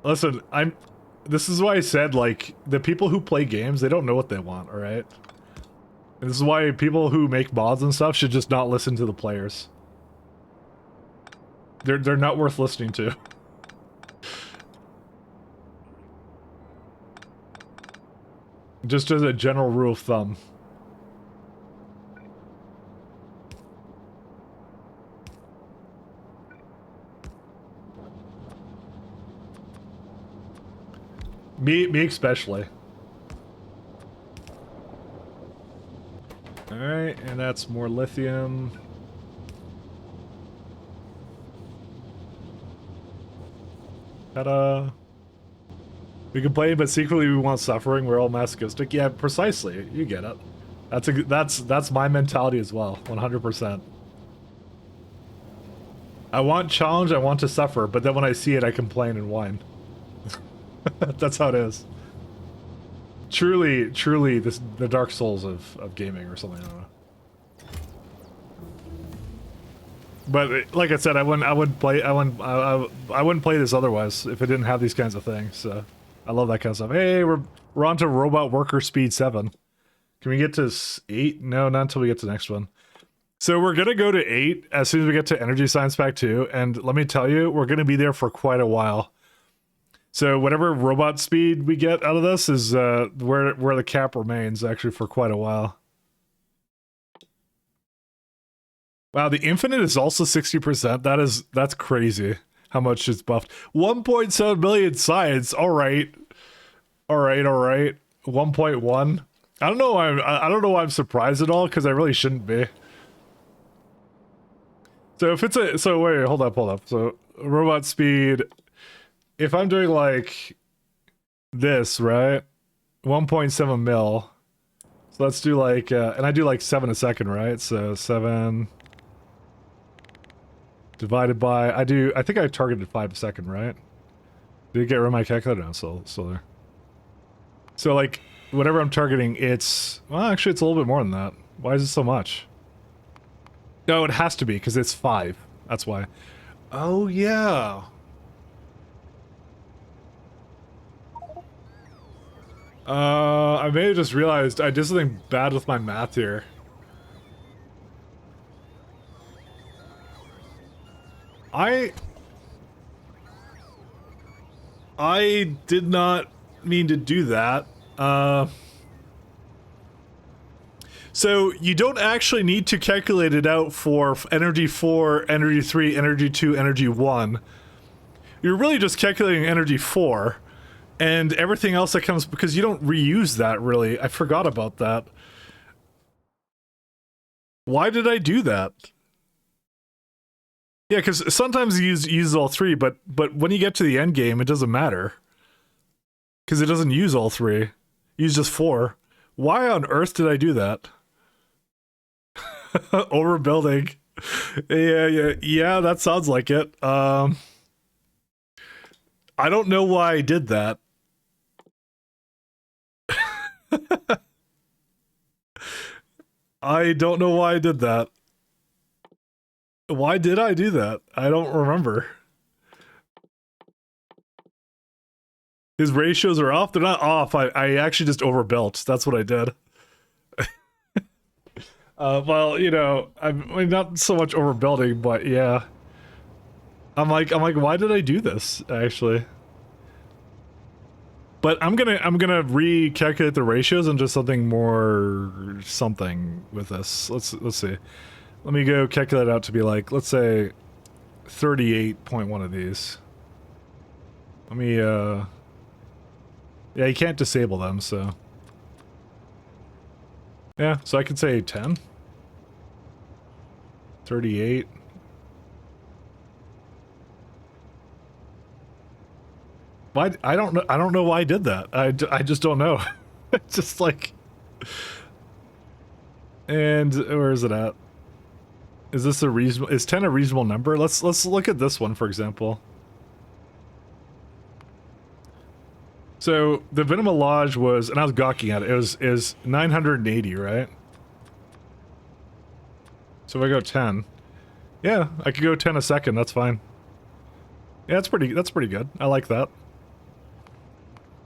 Listen, this is why I said, like, the people who play games, they don't know what they want, alright? And this is why people who make mods and stuff should just not listen to the players. They're not worth listening to. Just as a general rule of thumb. Me especially. All right, and that's more lithium. Ta-da. We complain, but secretly we want suffering. We're all masochistic. Yeah, precisely. You get it. That's my mentality as well. 100%. I want challenge. I want to suffer, but then when I see it, I complain and whine. That's how it is. Truly, the Dark Souls of gaming or something. I don't know. But like I said, I wouldn't play this otherwise if it didn't have these kinds of things. So I love that kind of stuff. Hey, we're on to Robot Worker Speed 7. Can we get to 8? No, not until we get to the next one. So we're gonna go to 8 as soon as we get to Energy Science Pack 2, and let me tell you, we're gonna be there for quite a while. So whatever robot speed we get out of this is where the cap remains actually for quite a while. Wow, the Infinite is also 60%. That's crazy how much it's buffed. 1.7 million science. All right. 1.1. I don't know why I'm surprised at all, because I really shouldn't be. So if it's wait, hold up. So robot speed, if I'm doing like this, right? 1.7 mil. So let's do like and I do like 7 a second, right? So 7 divided by, I think I targeted 5 a second, right? Did it get rid of my calculator? No, still there. So like whatever I'm targeting, it's, well, actually it's a little bit more than that. Why is it so much? No, it has to be, because it's 5. That's why. Oh, yeah. I may have just realized I did something bad with my math here. I did not mean to do that. So you don't actually need to calculate it out for energy 4, energy 3, energy 2, energy 1. You're really just calculating energy 4 and everything else that comes, because you don't reuse that really. I forgot about that. Why did I do that? Yeah, because sometimes you use all 3, but when you get to the end game, it doesn't matter. Because it doesn't use all 3. Use just 4. Why on earth did I do that? Overbuilding. Yeah, that sounds like it. I don't know why I did that. I don't know why I did that. Why did I do that? I don't remember. His ratios are off? They're not off. I actually just overbuilt. That's what I did. Well, you know, I mean, not so much overbuilding, but yeah. I'm like, why did I do this, actually? But I'm gonna recalculate the ratios and just something with this. Let's see. Let me go calculate it out to be like, let's say 38.1 of these. Let me yeah, you can't disable them, so yeah, so I could say 10. 38. Why? I don't know why I did that. I just don't know. It's just like, and where is it at? Is this a reasonable? Is 10 a reasonable number? Let's look at this one, for example. So the Venom Lodge was, and I was gawking at it. Is 980, right? So if I go 10, yeah, I could go 10 a second. That's fine. Yeah, that's pretty good. I like that.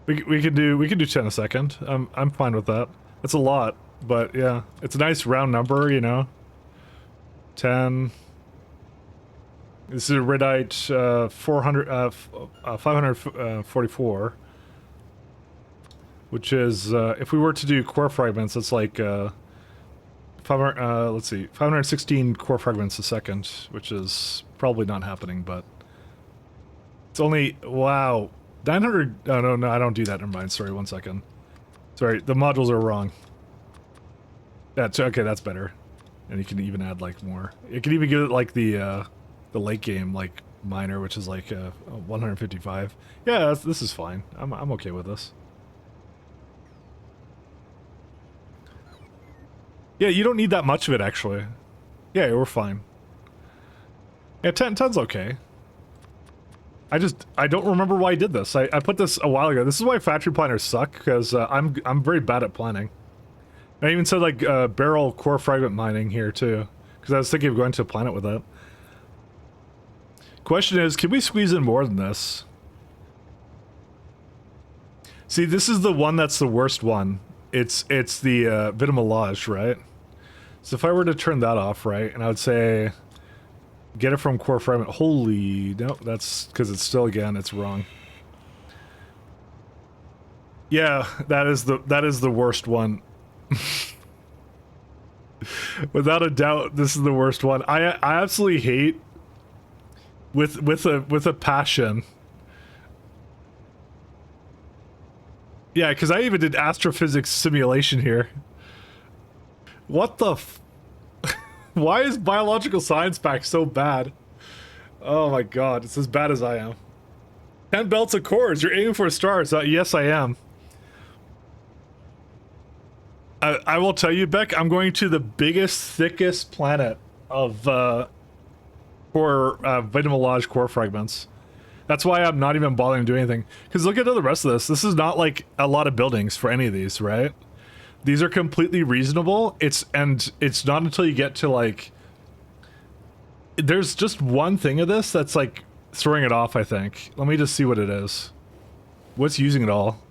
We can do 10 a second. I'm fine with that. It's a lot, but yeah, it's a nice round number, you know. 10. This is a Redite 544, which is if we were to do core fragments, it's like 500. Let's see, 516 core fragments a second, which is probably not happening, but it's only, wow, 900. Oh no, I don't do that. Never mind. Sorry, 1 second. Sorry, the modules are wrong. That's okay. That's better. And you can even add like more. You can even give it like the late game like minor, which is like 155. Yeah, this is fine. I'm okay with this. Yeah, you don't need that much of it actually. Yeah, we're fine. Yeah, 10's okay. I don't remember why I did this. I put this a while ago. This is why factory planners suck, because I'm very bad at planning. I even said like barrel core fragment mining here too, because I was thinking of going to a planet with that. Question is, can we squeeze in more than this? See, this is the one that's the worst one. It's the Vitamelage, right? So if I were to turn that off, right, and I would say get it from core fragment. Holy no, that's because it's still again, it's wrong. Yeah, that is the worst one. Without a doubt, this is the worst one. I absolutely hate with a passion. Yeah, because I even did astrophysics simulation here. What the f- Why is biological science back so bad? Oh my god, it's as bad as I am. 10 belts of cores, you're aiming for stars. Yes, I am. I will tell you, Beck, I'm going to the biggest, thickest planet of core Vitamelage core fragments. That's why I'm not even bothering to do anything. Because look at the rest of this. This is not like a lot of buildings for any of these, right? These are completely reasonable. It's not until you get to like... There's just one thing of this that's like throwing it off, I think. Let me just see what it is. What's using it all?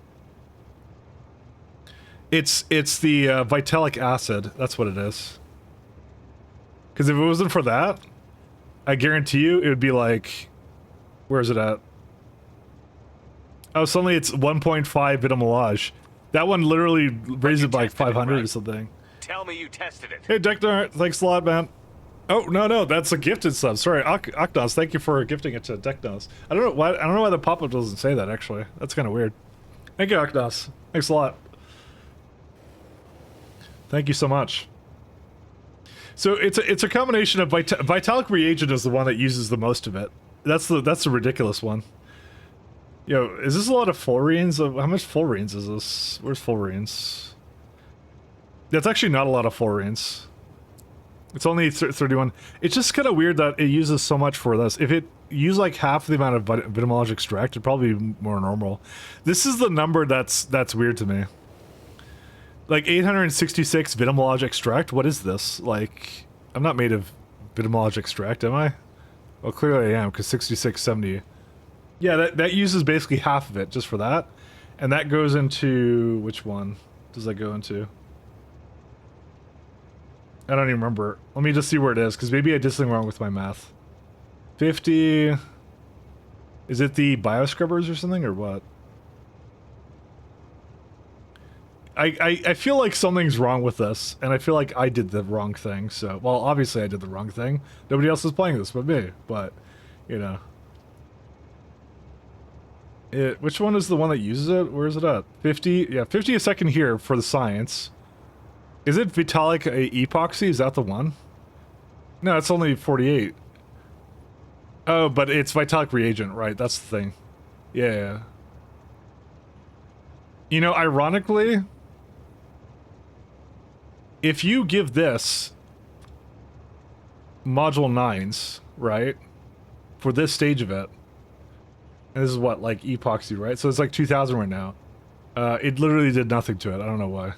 It's the vitalic acid. That's what it is. Because if it wasn't for that, I guarantee you it would be like... Where is it at? Oh, suddenly it's 1.5 Vitamelage. That one literally raised it by like 500 or something. Tell me you tested it. Hey, Deknar, thanks a lot, man. Oh, no, that's a gifted sub. Sorry, Oknos, thank you for gifting it to Deknos. I don't know why the pop-up doesn't say that, actually. That's kind of weird. Thank you, Oknos. Thanks a lot. Thank you so much. So it's a combination of Vitalic reagent is the one that uses the most of it. That's the ridiculous one. Yo, is this a lot of fullerenes? How much fullerenes is this? Where's fullerenes? That's actually not a lot of fullerenes. It's only 31. It's just kind of weird that it uses so much for this. If it used like half the amount of Vitamelage extract, it'd probably be more normal. This is the number that's weird to me. Like 866 Vitamelage extract? What is this? Like, I'm not made of Vitamelage extract, am I? Well, clearly I am, because 6670. Yeah, that uses basically half of it, just for that. And that goes into... Which one does that go into? I don't even remember. Let me just see where it is, because maybe I did something wrong with my math. 50... Is it the bioscrubbers or something, or what? I feel like something's wrong with this, and I feel like I did the wrong thing, so... Well, obviously I did the wrong thing. Nobody else is playing this but me, but, you know. Which one is the one that uses it? Where is it at? 50? Yeah, 50 a second here for the science. Is it Vitalic epoxy? Is that the one? No, it's only 48. Oh, but it's Vitalic reagent, right? That's the thing. Yeah. You know, ironically... If you give this module 9s, right, for this stage of it, and this is what, like epoxy, right? So it's like 2000 right now. It literally did nothing to it. I don't know why.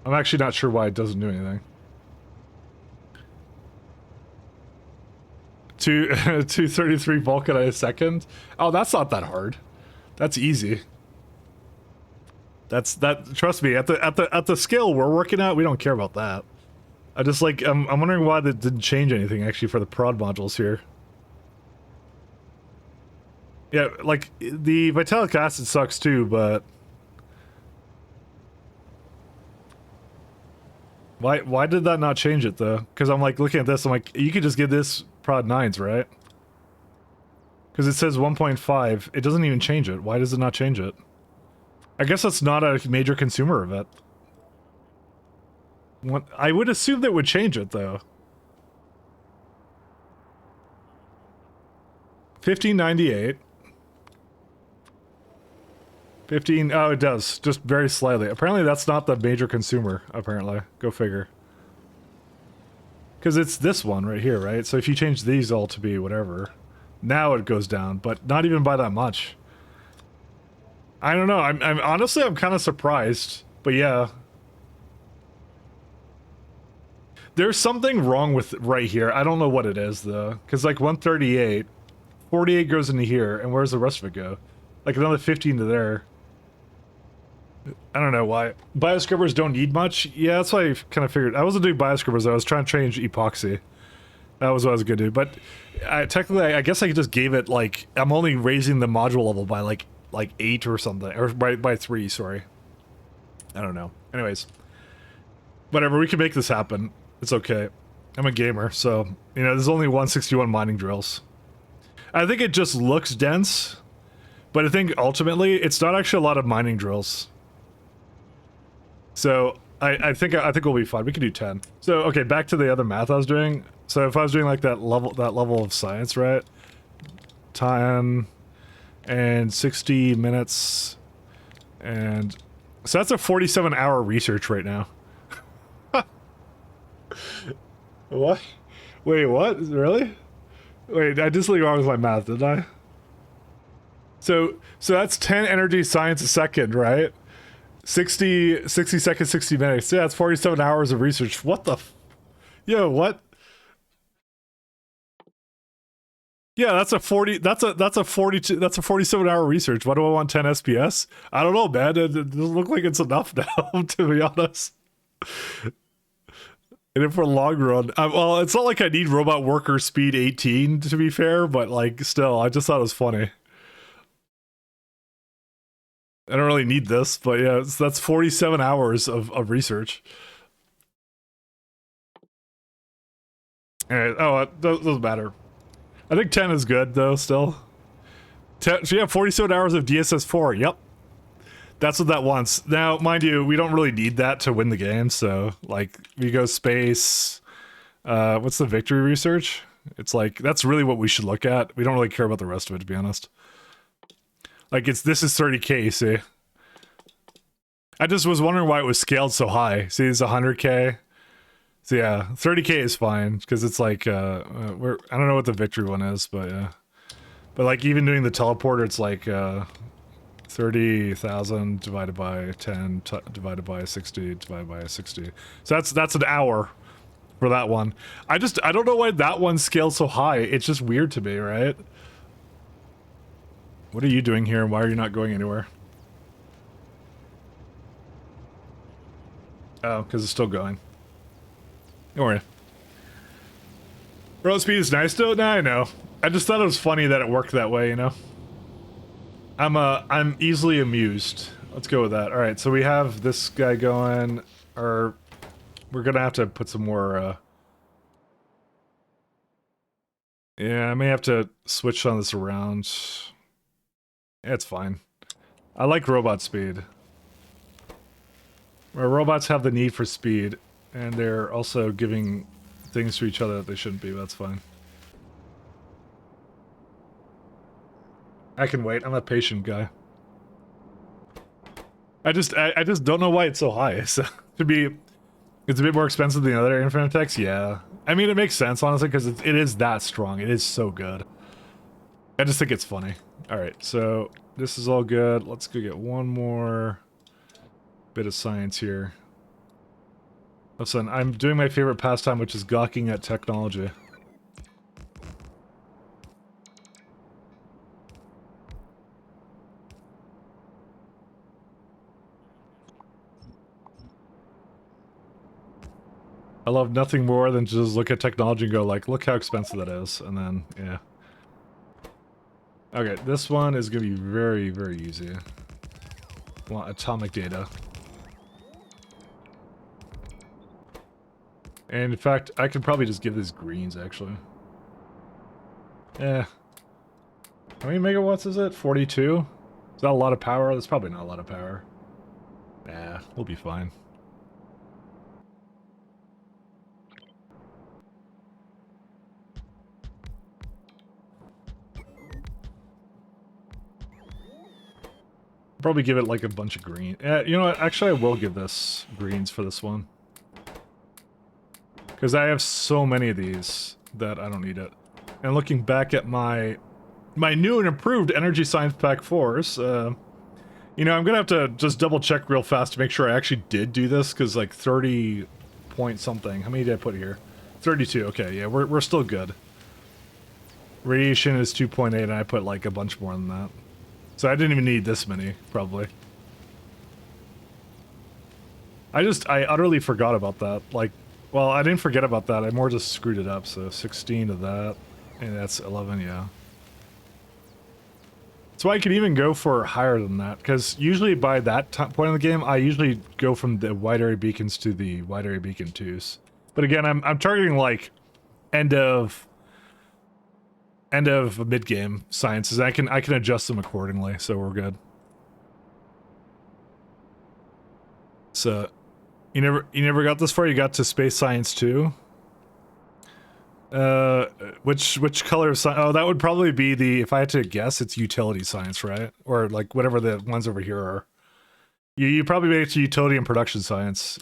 I'm actually not sure why it doesn't do anything. 233 Vulcanite a second? Oh, that's not that hard. That's easy. Trust me, at the scale we're working at, we don't care about that. I just like I'm wondering why that didn't change anything actually for the prod modules here. Yeah, like the Vitalic acid sucks too, but why did that not change it though? Because I'm like looking at this, I'm like, you could just give this prod 9s, right? Because it says 1.5. It doesn't even change it. Why does it not change it? I guess that's not a major consumer of it. What, I would assume that would change it, though. 1598. 15, oh, it does. Just very slightly. Apparently that's not the major consumer, apparently. Go figure. Because it's this one right here, right? So if you change these all to be whatever, now it goes down, but not even by that much. I don't know. I'm honestly, I'm kind of surprised, but yeah. There's something wrong with right here. I don't know what it is, though. Because, like, 138, 48 goes into here, and where's the rest of it go? Like, another 15 to there. I don't know why. Bioscrubbers don't need much? Yeah, that's why I kind of figured. I wasn't doing bioscrubbers, I was trying to change epoxy. That was what I was gonna do. But technically, I guess I just gave it, like, I'm only raising the module level by, like 8 or something. Or by 3, sorry. I don't know. Anyways. Whatever, we can make this happen. It's okay. I'm a gamer, so, you know, there's only 161 mining drills. I think it just looks dense, but I think ultimately, it's not actually a lot of mining drills. So, I think we'll be fine. We can do 10. So, okay, back to the other math I was doing. So if I was doing like that level of science, right? 10 and 60 minutes, and so that's a 47-hour research right now. What? Wait, what? Really? Wait, I did something wrong with my math, didn't I? So that's 10 energy science a second, right? 60 seconds, 60 minutes. Yeah, it's 47 hours of research. What the Yo, what? Yeah, that's a 47-hour research. Why do I want 10 SPS? I don't know, man. It doesn't look like it's enough now, to be honest. And if for long run, well, it's not like I need robot worker speed 18, to be fair, but like, still, I just thought it was funny. I don't really need this, but yeah, that's 47 hours of research. Anyway, oh, it doesn't matter. I think 10 is good, though, still. 10, so yeah, 47 hours of DSS4, yep. That's what that wants. Now, mind you, we don't really need that to win the game, so, like, we go space, what's the victory research? It's like, that's really what we should look at. We don't really care about the rest of it, to be honest. Like, this is 30k, see? I just was wondering why it was scaled so high. See, it's 100k. So yeah, 30k is fine, because it's like, I don't know what the victory one is, but yeah. But like, even doing the teleporter, it's like, 30,000 divided by 10, divided by 60, divided by 60. So that's an hour for that one. I don't know why that one scaled so high. It's just weird to me, right? What are you doing here, and why are you not going anywhere? Oh, because it's still going. Don't worry. Road speed is nice though? Nah, I know. I just thought it was funny that it worked that way, you know? I'm easily amused. Let's go with that. Alright, so we have this guy going, or we're gonna have to put some more, yeah, I may have to switch on this around. Yeah, it's fine. I like robot speed. Where robots have the need for speed, and they're also giving things to each other that they shouldn't be, but that's fine. I can wait, I'm a patient guy. I just don't know why it's so high. So, it's a bit more expensive than the other Infinite Techs, yeah. I mean, it makes sense, honestly, because it is that strong. It is so good. I just think it's funny. Alright, so this is all good. Let's go get one more bit of science here. Listen, I'm doing my favorite pastime, which is gawking at technology. I love nothing more than to just look at technology and go like, look how expensive that is, and then, yeah. Okay, this one is gonna be very, very easy. Want atomic data. And in fact, I could probably just give these greens, actually. Eh. How many megawatts is it? 42? Is that a lot of power? That's probably not a lot of power. Nah, we'll be fine. Probably give it like a bunch of green. You know what? Actually, I will give this greens for this one. Because I have so many of these that I don't need it. And looking back at my new and improved Energy Science Pack 4s, you know, I'm gonna have to just double check real fast to make sure I actually did do this, because like 30 point something. How many did I put here? 32, okay, yeah, we're still good. Radiation is 2.8 and I put like a bunch more than that. So I didn't even need this many, probably. I utterly forgot about that. Like, well, I didn't forget about that, I more just screwed it up, so 16 to that, and that's 11, yeah. So I could even go for higher than that, because usually by that point in the game, I usually go from the wide area beacons to the wide area beacon 2s. But again, I'm targeting like end of mid game sciences. I can adjust them accordingly, so we're good. So you never got this far. You got to space science 2. Which color of science? Oh, that would probably be the, if I had to guess, it's utility science, right? Or like whatever the ones over here are. You probably made it to utility and production science,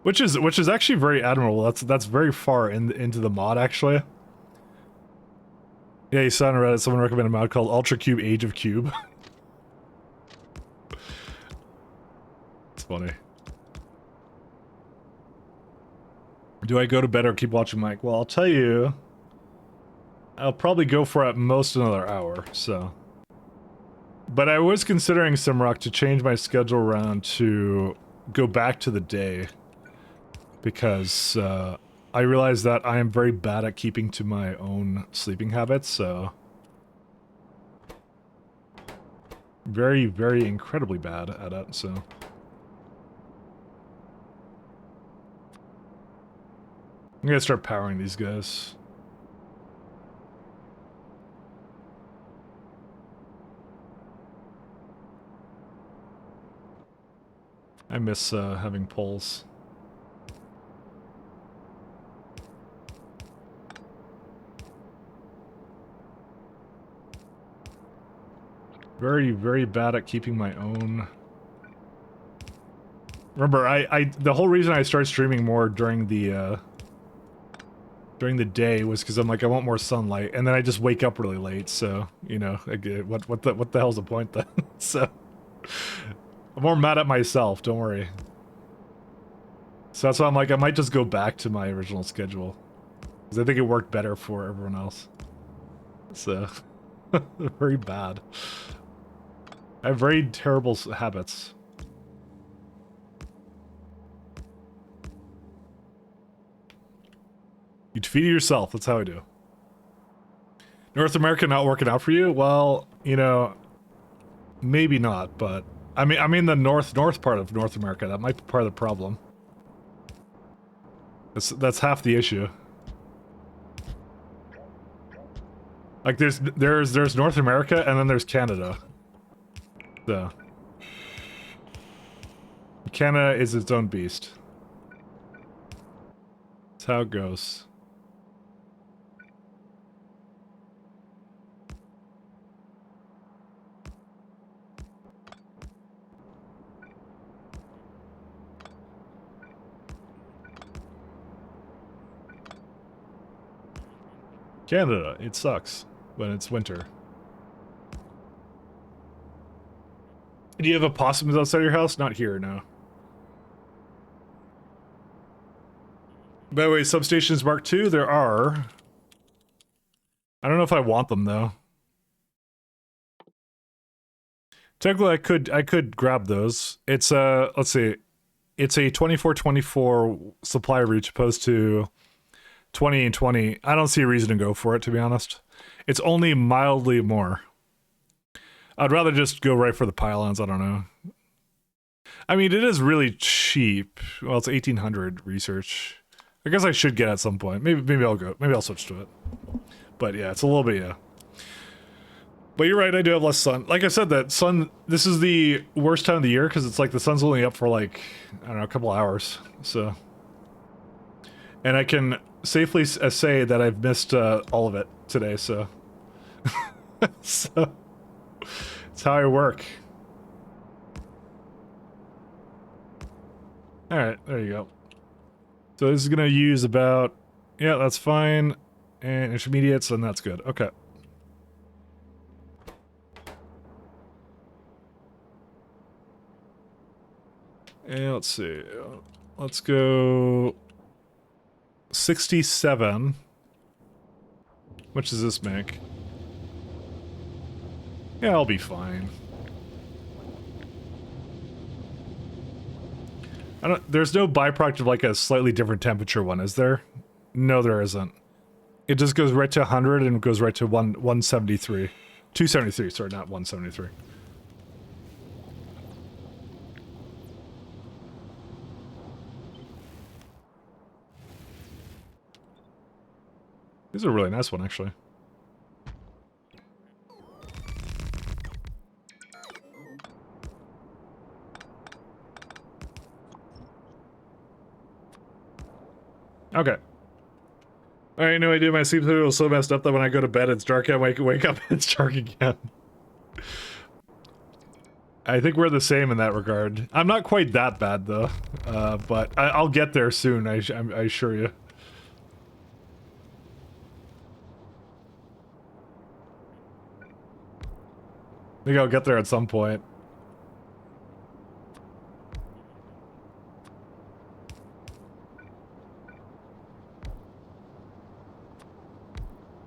which is actually very admirable. That's very far into the mod, actually. Yeah, you saw on Reddit someone recommended a mod called Ultra Cube Age of Cube. It's funny. Do I go to bed or keep watching Mike? Well, I'll tell you, I'll probably go for at most another hour, so. But I was considering Simrock to change my schedule around to go back to the day, because I realized that I am very bad at keeping to my own sleeping habits, so. Very, very incredibly bad at it, so. I'm gonna start powering these guys. I miss having poles. Very, very bad at keeping my own. Remember, the whole reason I started streaming more during the day was because I'm like, I want more sunlight, and then I just wake up really late, so, you know, what the hell's the point then? So, I'm more mad at myself, don't worry. So that's why I'm like, I might just go back to my original schedule, because I think it worked better for everyone else. So, very bad. I have very terrible habits. You defeat yourself, that's how I do. North America not working out for you? Well, you know, maybe not, but I mean the north part of North America, that might be part of the problem. That's half the issue. Like there's North America and then there's Canada. So Canada is its own beast. That's how it goes. Canada, it sucks when it's winter. Do you have opossums outside your house? Not here, no. By the way, substations Mark II, there are. I don't know if I want them though. Technically, I could grab those. It's let's see, it's a 24/24 supply route opposed to 20 and 20. I don't see a reason to go for it, to be honest. It's only mildly more. I'd rather just go right for the pylons, I don't know. I mean, it is really cheap. Well, it's 1800 research. I guess I should get at some point. Maybe I'll go. Maybe I'll switch to it. But yeah, it's a little bit, yeah. But you're right, I do have less sun. Like I said, that sun, this is the worst time of the year because it's like the sun's only up for like, I don't know, a couple hours. So. And I can safely say that I've missed all of it today, so. So. It's how I work. Alright, there you go. So this is gonna use about, yeah, that's fine. And intermediates, and that's good. Okay. And let's see. Let's go 67. Which does this make? Yeah, I'll be fine. There's no byproduct of like a slightly different temperature one, is there? No, there isn't. It just goes right to 100 and goes right to 173. 273, sorry, not 173. This is a really nice one, actually. Okay. I had no idea my sleep schedule was so messed up that when I go to bed it's dark and I wake up and it's dark again. I think we're the same in that regard. I'm not quite that bad though, but I'll get there soon, I assure you. I think I'll get there at some point.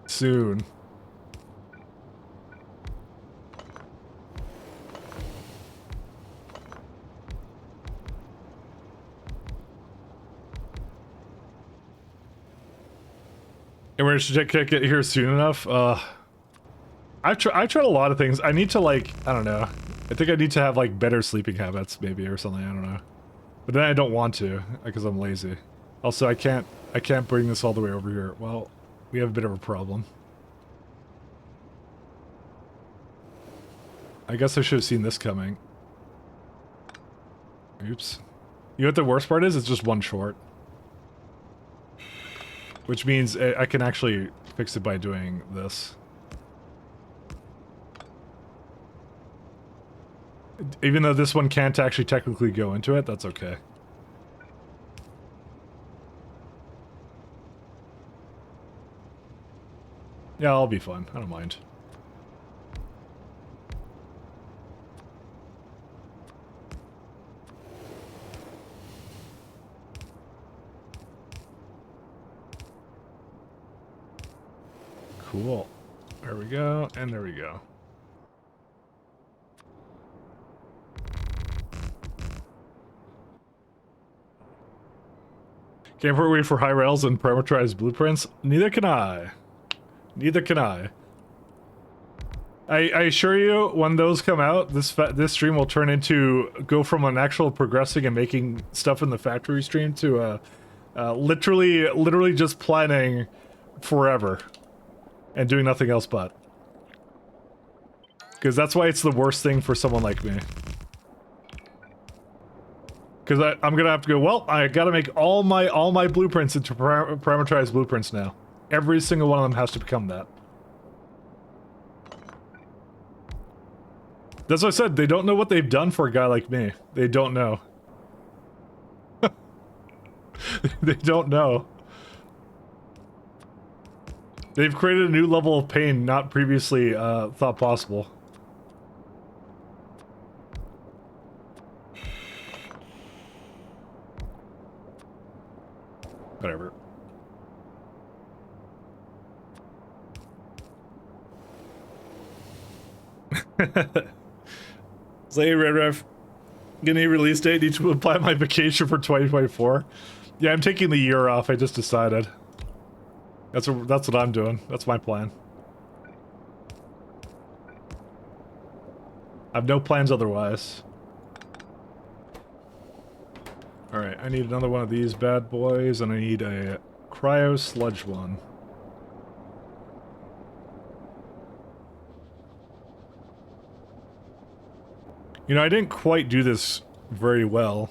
Soon. And we're just can't get here soon enough. I've tried a lot of things. I need to like, I don't know. I think I need to have like better sleeping habits maybe or something. I don't know. But then I don't want to because I'm lazy. Also, I can't bring this all the way over here. Well, we have a bit of a problem. I guess I should have seen this coming. Oops. You know what the worst part is? It's just one short. Which means I can actually fix it by doing this. Even though this one can't actually technically go into it, that's okay. Yeah, I'll be fine. I don't mind. Cool. There we go, and there we go. Can't wait for high rails and parameterized blueprints. Neither can I. Neither can I. I assure you, when those come out, this stream will turn into go from an actual progressing and making stuff in the factory stream to literally just planning forever and doing nothing else but. Because that's why it's the worst thing for someone like me. Because I'm gonna have to go, well, I gotta make all my blueprints into parameterized blueprints now. Every single one of them has to become that. That's what I said, they don't know what they've done for a guy like me. They don't know. They don't know. They've created a new level of pain not previously thought possible. Whatever. So, hey, Red Ref, getting a release date, need to apply my vacation for 2024. Yeah, I'm taking the year off, I just decided. That's what I'm doing. That's my plan. I have no plans otherwise. Alright, I need another one of these bad boys, and I need a cryo sludge one. You know, I didn't quite do this very well.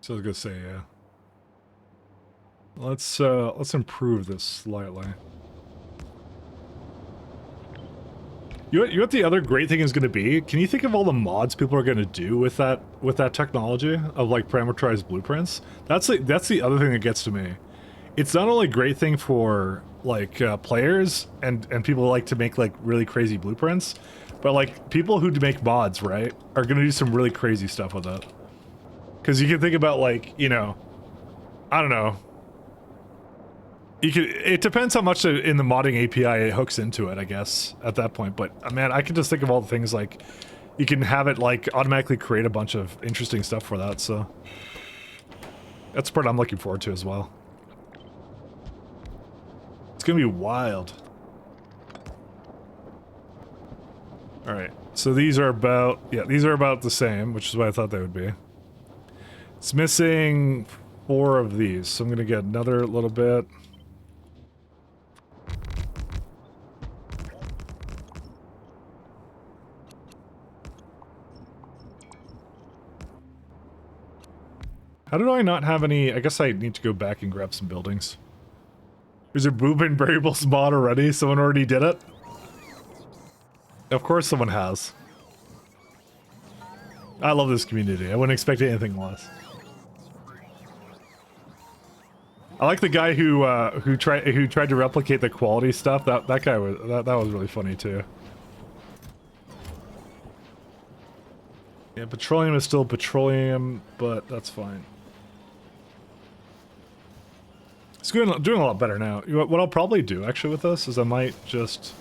So I was gonna say, yeah. Let's improve this slightly. You know what the other great thing is going to be? Can you think of all the mods people are going to do with that technology of like parameterized blueprints? That's the other thing that gets to me. It's not only a great thing for like players and people who like to make like really crazy blueprints, but like people who make mods, right, are going to do some really crazy stuff with it. Because you can think about like, you know, I don't know. It depends how much in the modding API it hooks into it, I guess, at that point. But man, I can just think of all the things like you can have it like automatically create a bunch of interesting stuff for that. So that's the part I'm looking forward to as well. It's gonna be wild. All right, so these are about the same, which is what I thought they would be. It's missing 4 of these, so I'm gonna get another little bit. How do I not have any? I guess I need to go back and grab some buildings. Is there movement variables mod already? Someone already did it? Of course someone has. I love this community. I wouldn't expect anything less. I like the guy who tried to replicate the quality stuff. That guy was that was really funny too. Yeah, petroleum is still petroleum, but that's fine. It's doing a lot better now. What I'll probably do actually with this is I might just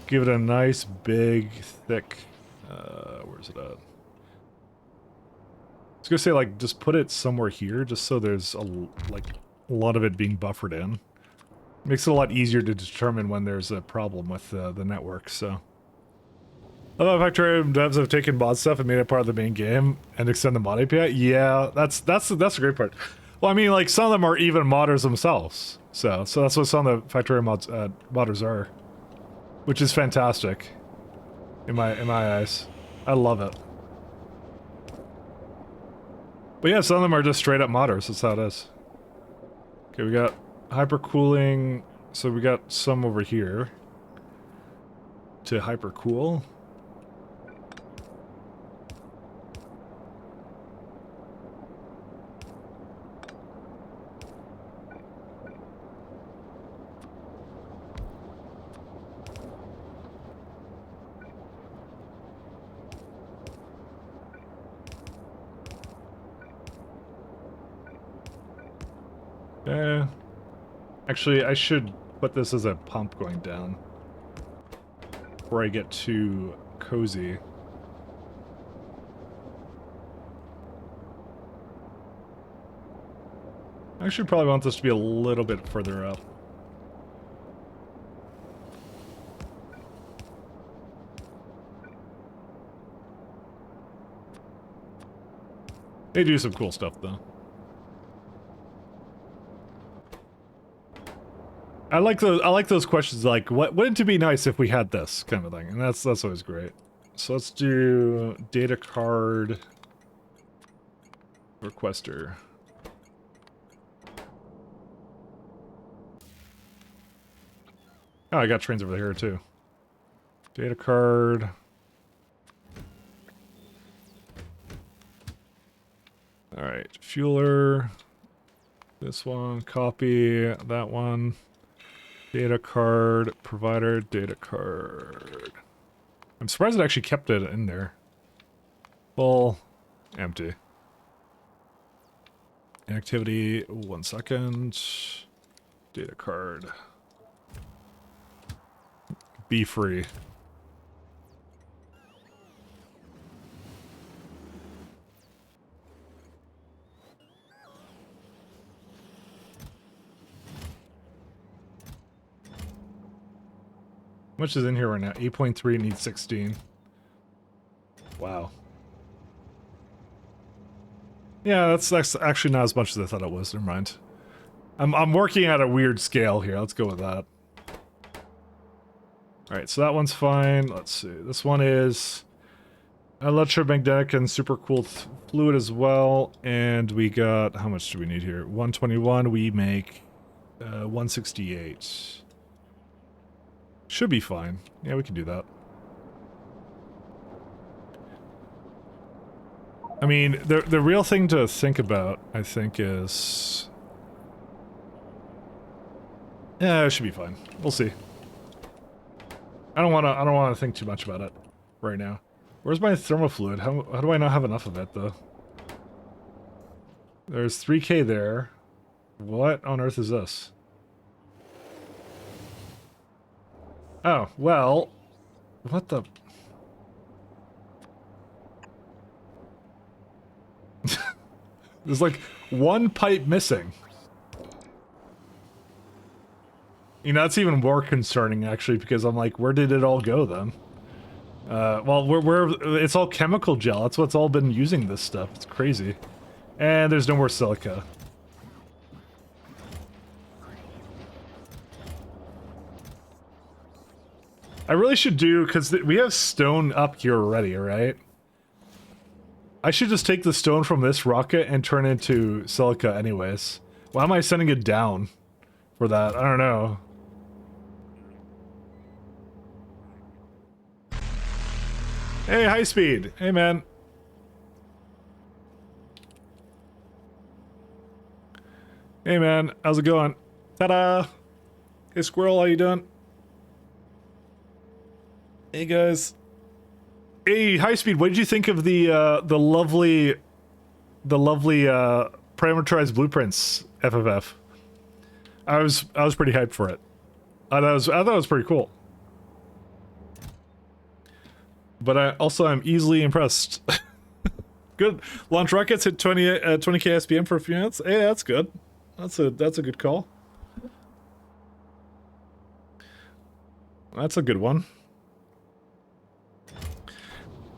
give it a nice big thick. Where's it at? I was gonna say like just put it somewhere here, just so there's a lot of it being buffered in. Makes it a lot easier to determine when there's a problem with the network. So. I love Factorio devs have taken mod stuff and made it part of the main game and extend the mod API. Yeah, that's a great part. Well, I mean, like some of them are even modders themselves. So that's what some of the Factorio modders are, which is fantastic in my eyes. I love it. But yeah, some of them are just straight up modders. That's how it is. Okay, we got hypercooling. So we got some over here to hypercool. Actually, I should put this as a pump going down before I get too cozy. I should probably want this to be a little bit further up. They do some cool stuff, though. I like those questions like, wouldn't it be nice if we had this kind of thing? And that's always great. So let's do data card requester. Oh, I got trains over here too. Data card. All right, fueler. This one, copy that one. Data card, provider, data card. I'm surprised it actually kept it in there. Full, empty. Activity, 1 second. Data card. Be free. How much is in here right now? 8.3 needs 16. Wow. Yeah, that's actually not as much as I thought it was. Never mind. I'm working at a weird scale here. Let's go with that. Alright, so that one's fine. Let's see. This one is electromagnetic and supercooled fluid as well. And we got... How much do we need here? 121. We make 168. Should be fine. Yeah, we can do that. I mean, the real thing to think about, I think, is... Yeah, it should be fine. We'll see. I don't wanna think too much about it right now. Where's my thermofluid? How do I not have enough of it though? There's 3K there. What on earth is this? Oh, well, what the... There's like one pipe missing. You know, that's even more concerning, actually, because I'm like, where did it all go, then? Well, it's all chemical gel. That's what's all been using this stuff. It's crazy. And there's no more silica. I really should do, because we have stone up here already, right? I should just take the stone from this rocket and turn it into silica anyways. Why am I sending it down for that? I don't know. Hey, high speed. Hey, man. Hey, man. How's it going? Ta-da! Hey, squirrel. How you doing? Hey, guys. Hey, high speed. What did you think of the lovely parameterized blueprints FFF? I was pretty hyped for it. I thought it was pretty cool. But I'm easily impressed. Good. Launch rockets hit 20k SPM for a few minutes. Hey, that's good. That's a good call. That's a good one.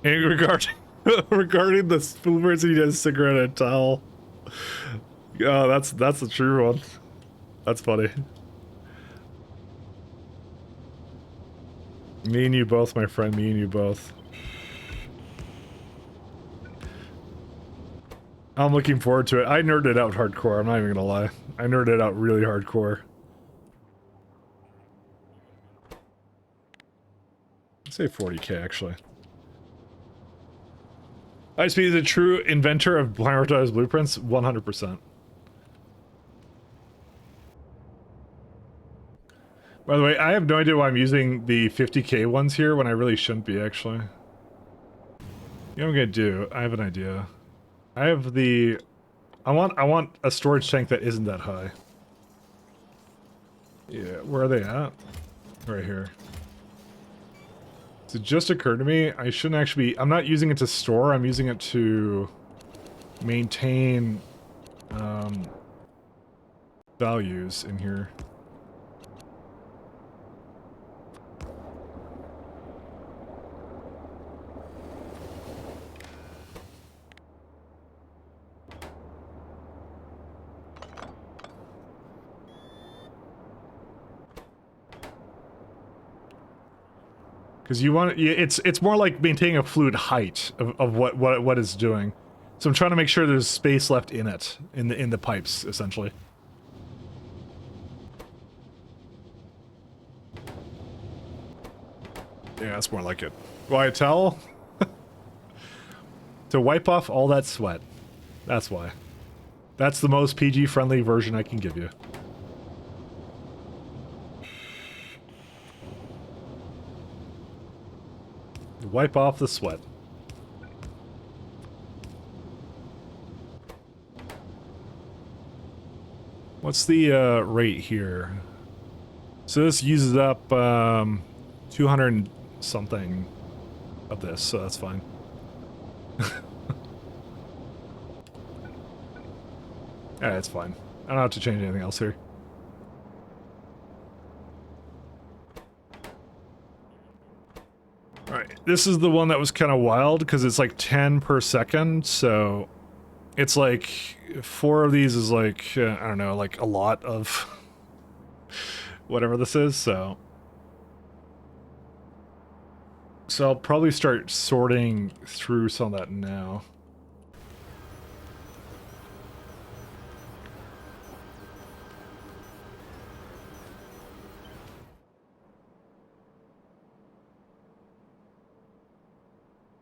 And regarding the spoofers, he does cigarette and towel. Oh, that's a true one. That's funny. Me and you both, my friend. Me and you both. I'm looking forward to it. I nerded out hardcore. I'm not even gonna lie. I nerded out really hardcore. I'd say 40k actually. ISP is a true inventor of prioritized blueprints, 100%. By the way, I have no idea why I'm using the 50k ones here when I really shouldn't be, actually. You know what I'm gonna do? I have an idea. I have the... I want a storage tank that isn't that high. Yeah, where are they at? Right here. So it just occurred to me, I shouldn't actually be... I'm not using it to store, I'm using it to maintain values in here. Because you want it's more like maintaining a fluid height of what it's doing. So I'm trying to make sure there's space left in it, in the pipes, essentially. Yeah, that's more like it. Why a towel? To wipe off all that sweat. That's why. That's the most PG-friendly version I can give you. Wipe off the sweat. What's the rate here? So this uses up 200 something of this, so that's fine. Yeah, it's fine. I don't have to change anything else here. Alright, this is the one that was kind of wild, because it's like 10 per second, so It's like 4 of these is like I don't know, like a lot of whatever this is. So I'll probably start sorting through some of that now.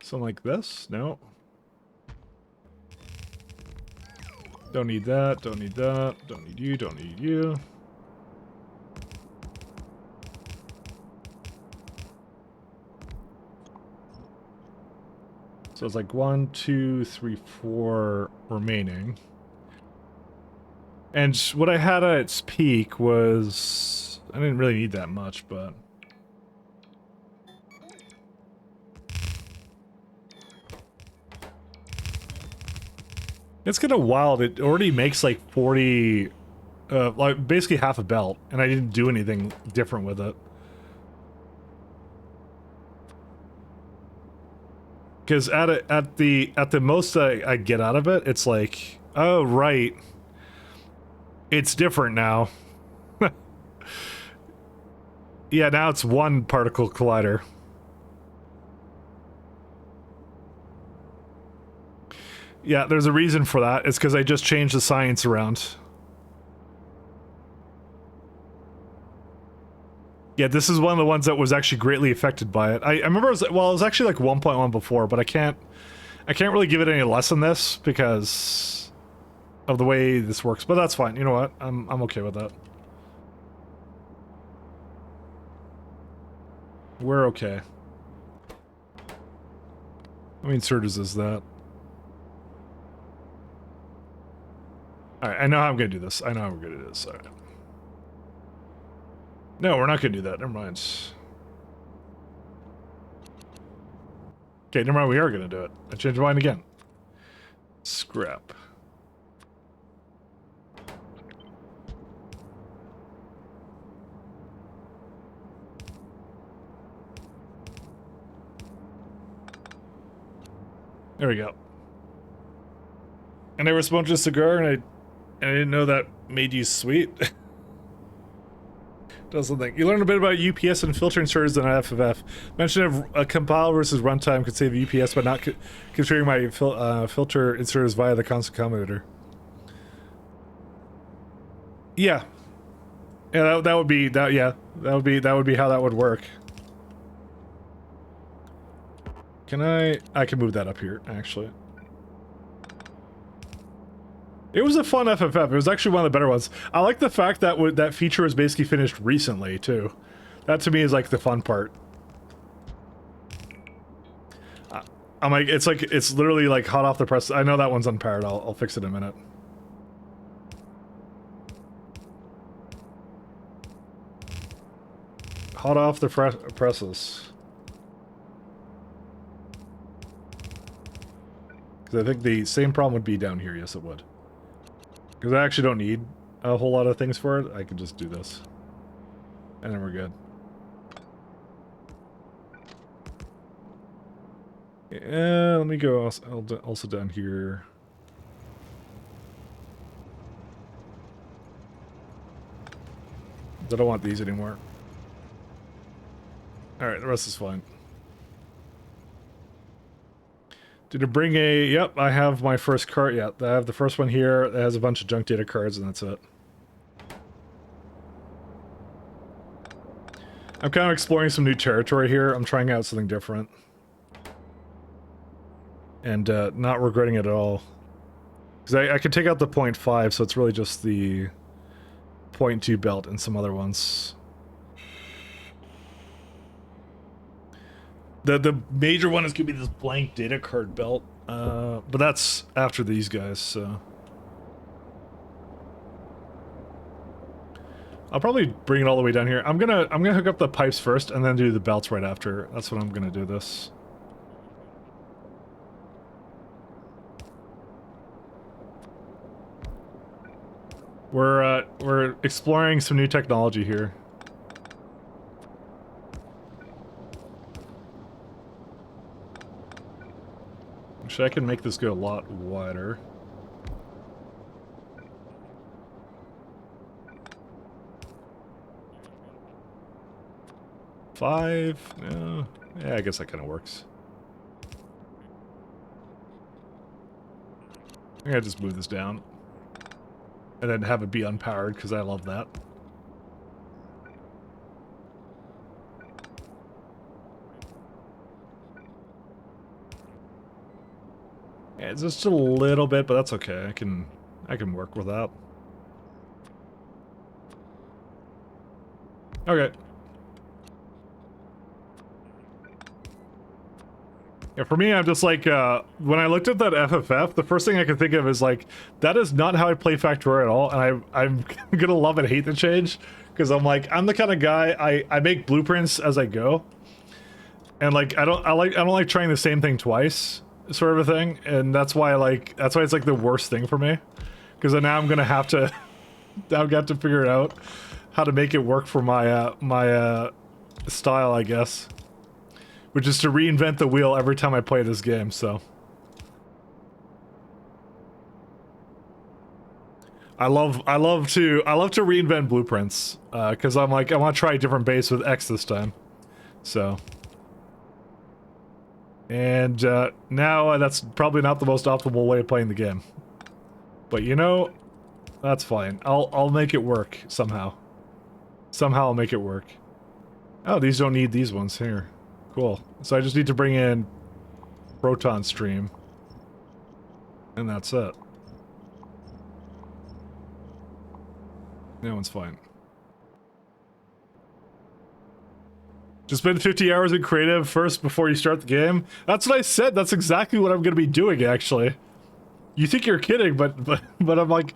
Something like this? No. Don't need that, don't need that, don't need you, don't need you. So it's like 1, 2, 3, 4 remaining. And what I had at its peak was... I didn't really need that much, but... It's kind of wild. It already makes like 40... like basically half a belt, and I didn't do anything different with it. Because at the most I get out of it, it's like, oh right, it's different now. Yeah, now it's 1 particle collider. Yeah, there's a reason for that. It's because I just changed the science around. Yeah, this is one of the ones that was actually greatly affected by it. I remember it was actually like 1.1 before, but I can't really give it any less than this because of the way this works. But that's fine. You know what? I'm okay with that. We're okay. How many inserters is that? Alright, I know how I'm gonna do this. I know how we're gonna do this. Alright. No, we're not gonna do that. Never mind. Okay, never mind. We are gonna do it. I changed my mind again. Scrap. There we go. And I never smoked a cigar, and I didn't know that made you sweet. Does something. You learn a bit about UPS and filter inserters in FFF. Mention of a compile versus runtime could save UPS, but not configuring my filter inserters via the constant commutator. Yeah. Yeah, that would be that. Yeah, that would be how that would work. Can I can move that up here actually. It was a fun FFF. It was actually one of the better ones. I like the fact that that feature was basically finished recently, too. That, to me, is, like, the fun part. I'm like, it's literally, like, hot off the press. I know that one's unpaired. I'll fix it in a minute. Hot off the presses. Because I think the same problem would be down here. Yes, it would. Because I actually don't need a whole lot of things for it. I can just do this. And then we're good. Yeah, let me go also down here. I don't want these anymore. Alright, the rest is fine. Did it bring a... Yep, I have my first card. Yeah, I have the first one here. That has a bunch of junk data cards, and that's it. I'm kind of exploring some new territory here. I'm trying out something different. And not regretting it at all. Because I can take out the 0.5, so it's really just the 0.2 belt and some other ones. The major one is going to be this blank data card belt, but that's after these guys, so... I'll probably bring it all the way down here. I'm gonna hook up the pipes first, and then do the belts right after. That's what I'm gonna do this. We're exploring some new technology here. Actually, I can make this go a lot wider. 5? No. Yeah, I guess that kind of works. I think I just move this down. And then have it be unpowered, because I love that. Yeah, it's just a little bit, but that's okay. I can work with that. Okay. Yeah, for me, I'm just like, when I looked at that FFF, the first thing I could think of is like, that is not how I play Factorio at all, and I'm gonna love and hate the change, because I'm like, I'm the kind of guy, I make blueprints as I go, and like, I don't like trying the same thing twice, sort of a thing, and that's why it's like the worst thing for me, because now I'm gonna have to, I've got to figure out how to make it work for my, style, I guess. Which is to reinvent the wheel every time I play this game, so. I love to reinvent blueprints, because I'm like, I want to try a different base with X this time. So. And, now that's probably not the most optimal way of playing the game. But you know, that's fine. I'll make it work, somehow. Somehow I'll make it work. Oh, these don't need these ones here. Cool. So I just need to bring in proton stream. And that's it. That one's fine. Just spend 50 hours in creative first before you start the game? That's what I said. That's exactly what I'm going to be doing, actually. You think you're kidding, but I'm like...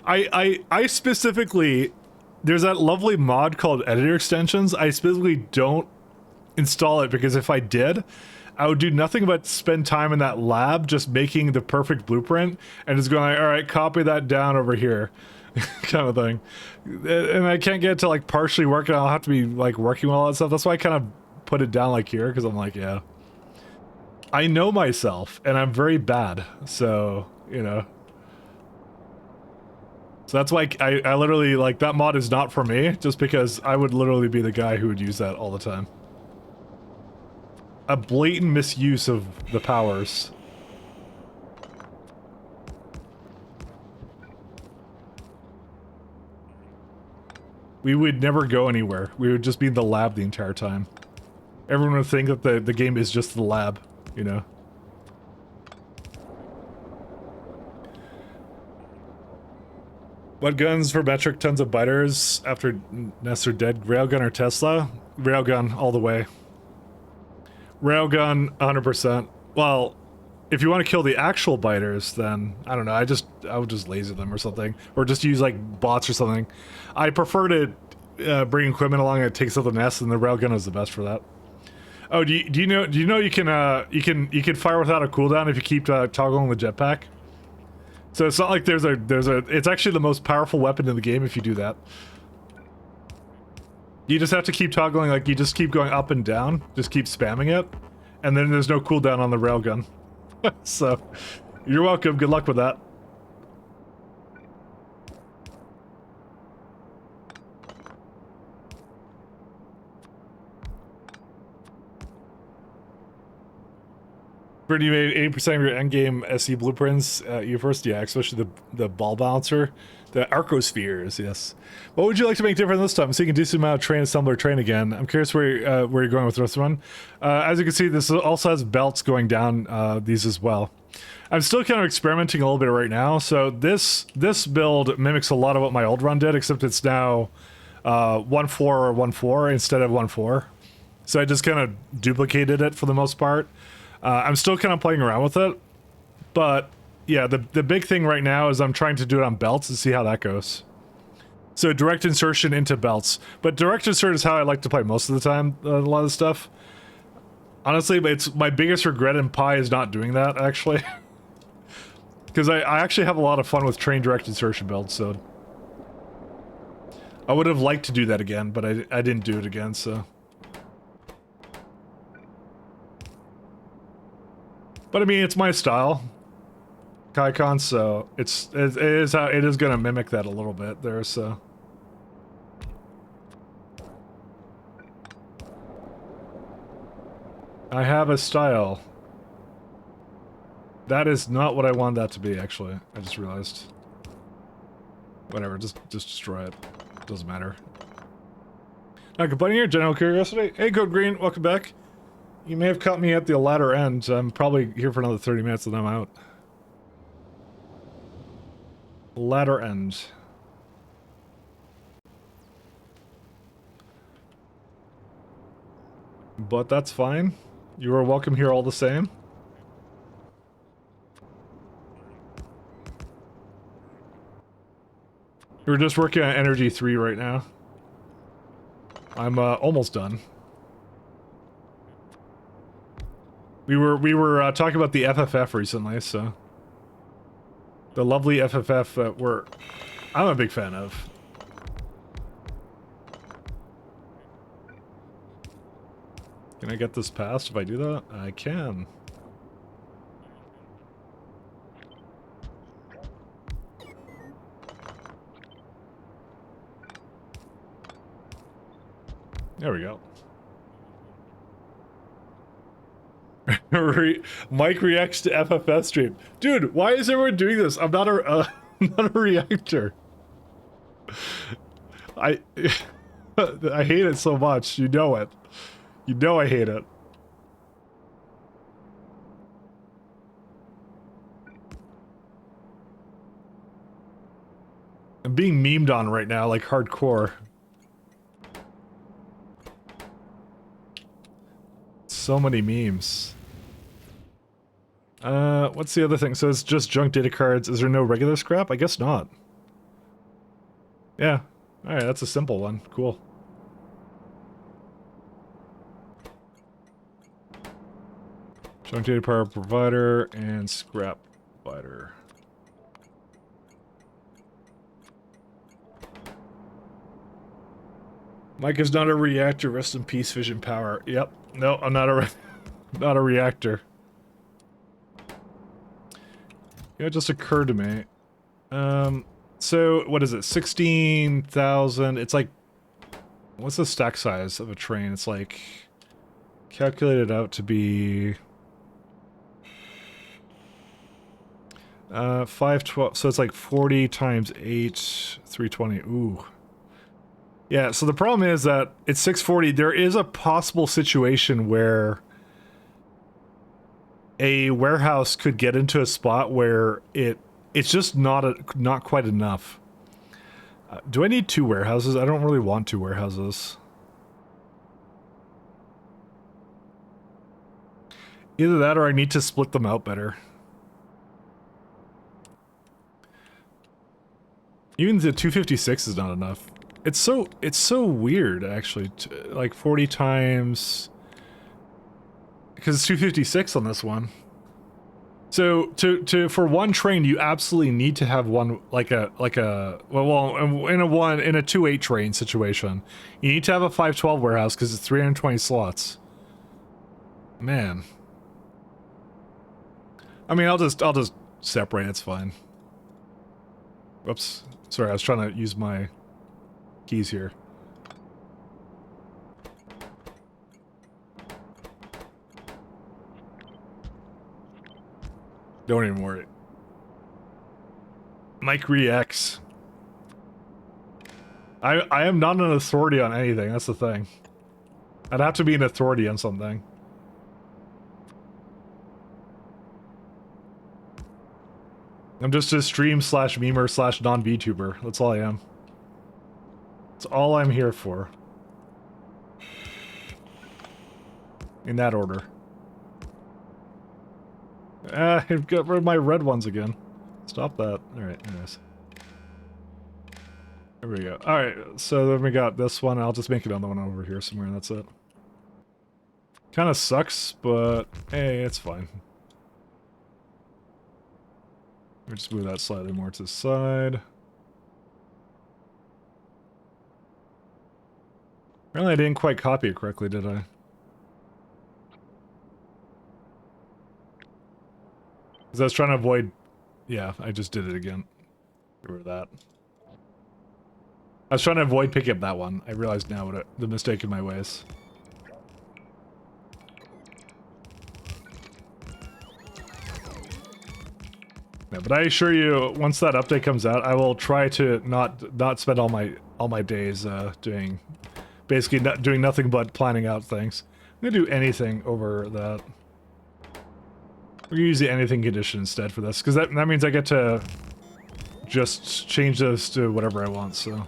I specifically... There's that lovely mod called Editor Extensions. I specifically don't install it because if I did, I would do nothing but spend time in that lab just making the perfect blueprint and just going like, all right, copy that down over here kind of thing. And I can't get to like partially working. I'll have to be like working with all that stuff. That's why I kind of put it down like here, because I'm like, yeah, I know myself and I'm very bad. So, you know. So that's why I literally, like, that mod is not for me, just because I would literally be the guy who would use that all the time. A blatant misuse of the powers. We would never go anywhere. We would just be in the lab the entire time. Everyone would think that the game is just the lab, you know? What guns for metric tons of biters after Ness are dead? Railgun or Tesla? Railgun all the way. Railgun 100%. Well, if you want to kill the actual biters, then I don't know. I would just laser them or something, or just use like bots or something. I prefer to bring equipment along that takes out the nest, and the railgun is the best for that. Oh, do you know you can fire without a cooldown if you keep toggling the jetpack? So it's not like it's actually the most powerful weapon in the game if you do that. You just have to keep toggling, like you just keep going up and down, just keep spamming it, and then there's no cooldown on the railgun. So, you're welcome, good luck with that. You made 80% of your endgame SE blueprints you first, yeah, especially the ball bouncer, the arcospheres, yes. What would you like to make different this time? So you can do some amount of train assembler train again. I'm curious where you're going with this one. As you can see, this also has belts going down these as well. I'm still kind of experimenting a little bit right now. So this build mimics a lot of what my old run did, except it's now 1.4 or 1.4 instead of 1.4. So I just kind of duplicated it for the most part. I'm still kind of playing around with it, but yeah, the big thing right now is I'm trying to do it on belts and see how that goes. So direct insertion into belts, but direct insert is how I like to play most of the time, a lot of the stuff. Honestly, it's my biggest regret in Pi is not doing that, actually. Because I actually have a lot of fun with train direct insertion builds, so... I would have liked to do that again, but I didn't do it again, so... But I mean, it's my style, Kaikon, so it is gonna mimic that a little bit there, so. I have a style. That is not what I wanted that to be, actually. I just realized. Whatever, just destroy it. Doesn't matter. Not complaining here, general curiosity. Hey, Code Green, welcome back. You may have caught me at the latter end. I'm probably here for another 30 minutes and I'm out. Latter end. But that's fine. You are welcome here all the same. We're just working on Energy 3 right now. I'm almost done. We were talking about the FFF recently, so the lovely FFF that I'm a big fan of. Can I get this passed if I do that? I can. There we go. Mike reacts to FFS stream. Dude, why is everyone doing this? I'm not a, not a reactor. I hate it so much. You know it. You know I hate it. I'm being memed on right now, like hardcore. So many memes. What's the other thing? So it's just junk data cards. Is there no regular scrap? I guess not. Yeah. Alright, that's a simple one. Cool. Junk data power provider and scrap provider. Mike is not a reactor. Rest in peace, Vision Power. Yep. No, I'm not not a reactor. It just occurred to me. So what is it? 16,000. It's like, what's the stack size of a train? It's like calculated out to be 512. So it's like 40 times 8, 320. Ooh. Yeah, so the problem is that it's 640. There is a possible situation where a warehouse could get into a spot where it's just not quite enough. Do I need 2 warehouses? I don't really want 2 warehouses. Either that or I need to split them out better. Even the 256 is not enough. It's so weird, actually. Like 40 times... Because it's 256 on this one. So for one train, you absolutely need to have one in a 2-8 train situation. You need to have a 512 warehouse because it's 320 slots. Man. I mean, I'll just separate. It's fine. Oops. Sorry, I was trying to use my keys here. Don't even worry. Mike reacts. I am not an authority on anything, that's the thing. I'd have to be an authority on something. I'm just a stream slash memer slash non-VTuber. That's all I am. That's all I'm here for. In that order. I've got rid of my red ones again. Stop that. Alright, anyways. There we go. Alright, so then we got this one. I'll just make another one over here somewhere, and that's it. Kinda sucks, but hey, it's fine. Let me just move that slightly more to the side. Apparently I didn't quite copy it correctly, did I? Because I was trying to avoid... Yeah, I just did it again. Get rid of that. I was trying to avoid picking up that one. I realized now what the mistake in my ways. Yeah, but I assure you, once that update comes out, I will try to not spend all my days doing basically doing nothing but planning out things. I'm gonna do anything over that. We're gonna use the anything condition instead for this, because that means I get to just change this to whatever I want, so.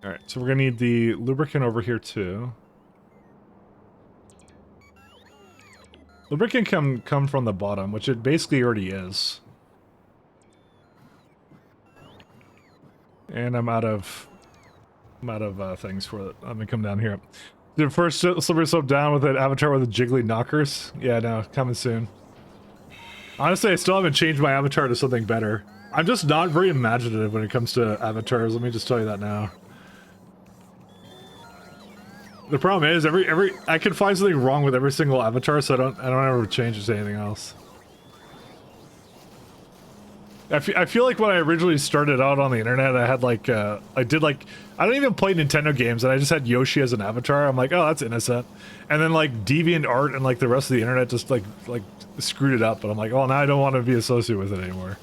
Alright, so we're gonna need the lubricant over here too. Lubricant can come from the bottom, which it basically already is. And I'm out of things for it. I'm gonna come down here. The first slippery slope down with an avatar with the jiggly knockers. Yeah, no, coming soon. Honestly, I still haven't changed my avatar to something better. I'm just not very imaginative when it comes to avatars. Let me just tell you that now. The problem is I can find something wrong with every single avatar, so I don't ever change it to anything else. I feel like when I originally started out on the internet, I had like I don't even play Nintendo games, and I just had Yoshi as an avatar. I'm like, oh, that's innocent. And then like DeviantArt and like the rest of the internet just like screwed it up, and I'm like, oh, now I don't want to be associated with it anymore.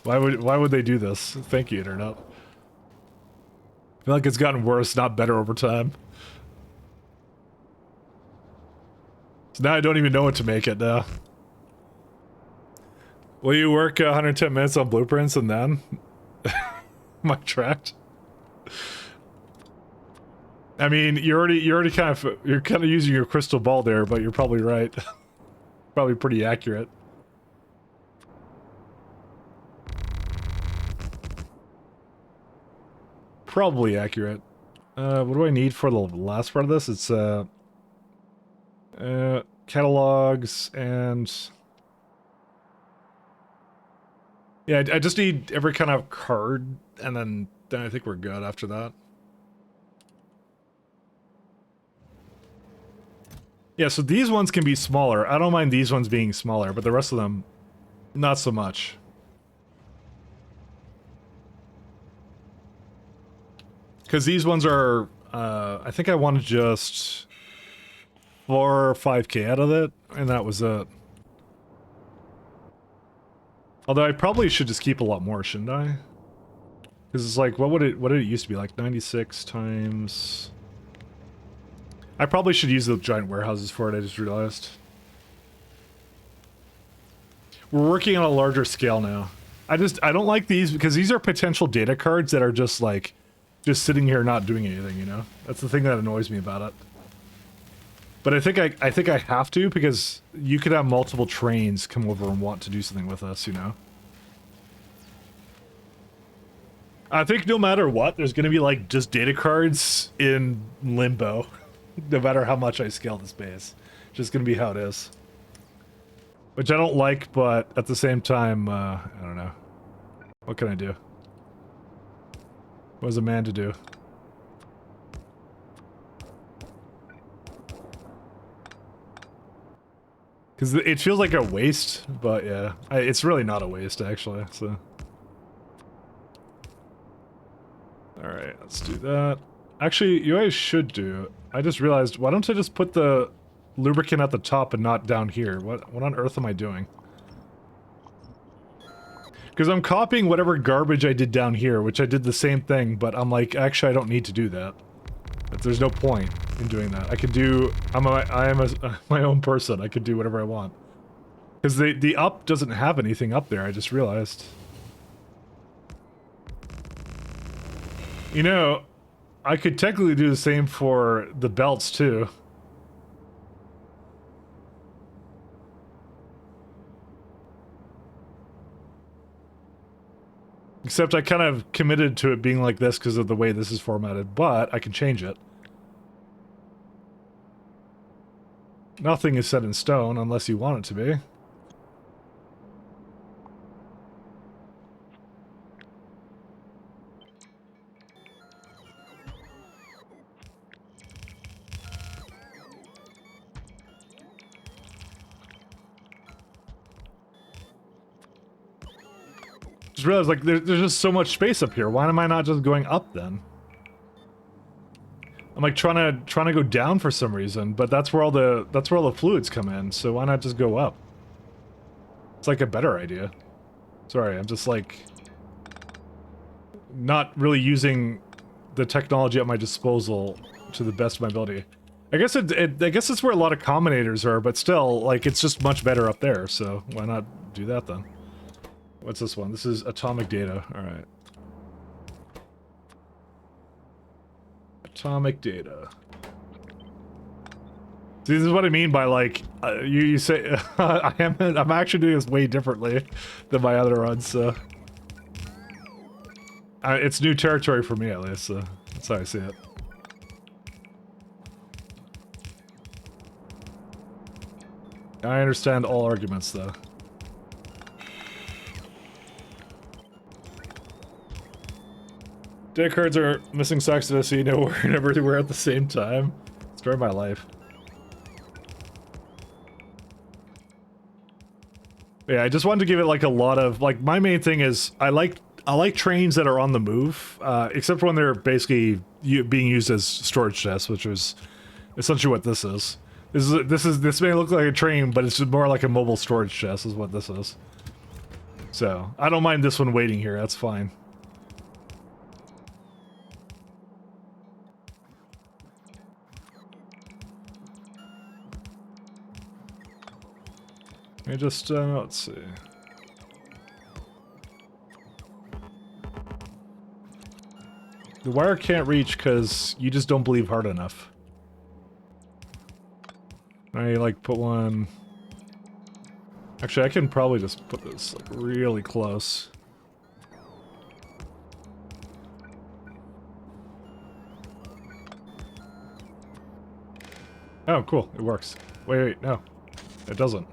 Why would they do this? Thank you, internet. I feel like it's gotten worse, not better over time. So now I don't even know what to make it now. Will you work 110 minutes on blueprints and then? My tract? I mean, you're kind of using your crystal ball there, but you're probably right. Probably pretty accurate. Probably accurate. What do I need for the last part of this? It's catalogs and yeah, I just need every kind of card, and then I think we're good after that. Yeah, so these ones can be smaller. I don't mind these ones being smaller, but the rest of them, not so much. Because these ones are, I think I wanted just 4 or 5k out of it, and that was it. Although I probably should just keep a lot more, shouldn't I? Because it's like, what did it used to be? Like 96 times... I probably should use the giant warehouses for it, I just realized. We're working on a larger scale now. I don't like these because these are potential data cards that are just like, just sitting here not doing anything, you know? That's the thing that annoys me about it. But I think I have to, because you could have multiple trains come over and want to do something with us, you know? I think no matter what, there's gonna be like just data cards in limbo. No matter how much I scale this base. Just gonna be how it is. Which I don't like, but at the same time, I don't know. What can I do? What is a man to do? Because it feels like a waste, but yeah. It's really not a waste, actually, so... Alright, let's do that. Actually, you guys should do... I just realized, why don't I just put the lubricant at the top and not down here? What on earth am I doing? Because I'm copying whatever garbage I did down here, which I did the same thing, but I'm like, actually, I don't need to do that. There's no point in doing that. I could do... I am my own person. I could do whatever I want. Because the up doesn't have anything up there, I just realized. You know, I could technically do the same for the belts, too. Except I kind of committed to it being like this because of the way this is formatted, but I can change it. Nothing is set in stone unless you want it to be. Just realized, like, there's just so much space up here. Why am I not just going up, then? I'm like trying to go down for some reason, but that's where all the fluids come in. So why not just go up? It's like a better idea. Sorry, I'm just like not really using the technology at my disposal to the best of my ability. I guess I guess it's where a lot of combinators are, but still, like, it's just much better up there, so why not do that then? What's this one? This is atomic data. Alright. Atomic data. See, this is what I mean by, like, you say, I'm actually doing this way differently than my other runs, so. It's new territory for me, at least, so that's how I see it. I understand all arguments, though. Data cards are missing socks that I see nowhere and everywhere at the same time. Story of my life. Yeah, I just wanted to give it like a lot of, like, my main thing is I like trains that are on the move, except for when they're basically being used as storage chests, which is essentially what this is. This may look like a train, but it's more like a mobile storage chest is what this is. So, I don't mind this one waiting here, that's fine. Let me just, let's see. The wire can't reach because you just don't believe hard enough. I like put one. Actually, I can probably just put this like really close. Oh, cool. It works. Wait, no. It doesn't.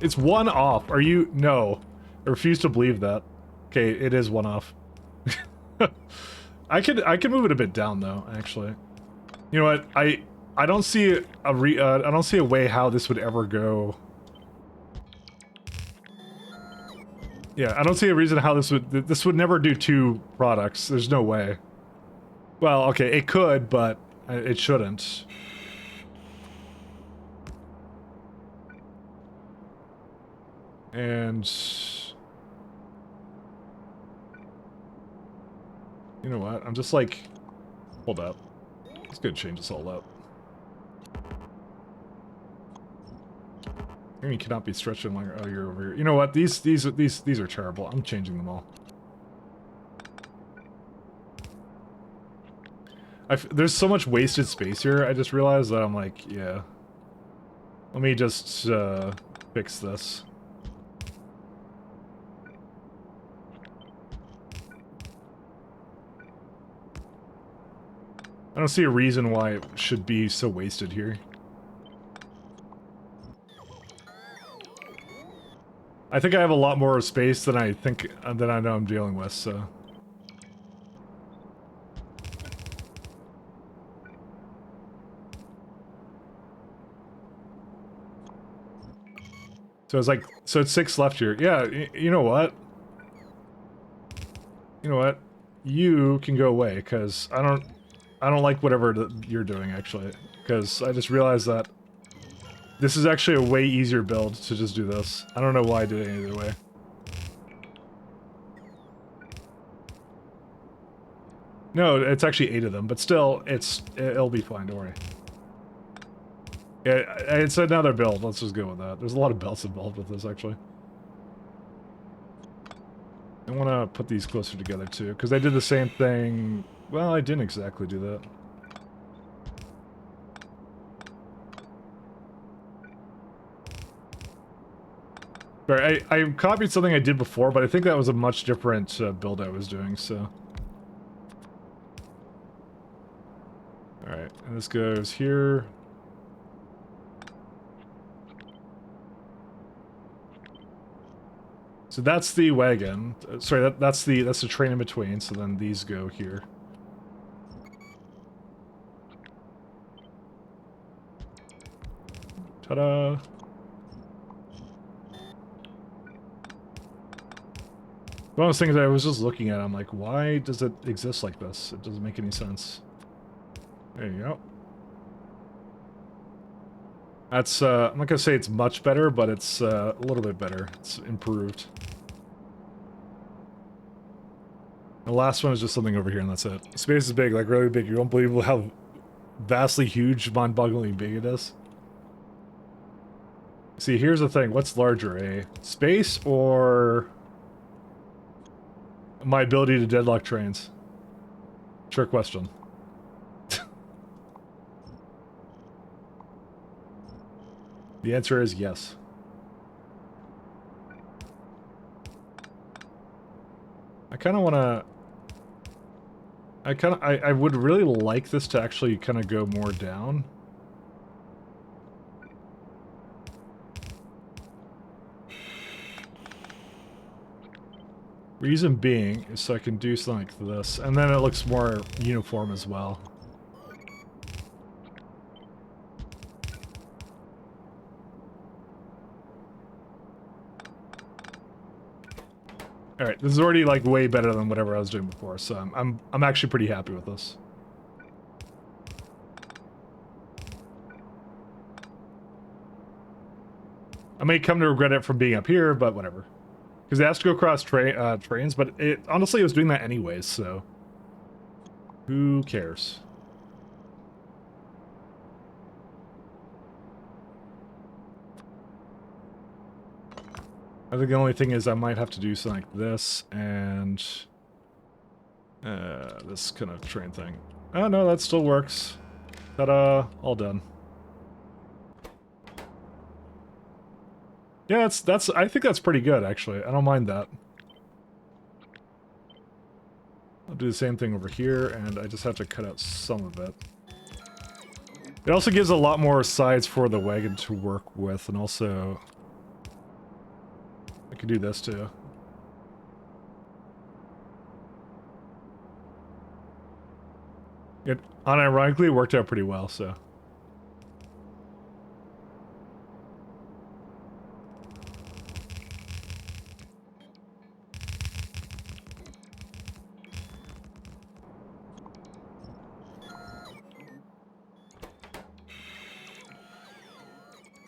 It's one off. Are you? No. I refuse to believe that. Okay, it is one off. I could move it a bit down though, actually. You know what? I don't see I don't see a way how this would ever go. Yeah, I don't see a reason how this would never do two products. There's no way. Well, okay, it could, but it shouldn't. And you know what? I'm just like, hold up. Let's go change this all up. You cannot be stretching like, oh, you're over here. You know what? These are terrible. I'm changing them all. There's so much wasted space here. I just realized that I'm like, yeah. Let me just fix this. I don't see a reason why it should be so wasted here. I think I have a lot more space than I think than I know I'm dealing with, so. So it's like, so it's 6 left here. Yeah, you know what? You know what? You can go away, because I don't like whatever you're doing, actually. Because I just realized that this is actually a way easier build to just do this. I don't know why I did it either way. No, it's actually 8 of them, but still, it'll be fine, don't worry. Yeah, it's another build, let's just go with that. There's a lot of belts involved with this, actually. I want to put these closer together, too, because I did the same thing. Well, I didn't exactly do that. Sorry, I copied something I did before, but I think that was a much different build I was doing, so. Alright, and this goes here. So that's the wagon. Sorry, that's the train in between, so then these go here. Ta-da! One of those things I was just looking at, I'm like, why does it exist like this? It doesn't make any sense. There you go. That's, I'm not gonna say it's much better, but it's a little bit better. It's improved. The last one is just something over here, and that's it. Space is big, like really big. You won't believe how vastly huge, mind-bogglingly big it is. See, here's the thing. What's larger, a space or my ability to deadlock trains? Trick question. The answer is yes. I kind of want to... I would really like this to actually kind of go more down. Reason being is so I can do something like this, and then it looks more uniform as well. All right, this is already like way better than whatever I was doing before, so I'm actually pretty happy with this. I may come to regret it from being up here, but whatever. Because it has to go across trains, but it honestly it was doing that anyways, so who cares? I think the only thing is I might have to do something like this and this kind of train thing. Oh no, that still works. Ta-da! All done. Yeah, that's I think that's pretty good actually. I don't mind that. I'll do the same thing over here, and I just have to cut out some of it. It also gives a lot more sides for the wagon to work with, and also I could do this too. It unironically worked out pretty well, so.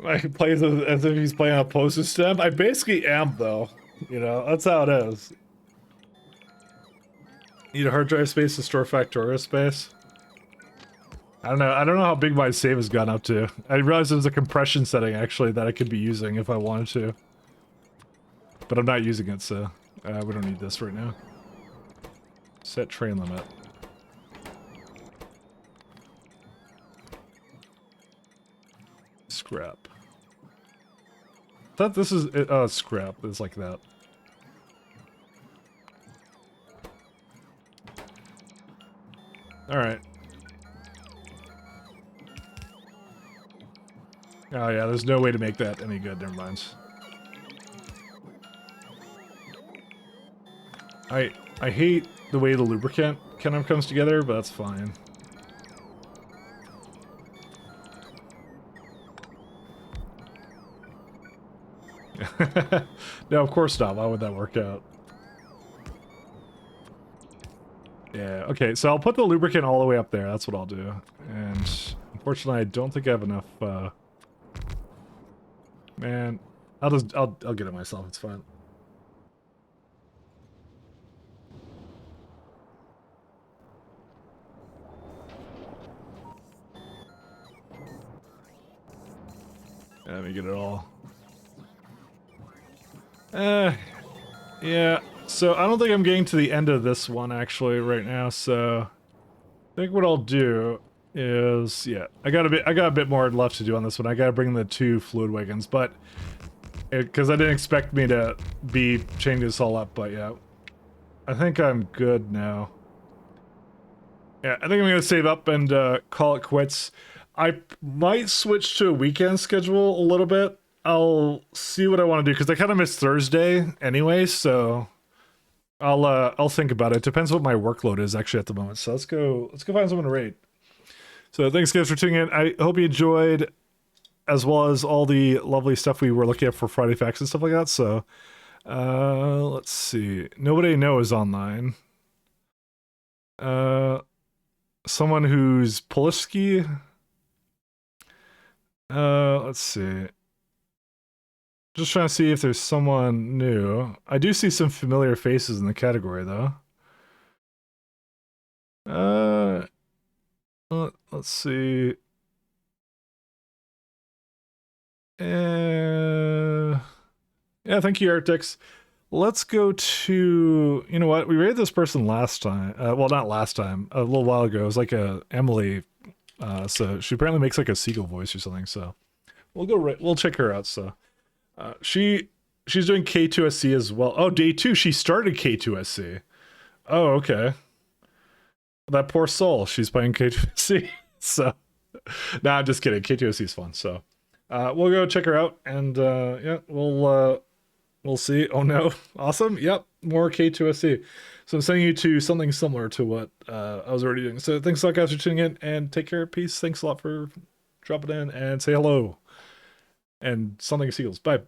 I play as if he's playing a postage stamp. I basically am, though. You know, that's how it is. Need a hard drive space to store factorio space? I don't know. I don't know how big my save has gone up to. I realized there's a compression setting, actually, that I could be using if I wanted to. But I'm not using it, so we don't need this right now. Set train limit. Scrap. I thought this is scrap. It's like that. All right. Oh yeah, there's no way to make that any good. Never mind. I hate the way the lubricant kind of comes together, but that's fine. No, of course not. Why would that work out? Yeah, okay, so I'll put the lubricant all the way up there. That's what I'll do. And unfortunately, I don't think I have enough, man, I'll get it myself. It's fine. Let me get it all. Yeah, so I don't think I'm getting to the end of this one actually right now, so I think what I'll do is, yeah, I got a bit more left to do on this one. I gotta bring the 2 fluid wagons, but because I didn't expect me to be changing this all up, but yeah, I think I'm good now. Yeah, I think I'm gonna save up and call it quits. I might switch to a weekend schedule a little bit. I'll see what I want to do, because I kind of miss Thursday anyway, so I'll think about it. Depends what my workload is actually at the moment. So let's go find someone to raid. So thanks guys for tuning in. I hope you enjoyed, as well as all the lovely stuff we were looking at for Friday Facts and stuff like that. So Let's see. Nobody I know is online. Someone who's Polski. Let's see. Just trying to see if there's someone new. I do see some familiar faces in the category, though. Let's see. Yeah, thank you, Arctics. Let's go to, you know what? We rated this person last time. Well, not last time. A little while ago. It was like a Emily. So she apparently makes like a seagull voice or something. So we'll check her out. So she's doing K2SC as well. Oh, day 2. She started K2SC. Oh, okay. That poor soul. She's playing K2SC. So, nah, I'm just kidding. K2SC is fun. So, we'll go check her out, and yeah, we'll see. Oh no, awesome. Yep, more K2SC. So I'm sending you to something similar to what I was already doing. So thanks a lot, guys, for tuning in, and take care. Peace. Thanks a lot for dropping in, and say hello. And something seagulls. Bye.